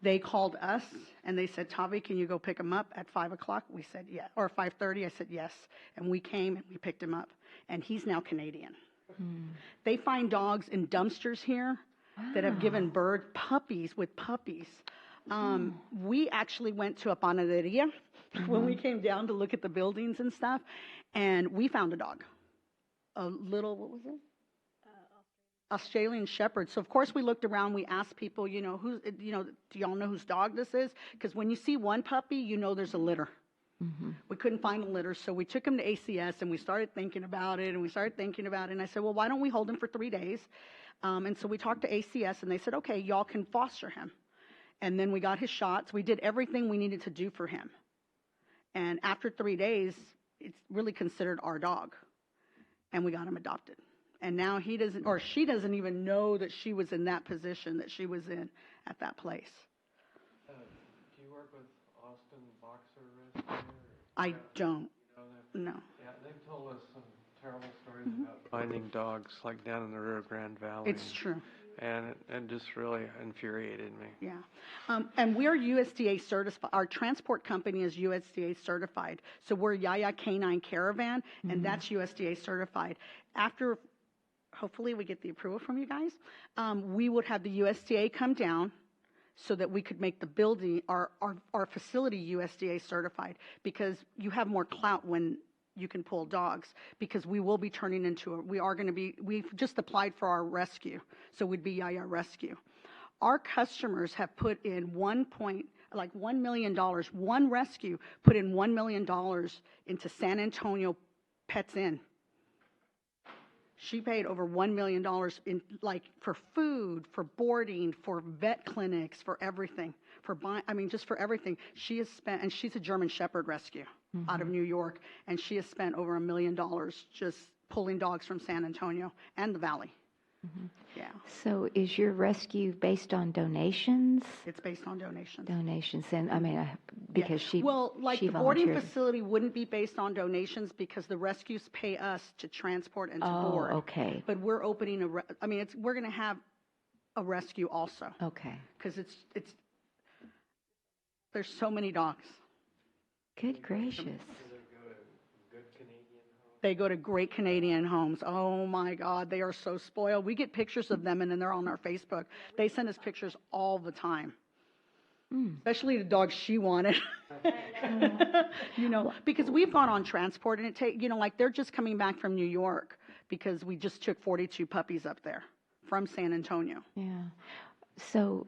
They called us, and they said, Tavi, can you go pick him up at 5 o'clock? We said, yeah. Or 5:30, I said, yes. And we came, and we picked him up. And he's now Canadian. They find dogs in dumpsters here that have given birth, puppies with puppies. We actually went to a panaderia when we came down to look at the buildings and stuff, and we found a dog. A little, what was it? Australian Shepherd. So of course we looked around, we asked people, do y'all know whose dog this is? Because when you see one puppy, you know there's a litter. We couldn't find a litter, so we took him to ACS, and we started thinking about it, and I said, well, why don't we hold him for 3 days? And so we talked to ACS, and they said, okay, y'all can foster him. And then we got his shots. We did everything we needed to do for him. And after 3 days, it's really considered our dog. And we got him adopted. And now he doesn't, or she doesn't even know that she was in that position that she was in at that place. Do you work with Austin Boxer Rescue? I don't. No. Yeah, they've told us some terrible stories about finding dogs like down in the Rio Grande Valley. It's true. And it just really infuriated me. Yeah. And we're USDA certified. Our transport company is USDA certified. So we're Yaya Canine Caravan, and that's USDA certified. After, hopefully we get the approval from you guys, we would have the USDA come down so that we could make the building, our facility USDA certified, because you have more clout when you can pull dogs, because we will be turning into we've just applied for our rescue, so we'd be Yaya Rescue. Our customers have put in $1 million, one rescue put in $1 million into San Antonio Pets Inn. She paid over $1 million in for food, for boarding, for vet clinics, for everything, just for everything. She has spent, and she's a German Shepherd rescue out of New York, and she has spent over $1 million just pulling dogs from San Antonio and the Valley. Yeah. So is your rescue based on donations? It's based on donations. Donations, and because she the boarding facility wouldn't be based on donations because the rescues pay us to transport and to board. Oh, okay. But we're opening we're going to have a rescue also. Okay. Because there's so many dogs. Good gracious. They go to great Canadian homes. Oh my God, they are so spoiled. We get pictures of them, and then they're on our Facebook. They send us pictures all the time. Especially the dog she wanted. Because we've gone on transport, and they're just coming back from New York because we just took 42 puppies up there from San Antonio. Yeah. So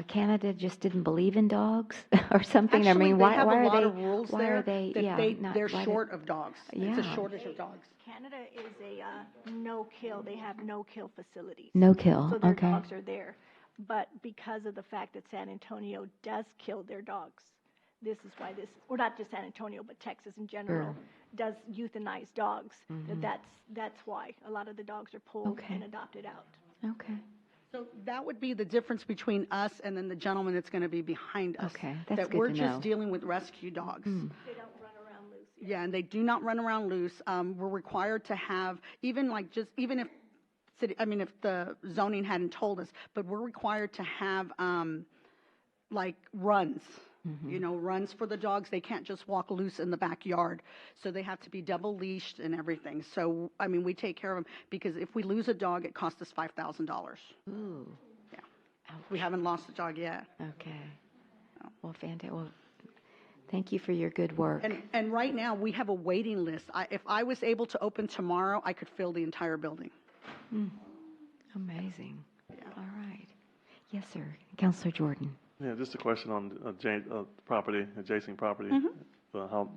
Canada just didn't believe in dogs or something? Actually, why have are a lot they? of rules why there are they? that they're short of dogs. It's a shortage of dogs. Canada is a no-kill. They have no-kill facilities. No kill. So their Okay. dogs are there. But because of the fact that San Antonio does kill their dogs, this is why or not just San Antonio, but Texas in general, does euthanize dogs. Mhm. That's why a lot of the dogs are pulled Okay. and adopted out. Okay. So that would be the difference between us and then the gentleman that's going to be behind us. Okay, that's That good we're to just know. dealing with rescue dogs. Mm. They don't run around loose. Yeah, and they do not run around loose. We're required to have, even if if the zoning hadn't told us, but we're required to have, like runs. Runs for the dogs. They can't just walk loose in the backyard. So they have to be double leashed and everything. So, we take care of them because if we lose a dog, it costs us $5,000. Ooh. Yeah. We haven't lost a dog yet. Okay. Well, fantastic. Well, thank you for your good work. And right now, we have a waiting list. If I was able to open tomorrow, I could fill the entire building. Amazing. All right. Yes, sir. Councilor Jordan. Yeah, just a question on property, adjacent property. How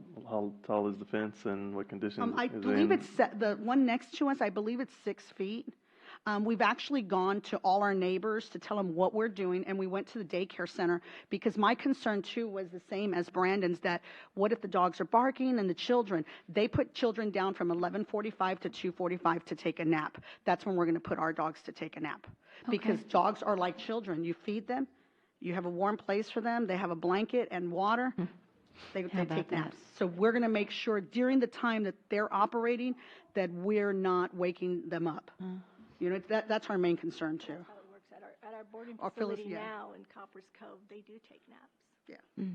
tall is the fence and what condition I is it believe in? it's the one next to us. I believe it's 6 feet. We've actually gone to all our neighbors to tell them what we're doing, and we went to the daycare center because my concern too was the same as Brandon's, that what if the dogs are barking and the children? They put children down from 11:45 to 2:45 to take a nap. That's when we're going to put our dogs to take a nap because dogs are like children. You feed them, you have a warm place for them, they have a blanket and water. They take naps. So we're going to make sure during the time that they're operating that we're not waking them up. That's our main concern too. That's how it works at our boarding Or Phyllis, facility yeah. now in Coppers Cove. They do take naps. Yeah.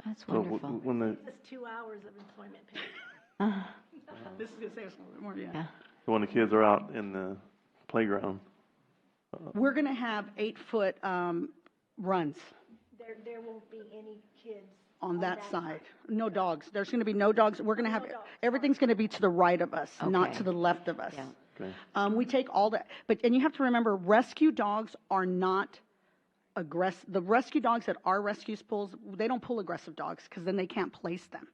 That's So wonderful. when the It's 2 hours of employment pay. This is going to save us a little bit more, yeah. when the kids are out in the playground, We're going to have 8-foot runs There won't be any kids on that side. No dogs. There's going to be no dogs. We're going to have, everything's going to be to the right of us, not Okay. to the left of us. Yeah. okay. We take all that, and you have to remember, rescue dogs are not aggressive. The rescue dogs at our rescue pools, they don't pull aggressive dogs because then they can't place them.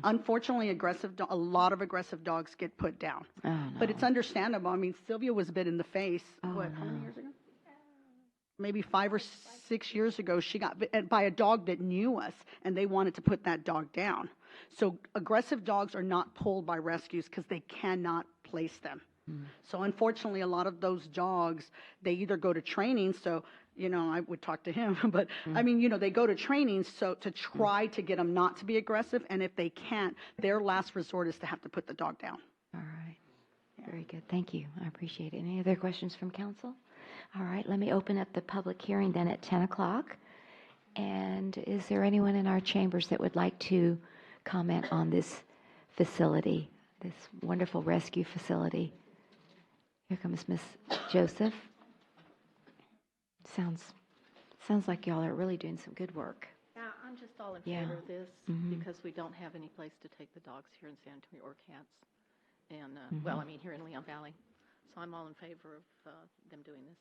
Unfortunately, a lot of aggressive dogs get put down. Oh, no. But it's understandable. Sylvia was bit in the face, how many years ago? Maybe 5 or 6 years ago, she got bit by a dog that knew us, and they wanted to put that dog down. So aggressive dogs are not pulled by rescues because they cannot place them. So unfortunately, a lot of those dogs, they either go to training, so, I would talk to him, but, they go to training so to try to get them not to be aggressive, and if they can't, their last resort is to have to put the dog down. All right. Very good. Thank you. I appreciate it. Any other questions from council? All right. Let me open up the public hearing then at 10 o'clock. And is there anyone in our chambers that would like to comment on this facility, this wonderful rescue facility? Here comes Miss Joseph. Sounds like y'all are really doing some good work. Yeah, I'm just all in Yeah. favor of this Mhm. because we don't have any place to take the dogs here in San Antonio or cats. And, here in Leon Valley. So I'm all in favor of them doing this.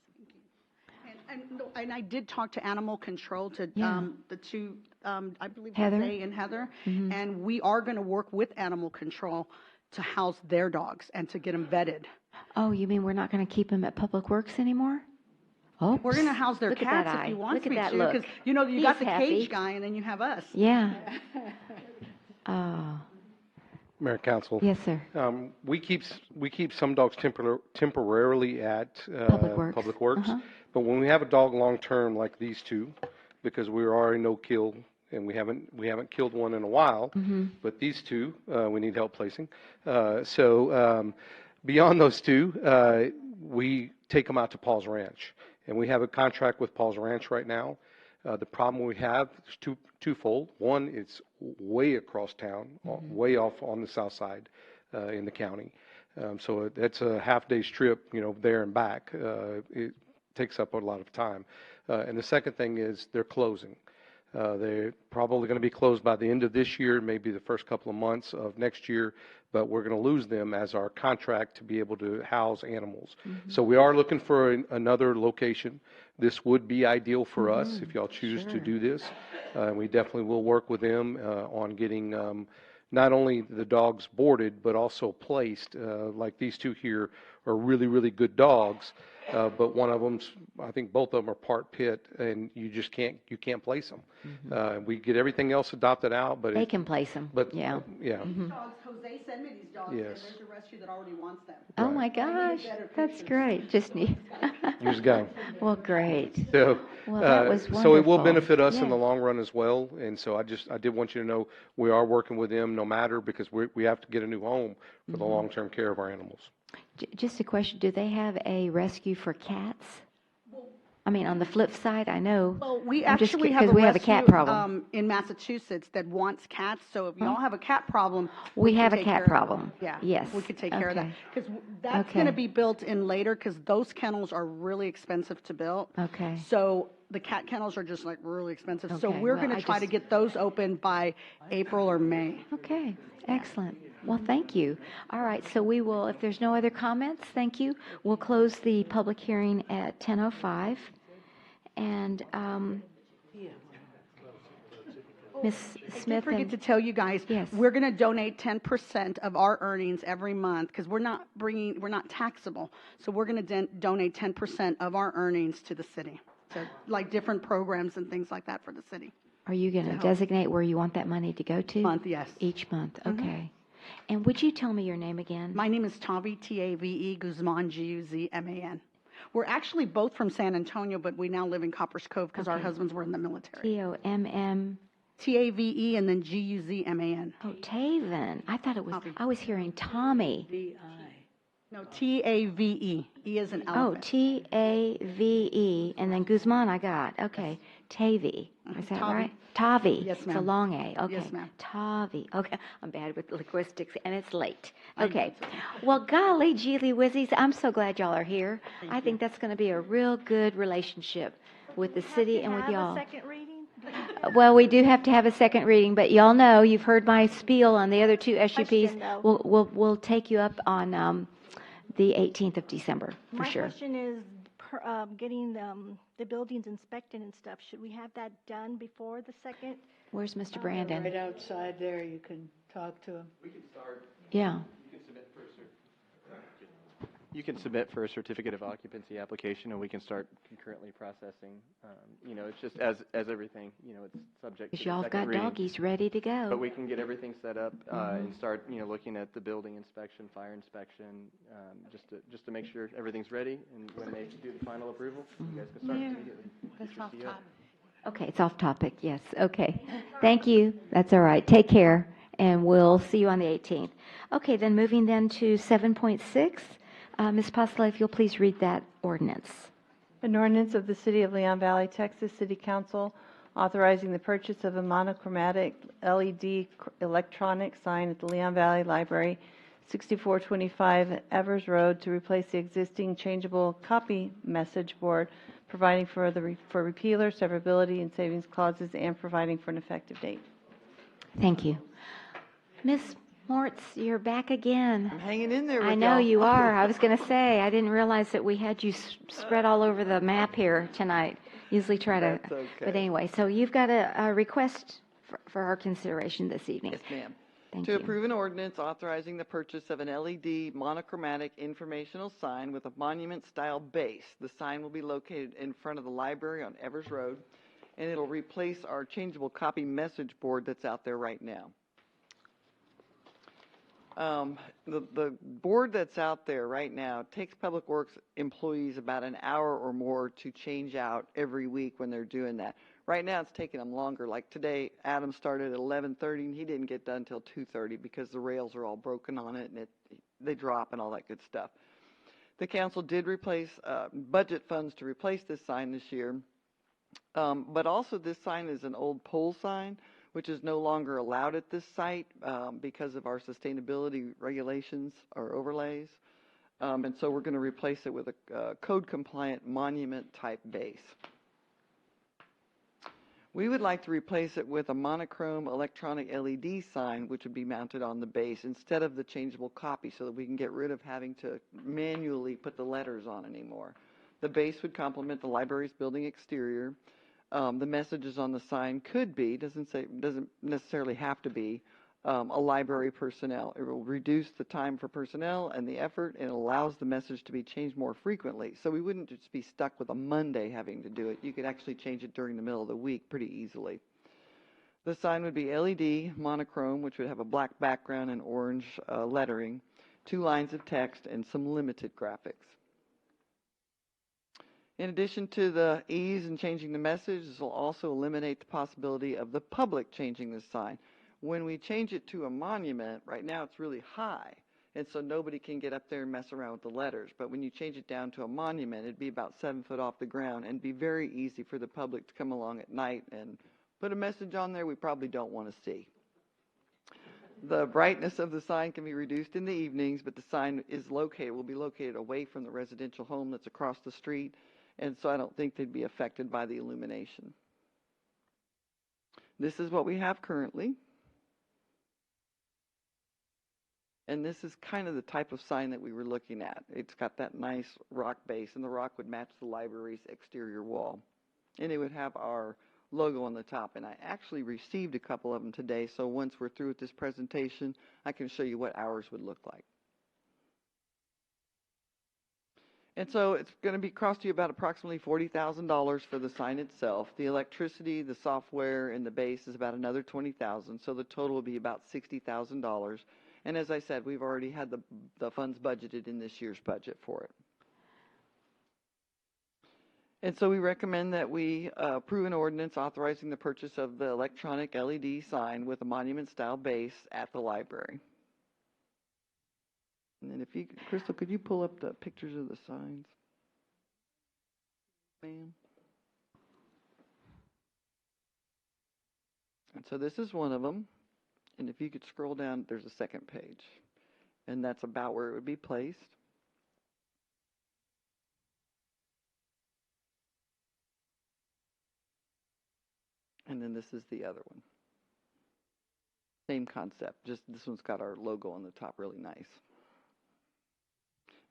And I did talk to animal control, to Yeah. the two, I believe Heather? Jose and Heather, Mhm. and we are going to work with animal control to house their dogs and to get them vetted. Oh, you mean we're not going to keep them at Public Works anymore? Oh, We're going to house their look at that cats eye. if you want Look at me that to, look. because you He's got the happy. cage guy, and then you have us. Yeah. Oh, Mayor Council. yes, sir. We keep some dogs temporarily at Public Works. Uh-huh. but when we have a dog long-term like these two, because we are already no-kill, and we haven't killed one in a while, but these two, we need help placing. So beyond those two, we take them out to Paul's Ranch, and we have a contract with Paul's Ranch right now. The problem we have is twofold. One, it's way across town, way off on the south side in the county. So that's a half-day's trip, there and back. It takes up a lot of time. And the second thing is they're closing. They're probably going to be closed by the end of this year, maybe the first couple of months of next year, but we're going to lose them as our contract to be able to house animals. So we are looking for another location. This would be ideal for us if y'all choose to do this. And we definitely will work with them on getting not only the dogs boarded, but also placed. Like these two here are really, really good dogs. But one of them's, I think both of them are part pit, and you can't place them. We get everything else adopted out, but They can place them. But yeah. yeah. Dogs, Jose dogs, and Yes. there's a rescue that already wants them. Oh, my I need gosh, better that's pictures. great. Just need. Here's a guy. Well, great. So, Well, that was so it will wonderful. benefit us in the Yes. long run as well. And so I did want you to know we are working with them no matter, because we have to get a new home for the long-term care of our animals. Just a question, do they have a rescue for cats? I mean, on the flip side, I know. Well, we I'm just actually ki- have 'cause a we have a rescue cat problem. in Massachusetts that wants cats, so if y'all have a cat problem, We can have a take cat care of it. problem. Yeah. Yes. We could take care of that. Okay. Because that's Okay. going to be built in later, because those kennels are really expensive to build. Okay. So the cat kennels are just like really expensive. So Okay, we're well, going I to try to just- get those open by April or May. Okay, excellent. Well, thank you. All right, so we will, if there's no other comments, thank you. We'll close the public hearing at 10:05. And Ms. I did Smith forget and to tell you guys, Yes. we're going to donate 10% of our earnings every month, because we're not taxable. So we're going to donate 10% of our earnings to the city, to like different programs and things like that for the city. Are you going to to help. designate where you want that money to go to? Month, yes. Each month, Mhm. okay. And would you tell me your name again? My name is Tavi, Tave, Guzman, Guzman. We're actually both from San Antonio, but we now live in Coppers Cove because our Okay. husbands were in the military. T-O-M-M. Tave and then Guzman. Oh, Taven. I thought it was, I was hearing Tommy. No, Tave. E is an Oh, elephant. T-A-V-E, and then Guzman I got. Okay, Tavi. Is that Tavi. right? Tavi. Yes, It's a ma'am. long A. Okay. Yes, ma'am. Tavi. Okay, I'm bad with linguistics, and it's late. I know, Okay. it's okay. Well, golly, Geely Whizzies, I'm so glad y'all are here. I think that's going to be a real good relationship with the city and with y'all. Second reading? Well, we do have to have a second reading, but y'all know, you've heard my spiel on the other two SUPs. Question, though. We'll take you up on the 18th of December, for My sure. question is, getting the buildings inspected and stuff, should we have that done before the second? Where's Mr. Brandon? Right outside there, you can talk to him. We can start. Yeah. You can submit for a certificate of occupancy application, and we can start concurrently processing. It's just as everything, it's subject to Because the y'all second got reading. doggies ready to go. But we can get everything set up Mhm. and start, looking at the building inspection, fire inspection, just to make sure everything's ready. And when they do the final approval, you guys can start immediately. Get your CO. Okay, it's off topic, yes, okay. Thank you, that's all right, take care, and we'll see you on the 18th. Okay, then moving then to 7.6, Ms. Postla, if you'll please read that ordinance. An ordinance of the City of Leon Valley, Texas City Council authorizing the purchase of a monochromatic LED electronic sign at the Leon Valley Library, 6425 Evers Road, to replace the existing changeable copy message board, providing for repealer, severability, and savings clauses, and providing for an effective date. Thank you. Ms. Mortz, you're back again. I'm hanging in there with I know y'all. you are. I was going to say, I didn't realize that we had you spread all over the map here tonight. Usually try to, That's okay. but anyway, so you've got a request for our consideration this evening. Yes, ma'am. Thank To you. approve an ordinance authorizing the purchase of an LED monochromatic informational sign with a monument-style base. The sign will be located in front of the library on Evers Road, and it'll replace our changeable copy message board that's out there right now. The board that's out there right now takes Public Works employees about an hour or more to change out every week when they're doing that. Right now, it's taking them longer. Like today, Adam started at 11:30, and he didn't get done until 2:30 because the rails are all broken on it, and they drop and all that good stuff. The council did replace budget funds to replace this sign this year, but also this sign is an old pole sign, which is no longer allowed at this site because of our sustainability regulations or overlays. And so we're going to replace it with a code-compliant monument-type base. We would like to replace it with a monochrome electronic LED sign, which would be mounted on the base instead of the changeable copy, so that we can get rid of having to manually put the letters on anymore. The base would complement the library's building exterior. The messages on the sign could be, doesn't necessarily have to be, a library personnel. It will reduce the time for personnel and the effort, and it allows the message to be changed more frequently. So we wouldn't just be stuck with a Monday having to do it. You could actually change it during the middle of the week pretty easily. The sign would be LED, monochrome, which would have a black background and orange lettering, 2 lines of text, and some limited graphics. In addition to the ease in changing the message, this will also eliminate the possibility of the public changing the sign. When we change it to a monument, right now it's really high, and so nobody can get up there and mess around with the letters. But when you change it down to a monument, it'd be about 7 foot off the ground and be very easy for the public to come along at night and put a message on there we probably don't want to see. The brightness of the sign can be reduced in the evenings, but the sign will be located away from the residential home that's across the street, and so I don't think they'd be affected by the illumination. This is what we have currently. And this is kind of the type of sign that we were looking at. It's got that nice rock base, and the rock would match the library's exterior wall. And it would have our logo on the top. And I actually received a couple of them today, so once we're through with this presentation, I can show you what ours would look like. And so it's going to cost you about approximately $40,000 for the sign itself. The electricity, the software, and the base is about another $20,000, so the total will be about $60,000. And as I said, we've already had the funds budgeted in this year's budget for it. And so we recommend that we approve an ordinance authorizing the purchase of the electronic LED sign with a monument-style base at the library. And then if you, Crystal, could you pull up the pictures of the signs? Ma'am. And so this is one of them. And if you could scroll down, there's a second page. And that's about where it would be placed. And then this is the other one. Same concept, just this one's got our logo on the top really nice.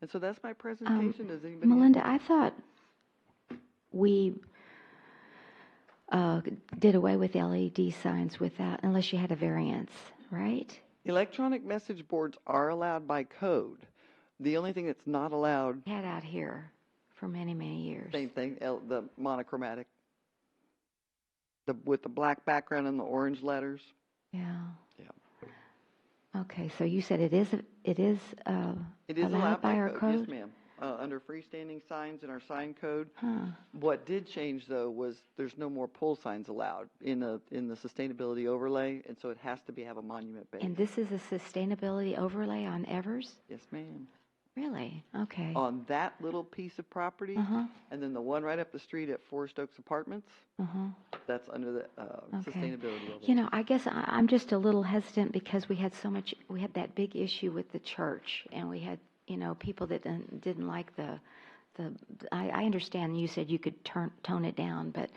And so that's my presentation. Does anybody Melinda, I thought we did away with LED signs without, unless you had a variance, right? Electronic message boards are allowed by code. The only thing that's not allowed... Had out here for many, many years. Same thing, the monochromatic. With the black background and the orange letters. Yeah. Yeah. Okay, so you said it is allowed by our code? Yes, ma'am. Under freestanding signs in our sign code. Huh. What did change, though, was there's no more pole signs allowed in the sustainability overlay, and so it has to have a monument base. And this is a sustainability overlay on Evers? Yes, ma'am. Really? Okay. On that little piece of property, and then the one right up the street at Forest Oaks Apartments, that's under the sustainability overlay. You know, I guess I'm just a little hesitant because we had that big issue with the church, and we had, people that didn't like I understand you said you could tone it down, but,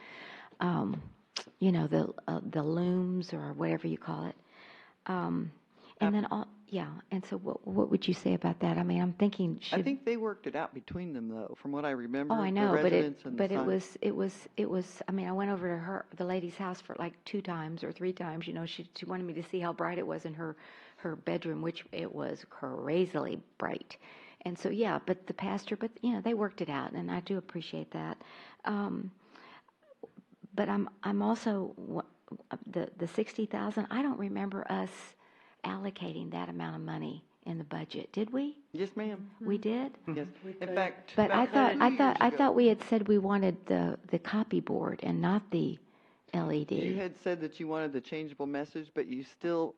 the looms or whatever you call it. And then and so what would you say about that? I mean, I'm thinking I think they worked it out between them, though, from what I remember. Oh, I know, but it was. I mean, I went over to the lady's house for like 2 times or 3 times. She wanted me to see how bright it was in her bedroom, which it was crazily bright. And so but the pastor, they worked it out, and I do appreciate that. But I'm also the 60,000. I don't remember us allocating that amount of money in the budget, did we? Yes, ma'am. We did? Yes. In fact, but I thought we had said we wanted the copy board and not the LED. You had said that you wanted the changeable message, but you still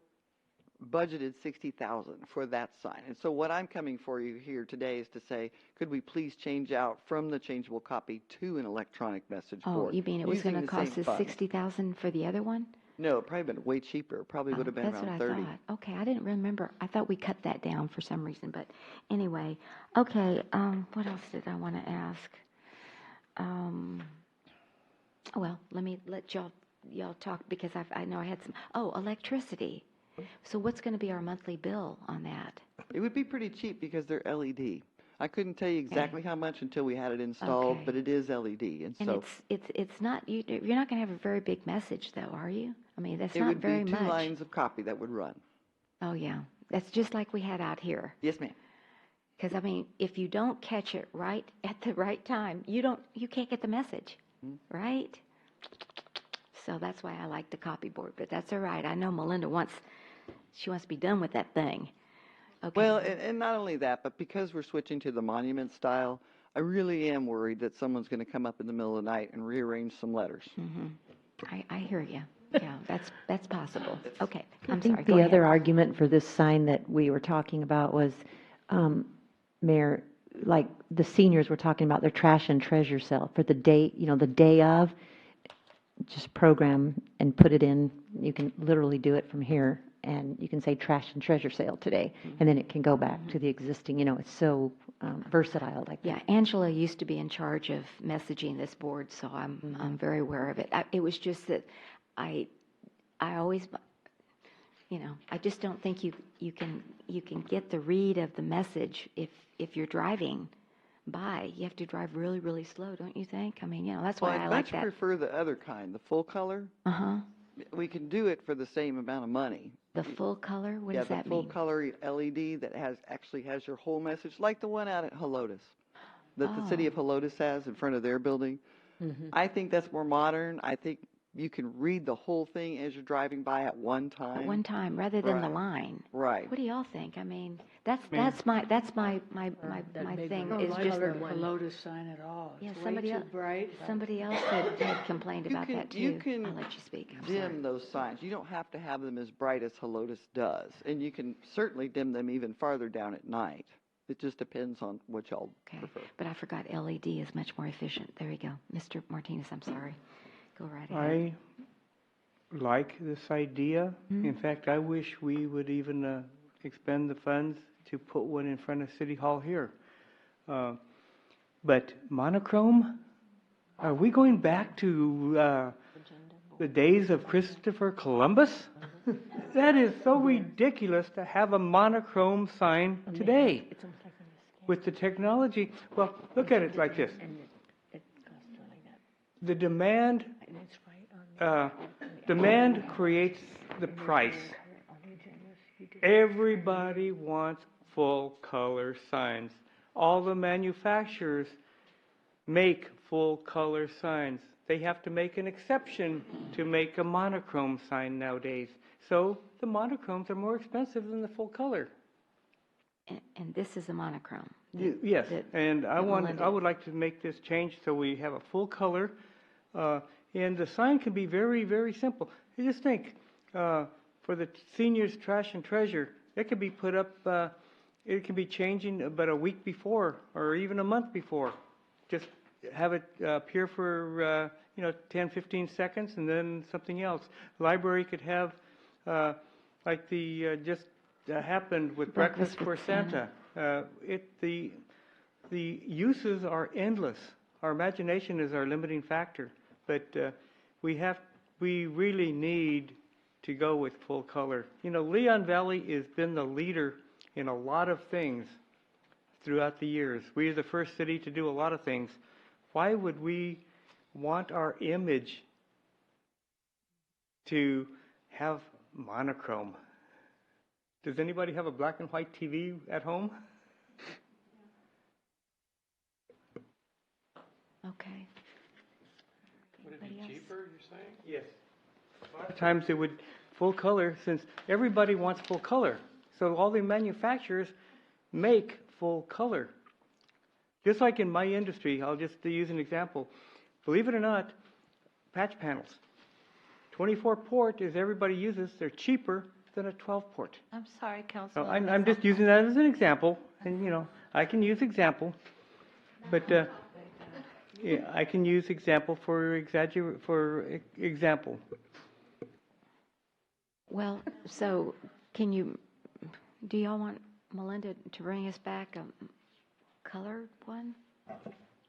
budgeted 60,000 for that sign. And so what I'm coming for you here today is to say, could we please change out from the changeable copy to an electronic message board? Oh, you mean it was going to cost us 60,000 for the other one? No, it probably been way cheaper. Probably would have been around 30. That's what I thought. Okay, I didn't remember. I thought we cut that down for some reason, but anyway. Okay, what else did I want to ask? Well, let y'all talk because I know I had some. Oh, electricity. So what's going to be our monthly bill on that? It would be pretty cheap because they're LED. I couldn't tell you exactly how much until we had it installed, but it is LED, and so it's not you're not going to have a very big message though, are you? I mean, that's not very much. It would be 2 lines of copy that would run. Oh yeah, that's just like we had out here. Yes, ma'am. Because I mean, if you don't catch it right at the right time, you can't get the message, right? So that's why I like the copy board, but that's all right. I know Melinda wants to be done with that thing. Okay. Well, and not only that, but because we're switching to the monument style, I really am worried that someone's going to come up in the middle of the night and rearrange some letters. I hear you. Yeah, that's possible. Okay, I I'm think sorry. the Go other ahead. argument for this sign that we were talking about was, Mayor, like the seniors were talking about their trash and treasure sale for the day, the day of, just program and put it in. You can literally do it from here, and you can say trash and treasure sale today, and then it can go back to the existing, it's so versatile like that. Yeah, Angela used to be in charge of messaging this board, so I'm very aware of it. It was just that I always, I just don't think you can get the read of the message if you're driving by. You have to drive really, really slow, don't you think? I mean, that's why I like that. I prefer the other kind, the full color. We can do it for the same amount of money. The full color? What does that the full mean? color LED that actually has your whole message, like the one out at Helotes, that the city of Helotes has in front of their building. I think that's more modern. I think you can read the whole thing as you're driving by at one time. At one time, rather than the line. Right. What do y'all think? I mean, that's my thing. I Is don't just like the Lotus sign at all. Yeah, It's way too bright. somebody else had complained about that too. You can I'll let you speak. I'm dim sorry. those signs. You don't have to have them as bright as Helotes does, and you can certainly dim them even farther down at night. It just depends on what y'all prefer. But I forgot LED is much more efficient. There you go. Mr. Martinez, I'm sorry. Go right ahead. I like this idea. In fact, I wish we would even expend the funds to put one in front of City Hall here. But monochrome? Are we going back to the days of Christopher Columbus? That is so ridiculous to have a monochrome sign today. With the technology, well, look at it like this. The demand creates the price. Everybody wants full color signs. All the manufacturers make full color signs. They have to make an exception to make a monochrome sign nowadays. So the monochromes are more expensive than the full color. And this is a monochrome. Yes, and I would like to make this change so we have a full color. And the sign can be very, very simple. You just think, for the seniors' trash and treasure, it can be put up, it can be changing about a week before or even a month before. Just have it appear for, 10, 15 seconds and then something else. Library could have, like the, just happened with Breakfast for Santa. The uses are endless. Our imagination is our limiting factor. But we really need to go with full color. Leon Valley has been the leader in a lot of things throughout the years. We are the first city to do a lot of things. Why would we want our image to have monochrome? Does anybody have a black and white TV at home? Okay. Would it be cheaper, you're saying? Yes. A lot of times it would, full color, since everybody wants full color. So all the manufacturers make full color. Just like in my industry, I'll just use an example. Believe it or not, patch panels. 24 port, as everybody uses, they're cheaper than a 12 port. I'm sorry, So Councilor. I'm just using that as an example, and I can use example, but yeah, I can use example for example. Well, so do y'all want Melinda to bring us back a colored one,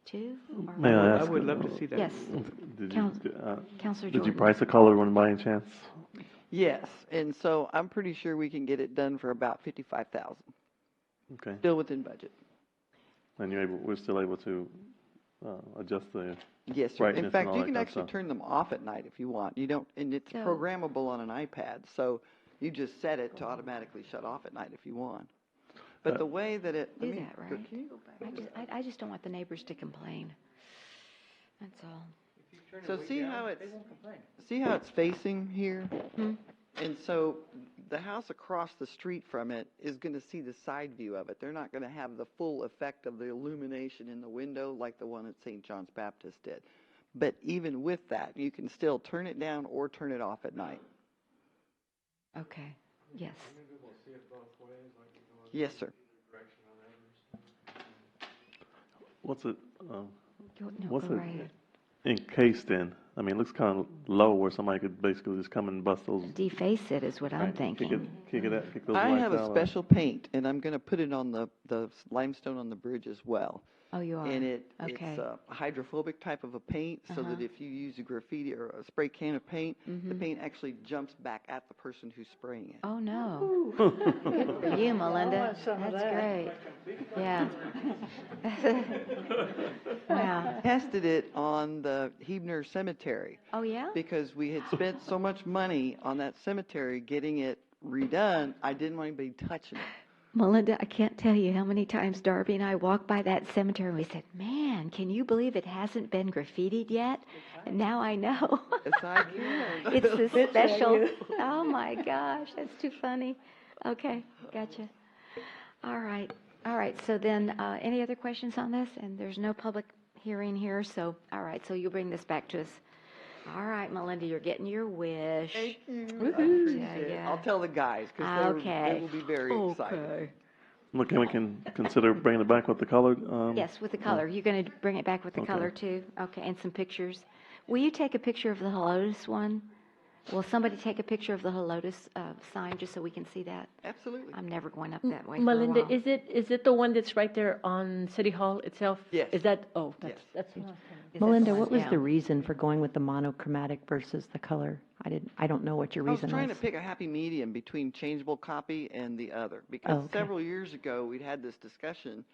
too? May I ask? I would love to see that. Yes. Councilor Did you Jordan. price a color one by any chance? Yes, and so I'm pretty sure we can get it done for about $55,000. Okay. Still within budget. And we're still able to adjust the Yes, sir. brightness In and fact, all you that can kind of actually stuff. turn them off at night if you want. You don't, and it's So- programmable on an iPad, so you just set it to automatically shut off at night if you want. But the way that it, Do that, right? I just don't want the neighbors to complain. That's all. So see how it's facing here? And so the house across the street from it is going to see the side view of it. They're not going to have the full effect of the illumination in the window like the one at St. John's Baptist did. But even with that, you can still turn it down or turn it off at night. Okay, yes. Yes, sir. What's it, No, what's go it right ahead. encased in? I mean, it looks kind of low where somebody could basically just come and bust those. Deface it is what I'm thinking. Kick those I lights have a out, or- special paint, and I'm going to put it on the limestone on the bridge as well. Oh, you are? And Okay. it's a hydrophobic type of a paint, so that if you use a graffiti or a spray can of paint, the paint actually jumps back at the person who's spraying it. Oh, no. Good for you, Melinda. That's great. Yeah. Wow. Tested it on the Hebner Cemetery. Oh, yeah? Because we had spent so much money on that cemetery getting it redone, I didn't want anybody touching it. Melinda, I can't tell you how many times Darby and I walked by that cemetery and we said, man, can you believe it hasn't been graffitied yet? And now I know. Yes, I can. It's the special. Oh, my gosh, that's too funny. Okay, gotcha. All right. So then, any other questions on this? And there's no public hearing here, so, all right, so you'll bring this back to us. All right, Melinda, you're getting your wish. Thank you. Woohoo. I'll tell the guys, because they will be very excited. Look, and we can consider bringing it back with the colored. Yes, with the color. You're going to bring it back with the Okay. color, too? Okay, and some pictures. Will you take a picture of the Helotes one? Will somebody take a picture of the Helotes sign, just so we can see that? Absolutely. I'm never going up that way for a Melinda, while. is it the one that's right there on City Hall itself? Yes. Is that, that's Is Melinda, that what was yeah. the reason for going with the monochromatic versus the color? I don't know what your I was reason trying was. to pick a happy medium between changeable copy and the other, because Oh, okay. several years ago, we'd had this discussion,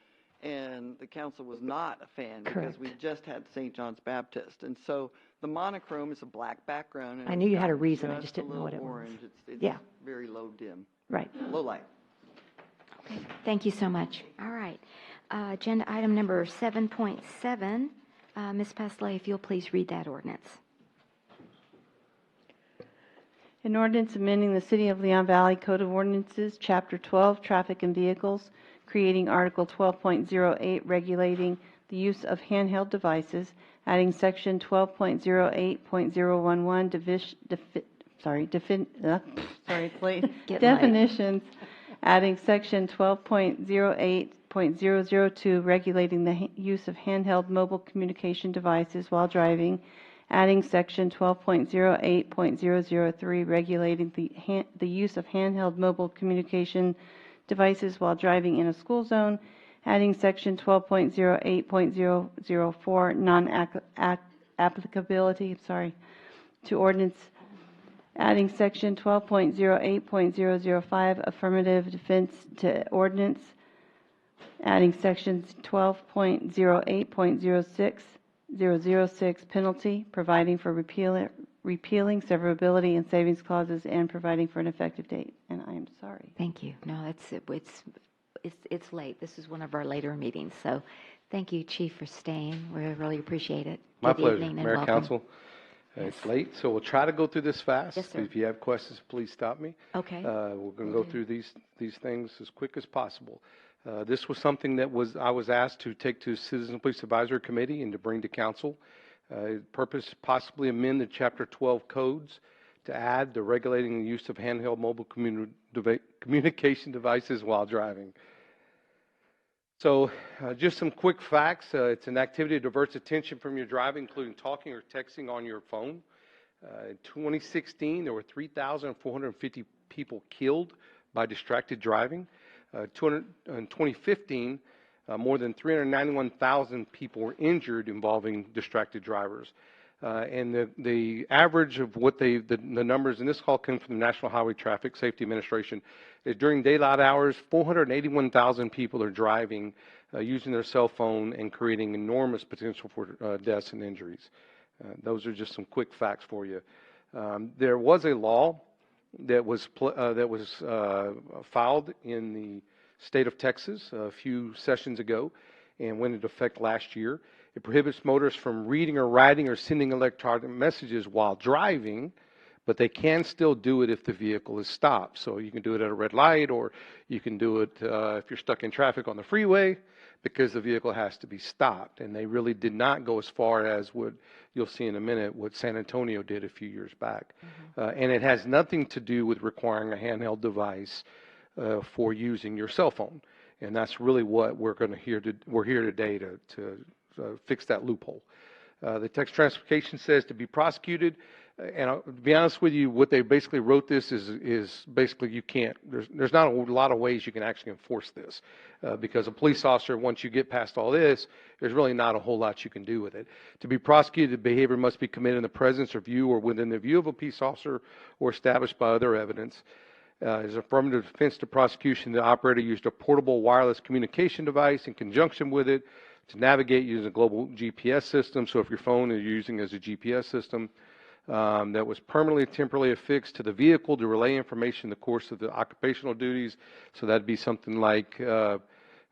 and the council was not a fan, because we Correct. just had St. John's Baptist. And so the monochrome is a black background. And I it's knew you had a got reason, I just a didn't know what little it was. orange. It's Yeah. very low dim, Right. low light. Okay, thank you so much. All right. Agenda item number 7.7. Ms. Pasley, if you'll please read that ordinance. An ordinance amending the City of Leon Valley Code of Ordinances, Chapter 12, Traffic and Vehicles, creating Article 12.08, regulating the use of handheld devices, adding Section 12.08.011, definitions, adding Section 12.08.002, regulating the use of handheld mobile communication devices while driving, adding Section 12.08.003, regulating the use of handheld mobile communication devices while driving in a school zone, adding Section 12.08.004, non-applicability, to ordinance, adding Section 12.08.005, affirmative defense to ordinance, adding Sections 12.08.06, penalty, providing for repealing severability and savings clauses, and providing for an effective date. And I am sorry. Thank you. No, it's late. This is one of our later meetings, so thank you, Chief, for staying. We really appreciate it. My Good pleasure, evening and Mayor, welcome. Council. It's late, so we'll try to go through this fast. Yes, sir. If you have questions, please stop me. Okay. We're going to go through these things as quick as possible. This was something that I was asked to take to Citizen Police Advisory Committee and to bring to council. Purpose possibly amend the Chapter 12 codes to add the regulating the use of handheld mobile communication devices while driving. So just some quick facts. It's an activity that diverts attention from your driving, including talking or texting on your phone. In 2016, there were 3,450 people killed by distracted driving. In 2015, more than 391,000 people were injured involving distracted drivers. And the average of what the numbers, and this all came from the National Highway Traffic Safety Administration, is during daylight hours, 481,000 people are driving using their cell phone and creating enormous potential for deaths and injuries. Those are just some quick facts for you. There was a law that was filed in the state of Texas a few sessions ago and went into effect last year. It prohibits motorists from reading or writing or sending electronic messages while driving, but they can still do it if the vehicle is stopped. So you can do it at a red light, or you can do it if you're stuck in traffic on the freeway, because the vehicle has to be stopped. And they really did not go as far as what you'll see in a minute, what San Antonio did a few years back. And it has nothing to do with requiring a handheld device for using your cell phone. And that's really what we're here today to fix that loophole. The text transcription says to be prosecuted. And to be honest with you, what they basically wrote this is basically you can't, there's not a lot of ways you can actually enforce this. Because a police officer, once you get past all this, there's really not a whole lot you can do with it. To be prosecuted, behavior must be committed in the presence or view or within the view of a peace officer or established by other evidence. As affirmative defense to prosecution, the operator used a portable wireless communication device in conjunction with it to navigate using a global GPS system. So if your phone is using as a GPS system, that was permanently, temporarily affixed to the vehicle to relay information in the course of the occupational duties. So that'd be something like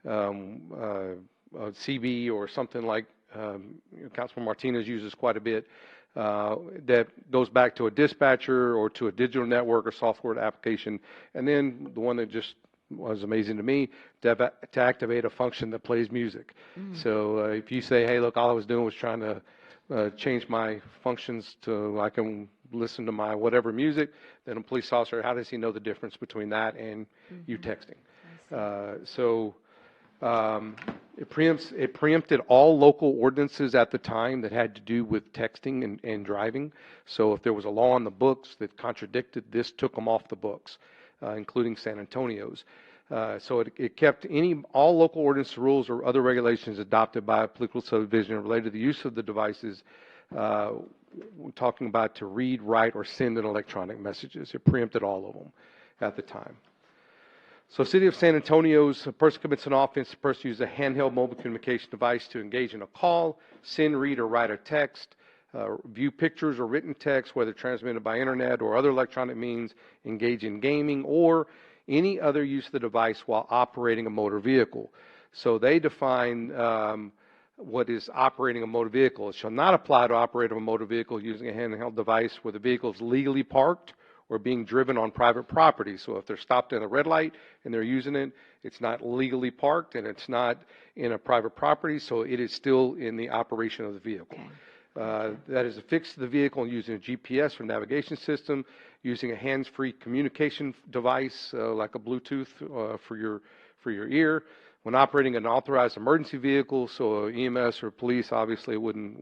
CB or something like Councilman Martinez uses quite a bit. That goes back to a dispatcher or to a digital network or software application. And then the one that just was amazing to me, to activate a function that plays music. So if you say, hey, look, all I was doing was trying to change my functions to I can listen to my whatever music, then a police officer, how does he know the difference between that and you texting? It preempted all local ordinances at the time that had to do with texting and driving. So if there was a law on the books that contradicted, this took them off the books, including San Antonio's. So it kept all local ordinance rules or other regulations adopted by a political subdivision related to the use of the devices, talking about to read, write, or send in electronic messages. It preempted all of them at the time. So City of San Antonio's, a person commits an offense, the person uses a handheld mobile communication device to engage in a call, send, read, or write a text, view pictures or written text, whether transmitted by internet or other electronic means, engage in gaming, or any other use of the device while operating a motor vehicle. So they define what is operating a motor vehicle. It shall not apply to operating a motor vehicle using a handheld device where the vehicle is legally parked or being driven on private property. So if they're stopped at a red light and they're using it, it's not legally parked and it's not in a private property, so it is still in the operation of the vehicle. That is affixed to the vehicle and using a GPS or navigation system, using a hands-free communication device like a Bluetooth for your ear. When operating an authorized emergency vehicle, so EMS or police, obviously wouldn't.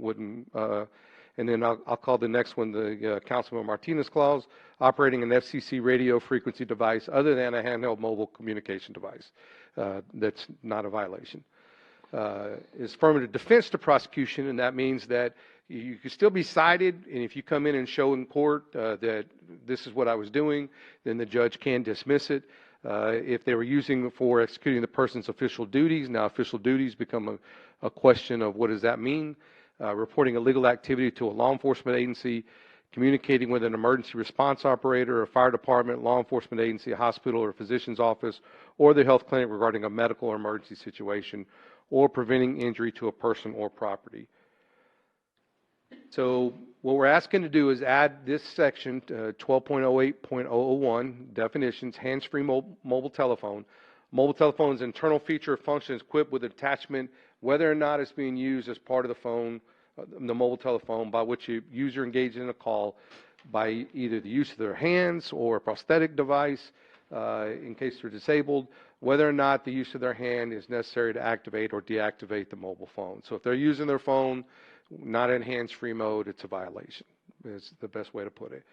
And then I'll call the next one the Councilman Martinez clause, operating an FCC radio frequency device other than a handheld mobile communication device. That's not a violation. Is affirmative defense to prosecution, and that means that you can still be cited, and if you come in and show in court that this is what I was doing, then the judge can dismiss it. If they were using it for executing the person's official duties, now official duties become a question of what does that mean? Reporting illegal activity to a law enforcement agency, communicating with an emergency response operator, a fire department, law enforcement agency, a hospital or physician's office, or the health clinic regarding a medical or emergency situation, or preventing injury to a person or property. So what we're asking to do is add this section, 12.08.001, definitions, hands-free mobile telephone. Mobile telephone's internal feature or function is equipped with attachment, whether or not it's being used as part of the phone, the mobile telephone, by which a user engages in a call by either the use of their hands or a prosthetic device in case they're disabled, whether or not the use of their hand is necessary to activate or deactivate the mobile phone. So if they're using their phone not in hands-free mode, it's a violation. Is the best way to put it.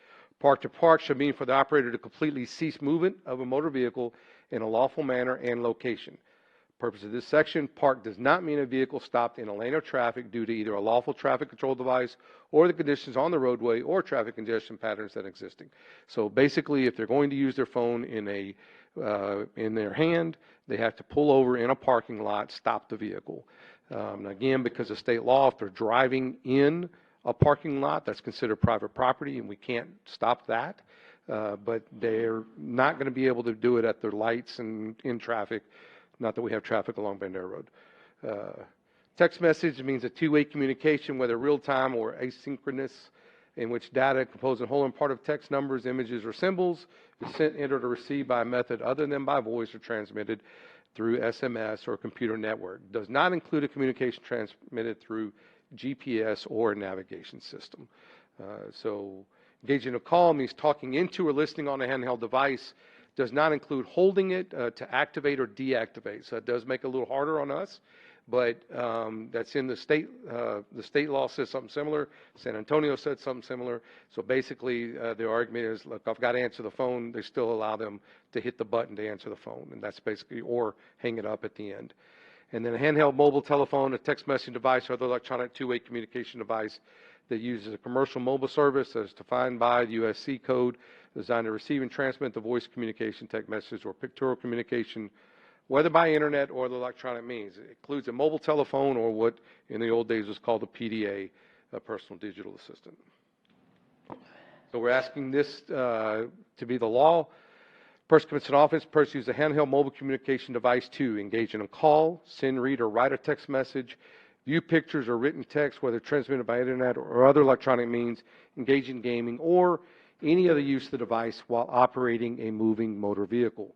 Park to park should mean for the operator to completely cease movement of a motor vehicle in a lawful manner and location. Purpose of this section, park does not mean a vehicle stopped in a lane of traffic due to either a lawful traffic control device or the conditions on the roadway or traffic congestion patterns that are existing. So basically, if they're going to use their phone in their hand, they have to pull over in a parking lot, stop the vehicle. Again, because of state law, if they're driving in a parking lot, that's considered private property, and we can't stop that. But they're not going to be able to do it at their lights and in traffic. Not that we have traffic along Bandera Road. Text message means a two-way communication, whether real-time or asynchronous, in which data composed in whole and part of text, numbers, images, or symbols is sent, entered, or received by a method other than by voice or transmitted through SMS or computer network. Does not include a communication transmitted through GPS or a navigation system. So engaging a call means talking into or listening on a handheld device. Does not include holding it to activate or deactivate. So it does make it a little harder on us, but that's in the state. The state law says something similar. San Antonio said something similar. So basically, the argument is, look, I've got to answer the phone. They still allow them to hit the button to answer the phone, and that's basically, or hang it up at the end. And then a handheld mobile telephone, a text messaging device, or other electronic two-way communication device that uses a commercial mobile service as defined by the USC code, designed to receive and transmit the voice communication, text message, or pictorial communication, whether by internet or the electronic means. It includes a mobile telephone, or what in the old days was called a PDA, a personal digital assistant. So we're asking this to be the law. Person commits an offense, person uses a handheld mobile communication device to engage in a call, send, read, or write a text message, view pictures or written text, whether transmitted by internet or other electronic means, engage in gaming, or any other use of the device while operating a moving motor vehicle.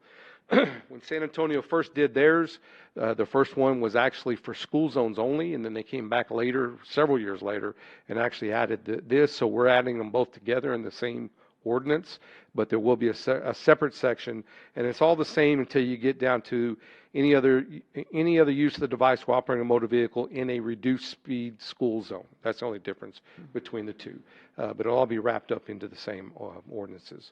When San Antonio first did theirs, the first one was actually for school zones only, and then they came back later, several years later, and actually added this. So we're adding them both together in the same ordinance, but there will be a separate section, and it's all the same until you get down to any other use of the device while operating a motor vehicle in a reduced speed school zone. That's the only difference between the two, but it'll all be wrapped up into the same ordinances.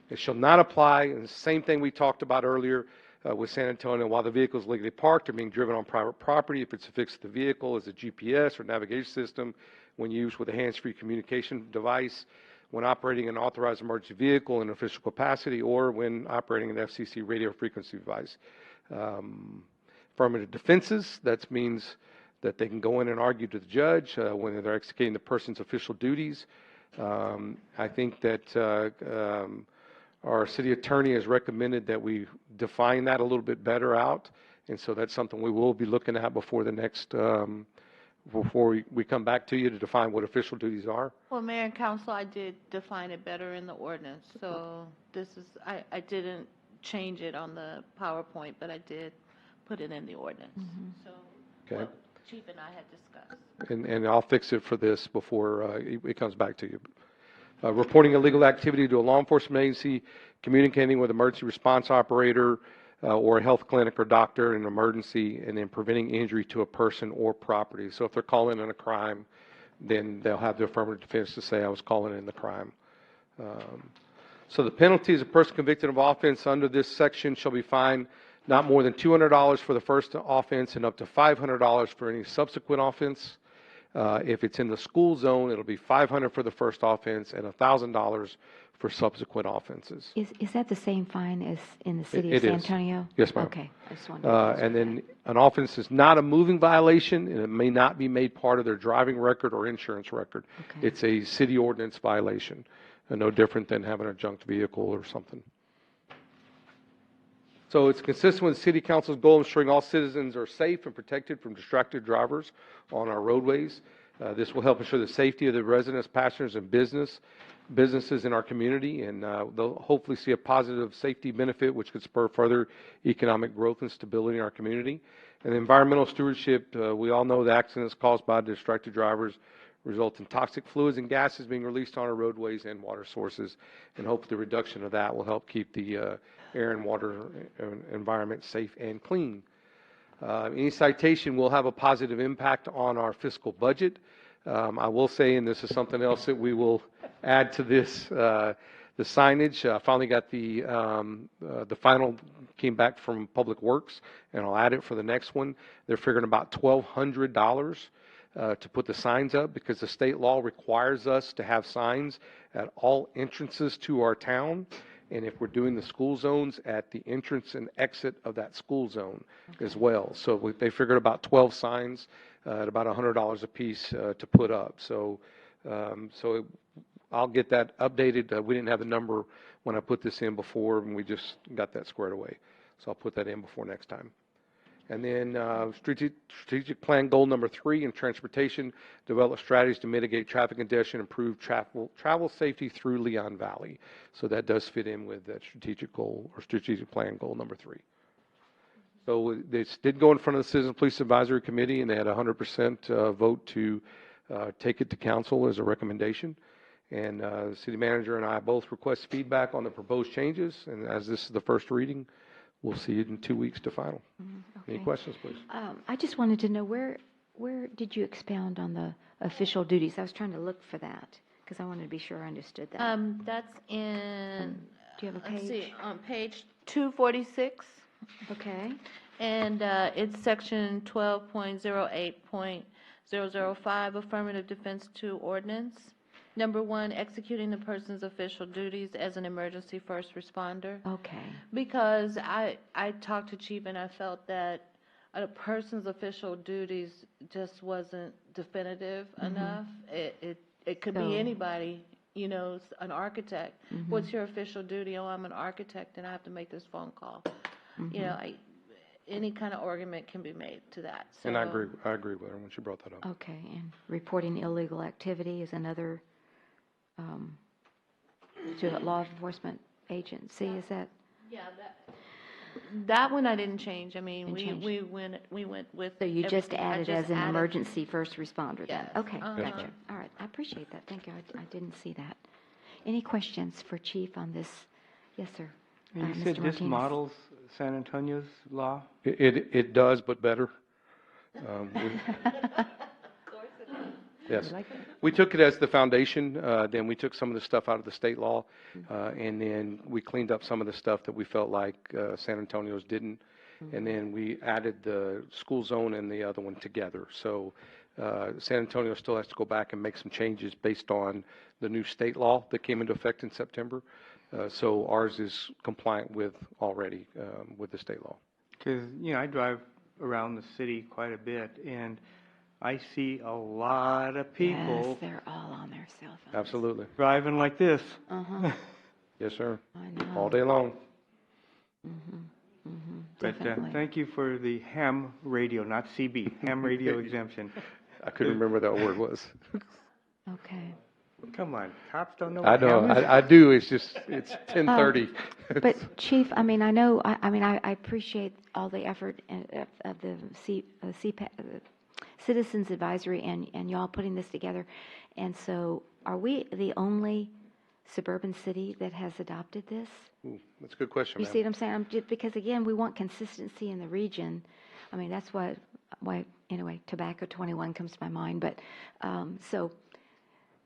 It shall not apply, and the same thing we talked about earlier with San Antonio, while the vehicle is legally parked or being driven on private property, if it's affixed to the vehicle as a GPS or navigation system, when used with a hands-free communication device, when operating an authorized emergency vehicle in official capacity, or when operating an FCC radio frequency device. Affirmative defenses, that means that they can go in and argue to the judge when they're executing the person's official duties. I think that our city attorney has recommended that we define that a little bit better out, and so that's something we will be looking at before the next, before we come back to you to define what official duties are. Well, Mayor and Council, I did define it better in the ordinance, so this is, I didn't change it on the PowerPoint, but I did put it in the ordinance. So Okay. what Chief and I had discussed. And I'll fix it for this before it comes back to you. Reporting illegal activity to a law enforcement agency, communicating with emergency response operator or a health clinic or doctor in an emergency, and then preventing injury to a person or property. So if they're calling in a crime, then they'll have the affirmative defense to say, I was calling in the crime. So the penalties, a person convicted of offense under this section shall be fined not more than $200 for the first offense and up to $500 for any subsequent offense. If it's in the school zone, it'll be $500 for the first offense and $1,000 for subsequent offenses. Is that the same fine as in the city It of San is. Antonio? Yes, ma'am. Okay, I just wanted to And then an offense is not a moving violation, and it may not be made part of their driving record or insurance record. Okay. It's a city ordinance violation, no different than having a junked vehicle or something. So it's consistent with the City Council's goal of ensuring all citizens are safe and protected from distracted drivers on our roadways. This will help ensure the safety of the residents, passengers, and businesses in our community, and they'll hopefully see a positive safety benefit, which could spur further economic growth and stability in our community. And environmental stewardship, we all know the accidents caused by distracted drivers result in toxic fluids and gases being released on our roadways and water sources, and hopefully the reduction of that will help keep the air and water environment safe and clean. Any citation will have a positive impact on our fiscal budget. I will say, and this is something else that we will add to this, the signage. I finally got the final came back from Public Works, and I'll add it for the next one. They're figuring about $1,200 to put the signs up, because the state law requires us to have signs at all entrances to our town. And if we're doing the school zones, at the entrance and exit of that school zone as well. So they figured about 12 signs at about $100 a piece to put up. So I'll get that updated. We didn't have the number when I put this in before, and we just got that squared away. So I'll put that in before next time. And then strategic plan goal number 3 in transportation, develop strategies to mitigate traffic congestion, improve travel safety through Leon Valley. So that does fit in with that strategic goal or strategic plan goal number 3. So this did go in front of the Citizen Police Advisory Committee, and they had 100% vote to take it to council as a recommendation. And the city manager and I both request feedback on the proposed changes. And as this is the first reading, we'll see it in 2 weeks to final. Okay. Any questions, please? I just wanted to know where did you expound on the official duties? I was trying to look for that because I wanted to be sure I understood that. That's in, do you have a let's page? see, on page 246. Okay. And it's section 12.08.005, Affirmative Defense 2 Ordinance. Number 1, executing the person's official duties as an emergency first responder. Okay. Because I talked to Chief and I felt that a person's official duties just wasn't definitive enough. It could So- be anybody, you know, an architect. Mhm. What's your official duty? Oh, I'm an architect and I have to make this phone call. You know, any kind of argument can be made to that. So, And I agree with her when she brought that up. Okay, and reporting illegal activity is another, to a law enforcement agency, is that? Yeah, that one I didn't change. I mean, Didn't change. we went with. So you just everything. I added just as an added- emergency first responder then? Yes. Okay, Uh-huh. Yes, gotcha. ma'am. All right, I appreciate that, thank you, I didn't see that. Any questions for Chief on this? Yes, sir. And you Mr. said this Martinez. models San Antonio's law? It does, but better. Yes. We took it as the foundation, then we took some of the stuff out of the state law, and then we cleaned up some of the stuff that we felt like San Antonio's didn't, and then we added the school zone and the other one together. So San Antonio still has to go back and make some changes based on the new state law that came into effect in September. So ours is compliant with already with the state law. Because, you know, I drive around the city quite a bit, and I see a lot of people Yes, they're all on their cell phones. Absolutely. driving like this. Uh-huh. Yes, sir. I know. All day long. But Definitely. thank you for the ham radio, not CB, ham radio exemption. I couldn't remember what that word was. Okay. Come on, cops don't know I what know, ham is? I do, it's 10:30. But Chief, I mean, I know, I appreciate all the effort of the CPAC, Citizens Advisory and y'all putting this together. And so are we the only suburban city that has adopted this? Ooh, that's a good question, You ma'am. see what I'm saying? Because again, we want consistency in the region. I mean, that's why anyway, Tobacco 21 comes to my mind. But so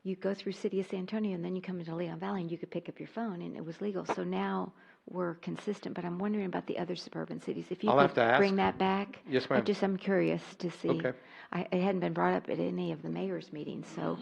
you go through City of San Antonio and then you come into Leon Valley and you could pick up your phone and it was legal. So now we're consistent, but I'm wondering about the other suburban cities. If you I'll have could to ask. bring that back. Yes, ma'am. I'm curious to see. Okay. It hadn't been brought up at any of the mayor's meetings, so.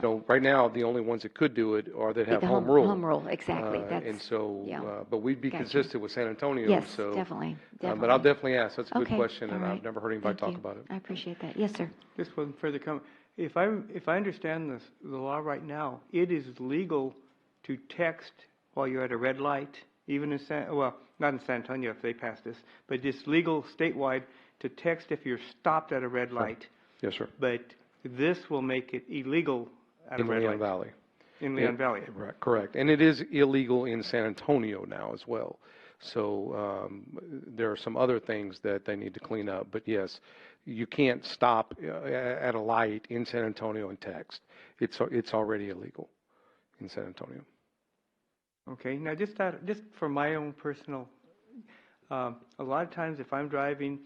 So right now, the only ones that could do it are that have The home rule. Home rule, exactly. And so, yeah. but we'd be Gotcha. consistent with San Antonio, Yes, so. definitely, But I'll definitely ask, that's a good Okay, question, all and right. I've never heard anybody Thank talk you. about it. I appreciate that. Yes, sir. Just one further comment. If I understand the law right now, it is legal to text while you're at a red light, even in not in San Antonio if they pass this, but it's legal statewide to text if you're stopped at a red light. Yes, sir. But this will make it illegal at In a red Leon light. Valley. In Leon Valley. Right, correct. And it is illegal in San Antonio now as well. So there are some other things that they need to clean up. But yes, you can't stop at a light in San Antonio and text. It's already illegal in San Antonio. Okay, now just for my own personal, a lot of times if I'm driving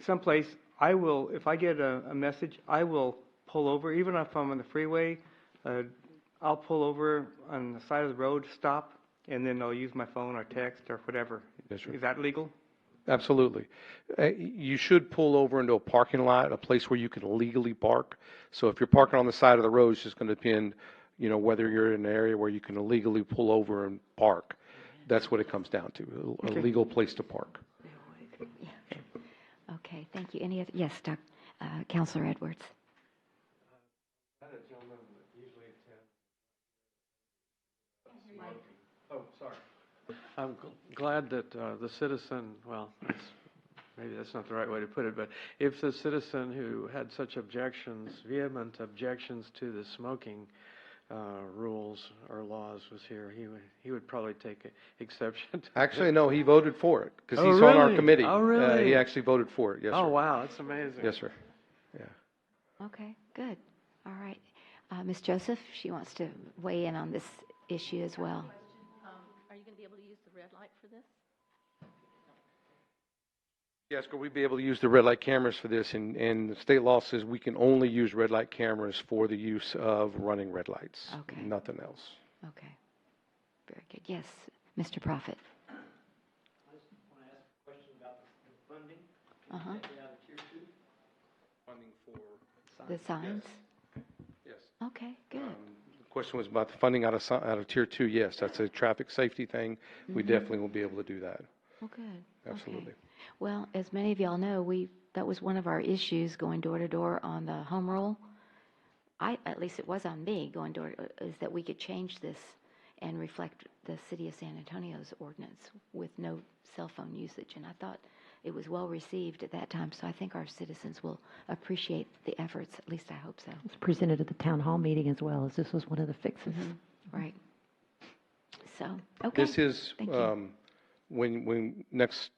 someplace, if I get a message, I will pull over, even if I'm on the freeway, I'll pull over on the side of the road, stop, and then I'll use my phone or text or whatever. Yes, sir. Is that legal? Absolutely. You should pull over into a parking lot, a place where you can legally park. So if you're parking on the side of the road, it's just going to depend, whether you're in an area where you can illegally pull over and park. That's what it comes down to, a Okay. legal place to park. Okay, thank you. Any other? Yes, Councilor Edwards. Oh, sorry. I'm glad that the citizen, well, maybe that's not the right way to put it, but if the citizen who had such objections, vehement objections to the smoking rules or laws was here, he would probably take exception to Actually, it. no, he voted for it because Oh, he's on our really? committee. Oh, really? He actually voted for it, yes, sir. Oh, wow, that's amazing. Yes, sir. Yeah. Okay, good. All right. Ms. Joseph, she wants to weigh in on this issue as well. Are you going to be able to use the red light for this? Yes, could we be able to use the red light cameras for this? And the state law says we can only use red light cameras for the use of running red lights. Okay. Nothing else. Okay. Very good. Yes, Mr. Prophet. I just want to ask a question about the funding. Uh-huh. Out of tier 2? Funding for The signs? Yes. Okay, good. The question was about the funding out of tier 2. Yes, that's a traffic safety thing. We definitely will be able to do that. Well, good. Absolutely. Okay. Well, as many of y'all know, that was one of our issues going door to door on the home rule. At least it was on me going door, is that we could change this and reflect the city of San Antonio's ordinance with no cell phone usage. And I thought it was well received at that time. So I think our citizens will appreciate the efforts. At least I hope so. It's presented at the town hall meeting as well, as this was one of the fixes. Right. So, okay. This is Thank you. when next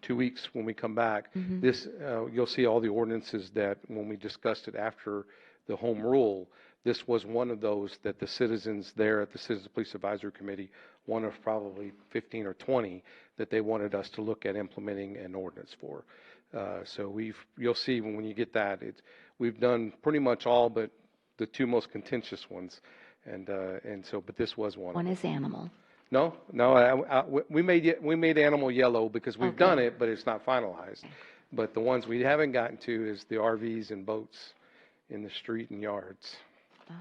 2 weeks when we come back, Mhm. this you'll see all the ordinances that when we discussed it after the home rule, this was one of those that the citizens there at the Citizens Police Advisory Committee, one of probably 15 or 20 that they wanted us to look at implementing an ordinance for. So you'll see when you get that, we've done pretty much all but the two most contentious ones, and so but this was one. One is animal. No, we made animal yellow because we've done it, but it's not finalized. But the ones we haven't gotten to is the RVs and boats in the street and yards. Oh,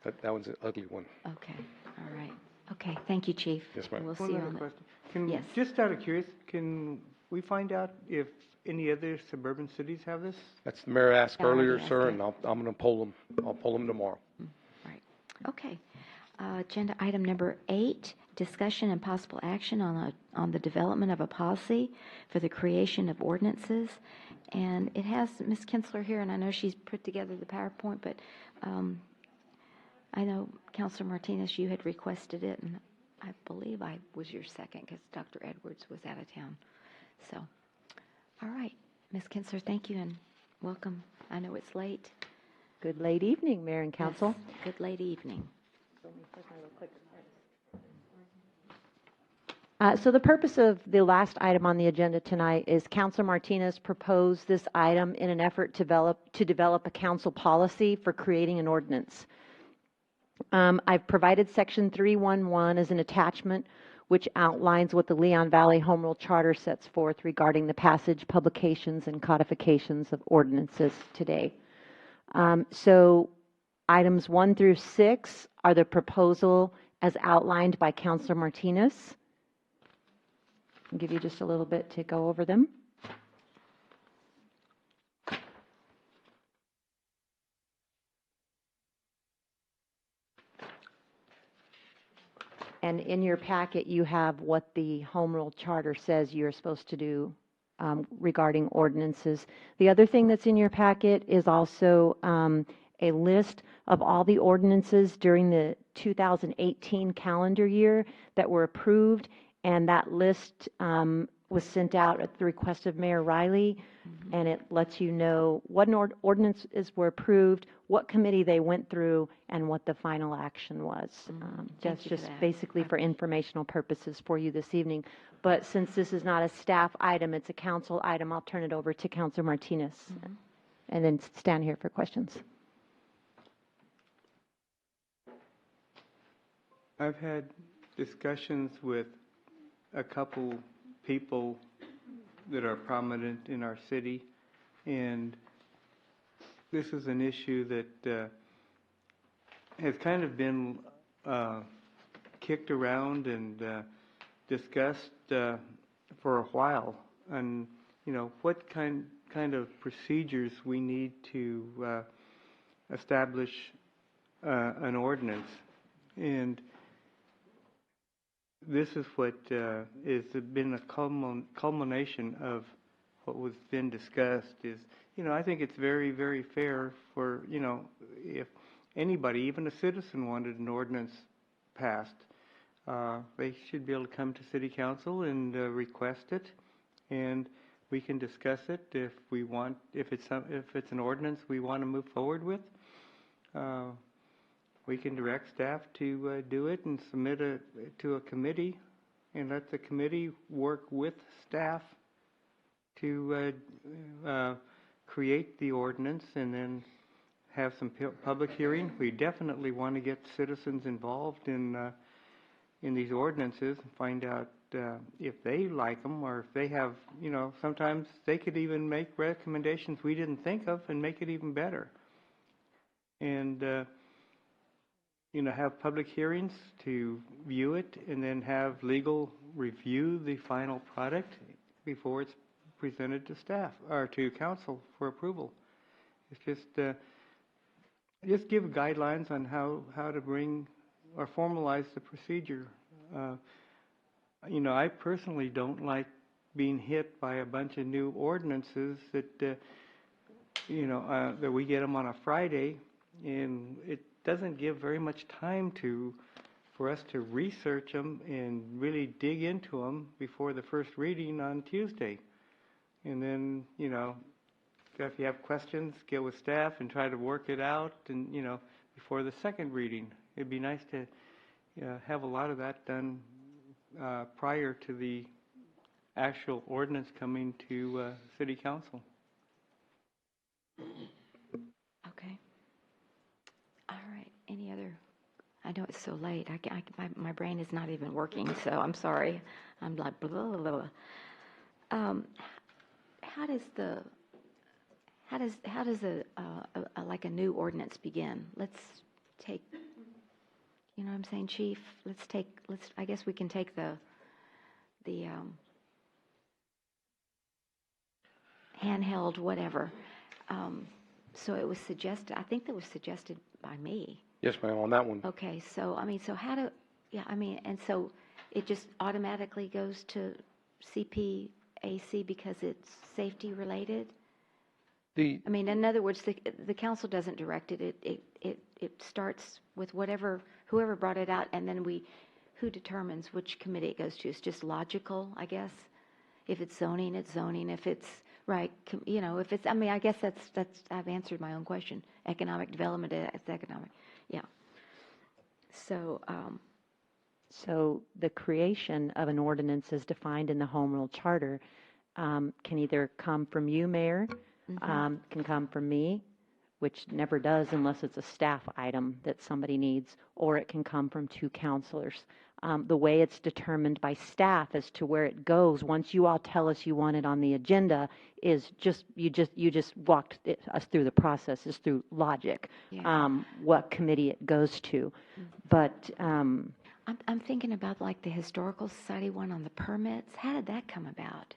That one's an ugly one. okay. All right. Okay. Thank you, Chief. Yes, ma'am. We'll see One you other on it. question. Yes. Just out of curiosity, can we find out if any other suburban cities have this? That's the mayor asked I already earlier, asked sir, that. and I'm going to pull them. I'll pull them tomorrow. Okay. Agenda item number 8, discussion and possible action on the development of a policy for the creation of ordinances. And it has Ms. Kinsler here, and I know she's put together the PowerPoint, but I know Councilor Martinez, you had requested it, and I believe I was your second because Dr. Edwards was out of town. So, all right. Ms. Kinsler, thank you and welcome. I know it's late. Good late evening, Mayor and Council. Yes, good late evening. So the purpose of the last item on the agenda tonight is Councilor Martinez proposed this item in an effort to develop a council policy for creating an ordinance. I've provided Section 311 as an attachment, which outlines what the Leon Valley Home Rule Charter sets forth regarding the passage, publications, and codifications of ordinances today. So items 1 through 6 are the proposal as outlined by Councilor Martinez. I'll give you just a little bit to go over them. And in your packet, you have what the Home Rule Charter says you're supposed to do regarding ordinances. The other thing that's in your packet is also a list of all the ordinances during the 2018 calendar year that were approved, and that list was sent out at the request of Mayor Riley, and it lets you know what ordinances were approved, what committee they went through, and what the final action was. Thank you for Just that. basically for informational purposes for you this evening. But since this is not a staff item, it's a council item, I'll turn it over to Councilor Martinez, and then stand here for questions. I've had discussions with a couple people that are prominent in our city, and this is an issue that has kind of been kicked around and discussed for a while, and what kind of procedures we need to establish an ordinance. And this is what is been a culmination of what was been discussed is, I think it's very, very fair for, if anybody, even a citizen, wanted an ordinance passed, they should be able to come to City Council and request it, and we can discuss it if we want, if it's an ordinance we want to move forward with. We can direct staff to do it and submit it to a committee, and let the committee work with staff to create the ordinance and then have some public hearing. We definitely want to get citizens involved in these ordinances and find out if they like them, or if they have, sometimes they could even make recommendations we didn't think of and make it even better. And have public hearings to view it, and then have legal review the final product before it's presented to staff or to council for approval. It's just give guidelines on how to bring or formalize the procedure. I personally don't like being hit by a bunch of new ordinances that that we get them on a Friday, and it doesn't give very much time for us to research them and really dig into them before the first reading on Tuesday. And then, if you have questions, get with staff and try to work it out, and, before the second reading. It'd be nice to have a lot of that done prior to the actual ordinance coming to City Council. Okay. All right. Any other? I know it's so late. My brain is not even working, so I'm sorry. I'm like blah blah blah. How does like a new ordinance begin? Let's take, what I'm saying, Chief? I guess we can take the handheld whatever. So it was suggested, I think that was suggested by me. Yes, ma'am, on that one. Okay, so and so it just automatically goes to CPAC because it's safety related? In other words, the council doesn't direct it. It starts with whoever brought it out, and then who determines which committee it goes to? It's just logical, I guess. If it's zoning, it's zoning. If it's right, if it's, I guess that's I've answered my own question. Economic development, it's economic, yeah. So, So the creation of an ordinance as defined in the Home Rule Charter can either come from you, Mayor, can come from me, which never does unless it's a staff item that somebody needs, or it can come from two counselors. The way it's determined by staff as to where it goes, once you all tell us you want it on the agenda, is you just walked us through the process, is through logic, what committee it goes to. But I'm thinking about like the Historical Society one on the permits. How did that come about?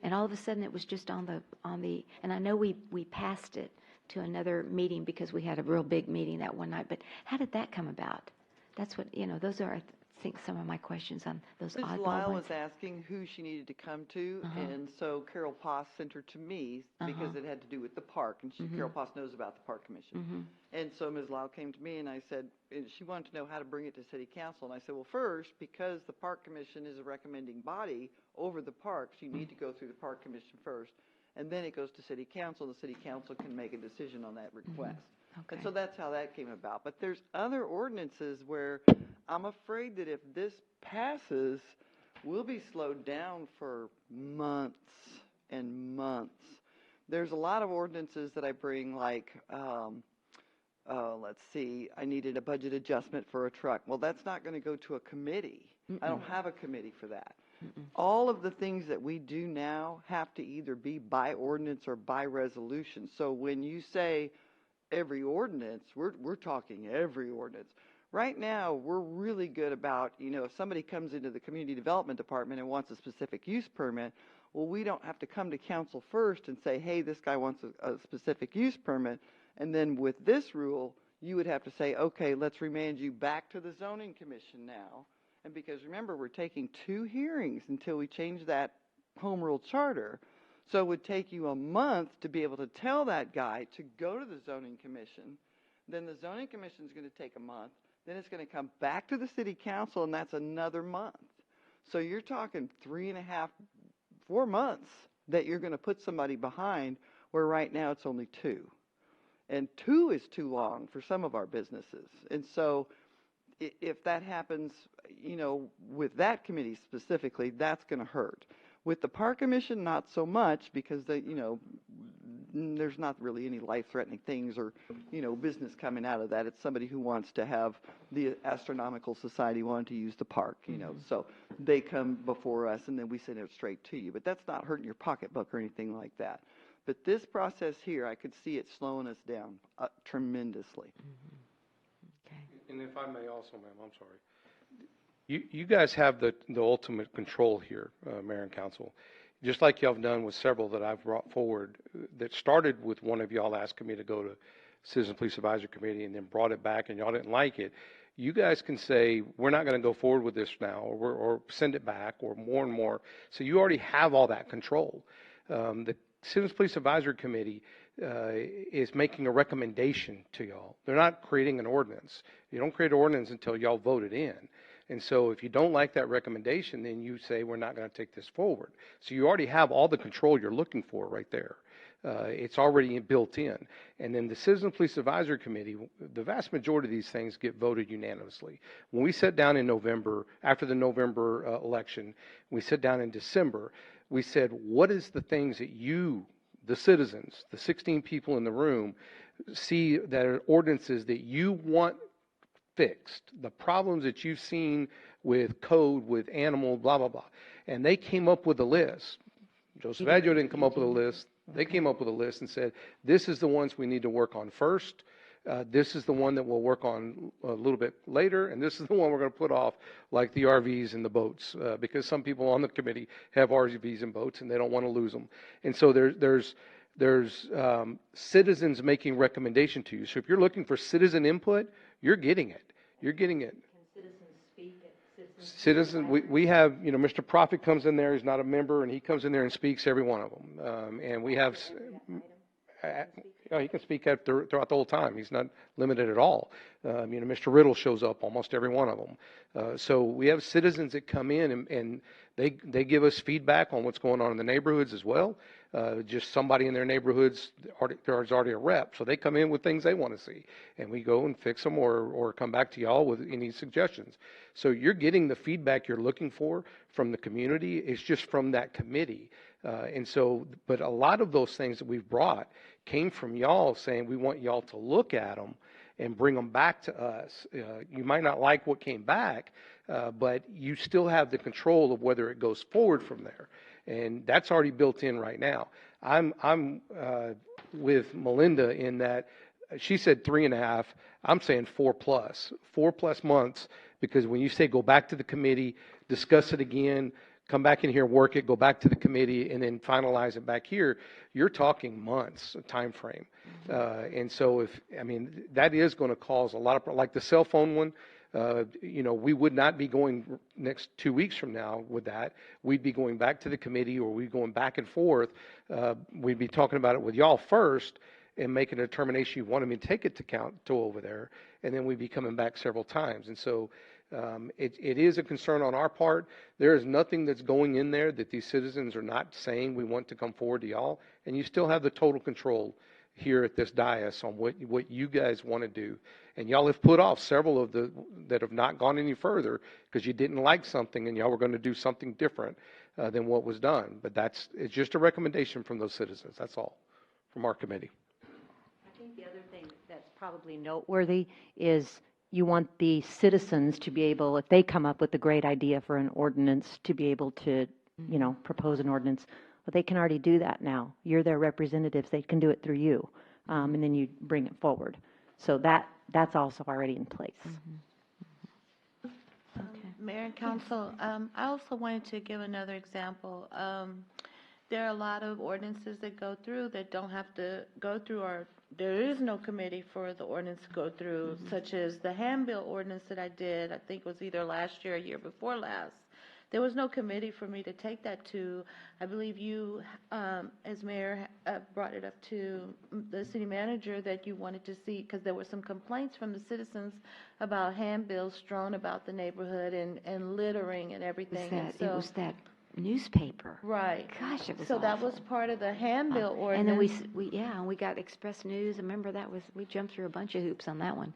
And all of a sudden it was just on the, and I know we passed it to another meeting because we had a real big meeting that one night, but how did that come about? That's what, those are, I think, some of my questions on those Ms. oddball Lyle ones. was asking who she needed to come to, and so Carol Poss sent her to me because it had to do with the park, and Carol Poss knows about the Park Commission. And so Ms. Lyle came to me, and I said, and she wanted to know how to bring it to City Council, and I said, well, first, because the Park Commission is a recommending body over the parks, you need to go through the Park Commission first, and then it goes to City Council. The City Council can make a decision on that request. And so that's how that came about. But there's other ordinances where I'm afraid that if this passes, we'll be slowed down for months and months. There's a lot of ordinances that I bring, like, let's see, I needed a budget adjustment for a truck. Well, that's not going to go to a committee. I don't have a committee for that. All of the things that we do now have to either be by ordinance or by resolution. So when you say every ordinance, we're talking every ordinance. Right now, we're really good about, if somebody comes into the Community Development Department and wants a specific use permit, well, we don't have to come to council first and say, hey, this guy wants a specific use permit. And then with this rule, you would have to say, okay, let's remand you back to the Zoning Commission now. And because remember, we're taking 2 hearings until we change that home rule charter. So it would take you a month to be able to tell that guy to go to the zoning commission. Then the zoning commission is going to take a month. Then it's going to come back to the city council, and that's another month. So you're talking 3.5, 4 months that you're going to put somebody behind, where right now it's only 2. And 2 is too long for some of our businesses. And so if that happens, with that committee specifically, that's going to hurt. With the park commission, not so much, because there's not really any life-threatening things or, business coming out of that. It's somebody who wants to have the Astronomical Society wanting to use the park, So they come before us, and then we send it straight to you. But that's not hurting your pocketbook or anything like that. But this process here, I could see it slowing us down tremendously. And if I may also, ma'am, I'm sorry. You guys have the ultimate control here, Mayor and Council. Just like y'all have done with several that I've brought forward, that started with one of y'all asking me to go to Citizen Police Advisory Committee and then brought it back and y'all didn't like it. You guys can say, we're not going to go forward with this now, or send it back, or more and more. So you already have all that control. The Citizens Police Advisory Committee is making a recommendation to y'all. They're not creating an ordinance. You don't create an ordinance until y'all vote it in. And so if you don't like that recommendation, then you say, we're not going to take this forward. So you already have all the control you're looking for right there. It's already built in. And then the Citizen Police Advisory Committee, the vast majority of these things get voted unanimously. When we sat down in November, after the November election, we sat down in December, we said, what is the things that you, the citizens, the 16 people in the room, see that are ordinances that you want fixed, the problems that you've seen with code, with animal, blah, blah, blah. And they came up with a list. Joseph Adjo didn't come up with a list. They came up with a list and said, this is the ones we need to work on first. This is the one that we'll work on a little bit later. And this is the one we're going to put off, like the RVs and the boats, because some people on the committee have RVs and boats and they don't want to lose them. And so there's citizens making recommendation to you. So if you're looking for citizen input, you're getting it. You're getting it. Can citizens speak at Citizen, we have, Mr. Prophet comes in there, he's not a member, and he comes in there and speaks every one of them. And we have, he can speak throughout the whole time. He's not limited at all. Mr. Riddle shows up almost every one of them. So we have citizens that come in and they give us feedback on what's going on in the neighborhoods as well. Just somebody in their neighborhoods, there's already a rep, so they come in with things they want to see, and we go and fix them or come back to y'all with any suggestions. So you're getting the feedback you're looking for from the community. It's just from that committee. But a lot of those things that we've brought came from y'all saying we want y'all to look at them and bring them back to us. You might not like what came back, but you still have the control of whether it goes forward from there. And that's already built in right now. I'm with Melinda in that she said 3.5. I'm saying 4+ months, because when you say go back to the committee, discuss it again, come back in here, work it, go back to the committee, and then finalize it back here, you're talking months, a time frame. And so that is going to cause a lot of, like the cell phone one, we would not be going next 2 weeks from now with that. We'd be going back to the committee, or we'd be going back and forth. We'd be talking about it with y'all first and making a determination you wanted me to take it to over there, and then we'd be coming back several times. And so it is a concern on our part. There is nothing that's going in there that these citizens are not saying we want to come forward to y'all, and you still have the total control here at this dais on what you guys want to do. And y'all have put off several of that have not gone any further because you didn't like something and y'all were going to do something different than what was done. But it's just a recommendation from those citizens. That's all from our committee. I think the other thing that's probably noteworthy is you want the citizens to be able, if they come up with a great idea for an ordinance, to be able to, propose an ordinance. But they can already do that now. You're their representatives. They can do it through you, and then you bring it forward. So that's also already in place. Mayor and Council, I also wanted to give another example. There are a lot of ordinances that go through that don't have to go through there is no committee for the ordinance to go through, such as the handbill ordinance that I did, I think was either last year or year before last. There was no committee for me to take that to. I believe you, as mayor, brought it up to the city manager that you wanted to see, because there were some complaints from the citizens about handbills strewn about the neighborhood and littering and everything. It was that newspaper. Right. Gosh, it was So that awful. was part of the handbill ordinance. And then we got Express News. I remember we jumped through a bunch of hoops on that one.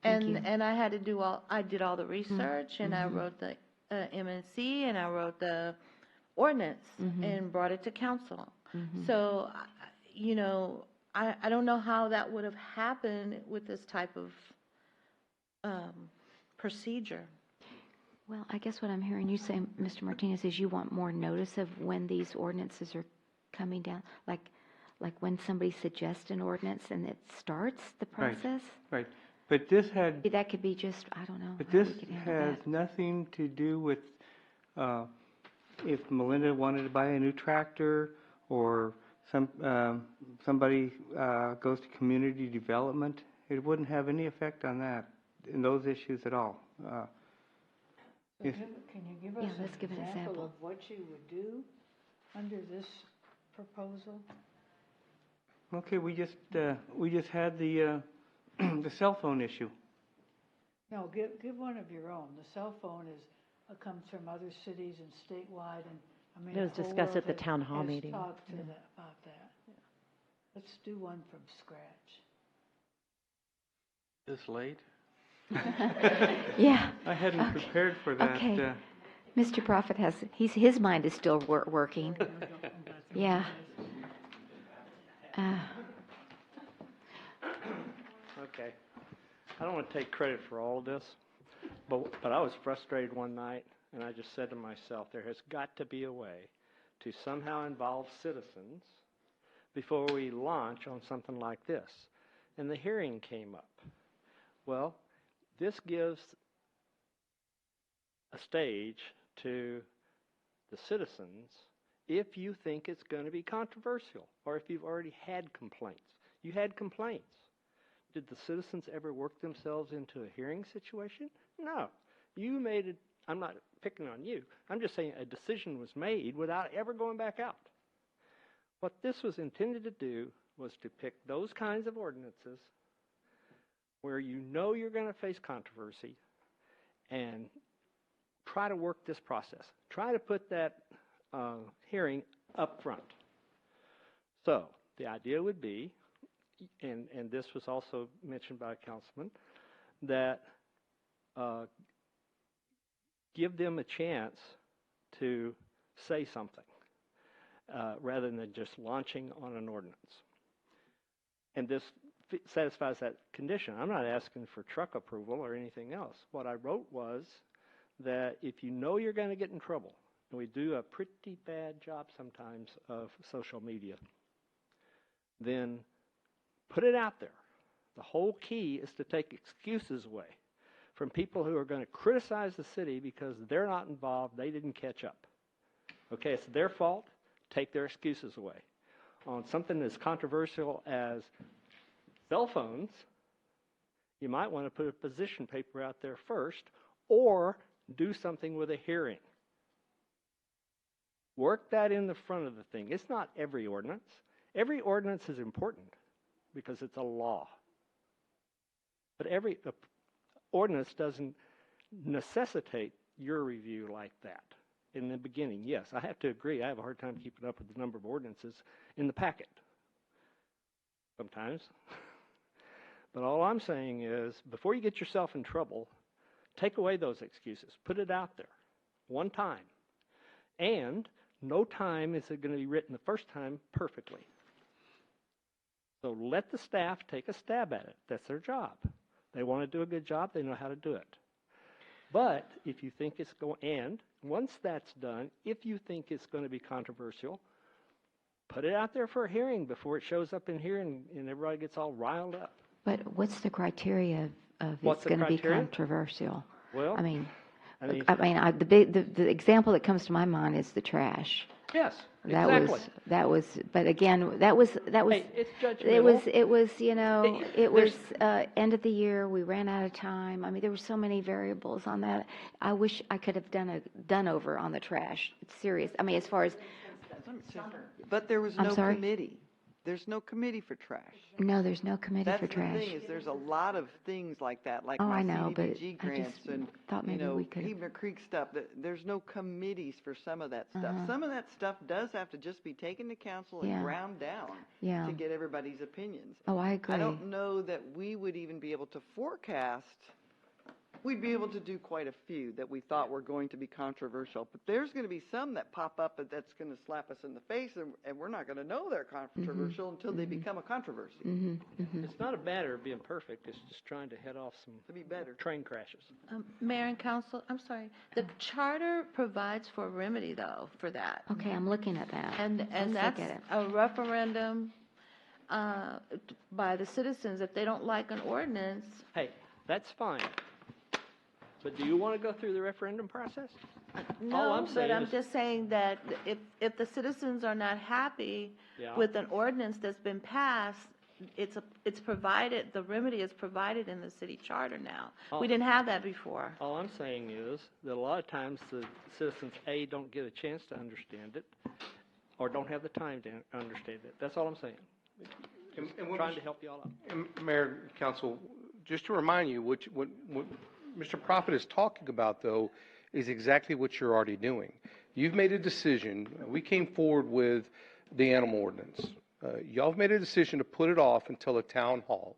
Thank you. And I had to I did all the research, and I wrote the MNC, and I wrote the ordinance and brought it to council. So, you know, I don't know how that would have happened with this type of procedure. Well, I guess what I'm hearing you say, Mr. Martinez, is you want more notice of when these ordinances are coming down, like when somebody suggests an ordinance and it starts the process? Right. But this had. That could be just, I don't know. But how this we could handle has that. nothing to do with if Melinda wanted to buy a new tractor or somebody goes to community development. It wouldn't have any effect on that, in those issues at all. So can you give us let's give an an example. example of what you would do under this proposal? Okay, we just had the the cell phone issue. No, give one of your own. The cell phone comes from other cities and statewide, and I mean. It was the whole discussed at world the town hall has meeting. talked to about that. Let's do one from scratch. This late? Yeah. I hadn't prepared for that. Okay. Mr. Prophet his mind is still working. Yeah. Okay. I don't want to take credit for all of this, but I was frustrated one night, and I just said to myself, there has got to be a way to somehow involve citizens before we launch on something like this. And the hearing came up. Well, this gives a stage to the citizens if you think it's going to be controversial or if you've already had complaints. You had complaints. Did the citizens ever work themselves into a hearing situation? No. You made it. I'm not picking on you. I'm just saying a decision was made without ever going back out. What this was intended to do was to pick those kinds of ordinances where you know you're going to face controversy and try to work this process. Try to put that hearing up front. So the idea would be, and this was also mentioned by a councilman, that give them a chance to say something rather than just launching on an ordinance. And this satisfies that condition. I'm not asking for truck approval or anything else. What I wrote was that if you know you're going to get in trouble, and we do a pretty bad job sometimes of social media, then put it out there. The whole key is to take excuses away from people who are going to criticize the city because they're not involved, they didn't catch up. Okay, it's their fault, take their excuses away. On something as controversial as cell phones, you might want to put a position paper out there first or do something with a hearing. Work that in the front of the thing. It's not every ordinance. Every ordinance is important because it's a law. But every ordinance doesn't necessitate your review like that. In the beginning, yes, I have to agree. I have a hard time keeping up with the number of ordinances in the packet sometimes. But all I'm saying is, before you get yourself in trouble, take away those excuses. Put it out there one time. And no time is it going to be written the first time perfectly. So let the staff take a stab at it. That's their job. They want to do a good job. They know how to do it. But if you think it's going, and once that's done, if you think it's going to be controversial, put it out there for a hearing before it shows up in here and everybody gets all riled up. But what's the criteria of What's it's the going to be criteria? controversial? Well, I mean, The example that comes to my mind is the trash. Yes, That exactly. but again, that was, Hey, it's judgmental. it was, end of the year, we ran out of time. I mean, there were so many variables on that. I wish I could have done a done-over on the trash. It's serious. I mean, as far as, But there was I'm no sorry? committee. There's no committee for trash. no, there's no committee That's for the trash. thing, is there's a lot of things like that, like Oh, my I know, but CDBG I grants just and, thought you maybe know, we could. Hebner Creek stuff. There's no committees for some of that stuff. Uh-huh. Some of that stuff does have to just be taken to council and Yeah. ground down Yeah. to get everybody's opinions. Oh, I agree. I don't know that we would even be able to forecast. We'd be able to do quite a few that we thought were going to be controversial, but there's going to be some that pop up that's going to slap us in the face, and we're not going to know they're controversial until they become a controversy. It's not a matter of being perfect, it's just trying to head off some To be better. train crashes. Mayor and council, I'm sorry, the charter provides for a remedy, though, for that. Okay, I'm looking at that. And Let's that's look at it. a referendum by the citizens. If they don't like an ordinance, Hey, that's fine. But do you want to go through the referendum process? All I'm no, saying but I'm is- just saying that if the citizens are not happy Yeah. with an ordinance that's been passed, it's provided, the remedy is provided in the city charter now. Oh. We didn't have that before. All I'm saying is that a lot of times the citizens, A, don't get a chance to understand it, or don't have the time to understand it. That's all I'm saying. And what Trying Mr. to help you all out. And Mayor, Council, just to remind you, what Mr. Prophet is talking about, though, is exactly what you're already doing. You've made a decision. We came forward with the animal ordinance. Y'all have made a decision to put it off until a town hall.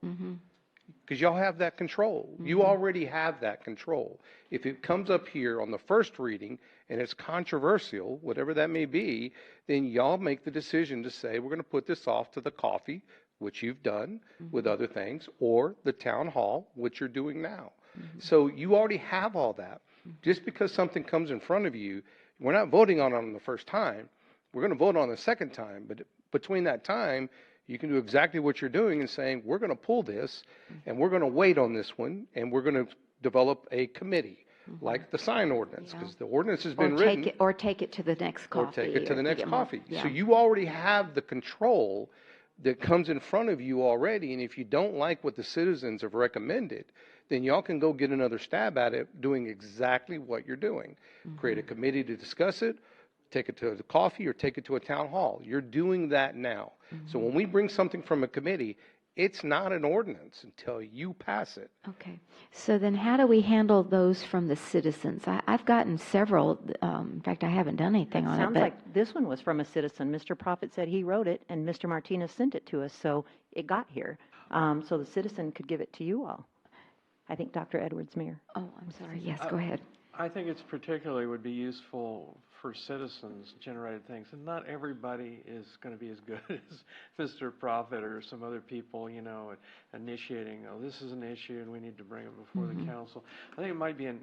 Because y'all have that control. You already have that control. If it comes up here on the first reading and it's controversial, whatever that may be, then y'all make the decision to say, we're going to put this off to the coffee, which you've done with other things, or the town hall, which you're doing now. So you already have all that. Just because something comes in front of you, we're not voting on it on the first time. We're going to vote on it the second time. But between that time, you can do exactly what you're doing and saying, we're going to pull this, and we're going to wait on this one, and we're going to develop a committee, like the sign ordinance, because the ordinance has been written. Or take it to the next coffee. Or take it to the next get more- coffee. yeah. So you already have the control that comes in front of you already, and if you don't like what the citizens have recommended, then y'all can go get another stab at it doing exactly what you're doing. Create a committee to discuss it, take it to the coffee, or take it to a town hall. You're doing that now. So when we bring something from a committee, it's not an ordinance until you pass it. Okay, so then how do we handle those from the citizens? I've gotten several, in fact, I haven't done anything on it, Sounds but. like this one was from a citizen. Mr. Prophet said he wrote it, and Mr. Martinez sent it to us, so it got here. So the citizen could give it to you all. I think Dr. Edwards, Mayor. Oh, I'm sorry, yes, go ahead. I think it's particularly would be useful for citizens-generated things, and not everybody is going to be as good as Mr. Prophet or some other people, you know, initiating, oh, this is an issue and we need to bring it before the council. I think it might be an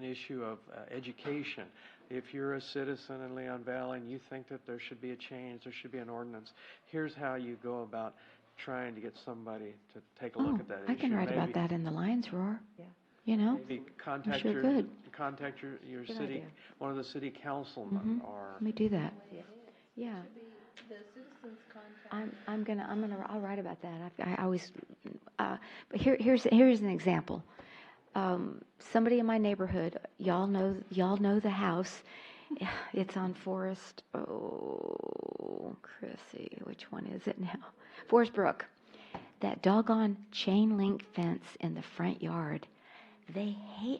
issue of education. If you're a citizen in Leon Valley and you think that there should be a change, there should be an ordinance, here's how you go about trying to get somebody to take a look at that issue. I can write about that in the Lions Roar. Yeah. You know? Maybe contact sure your could. your Good city, idea. one of the city councilmen or. Let me do that. Yeah. the citizens contact. I'll write about that. I always, but here's an example. Somebody in my neighborhood, y'all know the house. It's on Forest. Oh, Chrissy, which one is it now? Forest Brook. That doggone chain link fence in the front yard.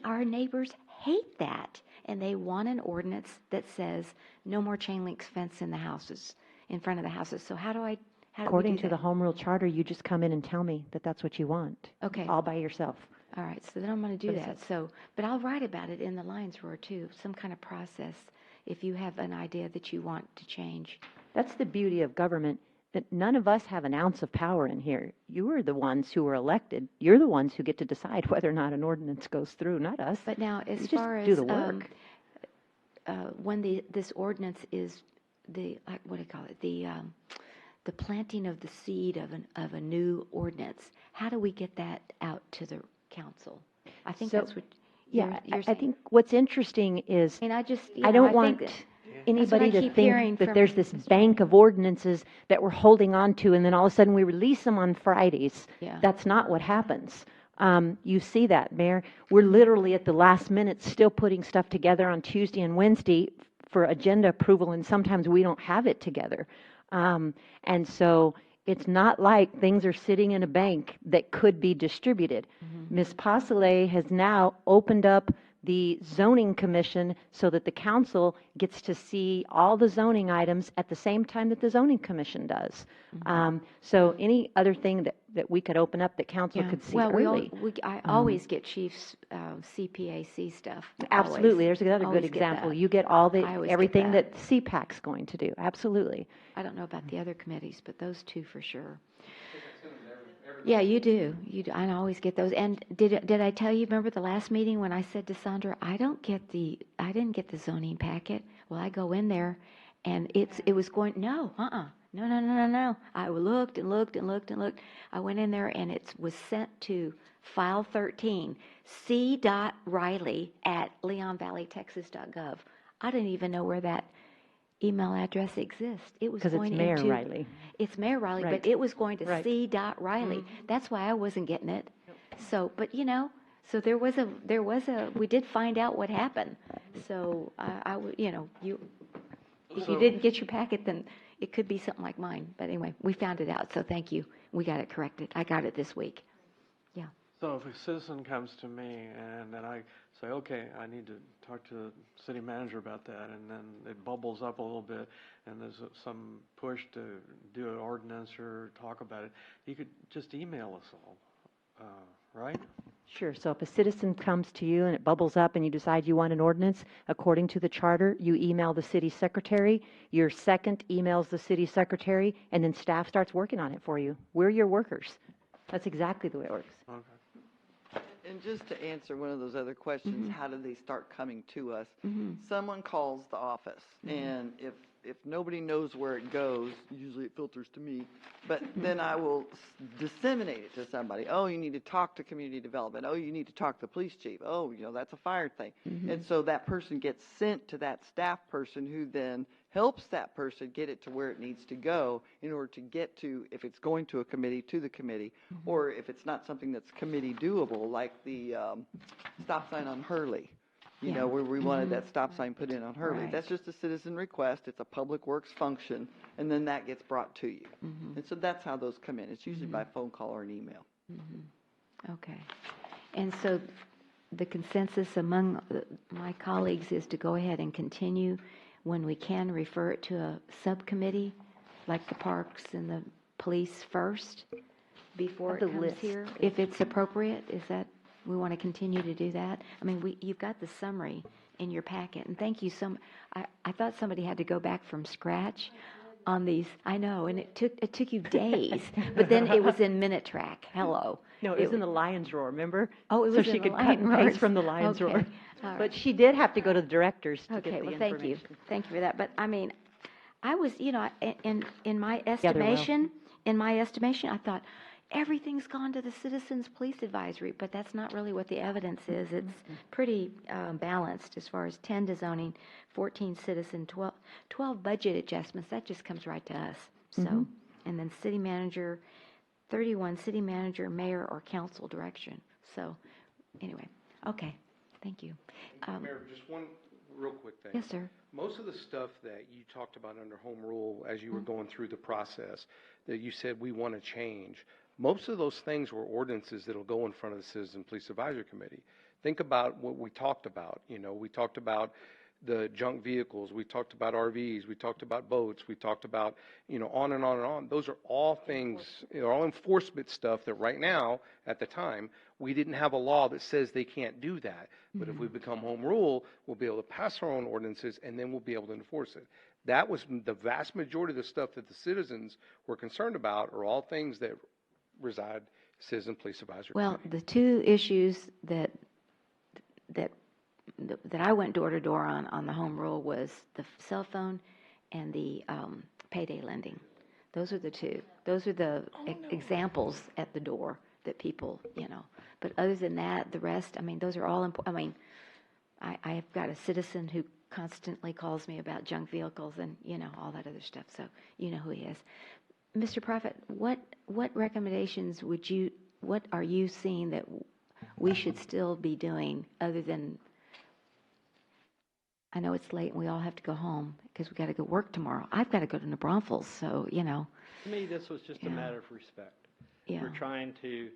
Our neighbors hate that, and they want an ordinance that says no more chain link fence in the houses, in front of the houses. So how do we According do to that? the Home Rule Charter, you just come in and tell me that that's what you want. Okay. All by yourself. All right, so then I'm going to do But it that. says- So, but I'll write about it in the Lions Roar too, some kind of process, if you have an idea that you want to change. That's the beauty of government, that none of us have an ounce of power in here. You are the ones who were elected. You're the ones who get to decide whether or not an ordinance goes through, not us. But now, as You far just do as the work. when this ordinance is what do you call it? The planting of the seed of a new ordinance. How do we get that out to the council? I think So- that's what Yeah, you're I saying. think what's interesting is, And I just, I don't I want think anybody to keep hearing think that from- there's this bank of ordinances that we're holding on to, and then all of a sudden we release them on Fridays. Yeah. That's not what happens. You see that, Mayor. We're literally at the last minute still putting stuff together on Tuesday and Wednesday for agenda approval, and sometimes we don't have it together. And so it's not like things are sitting in a bank that could be distributed. Ms. Pasale has now opened up the zoning commission so that the council gets to see all the zoning items at the same time that the zoning commission does. So any other thing that we could open up that council Yeah. could see Well, early. I always get Chief's CPAC stuff. Absolutely. Always. There's another good Always get example. that. You get all I always get everything that. that CPAC's going to do. Absolutely. I don't know about the other committees, but those two for sure. Yeah, you do. You do. I always get those. And did I tell you? Remember the last meeting when I said to Sandra, I didn't get the zoning packet. Well, I go in there, and it was going no. I looked and looked and looked and looked. I went in there, and it was sent to file 13, c.riley@leonvalleytexas.gov. I didn't even know where that email address exists. It was 'Cause it's going Mayor into Riley. It's Mayor Riley, Right. but it was going to Right. c.riley. That's why I wasn't getting it. So, but so there was a we did find out what happened. So if you didn't get your packet, then it could be something like mine. But anyway, we found it out. So thank you. We got it corrected. I got it this week. Yeah. So if a citizen comes to me and then I say, okay, I need to talk to the city manager about that, and then it bubbles up a little bit, and there's some push to do an ordinance or talk about it, you could just email us all, right? Sure. So if a citizen comes to you and it bubbles up and you decide you want an ordinance, according to the charter, you email the city secretary, your second emails the city secretary, and then staff starts working on it for you. We're your workers. That's exactly the way it works. Okay. And just to answer one of those other questions, how do they start coming to us? Someone calls the office, and if nobody knows where it goes, usually it filters to me, but then I will disseminate it to somebody. Oh, you need to talk to community development. Oh, you need to talk to the police chief. Oh, that's a fire thing. And so that person gets sent to that staff person who then helps that person get it to where it needs to go in order to get to, if it's going to a committee, to the committee, or if it's not something that's committee doable, like the stop sign on Hurley, where we wanted that stop sign put in on Hurley. Right. That's just a citizen request. It's a public works function, and then that gets brought to you. And so that's how those come in. It's usually by phone call or an email. Okay. And so the consensus among my colleagues is to go ahead and continue, when we can, refer it to a subcommittee, like the parks and the police first, before it The comes list. here, if it's appropriate. Is that, we want to continue to do that? I mean, you've got the summary in your packet, and thank you I thought somebody had to go back from scratch on these. I know, and it took you days, but then it was in Minute Track. Hello. No, it was in the lion's roar, remember? Oh, it was so in she the could cut lion and roars. paste from the lion's Okay. roar. All right. But she did have to go to the directors to Okay, get the well, thank you. information. Thank you for that. But I mean, I was, in my Yeah, they're well. estimation, I thought, everything's gone to the Citizens Police Advisory, but that's not really what the evidence is. It's pretty balanced as far as 10 to zoning, 14 citizen, 12 budget adjustments. That just comes right to us. So, and then city manager, 31 city manager, mayor, or council direction. So, anyway, okay, thank you. Mayor, just one real quick thing. Yes, sir. Most of the stuff that you talked about under home rule as you were going through the process, that you said we want to change, most of those things were ordinances that'll go in front of the Citizen Police Advisory Committee. Think about what we talked about. We talked about the junk vehicles, we talked about RVs, we talked about boats, we talked about, on and on and on. Those are all things, all enforcement stuff that right now, at the time, we didn't have a law that says they can't do that. But if we become home rule, we'll be able to pass our own ordinances, and then we'll be able to enforce it. That was the vast majority of the stuff that the citizens were concerned about, are all things that reside Citizen Police Advisory Well, Committee. the two issues that I went door to door on the home rule was the cell phone and the payday lending. Those are the two. Those are the examples at the door that people, but other than that, the rest, I mean, those are all important. I mean, I've got a citizen who constantly calls me about junk vehicles and, all that other stuff, so you know who he is. Mr. Prophet, what recommendations what are you seeing that we should still be doing other than, I know it's late and we all have to go home because we got to go work tomorrow. I've got to go to New Braunfels, so, To me, this was just a matter of respect. Yeah. We're trying to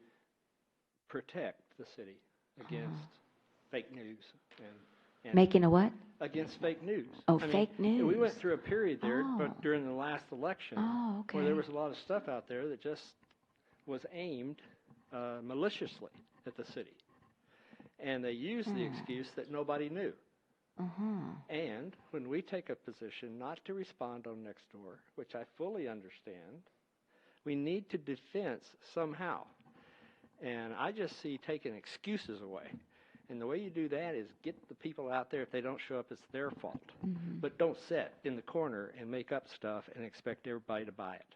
protect the city against fake news and Making a what? against fake news. Oh, I mean, fake news. We went through a period there, Oh. but during the last election, where there was a lot of stuff out there that just was aimed maliciously at the city. And they used the excuse that nobody knew. And when we take a position not to respond on Nextdoor, which I fully understand, we need to defense somehow. And I just see taking excuses away. And the way you do that is get the people out there. If they don't show up, it's their fault. But don't sit in the corner and make up stuff and expect everybody to buy it.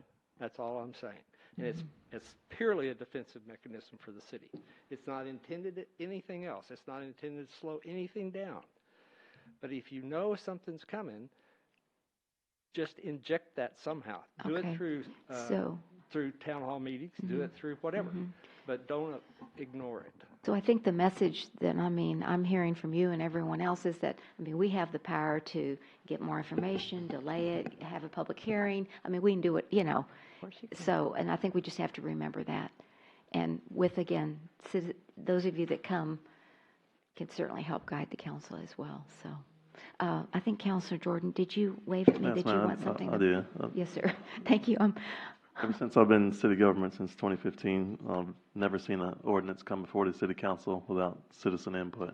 That's all I'm saying. And it's purely a defensive mechanism for the city. It's not intended at anything else. It's not intended to slow anything down. But if you know something's coming, just inject that somehow. Do it through town hall meetings. Do it through whatever. But don't ignore it. So I think the message that, I'm hearing from you and everyone else is that, we have the power to get more information, delay it, have a public hearing. We can do it, So, and I think we just have to remember that. And with, again, those of you that come can certainly help guide the council as well, so. I think Councilor Jordan, did you wave at me? Yes, Did you ma'am, want something? I did. Yes, sir. Thank you. Ever since I've been in city government since 2015, I've never seen an ordinance come before the city council without citizen input.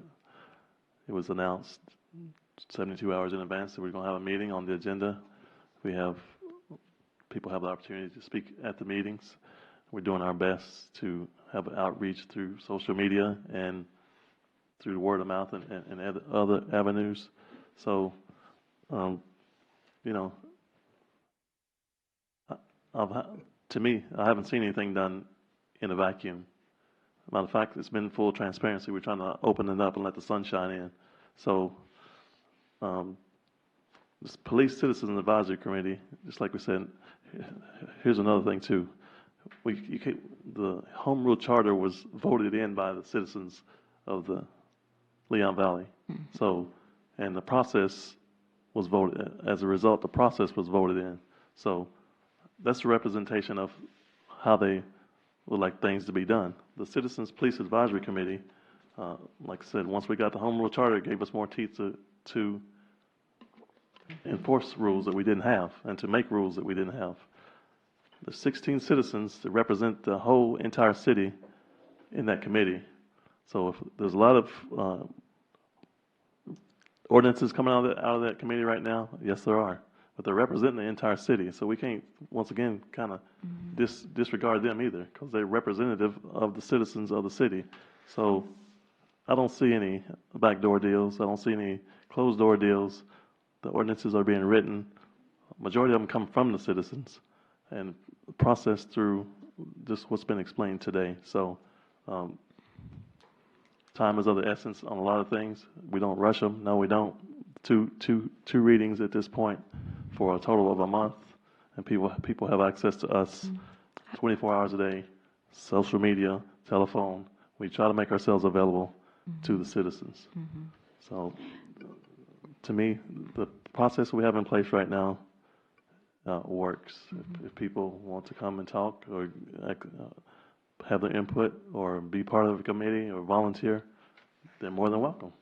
It was announced 72 hours in advance that we're going to have a meeting on the agenda. People have the opportunity to speak at the meetings. We're doing our best to have outreach through social media and through the word of mouth and other avenues. So, to me, I haven't seen anything done in a vacuum. Matter of fact, it's been full transparency. We're trying to open it up and let the sunshine in. So, this Police Citizens Advisory Committee, just like we said, here's another thing too. The Home Rule Charter was voted in by the citizens of the Leon Valley. So, and the process was voted, as a result, the process was voted in. So, that's a representation of how they would like things to be done. The Citizens Police Advisory Committee, like I said, once we got the Home Rule Charter, it gave us more teeth to enforce rules that we didn't have and to make rules that we didn't have. There's 16 citizens that represent the whole entire city in that committee. So if there's a lot of ordinances coming out of that committee right now, yes, there are. But they're representing the entire city, so we can't, once again, kind of disregard them either, because they're representative of the citizens of the city. So I don't see any backdoor deals. I don't see any closed-door deals. The ordinances are being written. Majority of them come from the citizens and processed through just what's been explained today. So time is of the essence on a lot of things. We don't rush them. No, we don't. Two readings at this point for a total of a month, and people have access to us 24 hours a day, social media, telephone. We try to make ourselves available to the citizens. So to me, the process we have in place right now works. If people want to come and talk or have their input or be part of a committee or volunteer, they're more than welcome.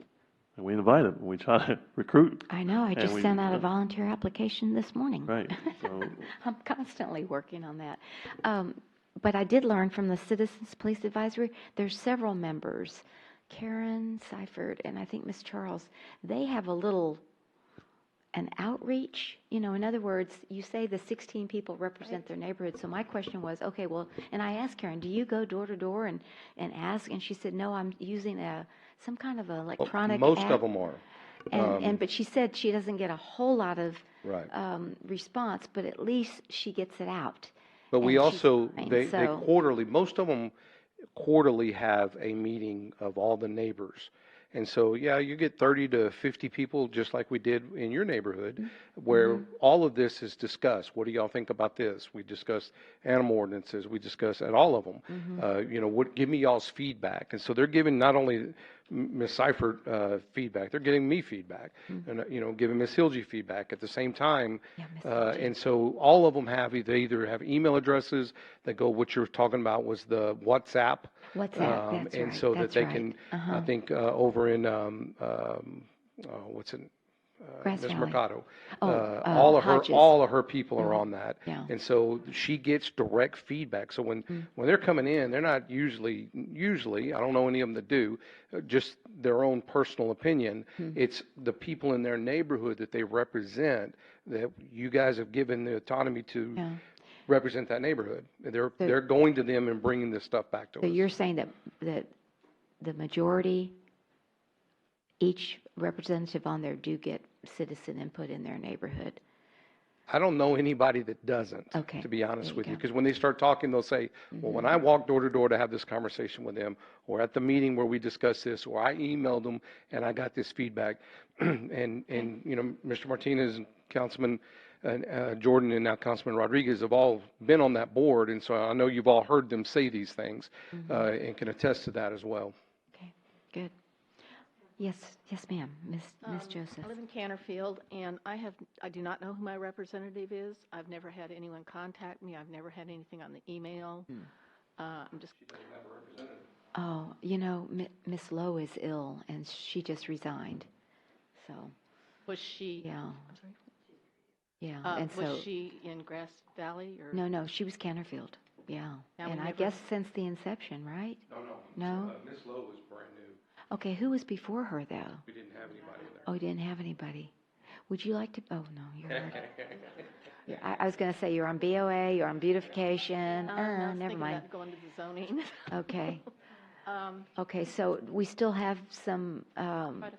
And we invite them. We try to recruit. I know. I just sent out a volunteer application this morning. Right. So I'm constantly working on that. But I did learn from the Citizens Police Advisory, there's several members, Karen Seifert and I think Miss Charles, they have an outreach. In other words, you say the 16 people represent their neighborhood. So my question was, okay, well, and I asked Karen, do you go door to door and ask? And she said, no, I'm using some kind of electronic Most app. of them are. But she said she doesn't get a whole lot of Right. response, but at least she gets it out. But we And also, she's fine, they so- quarterly, most of them, quarterly have a meeting of all the neighbors. And so, yeah, you get 30 to 50 people, just like we did in your neighborhood, where all of this is discussed. What do y'all think about this? We discussed animal ordinances. We discussed at all of them. You know, give me y'all's feedback. And so they're giving not only Ms. Seifert feedback, they're giving me feedback, and you know, giving Ms. Hilge feedback at the same time. And so all of them have either have email addresses that go. What you're talking about was the WhatsApp. That's and right, so that that's they right. can, I think, over in what's it? Grass Ms. Valley. Mercado. Hodges. All of her people are on that. Yeah. And so she gets direct feedback. So when they're coming in, they're not usually, I don't know any of them that do, just their own personal opinion. It's the people in their neighborhood that they represent that you guys have given the autonomy to represent that neighborhood. They're going to them and bringing this stuff back to So us. you're saying that the majority, each representative on there do get citizen input in their neighborhood? I don't know anybody that doesn't, to be honest with you, because when they start talking, they'll say, well, when I walk door to door to have this conversation with them, or at the meeting where we discuss this, or I emailed them and I got this feedback, and you know, Mr. Martinez and Councilman Jordan and now Councilman Rodriguez have all been on that board, and so I know you've all heard them say these things and can attest to that as well. Okay, good. Yes, ma'am, Miss Joseph. I live in Canterfield, and I do not know who my representative is. I've never had anyone contact me. I've never had anything on the email. I'm just. Oh, you know, Miss Lowe is ill, and she just resigned. So. Was she? Yeah. Yeah, and so. Was she in Grass Valley or? No, she was Canterfield. Yeah, and I guess since the inception, right? No. Ms. Lowe was brand new. Okay, who was before her though? We didn't have anybody in there. Oh, you didn't have anybody. Would you like to? Oh no, you're. I was going to say you're on BOA, you're on beautification. Never mind. About going to the zoning. Okay. Okay, so we still have some. Try to find somebody.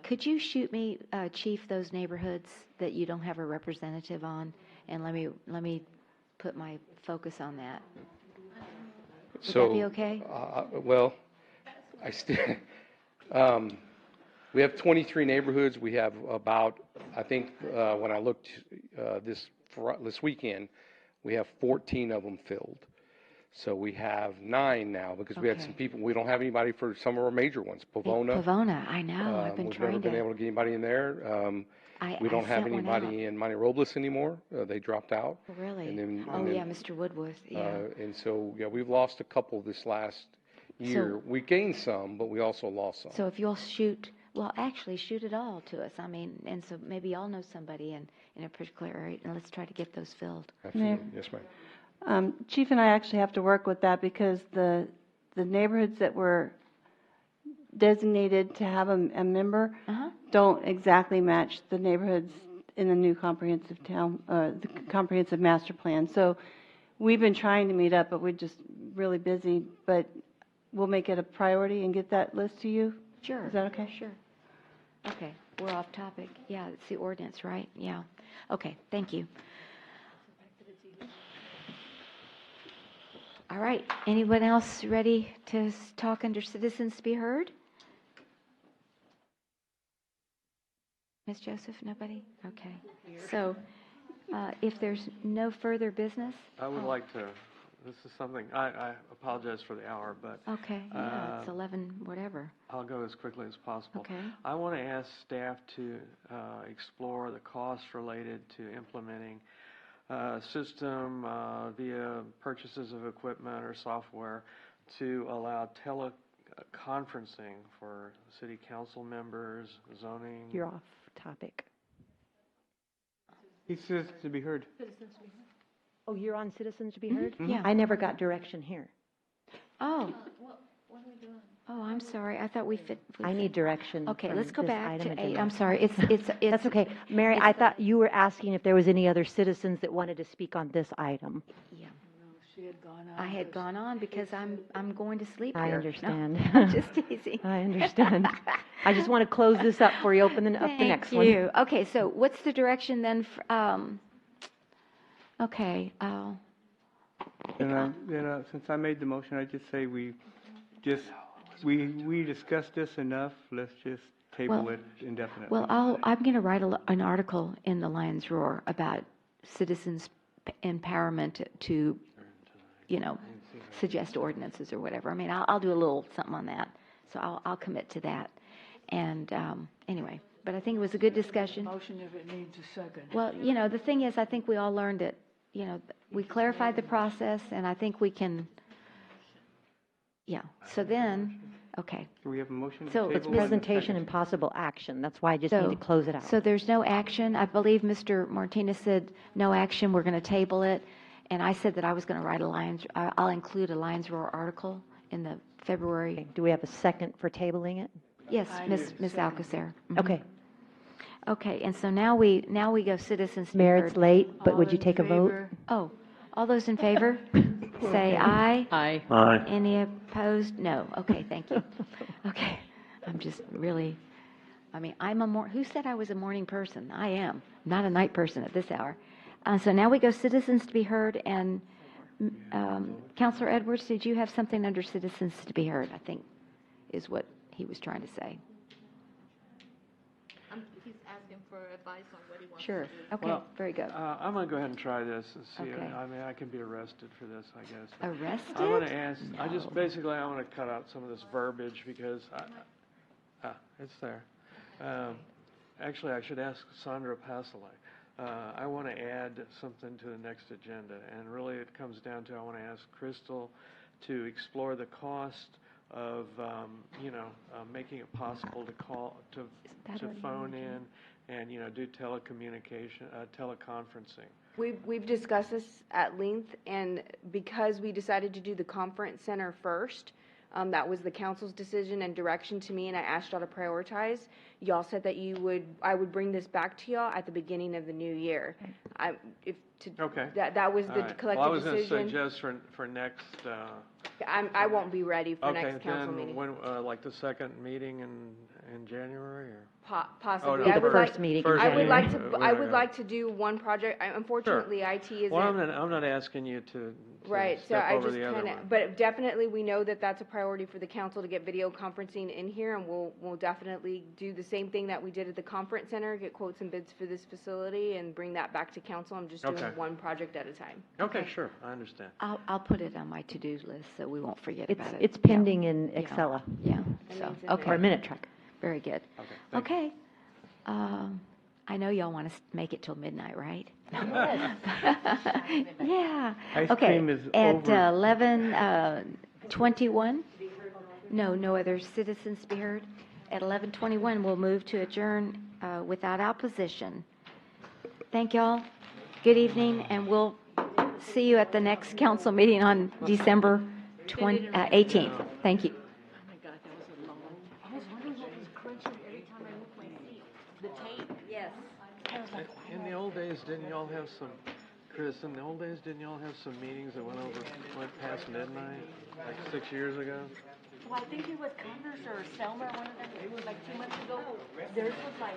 Could you shoot me, Chief, those neighborhoods that you don't have a representative on, and let me put my focus on that. Would that be okay? Well, I still. We have 23 neighborhoods. We have about, I think, when I looked this weekend, we have 14 of them filled. So we have 9 now because we had some people. We don't have anybody for some of our major ones. Pavona, I know. I've been we've trying never been able to get anybody in there. We don't have anybody in Monte Robles anymore. They dropped out. Really? And then, yeah, Mr. Woodworth. Yeah. And so, yeah, we've lost a couple this last year. We gained some, but we also lost some. So if you'll shoot, well, actually shoot it all to us. I mean, and so maybe y'all know somebody in a particular area, and let's try to get those filled. Absolutely. Yes, ma'am. Chief and I actually have to work with that because the neighborhoods that were designated to have a member don't exactly match the neighborhoods in the new comprehensive the comprehensive master plan. So we've been trying to meet up, but we're just really busy. But we'll make it a priority and get that list to you. Sure. Is that okay? Sure. Okay, we're off topic. Yeah, it's the ordinance, right? Yeah. Okay, thank you. All right, anyone else ready to talk under citizens to be heard? Ms. Joseph, nobody? Okay. So if there's no further business? I would like to, this is something, I apologize for the hour, but. Okay, yeah, it's 11, whatever. I'll go as quickly as possible. Okay. I want to ask staff to explore the costs related to implementing system via purchases of equipment or software to allow teleconferencing for city council members, zoning. You're off topic. He says to be heard. Oh, you're on Citizens to be heard? Yeah. I never got direction here. Oh. Oh, I'm sorry. I thought we fit. I need direction. Okay, from let's go this back item to 8. agenda. I'm sorry. It's That's okay. Mary, I thought you were asking if there was any other citizens that wanted to speak on this item. Yeah. She had gone on. I had gone on because I'm going to sleep I here. understand. No, I'm just teasing. I understand. I just want to close this up before you open up the next one. Thank you. Okay, so what's the direction then? Okay. Since I made the motion, I just say we discussed this enough, let's just table Well- it indefinitely. Well, I'm going to write an article in the Lions Roar about citizens' empowerment to, suggest ordinances or whatever. I mean, I'll do a little something on that. So I'll commit to that. And anyway, but I think it was a good discussion. Motion if it needs a second. Well, the thing is, I think we all learned that, we clarified the process, and I think we can, so then, okay. Do we have a motion to So table? it's and a Presentation second? and possible action. That's why I just need to close it out. So there's no action. I believe Mr. Martinez said no action, we're going to table it. And I said that I was going to write I'll include a Lions Roar article in the February. Do we have a second for tabling it? Yes, Ms. Alcacer. Mhm. Okay. Okay, and so now we go citizens to be Mayor, heard. it's late, but would you take a vote? Oh, all those in favor, say aye. Aye. Aye. Any opposed? No. Okay, thank you. Okay, I'm just really, who said I was a morning person? I am, not a night person at this hour. So now we go citizens to be heard, and Counselor Edwards, did you have something under citizens to be heard, I think, is what he was trying to say. He's asking for advice on what he wants Sure. to do. Okay, Well, very good. I'm going to go ahead and try this and see. Okay. I can be arrested for this, I guess. Arrested? I'm going to ask, No. I want to cut out some of this verbiage because, it's there. Actually, I should ask Sandra Pasolay. I want to add something to the next agenda, and really it comes down to I want to ask Crystal to explore the cost of, making it possible to call, to phone in and, do telecommunication, teleconferencing. We've discussed this at length, and because we decided to do the conference center first, that was the council's decision and direction to me, and I asked y'all to prioritize. Y'all said that I would bring this back to y'all at the beginning of the new year. Okay. That was All the right. collective Well, I was decision. going to suggest for next, I won't be ready for okay, next council then meeting. when, like the second meeting in January, or? Possibly. Oh, no, I would like- first meeting. I would like meeting, to, I would like to do one project. Unfortunately, IT isn't. Well, I'm not asking you to Right, so step I over just the other kind one. of, but definitely we know that that's a priority for the council to get video conferencing in here, and we'll definitely do the same thing that we did at the conference center, get quotes and bids for this facility and bring that back to council. I'm just doing Okay. one project at a time. Okay, sure, I understand. I'll put it on my to-do list so we won't forget It's, about it. it's pending in Excella. Yeah, And so, it's in okay. Or a minute track. Very good. Okay, thank you. Okay. I know y'all want to make it till midnight, right? Yeah. Ice Okay. cream is At over. 11:21? No other citizens to be heard? At 11:21, we'll move to adjourn without opposition. Thank y'all. Good evening, and we'll see you at the next council meeting on December 18th. Thank you. Oh my God, that was a long one. I was wondering what was crunching every time I moved my seat. The tape? Yes. I was like, In the old days, didn't y'all have some, Chris, in the old days, didn't y'all have some meetings that went past midnight, like 6 years ago? well, I think it was Converse or Selma or one of them, it was like 2 months ago. Theirs was like